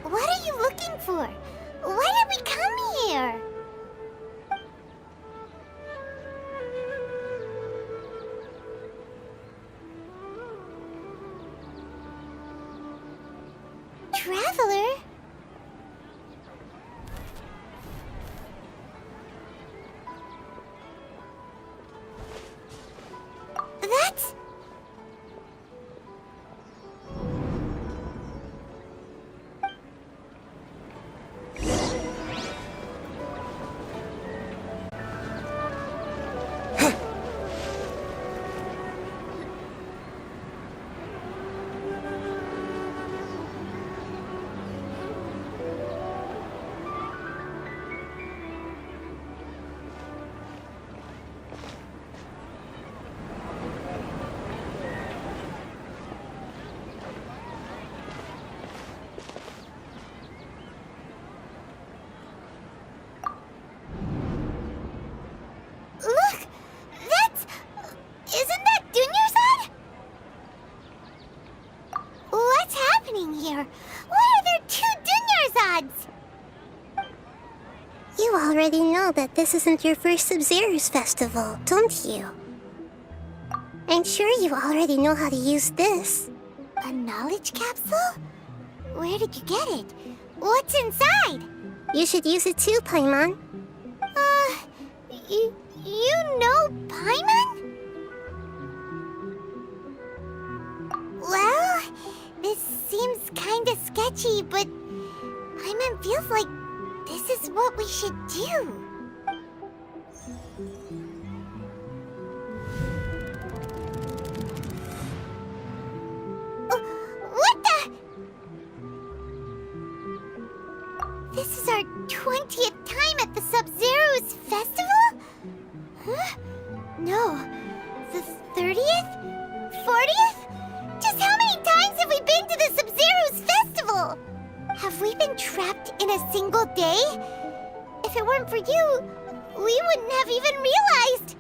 What are you looking for? Why did we come here? Traveler? That's... already know that this isn't your first Sub-Zero's festival, don't you? I'm sure you already know how to use this. A knowledge capsule? Where did you get it? What's inside? You should use it too, Paimon. You know Paimon? Well, this seems kinda sketchy, but Paimon feels like this is what we should do. What the? This is our 20th time at the Sub-Zero's festival? Huh? No. The 30th? 40th? Just how many times have we been to the Sub-Zero's festival? Have we been trapped in a single day? If it weren't for you, we wouldn't have even realized.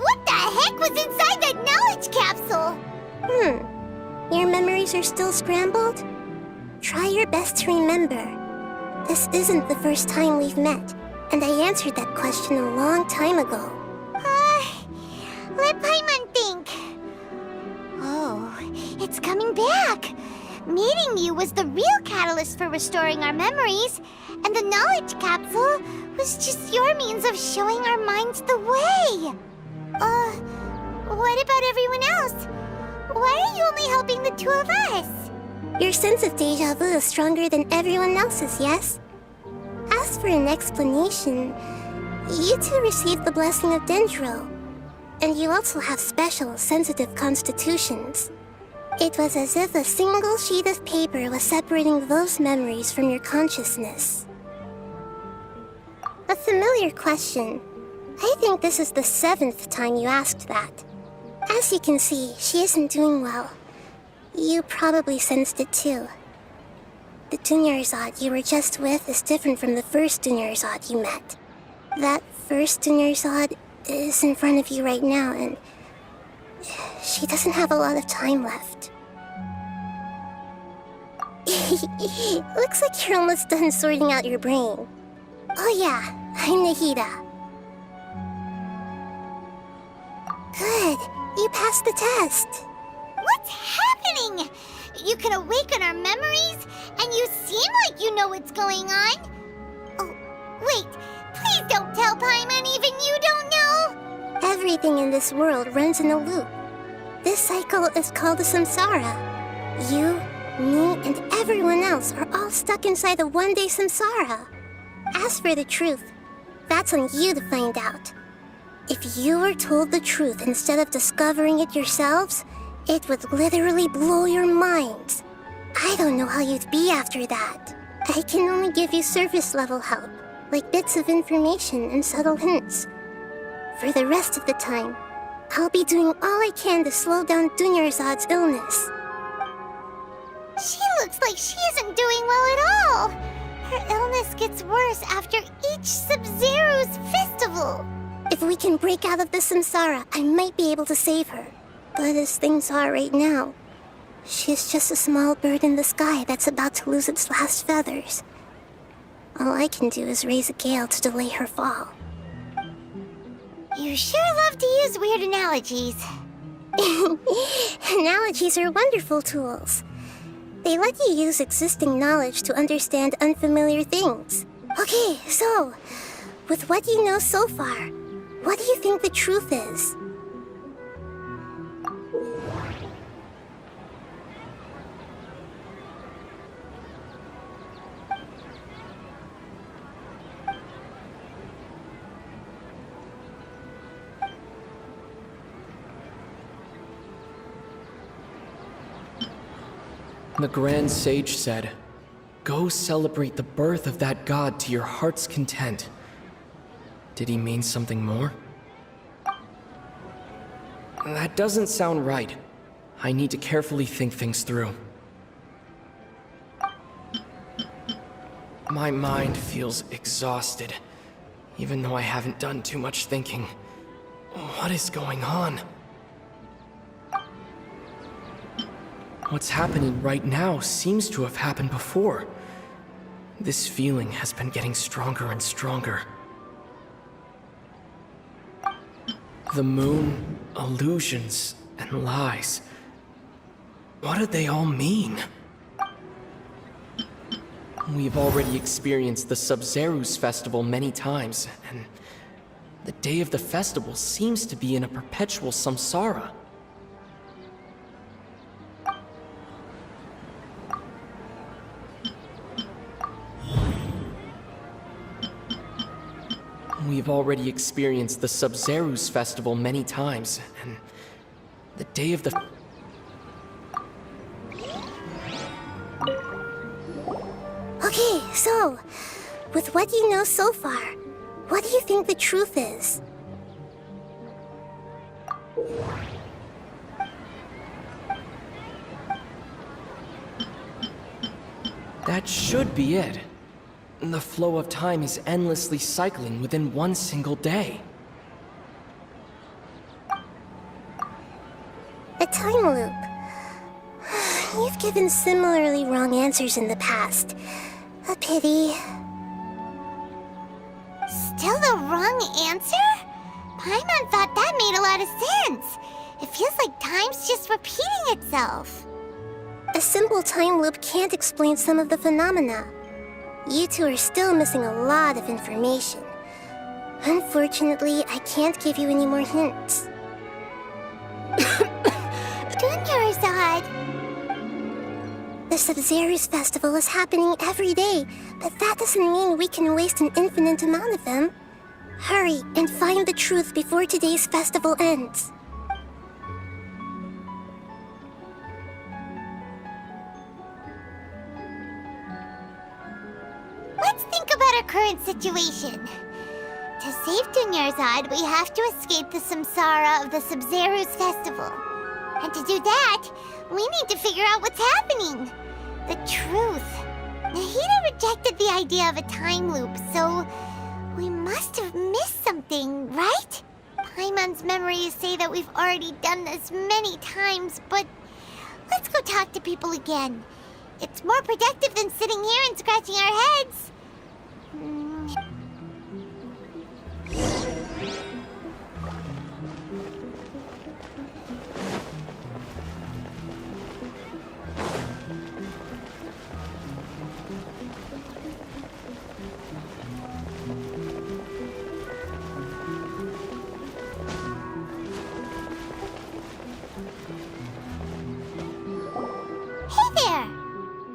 What the heck was inside that knowledge capsule? Your memories are still scrambled? Try your best to remember. This isn't the first time we've met, and I answered that question a long time ago. Let Paimon think. Oh, it's coming back. Meeting you was the real catalyst for restoring our memories, and the knowledge capsule was just your means of showing our minds the way. What about everyone else? Why are you only helping the two of us? Your sense of deja vu is stronger than everyone else's, yes? As for an explanation, you two received the blessing of Dendro, and you also have special, sensitive constitutions. It was as if a single sheet of paper was separating those memories from your consciousness. A familiar question. I think this is the 7th time you asked that. As you can see, she isn't doing well. You probably sensed it too. The Dunyarzad you were just with is different from the first Dunyarzad you met. That first Dunyarzad is in front of you right now, and she doesn't have a lot of time left. Looks like you're almost done sorting out your brain. Oh yeah, I'm Nahida. Good, you passed the test. What's happening? You can awaken our memories, and you seem like you know what's going on. Oh, wait, please don't tell Paimon even you don't know. Everything in this world runs in a loop. This cycle is called a samsara. You, me, and everyone else are all stuck inside a one-day samsara. As for the truth, that's on you to find out. If you were told the truth instead of discovering it yourselves, it would literally blow your minds. I don't know how you'd be after that. I can only give you surface-level help, like bits of information and subtle hints. For the rest of the time, I'll be doing all I can to slow down Dunyarzad's illness. She looks like she isn't doing well at all. Her illness gets worse after each Sub-Zero's festival. If we can break out of the samsara, I might be able to save her. But as things are right now, she's just a small bird in the sky that's about to lose its last feathers. All I can do is raise a gale to delay her fall. You sure love to use weird analogies. Analogies are wonderful tools. They let you use existing knowledge to understand unfamiliar things. Okay, so, with what you know so far, what do you think the truth is? The Grand Sage said, "Go celebrate the birth of that god to your heart's content." Did he mean something more? That doesn't sound right. I need to carefully think things through. My mind feels exhausted, even though I haven't done too much thinking. What is going on? What's happening right now seems to have happened before. This feeling has been getting stronger and stronger. The moon, illusions, and lies. What do they all mean? We've already experienced the Sub-Zerus festival many times, and the day of the festival seems to be in a perpetual samsara. We've already experienced the Sub-Zerus festival many times, and the day of the... Okay, so, with what you know so far, what do you think the truth is? That should be it. The flow of time is endlessly cycling within one single day. A time loop. You've given similarly wrong answers in the past. A pity. Still the wrong answer? Paimon thought that made a lot of sense. It feels like time's just repeating itself. A simple time loop can't explain some of the phenomena. You two are still missing a lot of information. Unfortunately, I can't give you any more hints. Dunyarzad! The Sub-Zerus festival is happening every day, but that doesn't mean we can waste an infinite amount of them. Hurry and find the truth before today's festival ends. Let's think about our current situation. To save Dunyarzad, we have to escape the samsara of the Sub-Zerus festival. And to do that, we need to figure out what's happening. The truth. Nahida rejected the idea of a time loop, so we must have missed something, right? Paimon's memories say that we've already done this many times, but let's go talk to people again. It's more productive than sitting here and scratching our heads.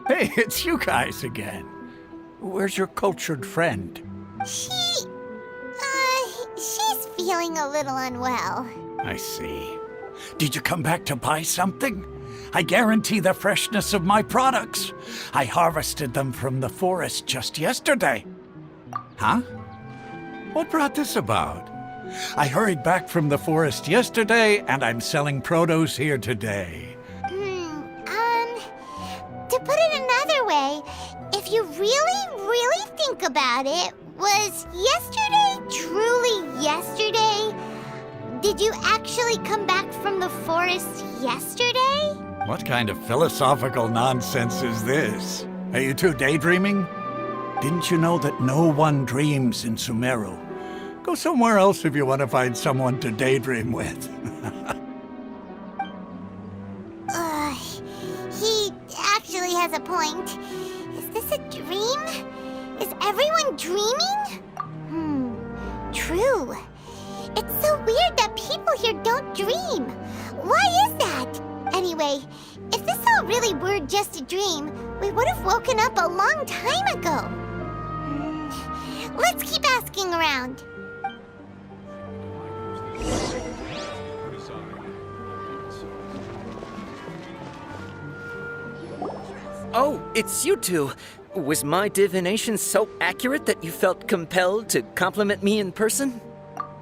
Hey, it's you guys again. Where's your cultured friend? She's feeling a little unwell. I see. Did you come back to buy something? I guarantee the freshness of my products. I harvested them from the forest just yesterday. Huh? What brought this about? I hurried back from the forest yesterday, and I'm selling produce here today. To put it another way, if you really think about it, was yesterday truly yesterday? Did you actually come back from the forest yesterday? What kind of philosophical nonsense is this? Are you two daydreaming? Didn't you know that no one dreams in Sumeru? Go somewhere else if you want to find someone to daydream with. He actually has a point. Is this a dream? Is everyone dreaming? True. It's so weird that people here don't dream. Why is that? Anyway, if this all really were just a dream, we would have woken up a long time ago. Let's keep asking around. Oh, it's you two. Was my divination so accurate that you felt compelled to compliment me in person?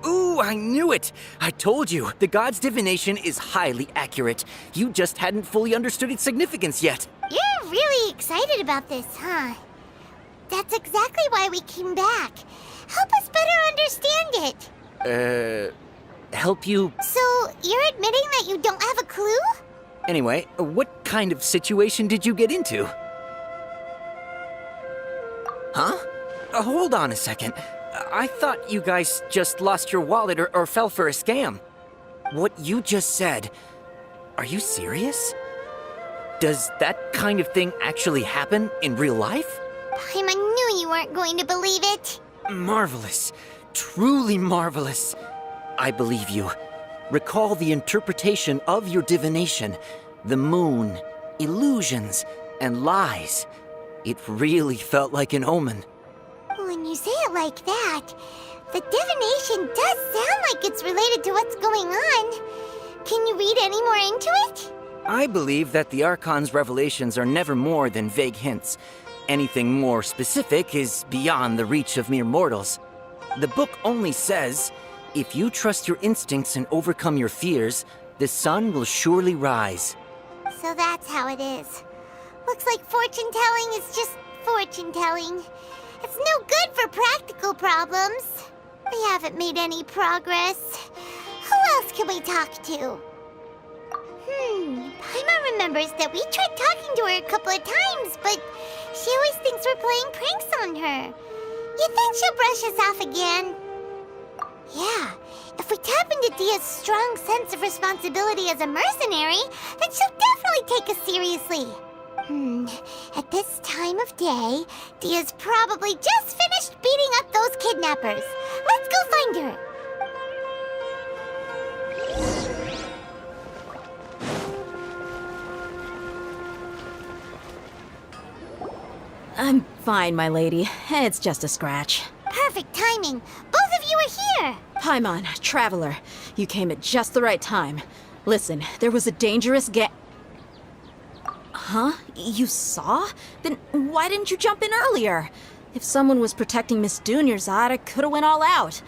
Ooh, I knew it! I told you, the god's divination is highly accurate. You just hadn't fully understood its significance yet. You're really excited about this, huh? That's exactly why we came back. Help us better understand it. Help you? So, you're admitting that you don't have a clue? Anyway, what kind of situation did you get into? Huh? Hold on a second. I thought you guys just lost your wallet or fell for a scam. What you just said, are you serious? Does that kind of thing actually happen in real life? Paimon knew you weren't going to believe it. Marvelous. Truly marvelous. I believe you. Recall the interpretation of your divination. The moon, illusions, and lies. It really felt like an omen. When you say it like that, the divination does sound like it's related to what's going on. Can you read any more into it? I believe that the Archon's revelations are never more than vague hints. Anything more specific is beyond the reach of mere mortals. The book only says, if you trust your instincts and overcome your fears, the sun will surely rise. So that's how it is. Looks like fortune-telling is just fortune-telling. It's no good for practical problems. We haven't made any progress. Who else can we talk to? Paimon remembers that we tried talking to her a couple of times, but she always thinks we're playing pranks on her. You think she'll brush us off again? Yeah, if we tap into Dia's strong sense of responsibility as a mercenary, then she'll definitely take us seriously. At this time of day, Dia's probably just finished beating up those kidnappers. Let's go find her. I'm fine, my lady. It's just a scratch. Perfect timing. Both of you are here. Paimon, Traveler, you came at just the right time. Listen, there was a dangerous Huh? You saw? Then why didn't you jump in earlier? If someone was protecting Miss Dunyarzad, I could have went all out.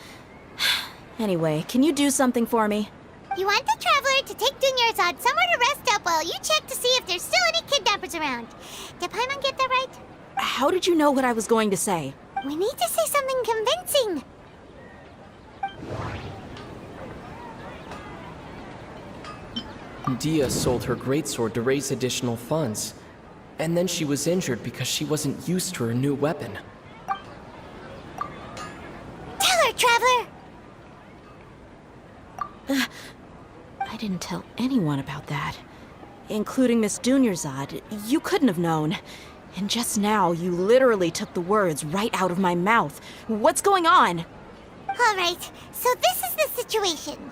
Anyway, can you do something for me? You want the Traveler to take Dunyarzad somewhere to rest up while you check to see if there's still any kidnappers around. Did Paimon get that right? How did you know what I was going to say? We need to say something convincing. Dia sold her greatsword to raise additional funds. And then she was injured because she wasn't used to her new weapon. Tell her, Traveler! I didn't tell anyone about that. Including Miss Dunyarzad. You couldn't have known. And just now, you literally took the words right out of my mouth. What's going on? All right, so this is the situation.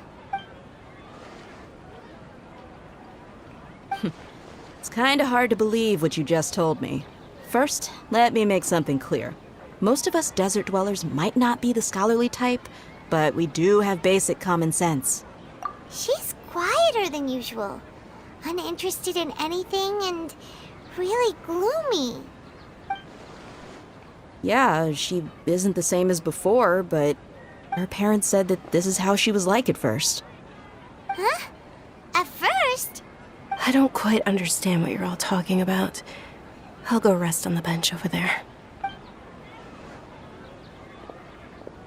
It's kinda hard to believe what you just told me. First, let me make something clear. Most of us desert dwellers might not be the scholarly type, but we do have basic common sense. She's quieter than usual. Uninterested in anything and really gloomy. Yeah, she isn't the same as before, but her parents said that this is how she was like at first. Huh? At first? I don't quite understand what you're all talking about. I'll go rest on the bench over there.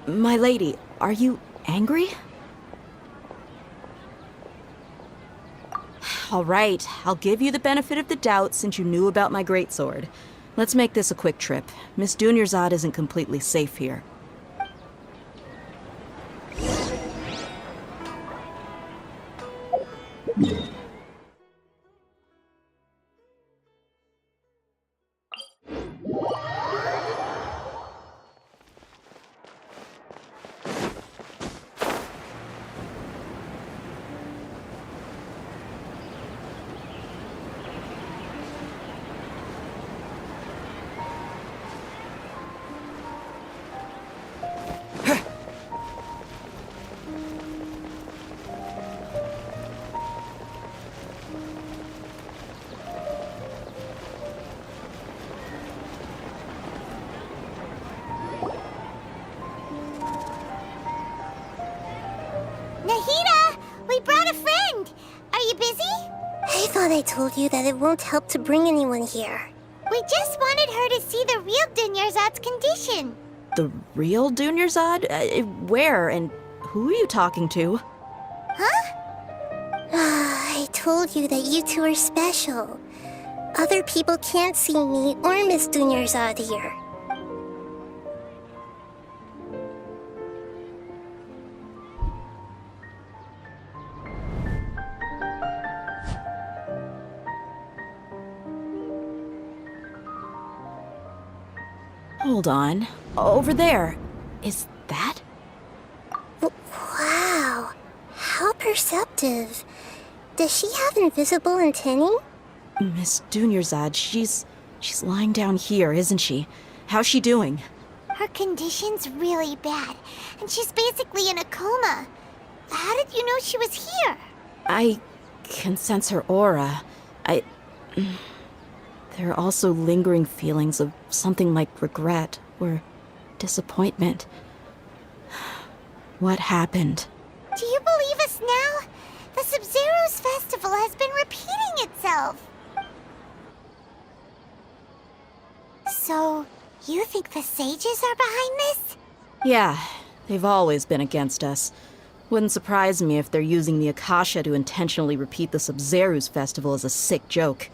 My lady, are you angry? All right, I'll give you the benefit of the doubt since you knew about my greatsword. Let's make this a quick trip. Miss Dunyarzad isn't completely safe here. Nahida! We brought a friend! Are you busy? I thought I told you that it won't help to bring anyone here. We just wanted her to see the real Dunyarzad's condition. The real Dunyarzad? Where and who are you talking to? Huh? I told you that you two are special. Other people can't see me or Miss Dunyarzad here. Hold on. Over there. Is that? Wow. How perceptive. Does she have invisible antennae? Miss Dunyarzad, she's lying down here, isn't she? How's she doing? Her condition's really bad, and she's basically in a coma. How did you know she was here? I can sense her aura. There are also lingering feelings of something like regret or disappointment. What happened? Do you believe us now? The Sub-Zero's festival has been repeating itself. So, you think the sages are behind this? Yeah, they've always been against us. Wouldn't surprise me if they're using the Akasha to intentionally repeat the Sub-Zero's festival as a sick joke.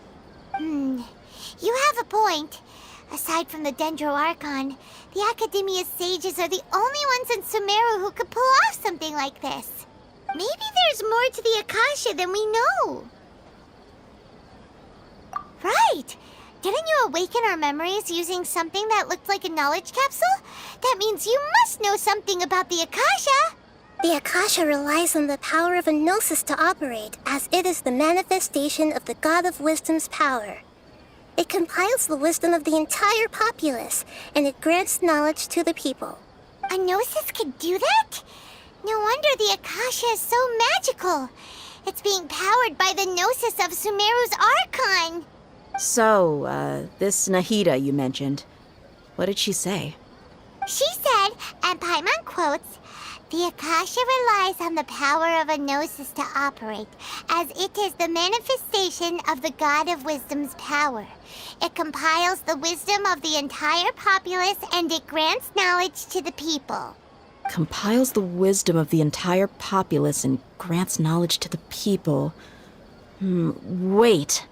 You have a point. Aside from the Dendro Archon, the Academia's sages are the only ones in Sumeru who could pull off something like this. Maybe there's more to the Akasha than we know. Right! Didn't you awaken our memories using something that looked like a knowledge capsule? That means you must know something about the Akasha! The Akasha relies on the power of a gnosis to operate, as it is the manifestation of the God of Wisdom's power. It compiles the wisdom of the entire populace, and it grants knowledge to the people. A gnosis could do that? No wonder the Akasha is so magical. It's being powered by the gnosis of Sumeru's Archon. So, this Nahida you mentioned, what did she say? She said, and Paimon quotes, "The Akasha relies on the power of a gnosis to operate, as it is the manifestation of the God of Wisdom's power. It compiles the wisdom of the entire populace, and it grants knowledge to the people." Compiles the wisdom of the entire populace and grants knowledge to the people. Wait.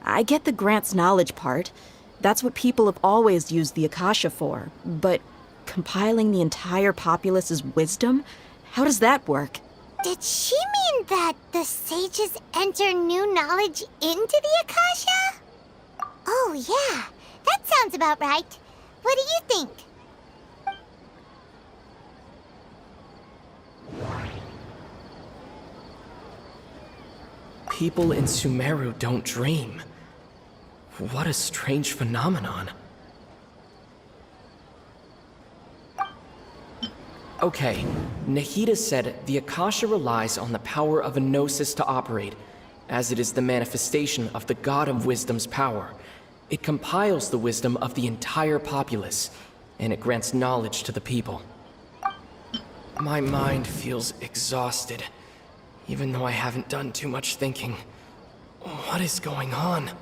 I get the grants knowledge part. That's what people have always used the Akasha for. But compiling the entire populace's wisdom? How does that work? Did she mean that the sages enter new knowledge into the Akasha? Oh yeah, that sounds about right. What do you think? People in Sumeru don't dream. What a strange phenomenon. Okay, Nahida said the Akasha relies on the power of a gnosis to operate, as it is the manifestation of the God of Wisdom's power. It compiles the wisdom of the entire populace, and it grants knowledge to the people. My mind feels exhausted, even though I haven't done too much thinking. What is going on?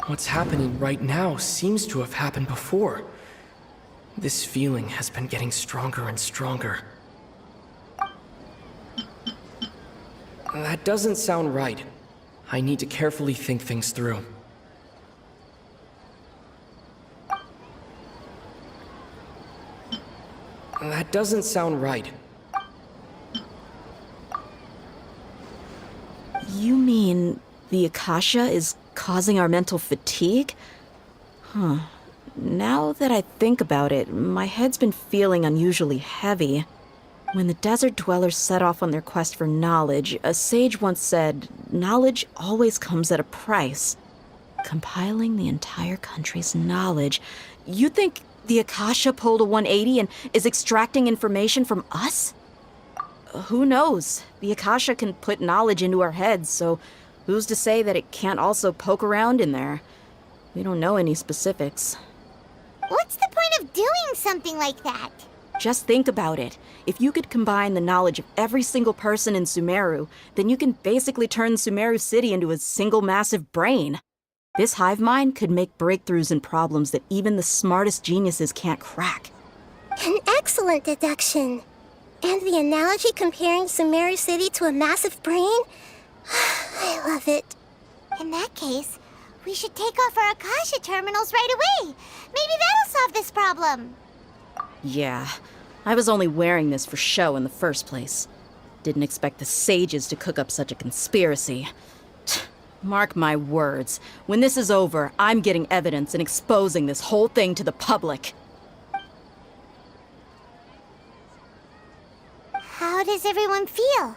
What's happening right now seems to have happened before. This feeling has been getting stronger and stronger. That doesn't sound right. I need to carefully think things through. That doesn't sound right. You mean the Akasha is causing our mental fatigue? Huh. Now that I think about it, my head's been feeling unusually heavy. When the desert dwellers set off on their quest for knowledge, a sage once said, knowledge always comes at a price. Compiling the entire country's knowledge. You think the Akasha pulled a 180 and is extracting information from us? Who knows? The Akasha can put knowledge into our heads, so who's to say that it can't also poke around in there? We don't know any specifics. What's the point of doing something like that? Just think about it. If you could combine the knowledge of every single person in Sumeru, then you can basically turn Sumeru City into a single massive brain. This hive mind could make breakthroughs in problems that even the smartest geniuses can't crack. An excellent deduction. And the analogy comparing Sumeru City to a massive brain? I love it. In that case, we should take off our Akasha terminals right away. Maybe that'll solve this problem. Yeah, I was only wearing this for show in the first place. Didn't expect the sages to cook up such a conspiracy. Mark my words. When this is over, I'm getting evidence and exposing this whole thing to the public. How does everyone feel?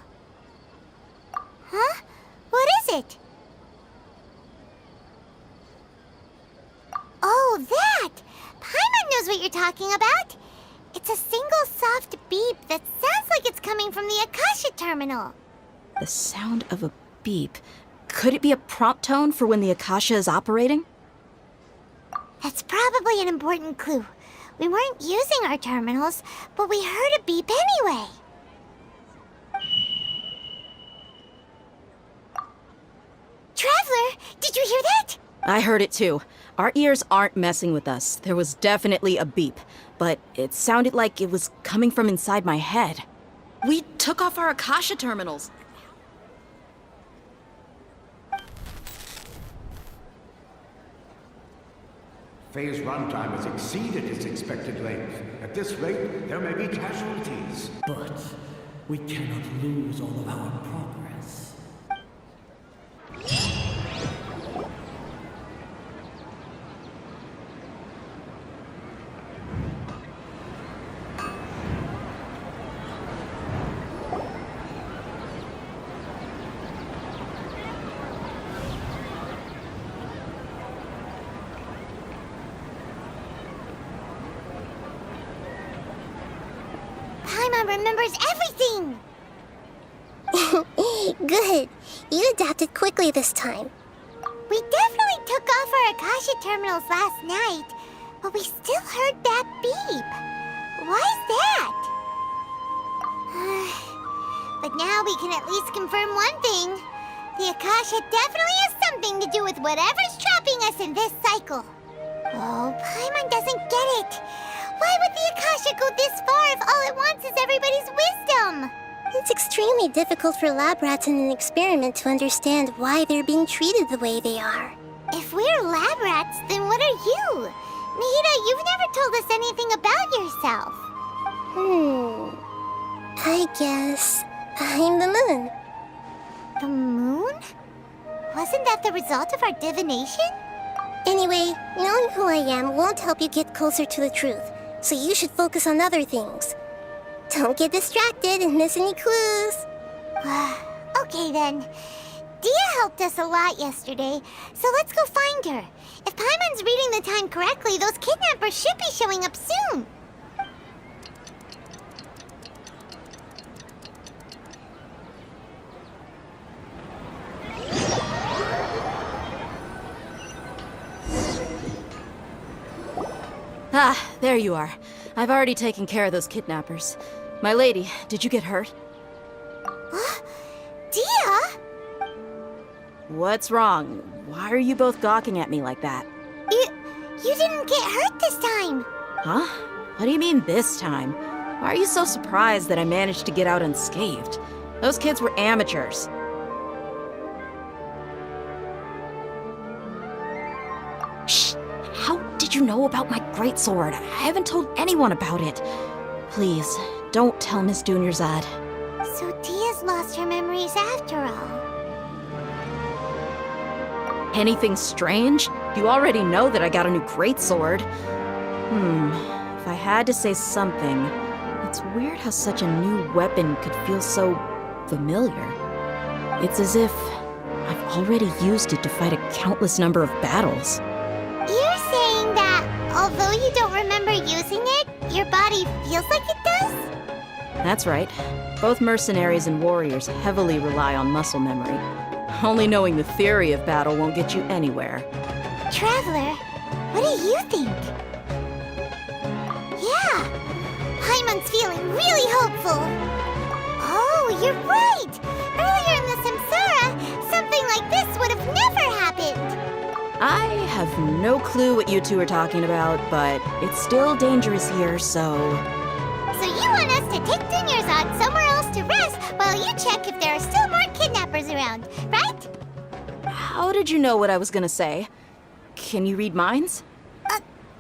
Huh? What is it? Oh, that! Paimon knows what you're talking about. It's a single soft beep that sounds like it's coming from the Akasha terminal. The sound of a beep. Could it be a prompt tone for when the Akasha is operating? That's probably an important clue. We weren't using our terminals, but we heard a beep anyway. Traveler, did you hear that? I heard it too. Our ears aren't messing with us. There was definitely a beep, but it sounded like it was coming from inside my head. We took off our Akasha terminals. Phase runtime has exceeded its expected length. At this rate, there may be casualties. But we cannot lose all of our progress. Paimon remembers everything! Good. You adapted quickly this time. We definitely took off our Akasha terminals last night, but we still heard that beep. Why is that? But now we can at least confirm one thing. The Akasha definitely has something to do with whatever's trapping us in this cycle. Oh, Paimon doesn't get it. Why would the Akasha go this far if all it wants is everybody's wisdom? It's extremely difficult for lab rats in an experiment to understand why they're being treated the way they are. If we're lab rats, then what are you? Nahida, you've never told us anything about yourself. I guess I'm the moon. The moon? Wasn't that the result of our divination? Anyway, knowing who I am won't help you get closer to the truth, so you should focus on other things. Don't get distracted and miss any clues. Okay then. Dia helped us a lot yesterday, so let's go find her. If Paimon's reading the time correctly, those kidnappers should be showing up soon. Ah, there you are. I've already taken care of those kidnappers. My lady, did you get hurt? Dia? What's wrong? Why are you both gawking at me like that? You didn't get hurt this time. Huh? What do you mean this time? Why are you so surprised that I managed to get out unscathed? Those kids were amateurs. Shh! How did you know about my greatsword? I haven't told anyone about it. Please, don't tell Miss Dunyarzad. So Dia's lost her memories after all. Anything strange? You already know that I got a new greatsword. If I had to say something, it's weird how such a new weapon could feel so familiar. It's as if I've already used it to fight a countless number of battles. You're saying that although you don't remember using it, your body feels like it does? That's right. Both mercenaries and warriors heavily rely on muscle memory. Only knowing the theory of battle won't get you anywhere. Traveler, what do you think? Yeah, Paimon's feeling really hopeful. Oh, you're right! Earlier in the Samsara, something like this would have never happened. I have no clue what you two are talking about, but it's still dangerous here, so... So you want us to take Dunyarzad somewhere else to rest while you check if there are still more kidnappers around, right? How did you know what I was gonna say? Can you read minds?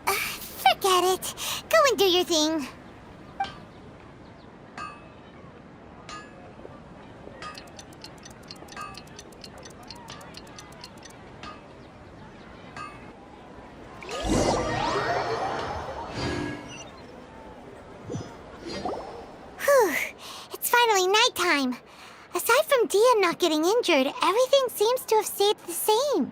Forget it. Go and do your thing. Dia not getting injured, everything seems to have stayed the same.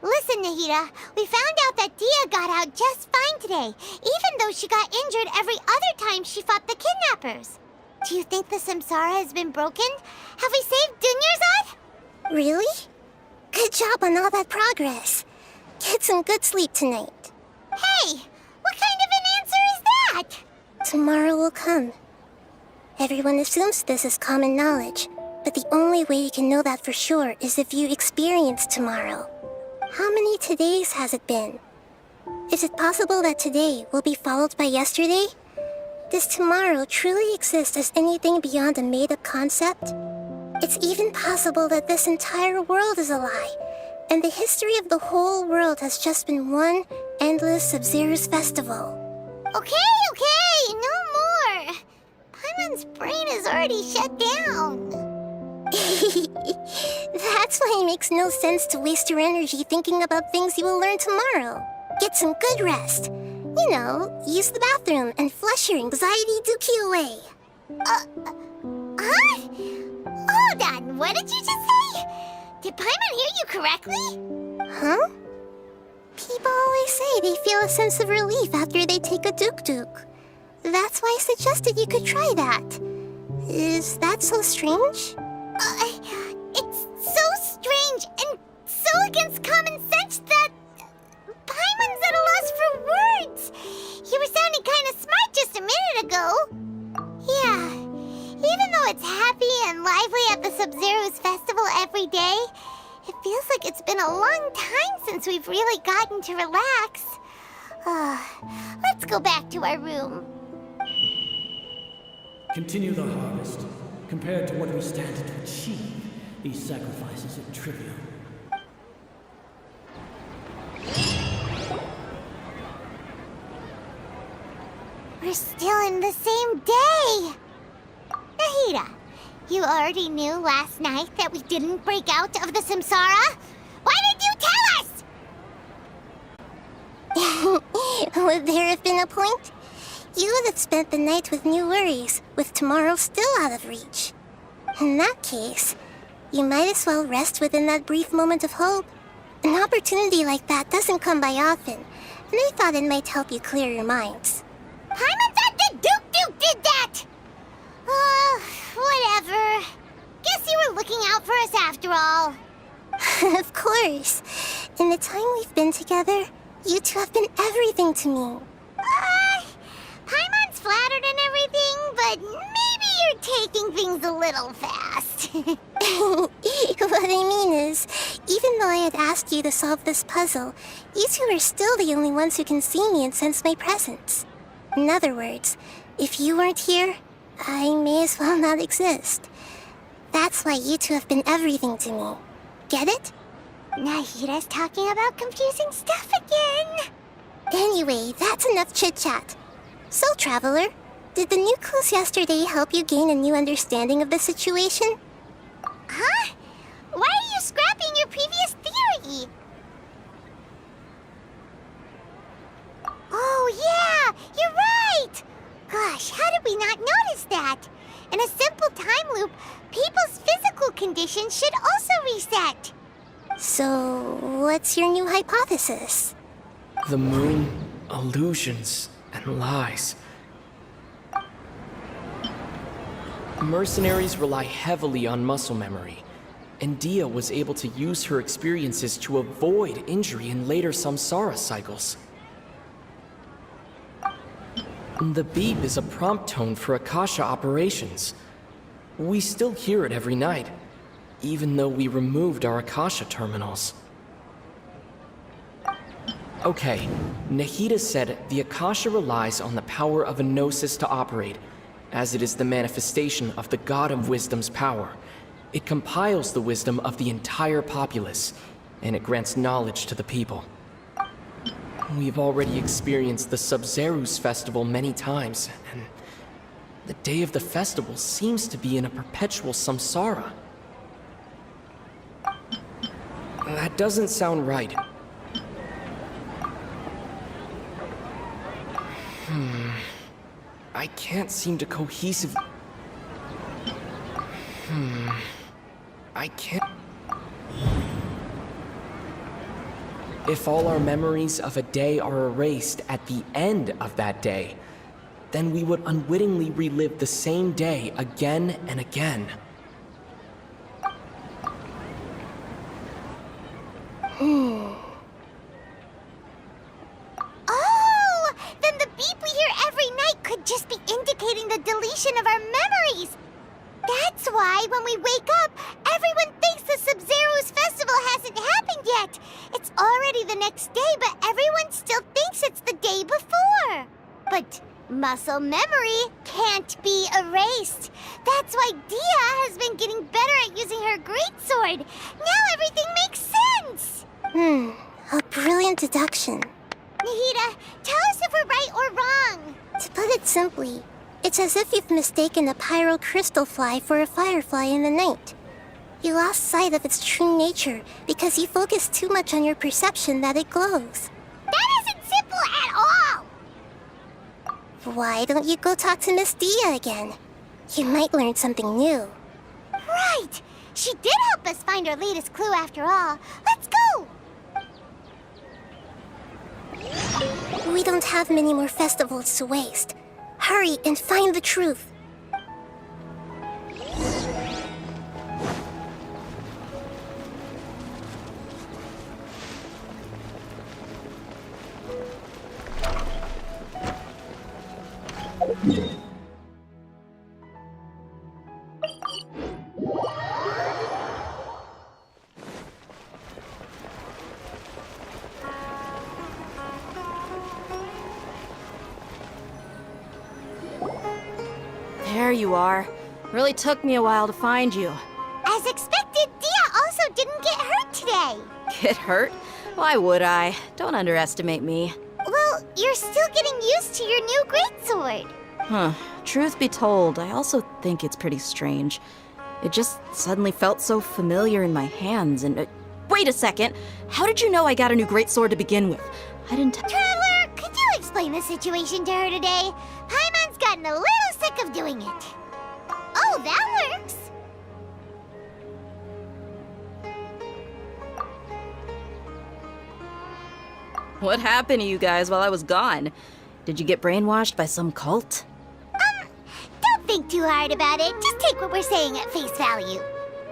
Listen, Nahida, we found out that Dia got out just fine today, even though she got injured every other time she fought the kidnappers. Do you think the Samsara has been broken? Have we saved Dunyarzad? Really? Good job on all that progress. Get some good sleep tonight. Hey, what kind of an answer is that? Tomorrow will come. Everyone assumes this is common knowledge, but the only way you can know that for sure is if you experience tomorrow. How many todays has it been? Is it possible that today will be followed by yesterday? Does tomorrow truly exist as anything beyond a made-up concept? It's even possible that this entire world is a lie, and the history of the whole world has just been one endless Sub-Zero's festival. Okay, no more. Paimon's brain is already shut down. That's why it makes no sense to waste your energy thinking about things you will learn tomorrow. Get some good rest. You know, use the bathroom and flush your anxiety dookie away. Huh? Hold on, what did you just say? Did Paimon hear you correctly? Huh? People always say they feel a sense of relief after they take a duk-duk. That's why I suggested you could try that. Is that so strange? It's so strange and so against common sense that Paimon's at a loss for words. You were sounding kind of smart just a minute ago. Yeah, even though it's happy and lively at the Sub-Zero's festival every day, it feels like it's been a long time since we've really gotten to relax. Let's go back to our room. Continue the harvest. Compared to what we stand to achieve, these sacrifices are trivial. We're still in the same day! Nahida, you already knew last night that we didn't break out of the Samsara? Why did you tell us? Would there have been a point? You would have spent the night with new worries, with tomorrow still out of reach. In that case, you might as well rest within that brief moment of hope. An opportunity like that doesn't come by often, and I thought it might help you clear your minds. Paimon thought the Duke did that! Whatever. Guess you were looking out for us after all. Of course. In the time we've been together, you two have been everything to me. Paimon's flattered and everything, but maybe you're taking things a little fast. What I mean is, even though I had asked you to solve this puzzle, you two are still the only ones who can see me and sense my presence. In other words, if you weren't here, I may as well not exist. That's why you two have been everything to me. Get it? Nahida's talking about confusing stuff again. Anyway, that's enough chit-chat. So, Traveler, did the new clues yesterday help you gain a new understanding of the situation? Huh? Why are you scrapping your previous theory? Oh, yeah! You're right! Gosh, how did we not notice that? In a simple time loop, people's physical condition should also reset. So, what's your new hypothesis? The moon, illusions, and lies. Mercenaries rely heavily on muscle memory, and Dia was able to use her experiences to avoid injury in later samsara cycles. The beep is a prompt tone for Akasha operations. We still hear it every night, even though we removed our Akasha terminals. Okay, Nahida said the Akasha relies on the power of a gnosis to operate, as it is the manifestation of the God of Wisdom's power. It compiles the wisdom of the entire populace, and it grants knowledge to the people. We've already experienced the Sub-Zero's festival many times, and the day of the festival seems to be in a perpetual samsara. That doesn't sound right. I can't seem to I can't. If all our memories of a day are erased at the end of that day, then we would unwittingly relive the same day again and again. Oh! Then the beep we hear every night could just be indicating the deletion of our memories! That's why when we wake up, everyone thinks the Sub-Zero's festival hasn't happened yet! It's already the next day, but everyone still thinks it's the day before! But muscle memory can't be erased. That's why Dia has been getting better at using her greatsword. Now everything makes sense! A brilliant deduction. Nahida, tell us if we're right or wrong. To put it simply, it's as if you've mistaken a pyro crystal fly for a firefly in the night. You lost sight of its true nature because you focused too much on your perception that it glows. That isn't simple at all! Why don't you go talk to Miss Dia again? You might learn something new. Right! She did help us find our latest clue after all. Let's go! We don't have many more festivals to waste. Hurry and find the truth. There you are. Really took me a while to find you. As expected, Dia also didn't get hurt today. Get hurt? Why would I? Don't underestimate me. Well, you're still getting used to your new greatsword. Truth be told, I also think it's pretty strange. It just suddenly felt so familiar in my hands and... wait a second! How did you know I got a new greatsword to begin with? I didn't... Traveler, could you explain the situation to her today? Paimon's gotten a little sick of doing it. Oh, that works! What happened to you guys while I was gone? Did you get brainwashed by some cult? Don't think too hard about it. Just take what we're saying at face value.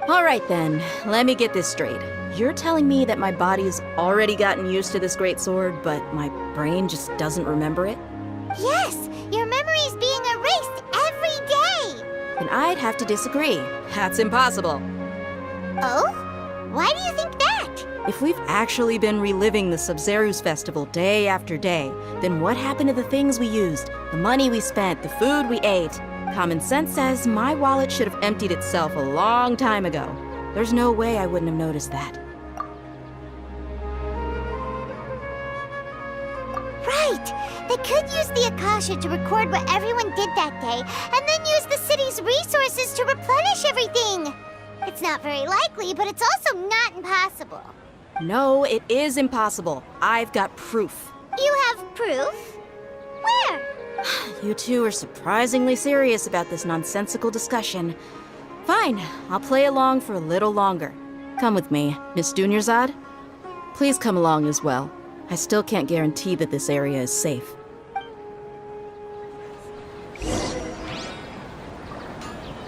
Alright then, let me get this straight. You're telling me that my body's already gotten used to this greatsword, but my brain just doesn't remember it? Yes, your memory's being erased every day! Then I'd have to disagree. That's impossible. Oh? Why do you think that? If we've actually been reliving the Sub-Zeru's festival day after day, then what happened to the things we used, the money we spent, the food we ate? Common sense says my wallet should have emptied itself a long time ago. There's no way I wouldn't have noticed that. Right! They could use the Akasha to record what everyone did that day, and then use the city's resources to replenish everything! It's not very likely, but it's also not impossible. No, it is impossible. I've got proof. You have proof? Where? You two are surprisingly serious about this nonsensical discussion. Fine, I'll play along for a little longer. Come with me, Miss Dunyarzad. Please come along as well. I still can't guarantee that this area is safe.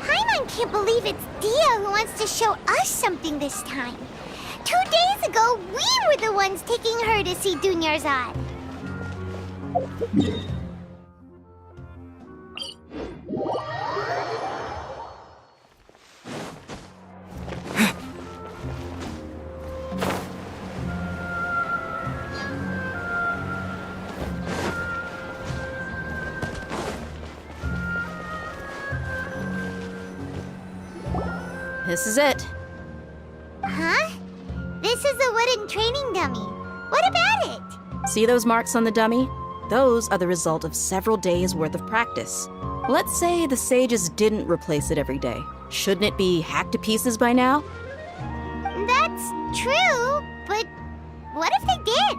Paimon can't believe it's Dia who wants to show us something this time. 2 days ago, we were the ones taking her to see Dunyarzad. This is it. Huh? This is a wooden training dummy. What about it? See those marks on the dummy? Those are the result of several days' worth of practice. Let's say the sages didn't replace it every day. Shouldn't it be hacked to pieces by now? That's true, but what if they did?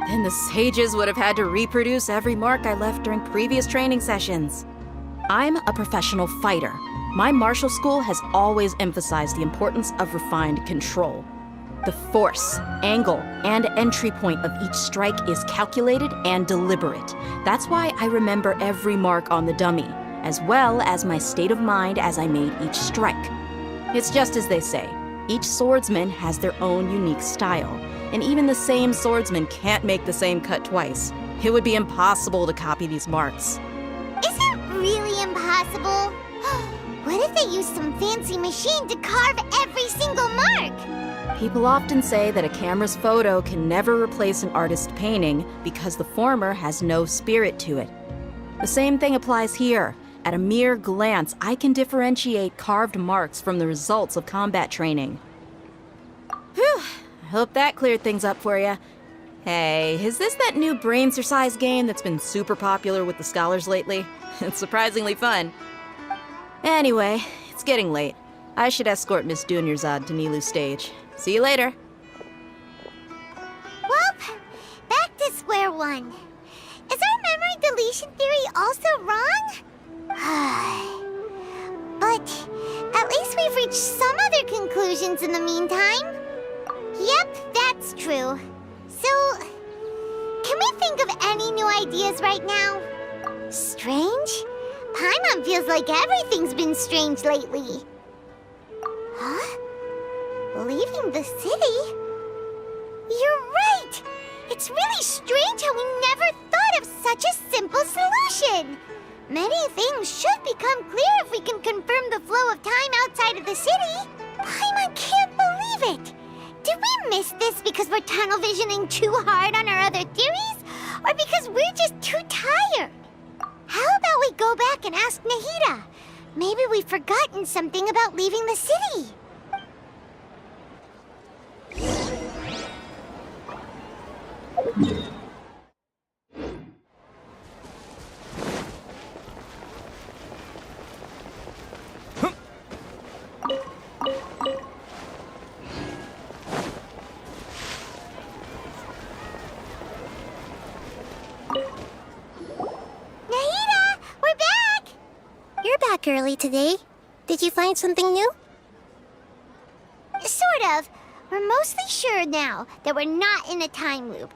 Then the sages would have had to reproduce every mark I left during previous training sessions. I'm a professional fighter. My martial school has always emphasized the importance of refined control. The force, angle, and entry point of each strike is calculated and deliberate. That's why I remember every mark on the dummy, as well as my state of mind as I made each strike. It's just as they say, each swordsman has their own unique style, and even the same swordsman can't make the same cut twice. It would be impossible to copy these marks. Is it really impossible? What if they used some fancy machine to carve every single mark? People often say that a camera's photo can never replace an artist's painting because the former has no spirit to it. The same thing applies here. At a mere glance, I can differentiate carved marks from the results of combat training. Whew, I hope that cleared things up for you. Hey, is this that new brain exercise game that's been super popular with the scholars lately? It's surprisingly fun. Anyway, it's getting late. I should escort Miss Dunyarzad to Nilu's stage. See you later. Well, back to square one. Is our memory deletion theory also wrong? But at least we've reached some other conclusions in the meantime. Yep, that's true. So, can we think of any new ideas right now? Strange? Paimon feels like everything's been strange lately. Huh? Leaving the city? You're right! It's really strange how we never thought of such a simple solution! Many things should become clear if we can confirm the flow of time outside of the city. Paimon can't believe it! Did we miss this because we're tunnel visioning too hard on our other theories? Or because we're just too tired? How about we go back and ask Nahida? Maybe we've forgotten something about leaving the city. Early today. Did you find something new? Sort of. We're mostly sure now that we're not in a time loop.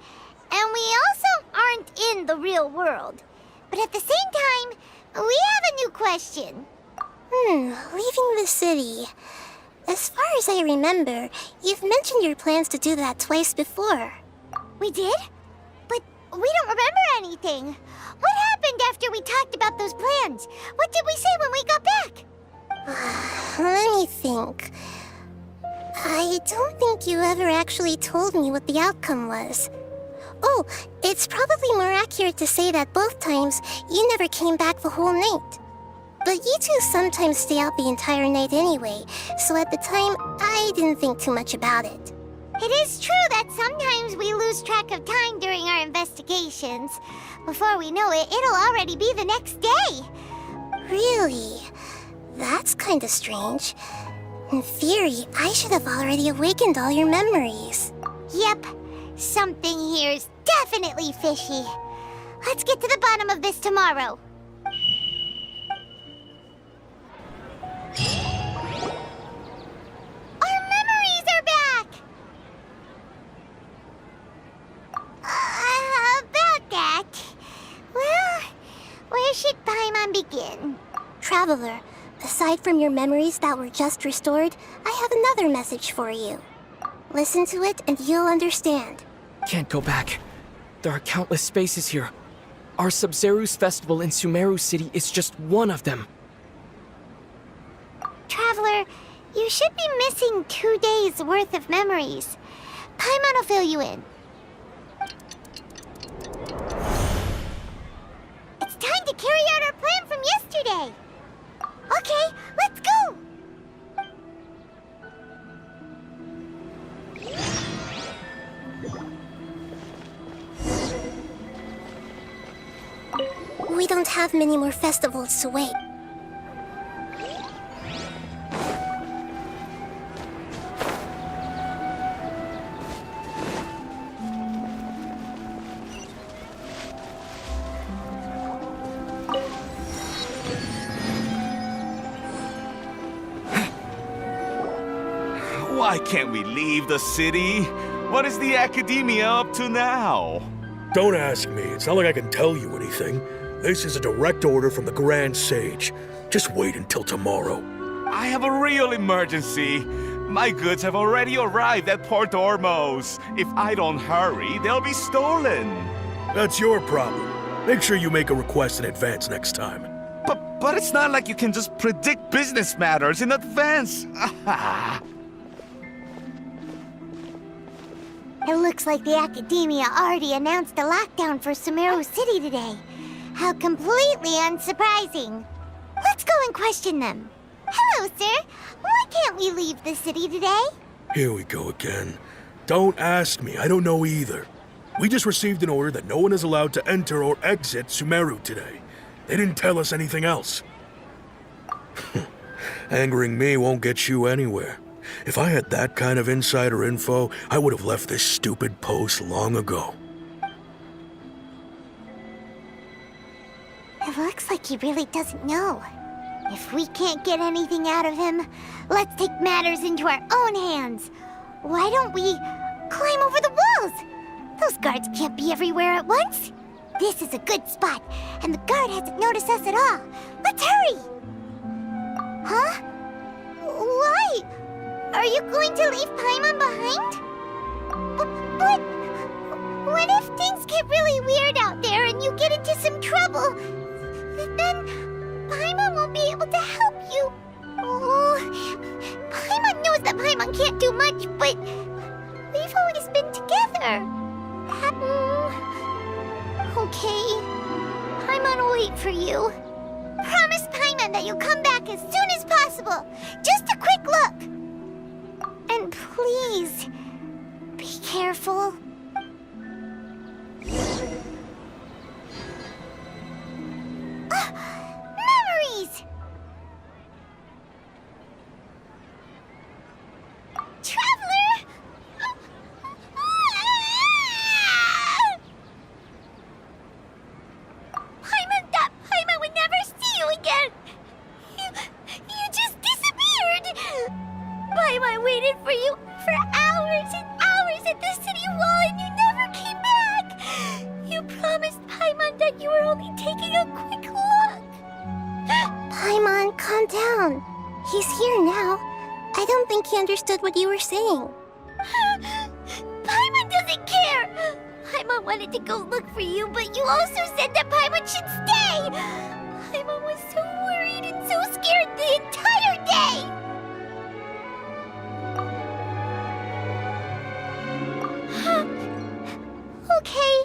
And we also aren't in the real world. But at the same time, we have a new question. Leaving the city. As far as I remember, you've mentioned your plans to do that twice before. We did? But we don't remember anything. What happened after we talked about those plans? What did we say when we got back? Let me think. I don't think you ever actually told me what the outcome was. Oh, it's probably more accurate to say that both times you never came back the whole night. But you two sometimes stay out the entire night anyway, so at the time, I didn't think too much about it. It is true that sometimes we lose track of time during our investigations. Before we know it, it'll already be the next day. Really? That's kinda strange. In theory, I should have already awakened all your memories. Yep. Something here's definitely fishy. Let's get to the bottom of this tomorrow. Our memories are back! About that... Well, where should Paimon begin? Traveler, aside from your memories that were just restored, I have another message for you. Listen to it and you'll understand. Can't go back. There are countless spaces here. Our Sub-Zeru's festival in Sumeru City is just one of them. Traveler, you should be missing 2 days' worth of memories. Paimon will fill you in. It's time to carry out our plan from yesterday. Okay, let's go! We don't have many more festivals to wait. Why can't we leave the city? What is the Academia up to now? Don't ask me. It's not like I can tell you anything. This is a direct order from the Grand Sage. Just wait until tomorrow. I have a real emergency. My goods have already arrived at Port Ormos. If I don't hurry, they'll be stolen. That's your problem. Make sure you make a request in advance next time. But it's not like you can just predict business matters in advance. It looks like the Academia already announced a lockdown for Sumeru City today. How completely unsurprising. Let's go and question them. Hello, sir. Why can't we leave the city today? Here we go again. Don't ask me. I don't know either. We just received an order that no one is allowed to enter or exit Sumeru today. They didn't tell us anything else. Angering me won't get you anywhere. If I had that kind of insider info, I would have left this stupid post long ago. It looks like he really doesn't know. If we can't get anything out of him, let's take matters into our own hands. Why don't we climb over the walls? Those guards can't be everywhere at once. This is a good spot, and the guard hasn't noticed us at all. Let's hurry! Huh? Why? Are you going to leave Paimon behind? But what if things get really weird out there and you get into some trouble? Then Paimon won't be able to help you. Oh, Paimon knows that Paimon can't do much, but we've always been together. Okay. Paimon will wait for you. Promise Paimon that you'll come back as soon as possible. Just a quick look. And please, be careful. Memories! Traveler! Paimon would never see you again! You just disappeared! Paimon waited for you for hours and hours at the city wall and you never came back! You promised Paimon that you were only taking a quick look! Paimon, calm down. He's here now. I don't think he understood what you were saying. Paimon doesn't care! Paimon wanted to go look for you, but you also said that Paimon should stay! Paimon was so worried and so scared the entire day! Okay.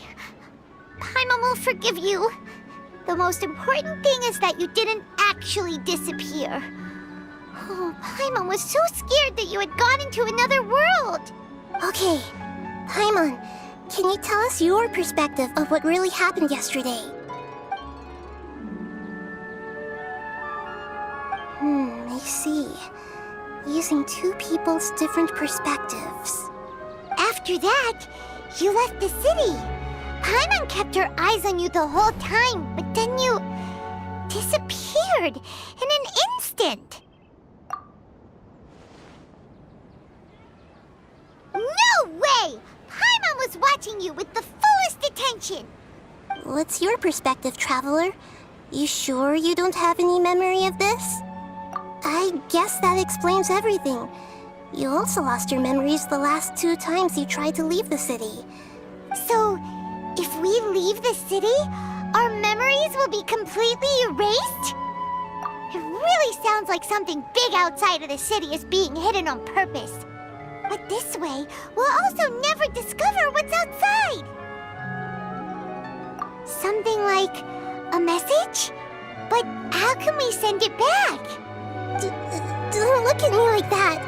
Paimon will forgive you. The most important thing is that you didn't actually disappear. Oh, Paimon was so scared that you had gone into another world. Okay, Paimon, can you tell us your perspective of what really happened yesterday? I see. Using two people's different perspectives. After that, you left the city. Paimon kept her eyes on you the whole time, but then you disappeared in an instant. No way! Paimon was watching you with the fullest attention. What's your perspective, Traveler? You sure you don't have any memory of this? I guess that explains everything. You also lost your memories the last 2 times you tried to leave the city. So, if we leave the city, our memories will be completely erased? It really sounds like something big outside of the city is being hidden on purpose. But this way, we'll also never discover what's outside. Something like a message? But how can we send it back? Don't look at me like that.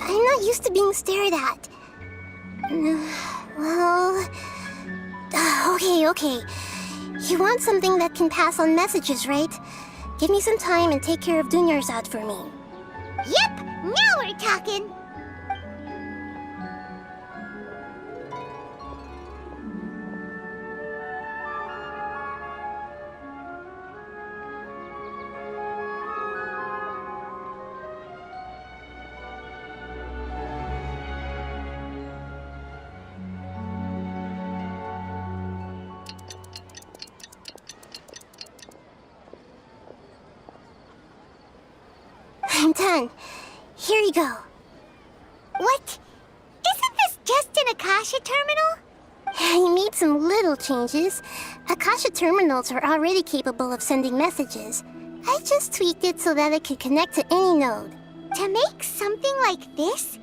I'm not used to being stared at. Well... Okay. You want something that can pass on messages, right? Give me some time and take care of Dunyarzad for me. Yep, now we're talking. done. Here you go. What? Isn't this just an Akasha terminal? I made some little changes. Akasha terminals are already capable of sending messages. I just tweaked it so that it could connect to any node. To make something like this?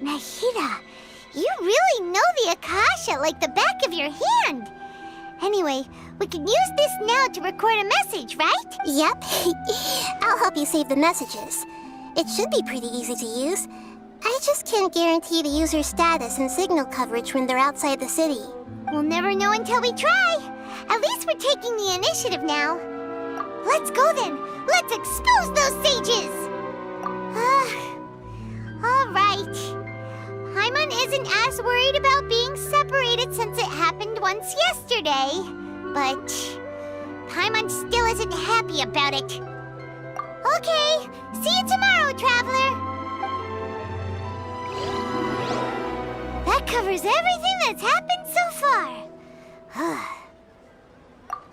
Nahida, you really know the Akasha like the back of your hand. Anyway, we can use this now to record a message, right? Yep. I'll help you save the messages. It should be pretty easy to use. I just can't guarantee the user's status and signal coverage when they're outside the city. We'll never know until we try. At least we're taking the initiative now. Let's go then. Let's expose those sages. All right. Paimon isn't as worried about being separated since it happened once yesterday. But Paimon still isn't happy about it. Okay, see you tomorrow, Traveler. That covers everything that's happened so far.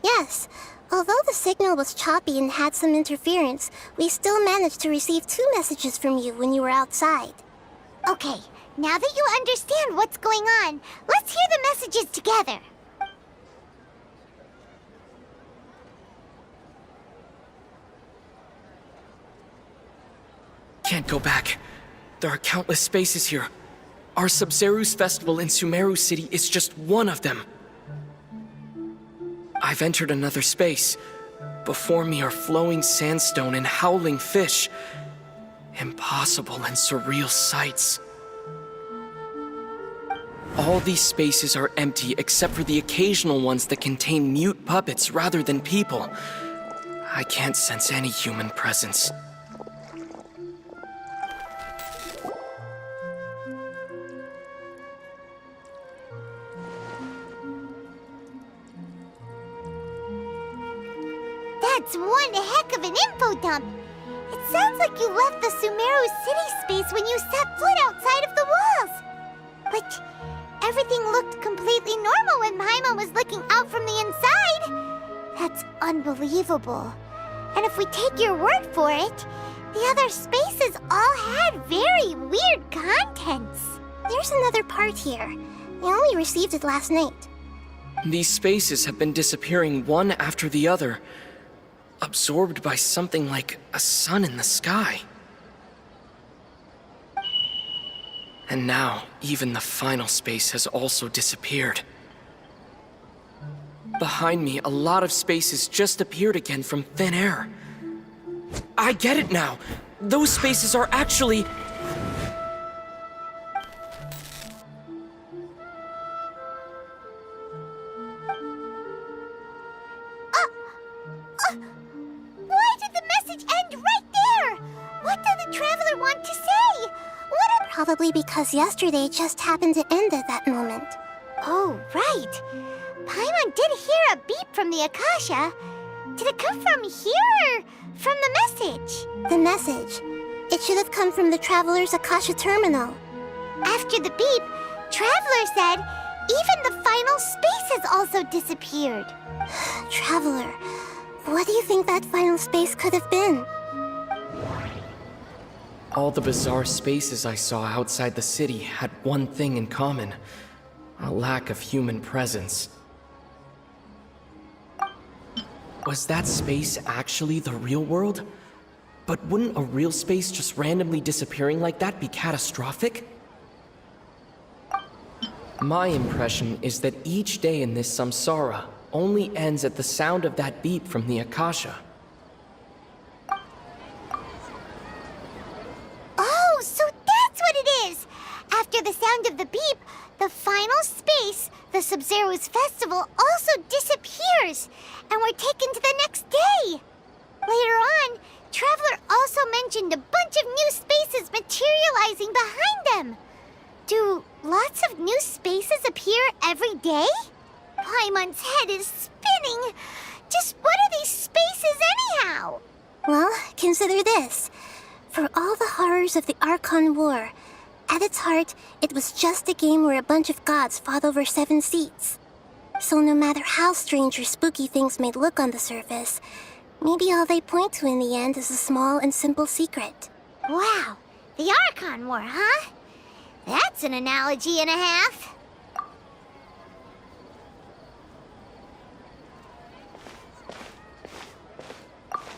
Yes, although the signal was choppy and had some interference, we still managed to receive 2 messages from you when you were outside. Okay, now that you understand what's going on, let's hear the messages together. Can't go back. There are countless spaces here. Our Sub-Zeru's festival in Sumeru City is just one of them. I've entered another space. Before me are flowing sandstone and howling fish. Impossible and surreal sights. All these spaces are empty except for the occasional ones that contain mute puppets rather than people. I can't sense any human presence. That's one heck of an info dump. It sounds like you left the Sumeru City space when you set foot outside of the walls. But everything looked completely normal when Paimon was looking out from the inside. That's unbelievable. And if we take your word for it, the other spaces all had very weird contents. There's another part here. We only received it last night. These spaces have been disappearing one after the other, absorbed by something like a sun in the sky. And now, even the final space has also disappeared. Behind me, a lot of spaces just appeared again from thin air. I get it now! Those spaces are actually... Why did the message end right there? What did the Traveler want to say? Probably because yesterday just happened to end at that moment. Oh, right. Paimon did hear a beep from the Akasha. Did it come from here or from the message? The message. It should have come from the Traveler's Akasha terminal. After the beep, Traveler said even the final spaces also disappeared. Traveler, what do you think that final space could have been? All the bizarre spaces I saw outside the city had one thing in common: a lack of human presence. Was that space actually the real world? But wouldn't a real space just randomly disappearing like that be catastrophic? My impression is that each day in this samsara only ends at the sound of that beep from the Akasha. Oh, so that's what it is! After the sound of the beep, the final space, the Sub-Zeru's festival, also disappears, and we're taken to the next day. Later on, Traveler also mentioned a bunch of new spaces materializing behind them. Do lots of new spaces appear every day? Paimon's head is spinning. Just what are these spaces anyhow? Well, consider this. For all the horrors of the Archon War, at its heart, it was just a game where a bunch of gods fought over 7 seats. So no matter how strange or spooky things may look on the surface, maybe all they point to in the end is a small and simple secret. Wow, the Archon War, huh? That's an analogy and a half.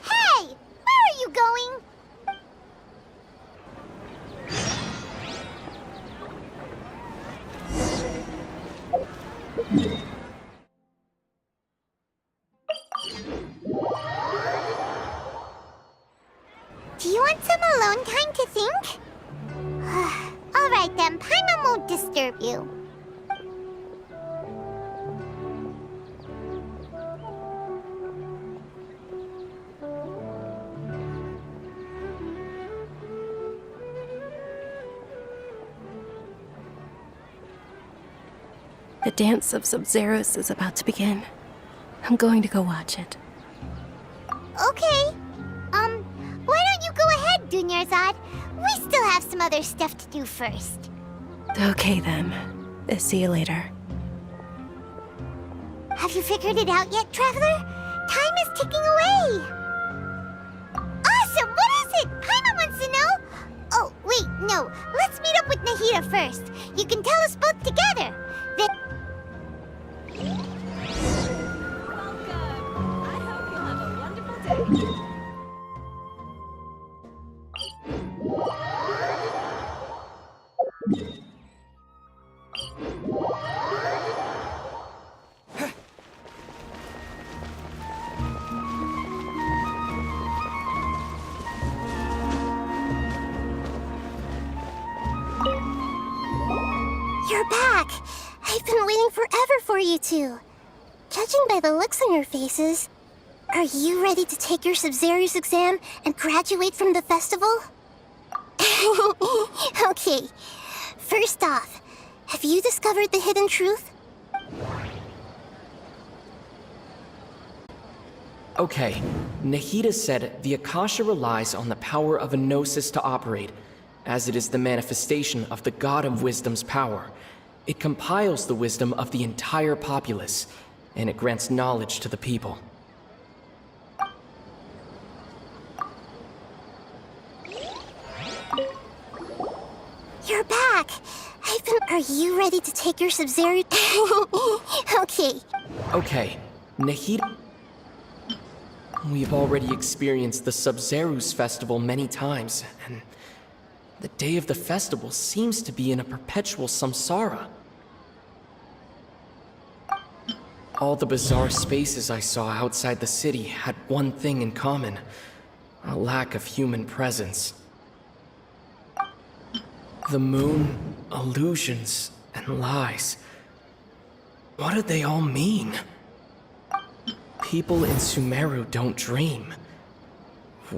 Hey, where are you going? Do you want some alone time to think? All right then, Paimon won't disturb you. The dance of Sub-Zeros is about to begin. I'm going to go watch it. Okay. Why don't you go ahead, Dunyarzad? We still have some other stuff to do first. Okay then. See you later. Have you figured it out yet, Traveler? Time is ticking away. Awesome! What is it? Paimon wants to know. Oh, wait, no. Let's meet up with Nahida first. You can tell us both together. Then... You're back! I've been waiting forever for you two. Judging by the looks on your faces, are you ready to take your Sub-Zero's exam and graduate from the festival? Okay, first off, have you discovered the hidden truth? Okay, Nahida said the Akasha relies on the power of a gnosis to operate, as it is the manifestation of the God of Wisdom's power. It compiles the wisdom of the entire populace, and it grants knowledge to the people. You're back! Are you ready to take your Sub-Zero? Okay. Okay, Nahida... We've already experienced the Sub-Zero's festival many times, and the day of the festival seems to be in a perpetual samsara. All the bizarre spaces I saw outside the city had one thing in common: a lack of human presence. The moon, illusions, and lies. What do they all mean? People in Sumeru don't dream.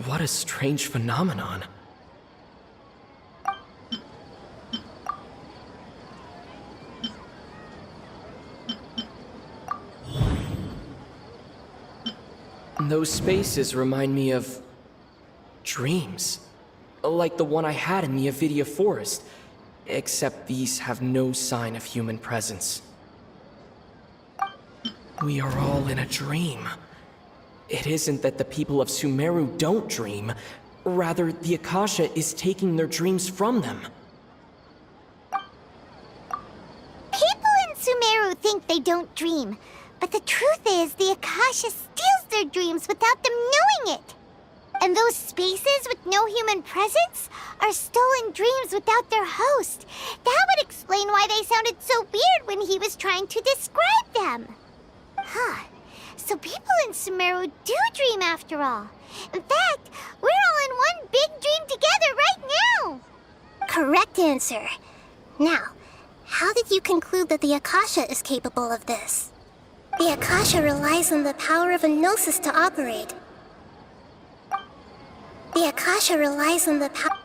What a strange phenomenon. Those spaces remind me of... dreams. Like the one I had in the Avidia Forest. Except these have no sign of human presence. We are all in a dream. It isn't that the people of Sumeru don't dream. Rather, the Akasha is taking their dreams from them. People in Sumeru think they don't dream. But the truth is, the Akasha steals their dreams without them knowing it. And those spaces with no human presence are stolen dreams without their host. That would explain why they sounded so weird when he was trying to describe them. Huh. So people in Sumeru do dream after all. In fact, we're all in one big dream together right now. Correct answer. Now, how did you conclude that the Akasha is capable of this? The Akasha relies on the power of a gnosis to operate. The Akasha relies on the power...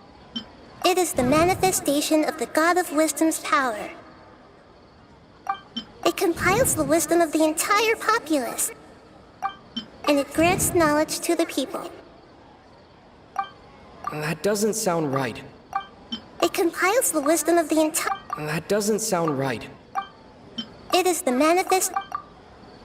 It is the manifestation of the God of Wisdom's power. It compiles the wisdom of the entire populace, and it grants knowledge to the people. That doesn't sound right. It compiles the wisdom of the entire... That doesn't sound right. It is the manifest...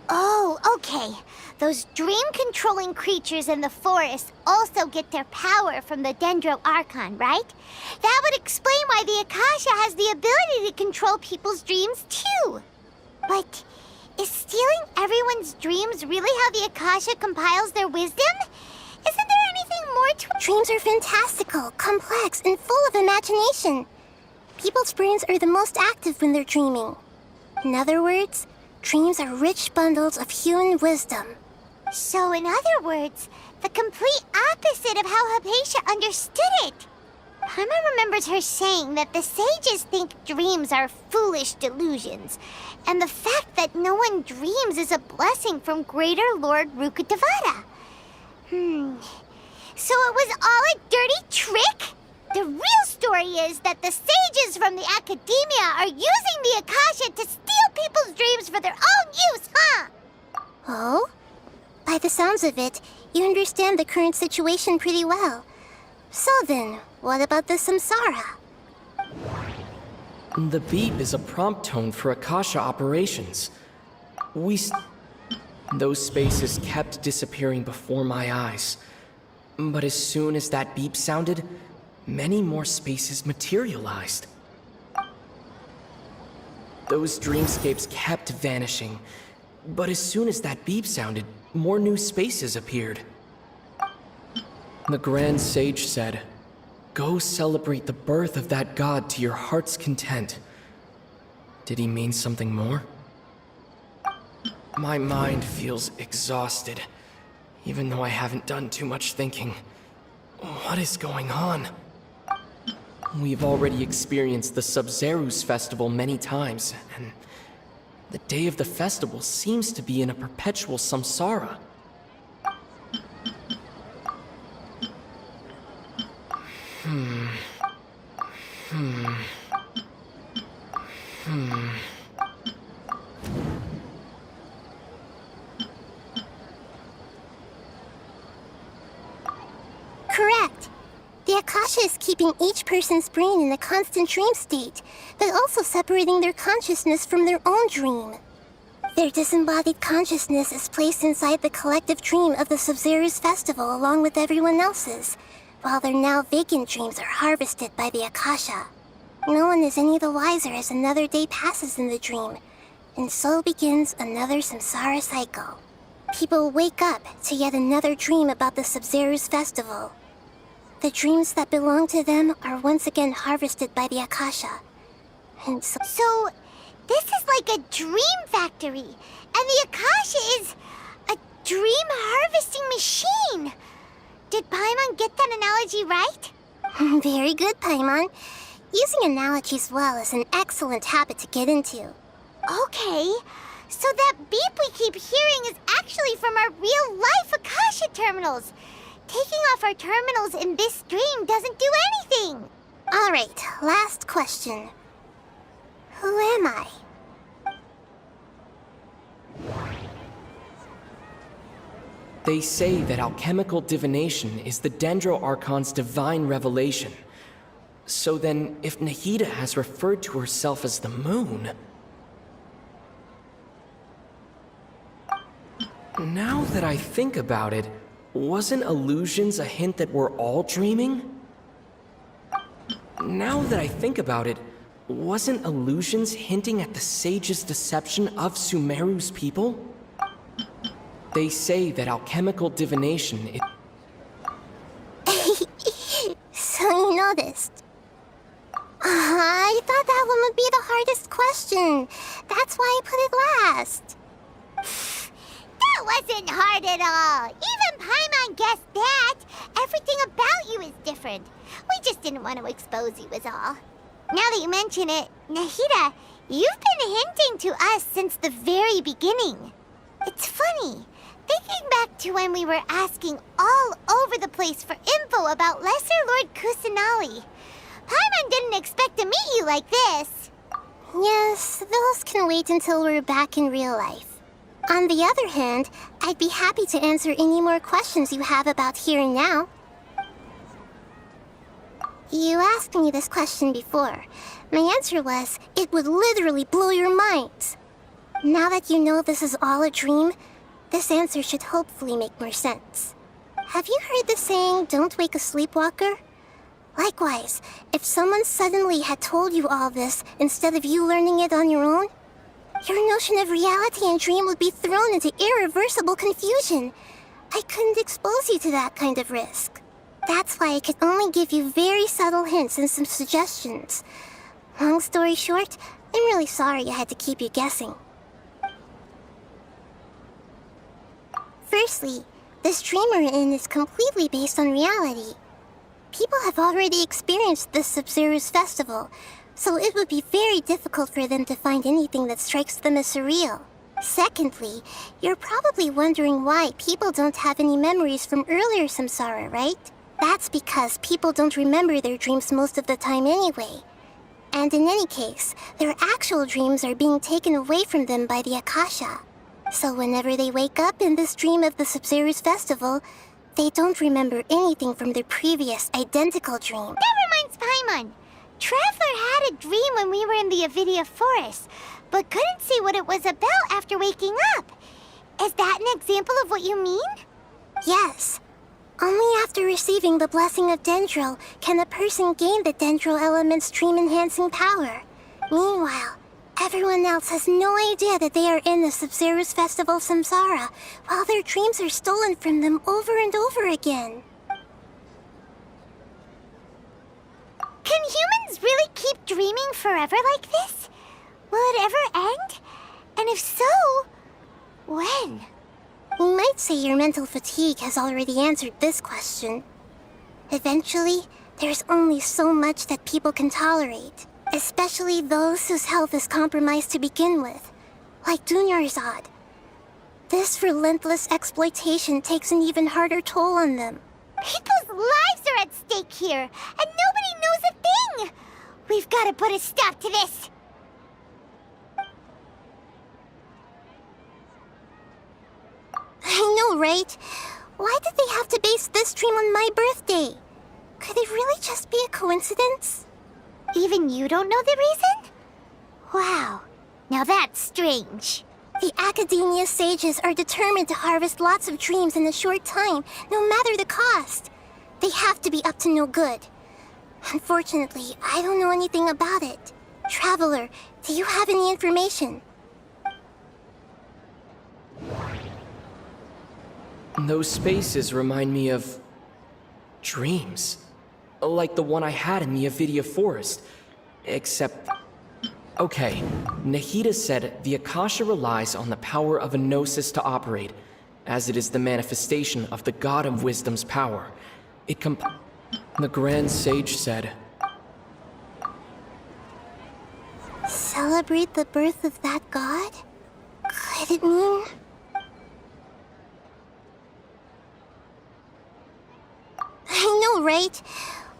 Oh, okay. Those dream-controlling creatures in the forest also get their power from the Dendro Archon, right? That would explain why the Akasha has the ability to control people's dreams, too. But is stealing everyone's dreams really how the Akasha compiles their wisdom? Isn't there anything more to it? Dreams are fantastical, complex, and full of imagination. People's brains are the most active when they're dreaming. In other words, dreams are rich bundles of human wisdom. So, in other words, the complete opposite of how Hypatia understood it. Paimon remembers her saying that the sages think dreams are foolish delusions, and the fact that no one dreams is a blessing from Greater Lord Rukkhadevata. So it was all a dirty trick? The real story is that the sages from the academia are using the Akasha to steal people's dreams for their own use, huh? Oh? By the sounds of it, you understand the current situation pretty well. So then, what about the samsara? The beep is a prompt tone for Akasha operations. Those spaces kept disappearing before my eyes. But as soon as that beep sounded, many more spaces materialized. Those dreamscapes kept vanishing, but as soon as that beep sounded, more new spaces appeared. The Grand Sage said, "Go celebrate the birth of that god to your heart's content." Did he mean something more? My mind feels exhausted, even though I haven't done too much thinking. What is going on? We've already experienced the Sub-Zerus festival many times, and the day of the festival seems to be in a perpetual samsara. Correct. The Akasha is keeping each person's brain in a constant dream state, but also separating their consciousness from their own dream. Their disembodied consciousness is placed inside the collective dream of the Sub-Zerus festival along with everyone else's, while their now vacant dreams are harvested by the Akasha. No one is any the wiser as another day passes in the dream, and so begins another samsara cycle. People wake up to yet another dream about the Sub-Zerus festival. The dreams that belong to them are once again harvested by the Akasha. And So, this is like a dream factory, and the Akasha is a dream harvesting machine. Did Paimon get that analogy right? Very good, Paimon. Using analogies well is an excellent habit to get into. Okay, so that beep we keep hearing is actually from our real-life Akasha terminals. Taking off our terminals in this dream doesn't do anything. All right, last question. Who am I? They say that alchemical divination is the Dendro Archon's divine revelation. So then, if Nahida has referred to herself as the moon... Now that I think about it, wasn't illusions a hint that we're all dreaming? Now that I think about it, wasn't illusions hinting at the sage's deception of Sumeru's people? They say that alchemical divination is... So you noticed. I thought that one would be the hardest question. That's why I put it last. That wasn't hard at all. Even Paimon guessed that. Everything about you is different. We just didn't want to expose you is all. Now that you mention it, Nahida, you've been hinting to us since the very beginning. It's funny. Thinking back to when we were asking all over the place for info about Lesser Lord Kusanali, Paimon didn't expect to meet you like this. Yes, those can wait until we're back in real life. On the other hand, I'd be happy to answer any more questions you have about here and now. You asked me this question before. My answer was, it would literally blow your minds. Now that you know this is all a dream, this answer should hopefully make more sense. Have you heard the saying, "Don't wake a sleepwalker"? Likewise, if someone suddenly had told you all this instead of you learning it on your own, your notion of reality and dream would be thrown into irreversible confusion. I couldn't expose you to that kind of risk. That's why I could only give you very subtle hints and some suggestions. Long story short, I'm really sorry I had to keep you guessing. Firstly, this dream we're in is completely based on reality. People have already experienced this Sub-Zero's festival, so it would be very difficult for them to find anything that strikes them as surreal. Secondly, you're probably wondering why people don't have any memories from earlier samsara, right? That's because people don't remember their dreams most of the time anyway. And in any case, their actual dreams are being taken away from them by the Akasha. So whenever they wake up in this dream of the Sub-Zero's festival, they don't remember anything from their previous identical dream. That reminds Paimon. Traveler had a dream when we were in the Avidia forest, but couldn't see what it was about after waking up. Is that an example of what you mean? Yes. Only after receiving the blessing of Dendro can a person gain the Dendro element's dream-enhancing power. Meanwhile, everyone else has no idea that they are in the Sub-Zero's festival samsara, while their dreams are stolen from them over and over again. Can humans really keep dreaming forever like this? Will it ever end? And if so, when? You might say your mental fatigue has already answered this question. Eventually, there's only so much that people can tolerate, especially those whose health is compromised to begin with, like Dunyarzad. This relentless exploitation takes an even harder toll on them. People's lives are at stake here, and nobody knows a thing! We've got to put a stop to this! I know, right? Why did they have to base this dream on my birthday? Could it really just be a coincidence? Even you don't know the reason? Wow, now that's strange. The Academia sages are determined to harvest lots of dreams in a short time, no matter the cost. They have to be up to no good. Unfortunately, I don't know anything about it. Traveler, do you have any information? Those spaces remind me of dreams. Like the one I had in the Avidia forest. Except... Okay, Nahida said the Akasha relies on the power of a gnosis to operate, as it is the manifestation of the God of Wisdom's power. The Grand Sage said... Celebrate the birth of that god? Could it mean... I know, right?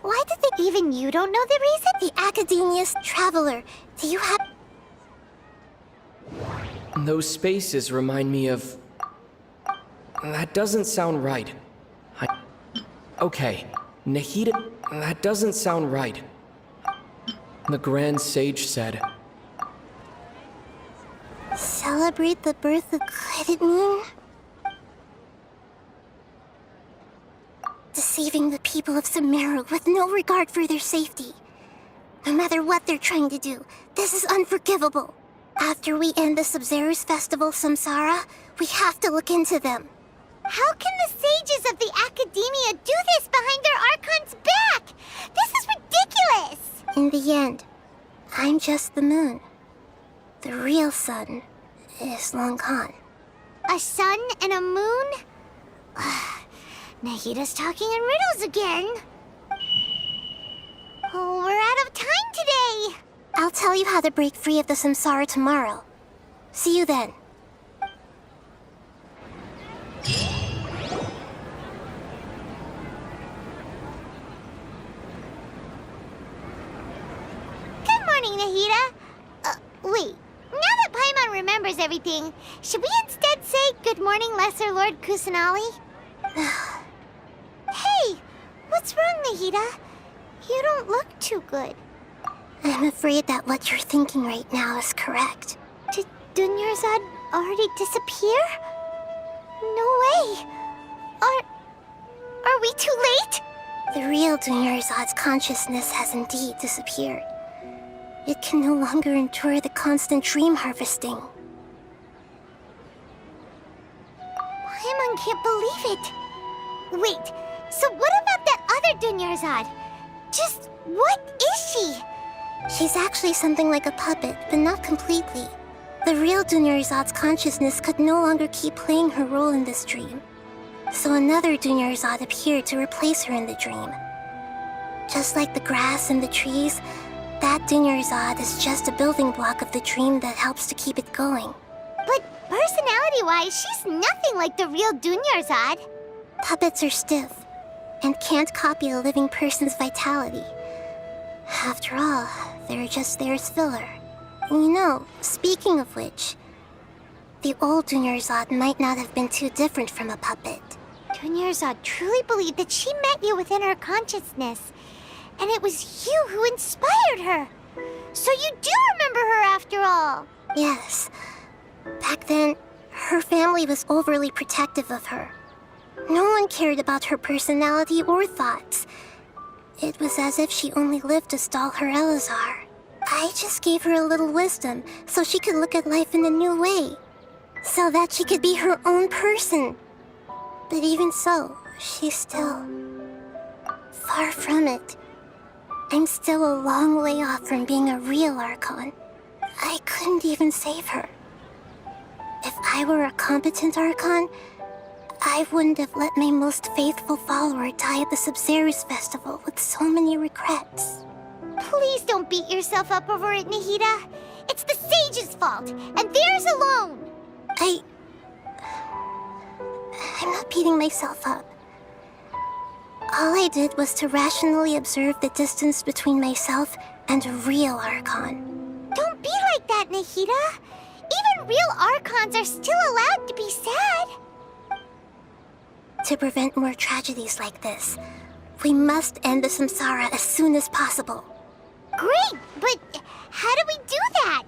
Why did they... Even you don't know the reason? The Academia's Traveler, do you have... Those spaces remind me of... That doesn't sound right. Okay, Nahida... That doesn't sound right. The Grand Sage said... Celebrate the birth of... Could it mean... Deceiving the people of Sumeru with no regard for their safety. No matter what they're trying to do, this is unforgivable. After we end the Sub-Zero's festival samsara, we have to look into them. How can the sages of the Academia do this behind their Archon's back? This is ridiculous! In the end, I'm just the moon. The real sun is long gone. A sun and a moon? Nahida's talking in riddles again. Oh, we're out of time today. I'll tell you how to break free of the samsara tomorrow. See you then. Good morning, Nahida. Wait. Now that Paimon remembers everything, should we instead say good morning, Lesser Lord Kusanali? Hey, what's wrong, Nahida? You don't look too good. I'm afraid that what you're thinking right now is correct. Dunyarzad already disappear? No way! Are we too late? The real Dunyarzad's consciousness has indeed disappeared. It can no longer endure the constant dream harvesting. Paimon can't believe it. Wait, so what about that other Dunyarzad? Just what is she? She's actually something like a puppet, but not completely. The real Dunyarzad's consciousness could no longer keep playing her role in this dream. So another Dunyarzad appeared to replace her in the dream. Just like the grass and the trees, that Dunyarzad is just a building block of the dream that helps to keep it going. But personality-wise, she's nothing like the real Dunyarzad. Puppets are stiff and can't copy a living person's vitality. After all, they're just there as filler. You know, speaking of which, the old Dunyarzad might not have been too different from a puppet. Dunyarzad truly believed that she met you within her consciousness, and it was you who inspired her. So you do remember her after all. Yes. Back then, her family was overly protective of her. No one cared about her personality or thoughts. It was as if she only lived to stall her Elazar. I just gave her a little wisdom so she could look at life in a new way. So that she could be her own person. But even so, she's still far from it. I'm still a long way off from being a real Archon. I couldn't even save her. If I were a competent Archon, I wouldn't have let my most faithful follower die at the Sabzeruz festival with so many regrets. Please don't beat yourself up over it, Nahida. It's the sage's fault, and theirs alone. I'm not beating myself up. All I did was to rationally observe the distance between myself and a real Archon. Don't be like that, Nahida. Even real Archons are still allowed to be sad. To prevent more tragedies like this, we must end the samsara as soon as possible. Great, but how do we do that?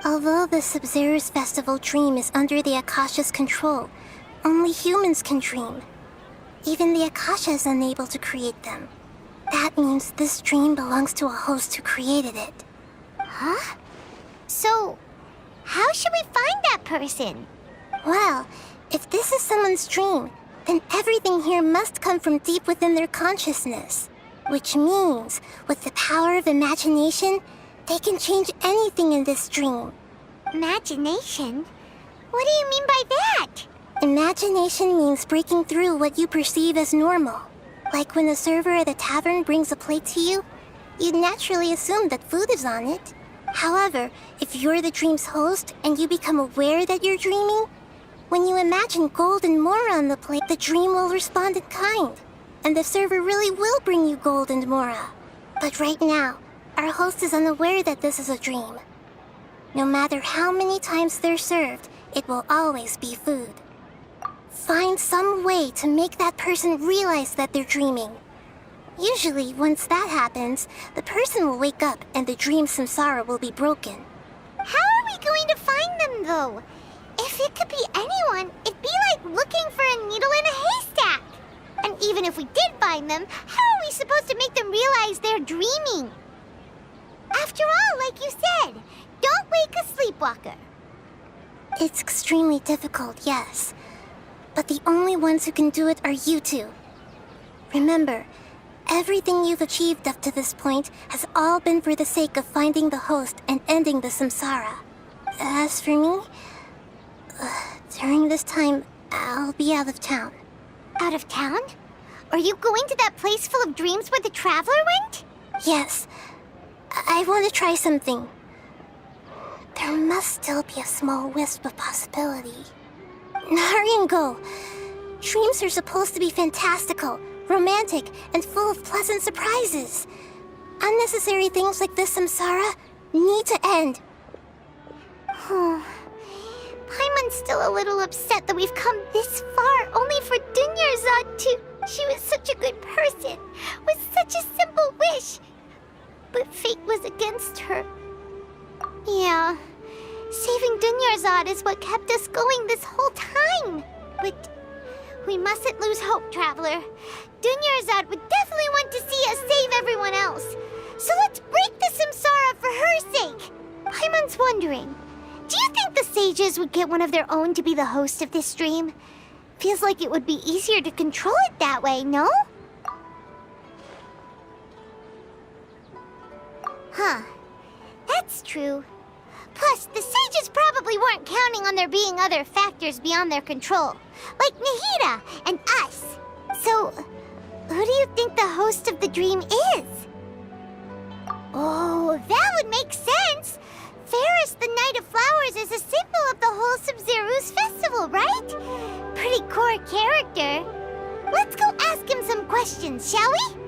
Although the Sabzeruz festival dream is under the Akasha's control, only humans can dream. Even the Akasha is unable to create them. That means this dream belongs to a host who created it. Huh? So, how should we find that person? Well, if this is someone's dream, then everything here must come from deep within their consciousness. Which means, with the power of imagination, they can change anything in this dream. Imagination? What do you mean by that? Imagination means breaking through what you perceive as normal. Like when a server at a tavern brings a plate to you, you'd naturally assume that food is on it. However, if you're the dream's host and you become aware that you're dreaming, when you imagine gold and mora on the plate, the dream will respond in kind. And the server really will bring you gold and mora. But right now, our host is unaware that this is a dream. No matter how many times they're served, it will always be food. Find some way to make that person realize that they're dreaming. Usually, once that happens, the person will wake up and the dream samsara will be broken. How are we going to find them, though? If it could be anyone, it'd be like looking for a needle in a haystack. And even if we did find them, how are we supposed to make them realize they're dreaming? After all, like you said, don't wake a sleepwalker. It's extremely difficult, yes. But the only ones who can do it are you two. Remember, everything you've achieved up to this point has all been for the sake of finding the host and ending the samsara. As for me, during this time, I'll be out of town. Out of town? Are you going to that place full of dreams where the traveler went? Yes. I want to try something. There must still be a small wisp of possibility. Hurry and go. Dreams are supposed to be fantastical, romantic, and full of pleasant surprises. Unnecessary things like this samsara need to end. Paimon's still a little upset that we've come this far only for Dunyarzad to... She was such a good person, with such a simple wish. But fate was against her. Yeah, Saving Dunyarzad is what kept us going this whole time. But we mustn't lose hope, Traveler. Dunyarzad would definitely want to see us save everyone else. So let's break the samsara for her sake. Paimon's wondering, do you think the sages would get one of their own to be the host of this stream? Feels like it would be easier to control it that way, no? Huh. That's true. Plus, the sages probably weren't counting on there being other factors beyond their control, like Nahida and us. So, who do you think the host of the dream is? Oh, that would make sense! Ferris, the Knight of Flowers, is a symbol of the whole Sub-Zeru's festival, right? Pretty core character. Let's go ask him some questions, shall we?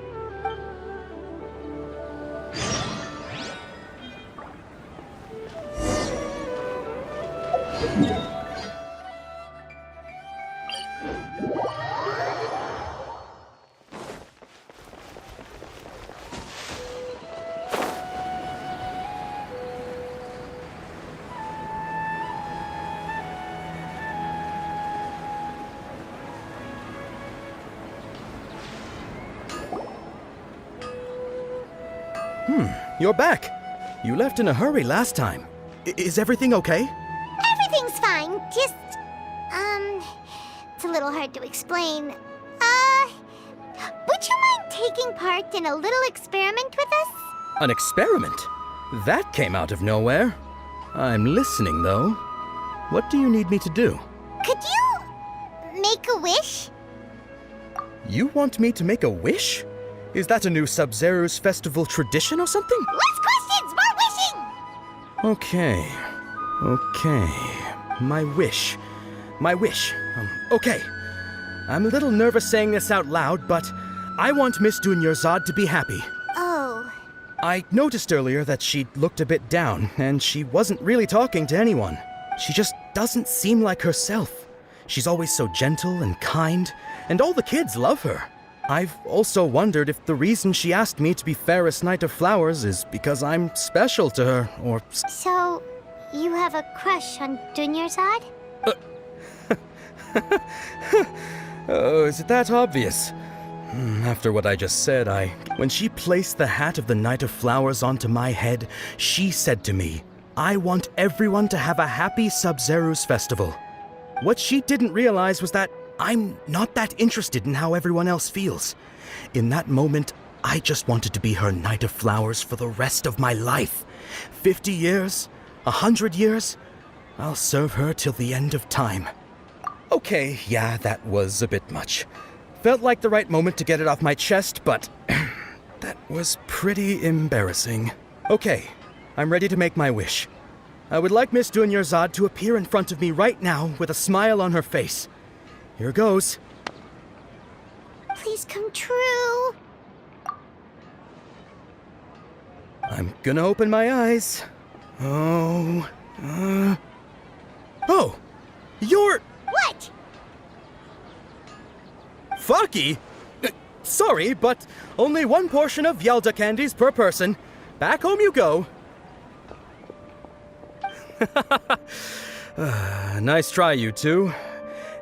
You're back. You left in a hurry last time. Is everything okay? Everything's fine, just... it's a little hard to explain. Would you mind taking part in a little experiment with us? An experiment? That came out of nowhere. I'm listening, though. What do you need me to do? Could you make a wish? You want me to make a wish? Is that a new Sub-Zeru's festival tradition or something? Less questions, more wishing! Okay. My wish. Okay. I'm a little nervous saying this out loud, but I want Miss Dunyarzad to be happy. Oh. I noticed earlier that she looked a bit down, and she wasn't really talking to anyone. She just doesn't seem like herself. She's always so gentle and kind, and all the kids love her. I've also wondered if the reason she asked me to be Ferris Knight of Flowers is because I'm special to her, or... So, you have a crush on Dunyarzad? Oh, is it that obvious? After what I just said, when she placed the hat of the Knight of Flowers onto my head, she said to me, I want everyone to have a happy Sub-Zeru's festival. What she didn't realize was that I'm not that interested in how everyone else feels. In that moment, I just wanted to be her Knight of Flowers for the rest of my life. 50 years? 100 years? I'll serve her till the end of time. Okay, yeah, that was a bit much. Felt like the right moment to get it off my chest, but that was pretty embarrassing. Okay, I'm ready to make my wish. I would like Miss Dunyarzad to appear in front of me right now with a smile on her face. Here goes. Please come true. I'm gonna open my eyes. Oh, you're... What? Fucky? Sorry, but only one portion of Yalda candies per person. Back home you go. Nice try, you two.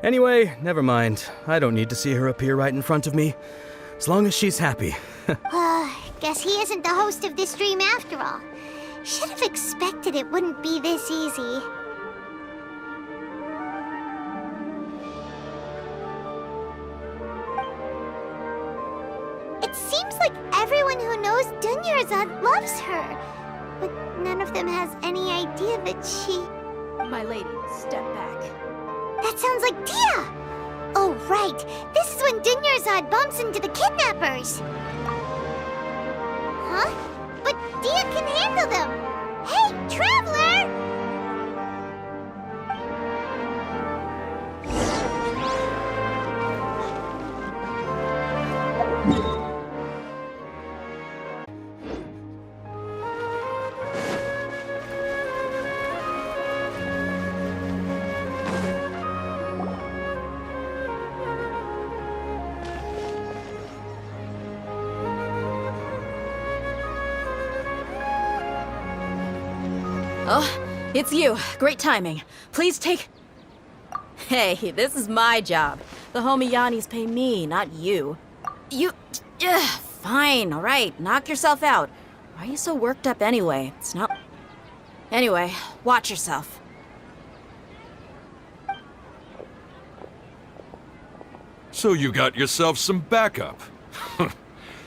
Anyway, never mind. I don't need to see her appear right in front of me. As long as she's happy. Guess he isn't the host of this stream after all. Should have expected it wouldn't be this easy. It seems like everyone who knows Dunyarzad loves her. But none of them has any idea that she... My lady, step back. That sounds like Dia! Oh, right. This is when Dunyarzad bumps into the kidnappers. Huh? But Dia can handle them. Hey, Traveler! Oh, It's you. Great timing. Please take... Hey, this is my job. The homie Yannis pay me, not you. You... Fine, alright. Knock yourself out. Why are you so worked up anyway? It's not... Anyway, watch yourself. So you got yourself some backup.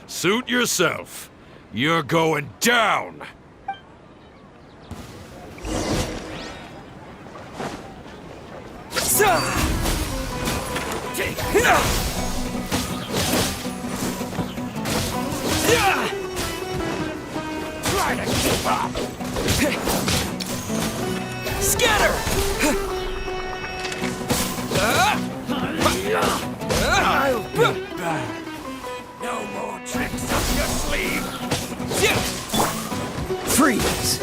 Suit yourself. You're going down! Try to keep up! Scatter! I'll be back. No more tricks up your sleeve. Freeze!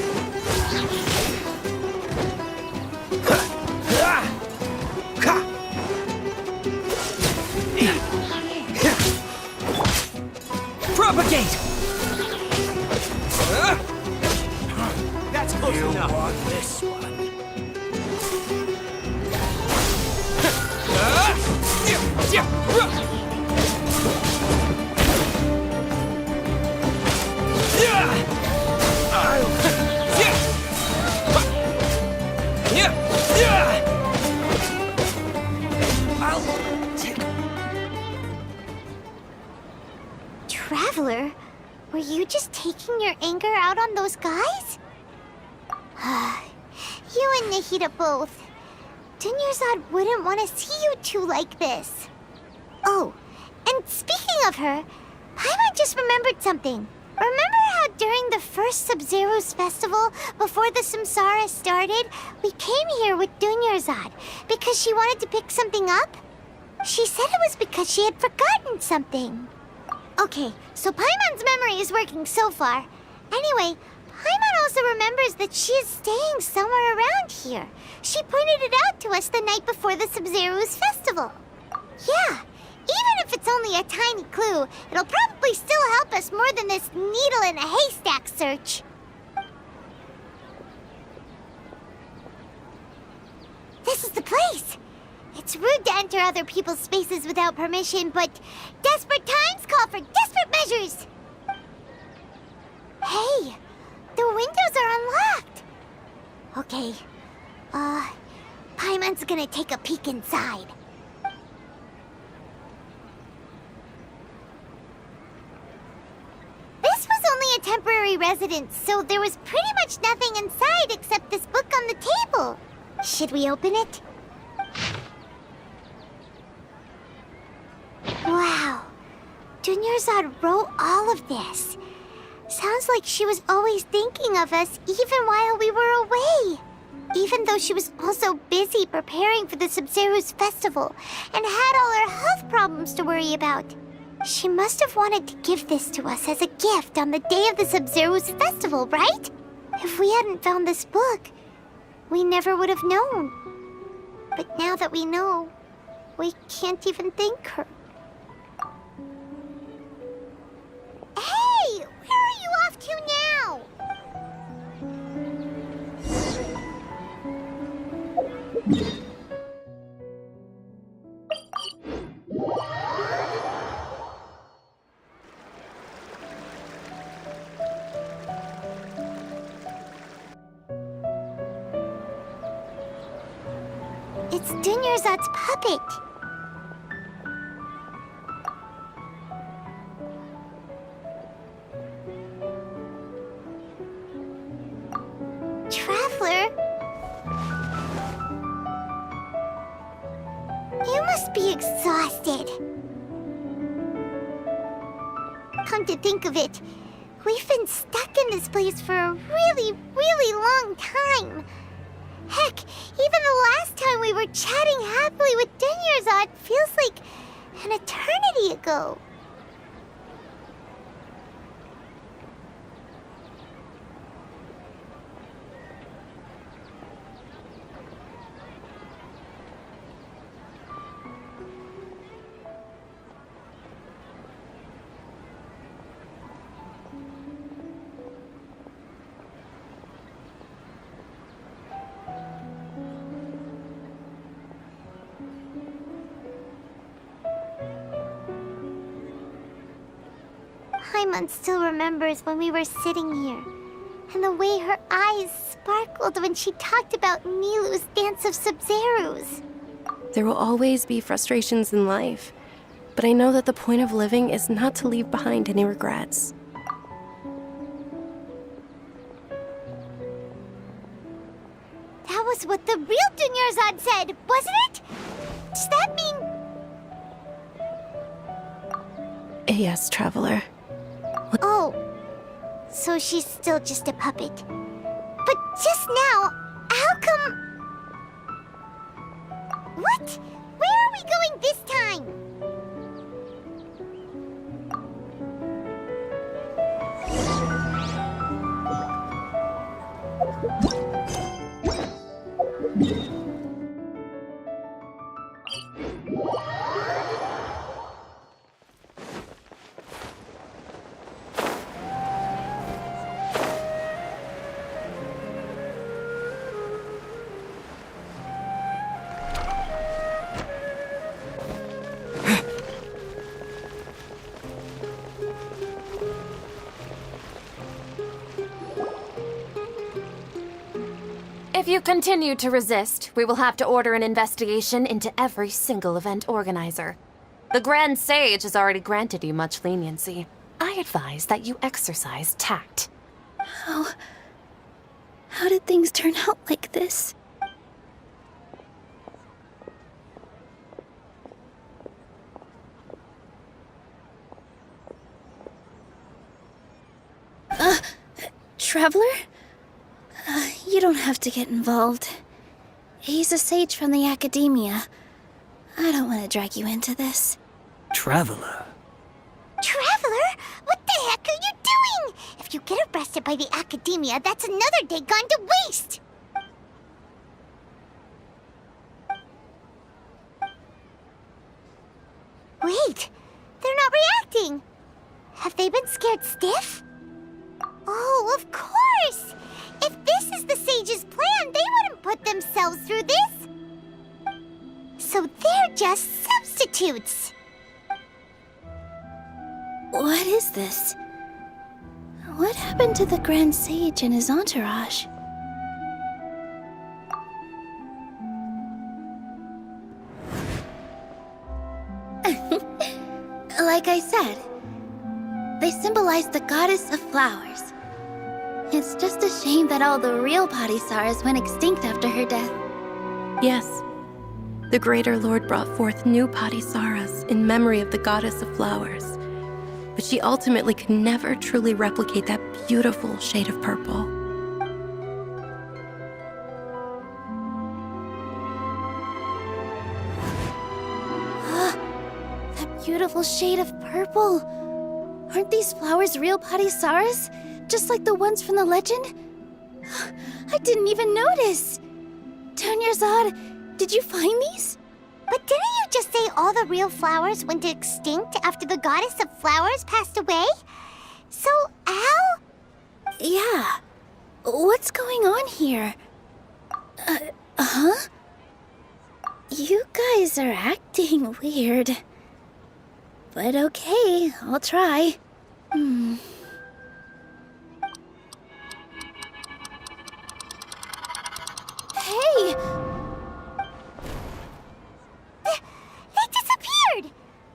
Propagate! That's close enough. You want this one. Traveler, were you just taking your anger out on those guys? You and Nahida both. Dunyarzad wouldn't want to see you two like this. Oh, and speaking of her, Paimon just remembered something. Remember how during the first Sub-Zero's festival, before the Samsara started, we came here with Dunyarzad because she wanted to pick something up? She said it was because she had forgotten something. Okay, so Paimon's memory is working so far. Anyway, Paimon also remembers that she is staying somewhere around here. She pointed it out to us the night before the Sub-Zero's festival. Yeah, even if it's only a tiny clue, it'll probably still help us more than this needle in a haystack search. This is the place. It's rude to enter other people's spaces without permission, but desperate times call for desperate measures. Hey, the windows are unlocked. Okay, Paimon's gonna take a peek inside. This was only a temporary residence, so there was pretty much nothing inside except this book on the table. Should we open it? Wow, Dunyarzad wrote all of this. Sounds like she was always thinking of us even while we were away. Even though she was also busy preparing for the Sub-Zero's festival and had all her health problems to worry about. She must have wanted to give this to us as a gift on the day of the Sub-Zero's festival, right? If we hadn't found this book, we never would have known. But now that we know, we can't even thank her. Hey! Where are you off to now? It's Dunyarzad's puppet. Traveler? You must be exhausted. Come to think of it, we've been stuck in this place for a really, really long time. Heck, even the last time we were chatting happily with Dunyarzad feels like an eternity ago. Paimon still remembers when we were sitting here, and the way her eyes sparkled when she talked about Nilu's Dance of Sub-Zerus. There will always be frustrations in life, but I know that the point of living is not to leave behind any regrets. That was what the real Dunyarzad said, wasn't it? Does that mean... Yes, Traveler. Oh, so she's still just a puppet. But just now, how come... What? Where are we going this time? If you continue to resist, we will have to order an investigation into every single event organizer. The Grand Sage has already granted you much leniency. I advise that you exercise tact. How did things turn out like this? Traveler? You don't have to get involved. He's a sage from the academia. I don't want to drag you into this. Traveler? Traveler? What the heck are you doing? If you get arrested by the academia, that's another day gone to waste! Wait, they're not reacting. Have they been scared stiff? Oh, of course! If this is the sage's plan, they wouldn't put themselves through this. So they're just substitutes. What is this? What happened to the Grand Sage and his entourage? Like I said, they symbolize the goddess of flowers. It's just a shame that all the real Padisaras went extinct after her death. Yes. The Greater Lord brought forth new Padisaras in memory of the goddess of flowers. But she ultimately could never truly replicate that beautiful shade of purple. That beautiful shade of purple. Aren't these flowers real Padisaras? Just like the ones from the legend? I didn't even notice! Dunyarzad, did you find these? But didn't you just say all the real flowers went extinct after the goddess of flowers passed away? So, how? Yeah. What's going on here? Huh? You guys are acting weird. But okay, I'll try. Hey! They disappeared!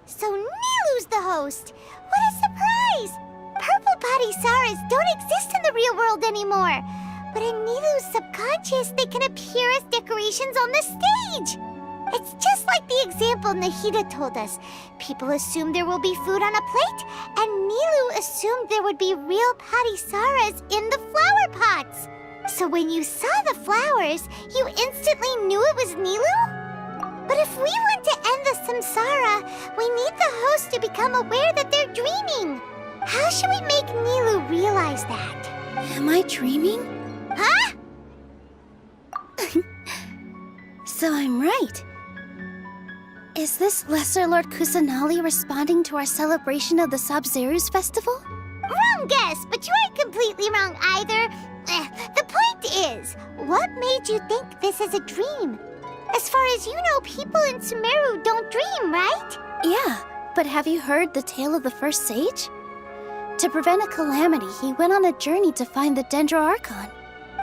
So Nilu's the host! What a surprise! Purple Padisaras don't exist in the real world anymore. But in Nilu's subconscious, they can appear as decorations on the stage. It's just like the example Nahida told us. People assume there will be food on a plate, and Nilu assumed there would be real Padisaras in the flower pots. So when you saw the flowers, you instantly knew it was Nilu? But if we want to end the samsara, we need the host to become aware that they're dreaming. How should we make Nilu realize that? Am I dreaming? Huh? So I'm right. Is this Lesser Lord Kusanali responding to our celebration of the Sub-Zerus festival? Wrong guess, but you aren't completely wrong either. The point is, what made you think this is a dream? As far as you know, people in Sumeru don't dream, right? Yeah, but have you heard the tale of the first sage? To prevent a calamity, he went on a journey to find the Dendro Archon.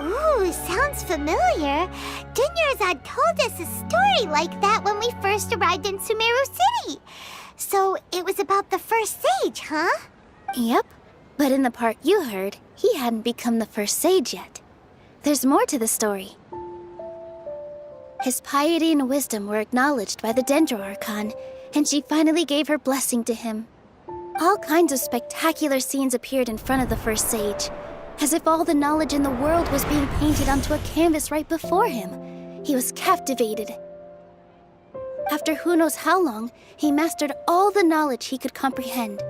Ooh, sounds familiar. Dunyarzad told us a story like that when we first arrived in Sumeru City. So it was about the first sage, huh? Yep, but in the part you heard, he hadn't become the first sage yet. There's more to the story. His piety and wisdom were acknowledged by the Dendro Archon, and she finally gave her blessing to him. All kinds of spectacular scenes appeared in front of the first sage, as if all the knowledge in the world was being painted onto a canvas right before him. He was captivated. After who knows how long, he mastered all the knowledge he could comprehend.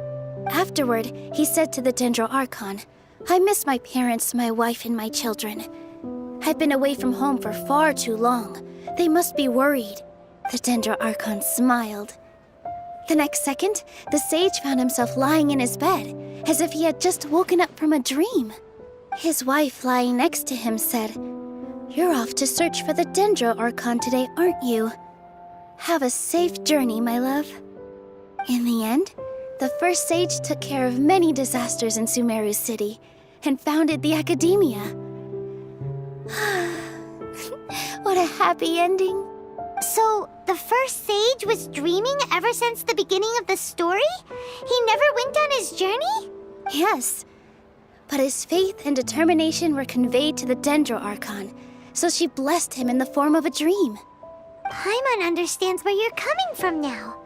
Afterward, he said to the Dendro Archon, "I miss my parents, my wife, and my children. I've been away from home for far too long. They must be worried." The Dendro Archon smiled. The next second, the sage found himself lying in his bed, as if he had just woken up from a dream. His wife, lying next to him, said, "You're off to search for the Dendro Archon today, aren't you? Have a safe journey, my love." In the end, the first sage took care of many disasters in Sumeru City and founded the Academia. What a happy ending. So, the first sage was dreaming ever since the beginning of the story? He never went on his journey? Yes, but his faith and determination were conveyed to the Dendro Archon, so she blessed him in the form of a dream. Paimon understands where you're coming from now.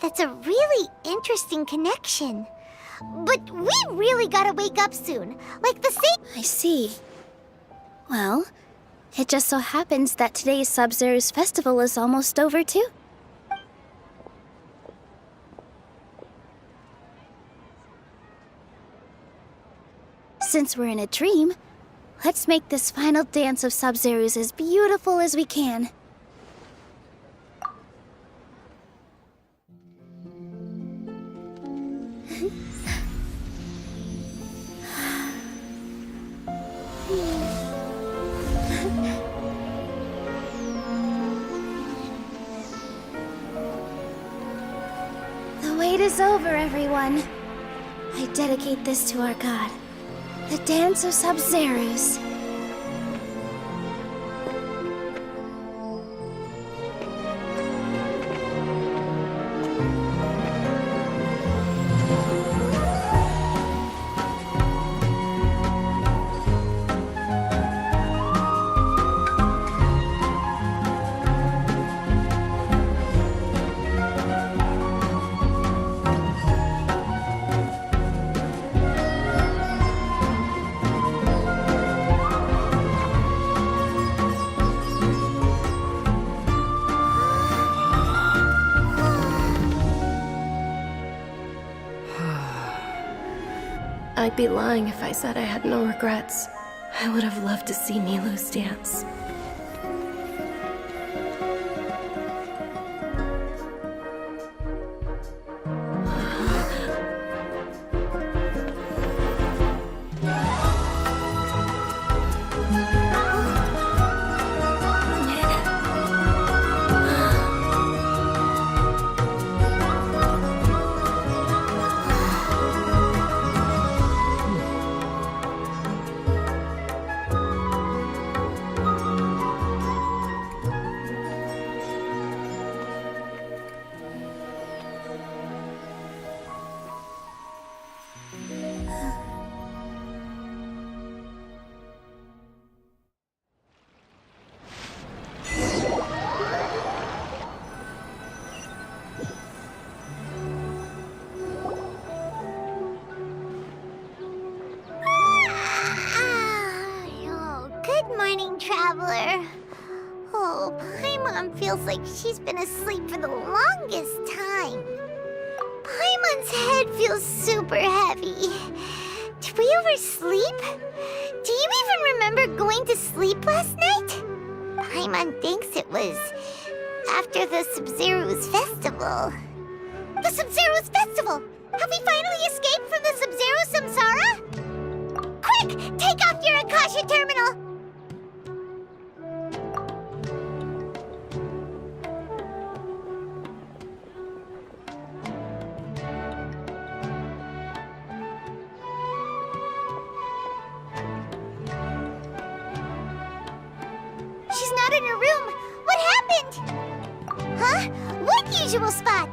That's a really interesting connection. But we really gotta wake up soon, like the sage— I see. Well, it just so happens that today's Sub-Zero's festival is almost over too. Since we're in a dream, let's make this final dance of Sub-Zero's as beautiful as we can. The wait is over, everyone. I dedicate this to our god, the Dance of Sub-Zero's. I'd be lying if I said I had no regrets. I would have loved to see Nilou's dance. Traveler. Oh, Paimon feels like she's been asleep for the longest time. Paimon's head feels super heavy. Did we oversleep? Do you even remember going to sleep last night? Paimon thinks it was after the Sub-Zero's festival. The Sub-Zero's festival! Have we finally escaped from the Sub-Zero Samsara? Quick! Take off your Akasha terminal! spot? Huh? What usual spot?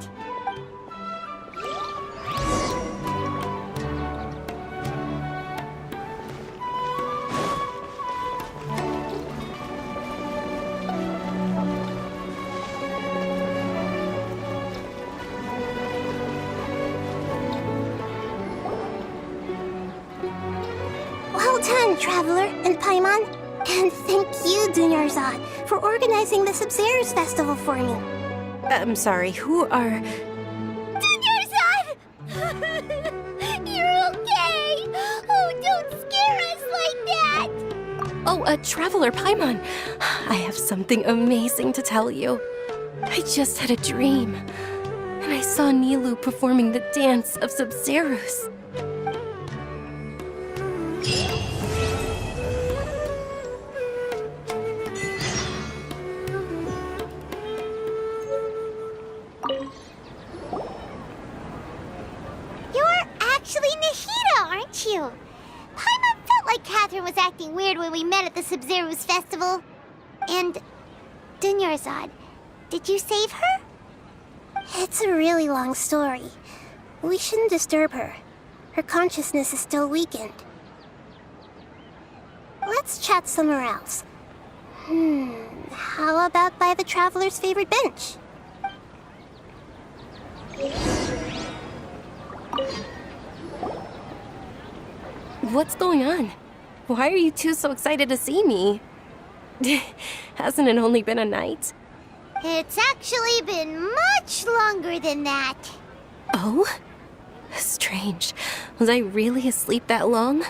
Well done, Traveler and Paimon. And thank you, Dunyarzad, for organizing the Sub-Zero's festival for me. I'm sorry, who are... Dunyarzad! You're okay! Oh, don't scare us like that! Oh, Traveler Paimon. I have something amazing to tell you. I just had a dream, and I saw Nilou performing the dance of Sub-Zeros. You're actually Nahida, aren't you? Paimon felt like Catherine was acting weird when we met at the Sub-Zero's festival. And Dunyarzad, did you save her? It's a really long story. We shouldn't disturb her. Her consciousness is still weakened. Let's chat somewhere else. How about by the Traveler's favorite bench? What's going on? Why are you two so excited to see me? Hasn't it only been a night? It's actually been much longer than that. Oh? Strange. Was I really asleep that long?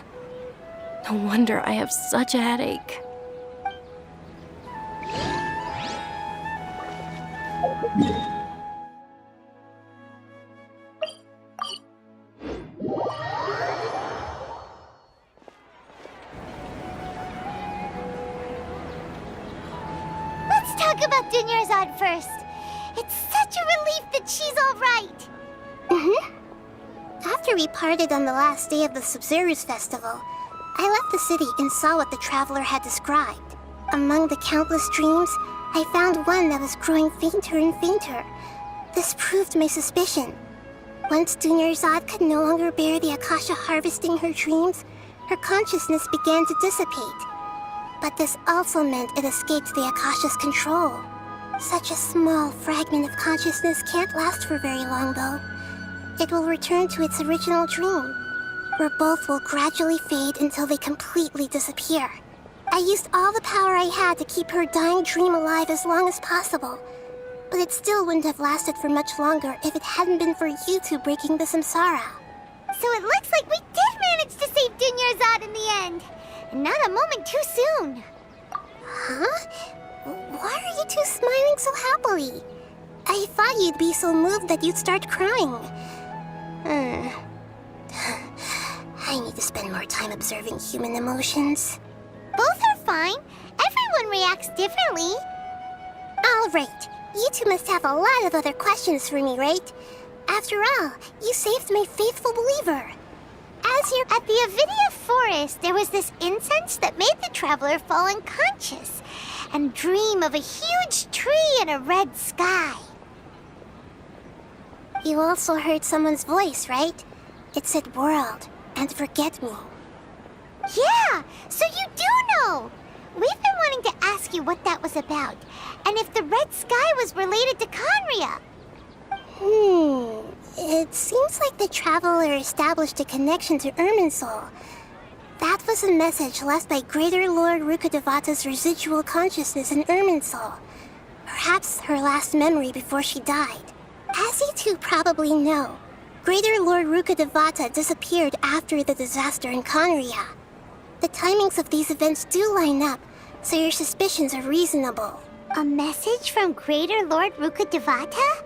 No wonder I have such a headache. Let's talk about Dunyarzad first. It's such a relief that she's all right. After we parted on the last day of the Sub-Zero's festival, I left the city and saw what the Traveler had described. Among the countless dreams, I found one that was growing fainter and fainter. This proved my suspicion. Once Dunyarzad could no longer bear the Akasha harvesting her dreams, her consciousness began to dissipate. But this also meant it escaped the Akasha's control. Such a small fragment of consciousness can't last for very long, though. It will return to its original dream, where both will gradually fade until they completely disappear. I used all the power I had to keep her dying dream alive as long as possible, but it still wouldn't have lasted for much longer if it hadn't been for you two breaking the samsara. So it looks like we did manage to save Dunyarzad in the end. And not a moment too soon. Huh? Why are you two smiling so happily? I thought you'd be so moved that you'd start crying. I need to spend more time observing human emotions. Both are fine. Everyone reacts differently. All right. You two must have a lot of other questions for me, right? After all, you saved my faithful believer. As you're at the Avidia forest, there was this incense that made the Traveler fall unconscious and dream of a huge tree and a red sky. You also heard someone's voice, right? It said world and forget me. Yeah, so you do know. We've been wanting to ask you what that was about, and if the red sky was related to Conria. It seems like the Traveler established a connection to Irminsul. That was a message left by Greater Lord Rukkhadevata's residual consciousness in Irminsul. Perhaps her last memory before she died. As you two probably know, Greater Lord Rukkhadevata disappeared after the disaster in Conria. The timings of these events do line up, so your suspicions are reasonable. A message from Greater Lord Rukkhadevata?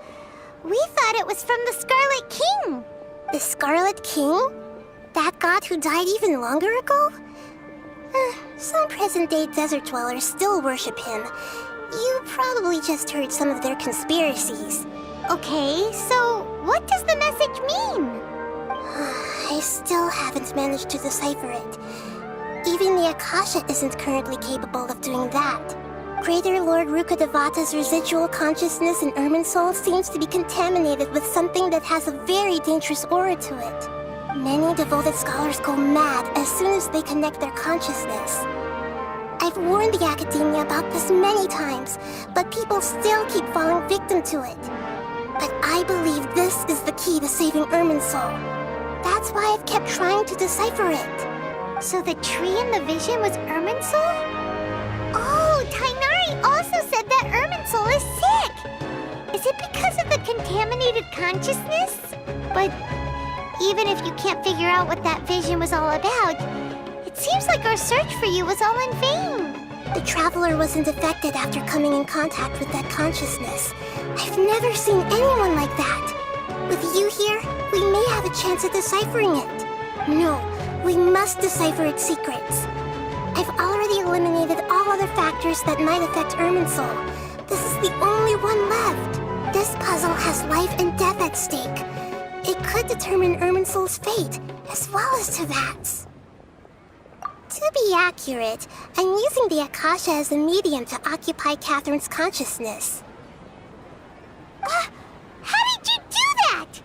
We thought it was from the Scarlet King. The Scarlet King? That god who died even longer ago? Some present-day desert dwellers still worship him. You probably just heard some of their conspiracies. Okay, so what does the message mean? I still haven't managed to decipher it. Even the Akasha isn't currently capable of doing that. Greater Lord Rukkhadevata's residual consciousness in Irminsul seems to be contaminated with something that has a very dangerous aura to it. Many devoted scholars go mad as soon as they connect their consciousness. I've warned the academia about this many times, but people still keep falling victim to it. But I believe this is the key to saving Irminsul. That's why I've kept trying to decipher it. So the tree in the vision was Irminsul? Oh, Tainari also said that Irminsul is sick! Is it because of the contaminated consciousness? But even if you can't figure out what that vision was all about, it seems like our search for you was all in vain. The traveler wasn't affected after coming in contact with that consciousness. I've never seen anyone like that. With you here, we may have a chance at deciphering it. No, we must decipher its secrets. I've already eliminated all other factors that might affect Irminsul. This is the only one left. This puzzle has life and death at stake. It could determine Irminsul's fate, as well as Tevat's. To be accurate, I'm using the Akasha as a medium to occupy Catherine's consciousness. How did you do that?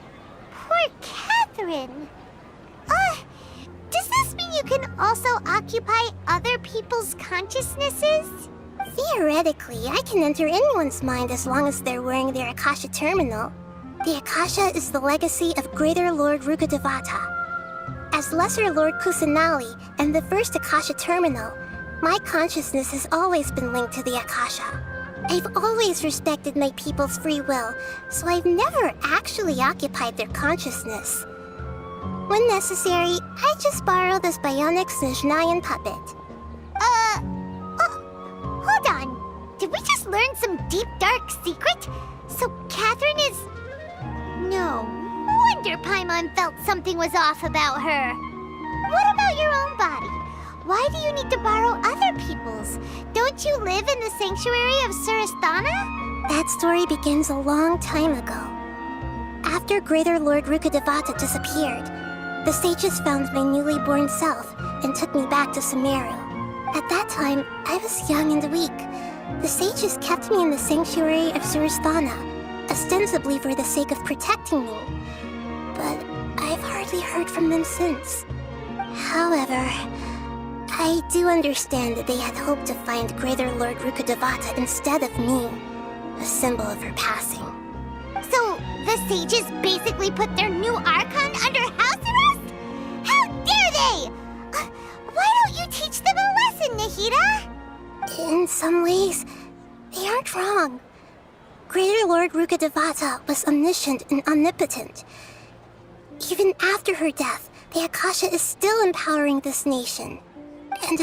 Poor Catherine. Does this mean you can also occupy other people's consciousnesses? Theoretically, I can enter anyone's mind as long as they're wearing their Akasha terminal. The Akasha is the legacy of Greater Lord Rukkhadevata. As Lesser Lord Kusanali and the first Akasha terminal, my consciousness has always been linked to the Akasha. I've always respected my people's free will, so I've never actually occupied their consciousness. When necessary, I just borrow this bionic Snezhnayan puppet. Hold on. Did we just learn some deep, dark secret? So Catherine is... No wonder Paimon felt something was off about her. What about your own body? Why do you need to borrow other people's? Don't you live in the sanctuary of Surasthana? That story begins a long time ago. After Greater Lord Rukkhadevata disappeared, the sages found my newly born self and took me back to Sumeru. At that time, I was young and weak. The sages kept me in the sanctuary of Surasthana, ostensibly for the sake of protecting me. But I've hardly heard from them since. However, I do understand that they had hoped to find Greater Lord Rukkhadevata instead of me, a symbol of her passing. So, the sages basically put their new Archon under house arrest? How dare they! Why don't you teach them a lesson, Nahida? In some ways, they aren't wrong. Greater Lord Rukkhadevata was omniscient and omnipotent. Even after her death, the Akasha is still empowering this nation. And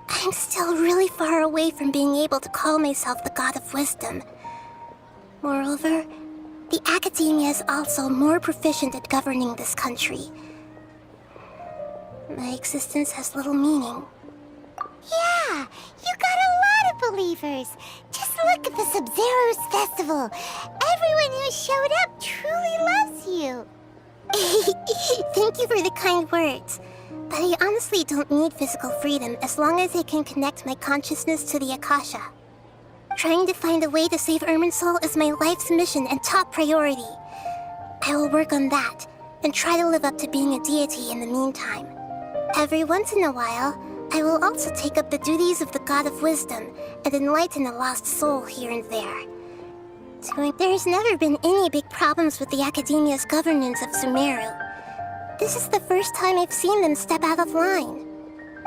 I'm still really far away from being able to call myself the God of Wisdom. Moreover, the academia is also more proficient at governing this country. My existence has little meaning. Yeah, you got a lot of believers. Just look at the Sub-Zero's festival. Everyone who showed up truly loves you. Thank you for the kind words. But I honestly don't need physical freedom as long as I can connect my consciousness to the Akasha. Trying to find a way to save Irminsul is my life's mission and top priority. I will work on that, and try to live up to being a deity in the meantime. Every once in a while, I will also take up the duties of the God of Wisdom and enlighten a lost soul here and there. There has never been any big problems with the Academia's governance of Sumeru. This is the first time I've seen them step out of line.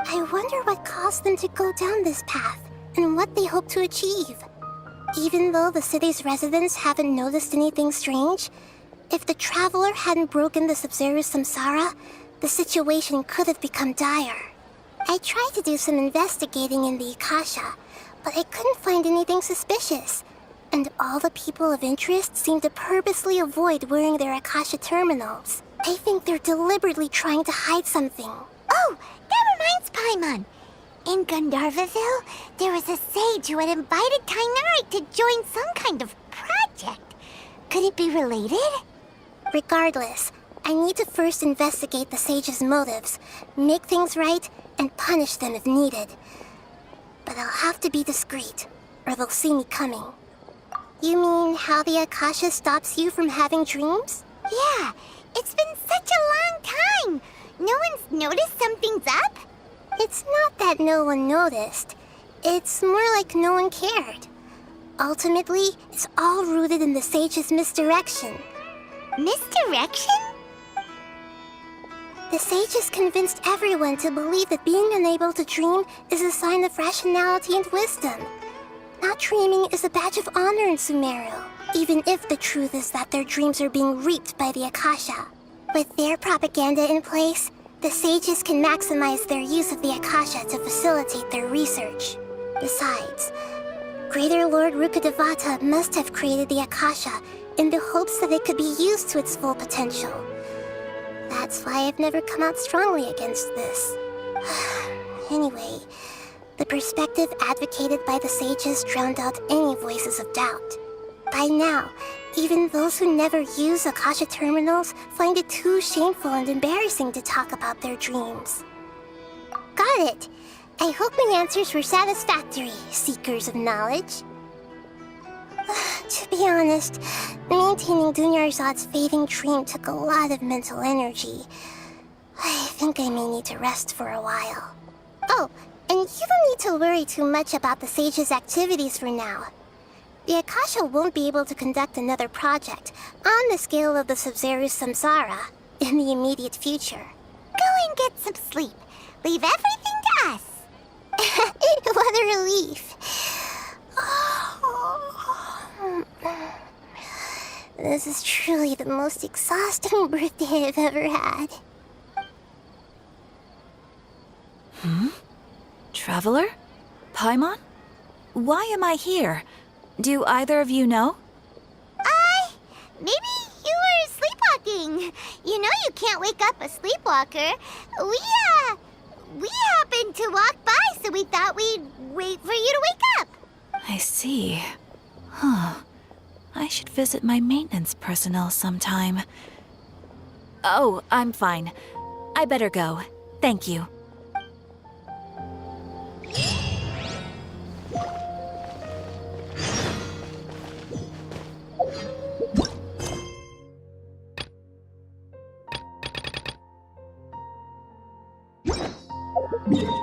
I wonder what caused them to go down this path, and what they hope to achieve. Even though the city's residents haven't noticed anything strange, if the traveler hadn't broken the Sub-Zero samsara, the situation could have become dire. I tried to do some investigating in the Akasha, but I couldn't find anything suspicious. And all the people of interest seem to purposely avoid wearing their Akasha terminals. I think they're deliberately trying to hide something. Oh, that reminds Paimon. In Gandharvaville, there was a sage who had invited Tainari to join some kind of project. Could it be related? Regardless, I need to first investigate the sage's motives, make things right, and punish them if needed. But I'll have to be discreet, or they'll see me coming. You mean how the Akasha stops you from having dreams? Yeah, it's been such a long time. No one's noticed something's up? It's not that no one noticed. It's more like no one cared. Ultimately, it's all rooted in the sage's misdirection. Misdirection? The sages convinced everyone to believe that being unable to dream is a sign of rationality and wisdom. Not dreaming is a badge of honor in Sumeru, even if the truth is that their dreams are being reaped by the Akasha. With their propaganda in place, the sages can maximize their use of the Akasha to facilitate their research. Besides, Greater Lord Rukkhadevata must have created the Akasha in the hopes that it could be used to its full potential. That's why I've never come out strongly against this. Anyway, the perspective advocated by the sages drowned out any voices of doubt. By now, even those who never use Akasha terminals find it too shameful and embarrassing to talk about their dreams. Got it. I hope my answers were satisfactory, seekers of knowledge. To be honest, maintaining Dunyarzad's fading dream took a lot of mental energy. I think I may need to rest for a while. Oh, and you don't need to worry too much about the sage's activities for now. The Akasha won't be able to conduct another project on the scale of the Sub-Zero Samsara in the immediate future. Go and get some sleep. Leave everything to us. What a relief. This is truly the most exhausting birthday I've ever had. Traveler? Paimon? Why am I here? Do either of you know? Maybe you were sleepwalking. You know you can't wake up a sleepwalker. We happened to walk by, so we thought we'd wait for you to wake up. I see. Huh. I should visit my maintenance personnel sometime. Oh, I'm fine. I better go. Thank you. Yeah.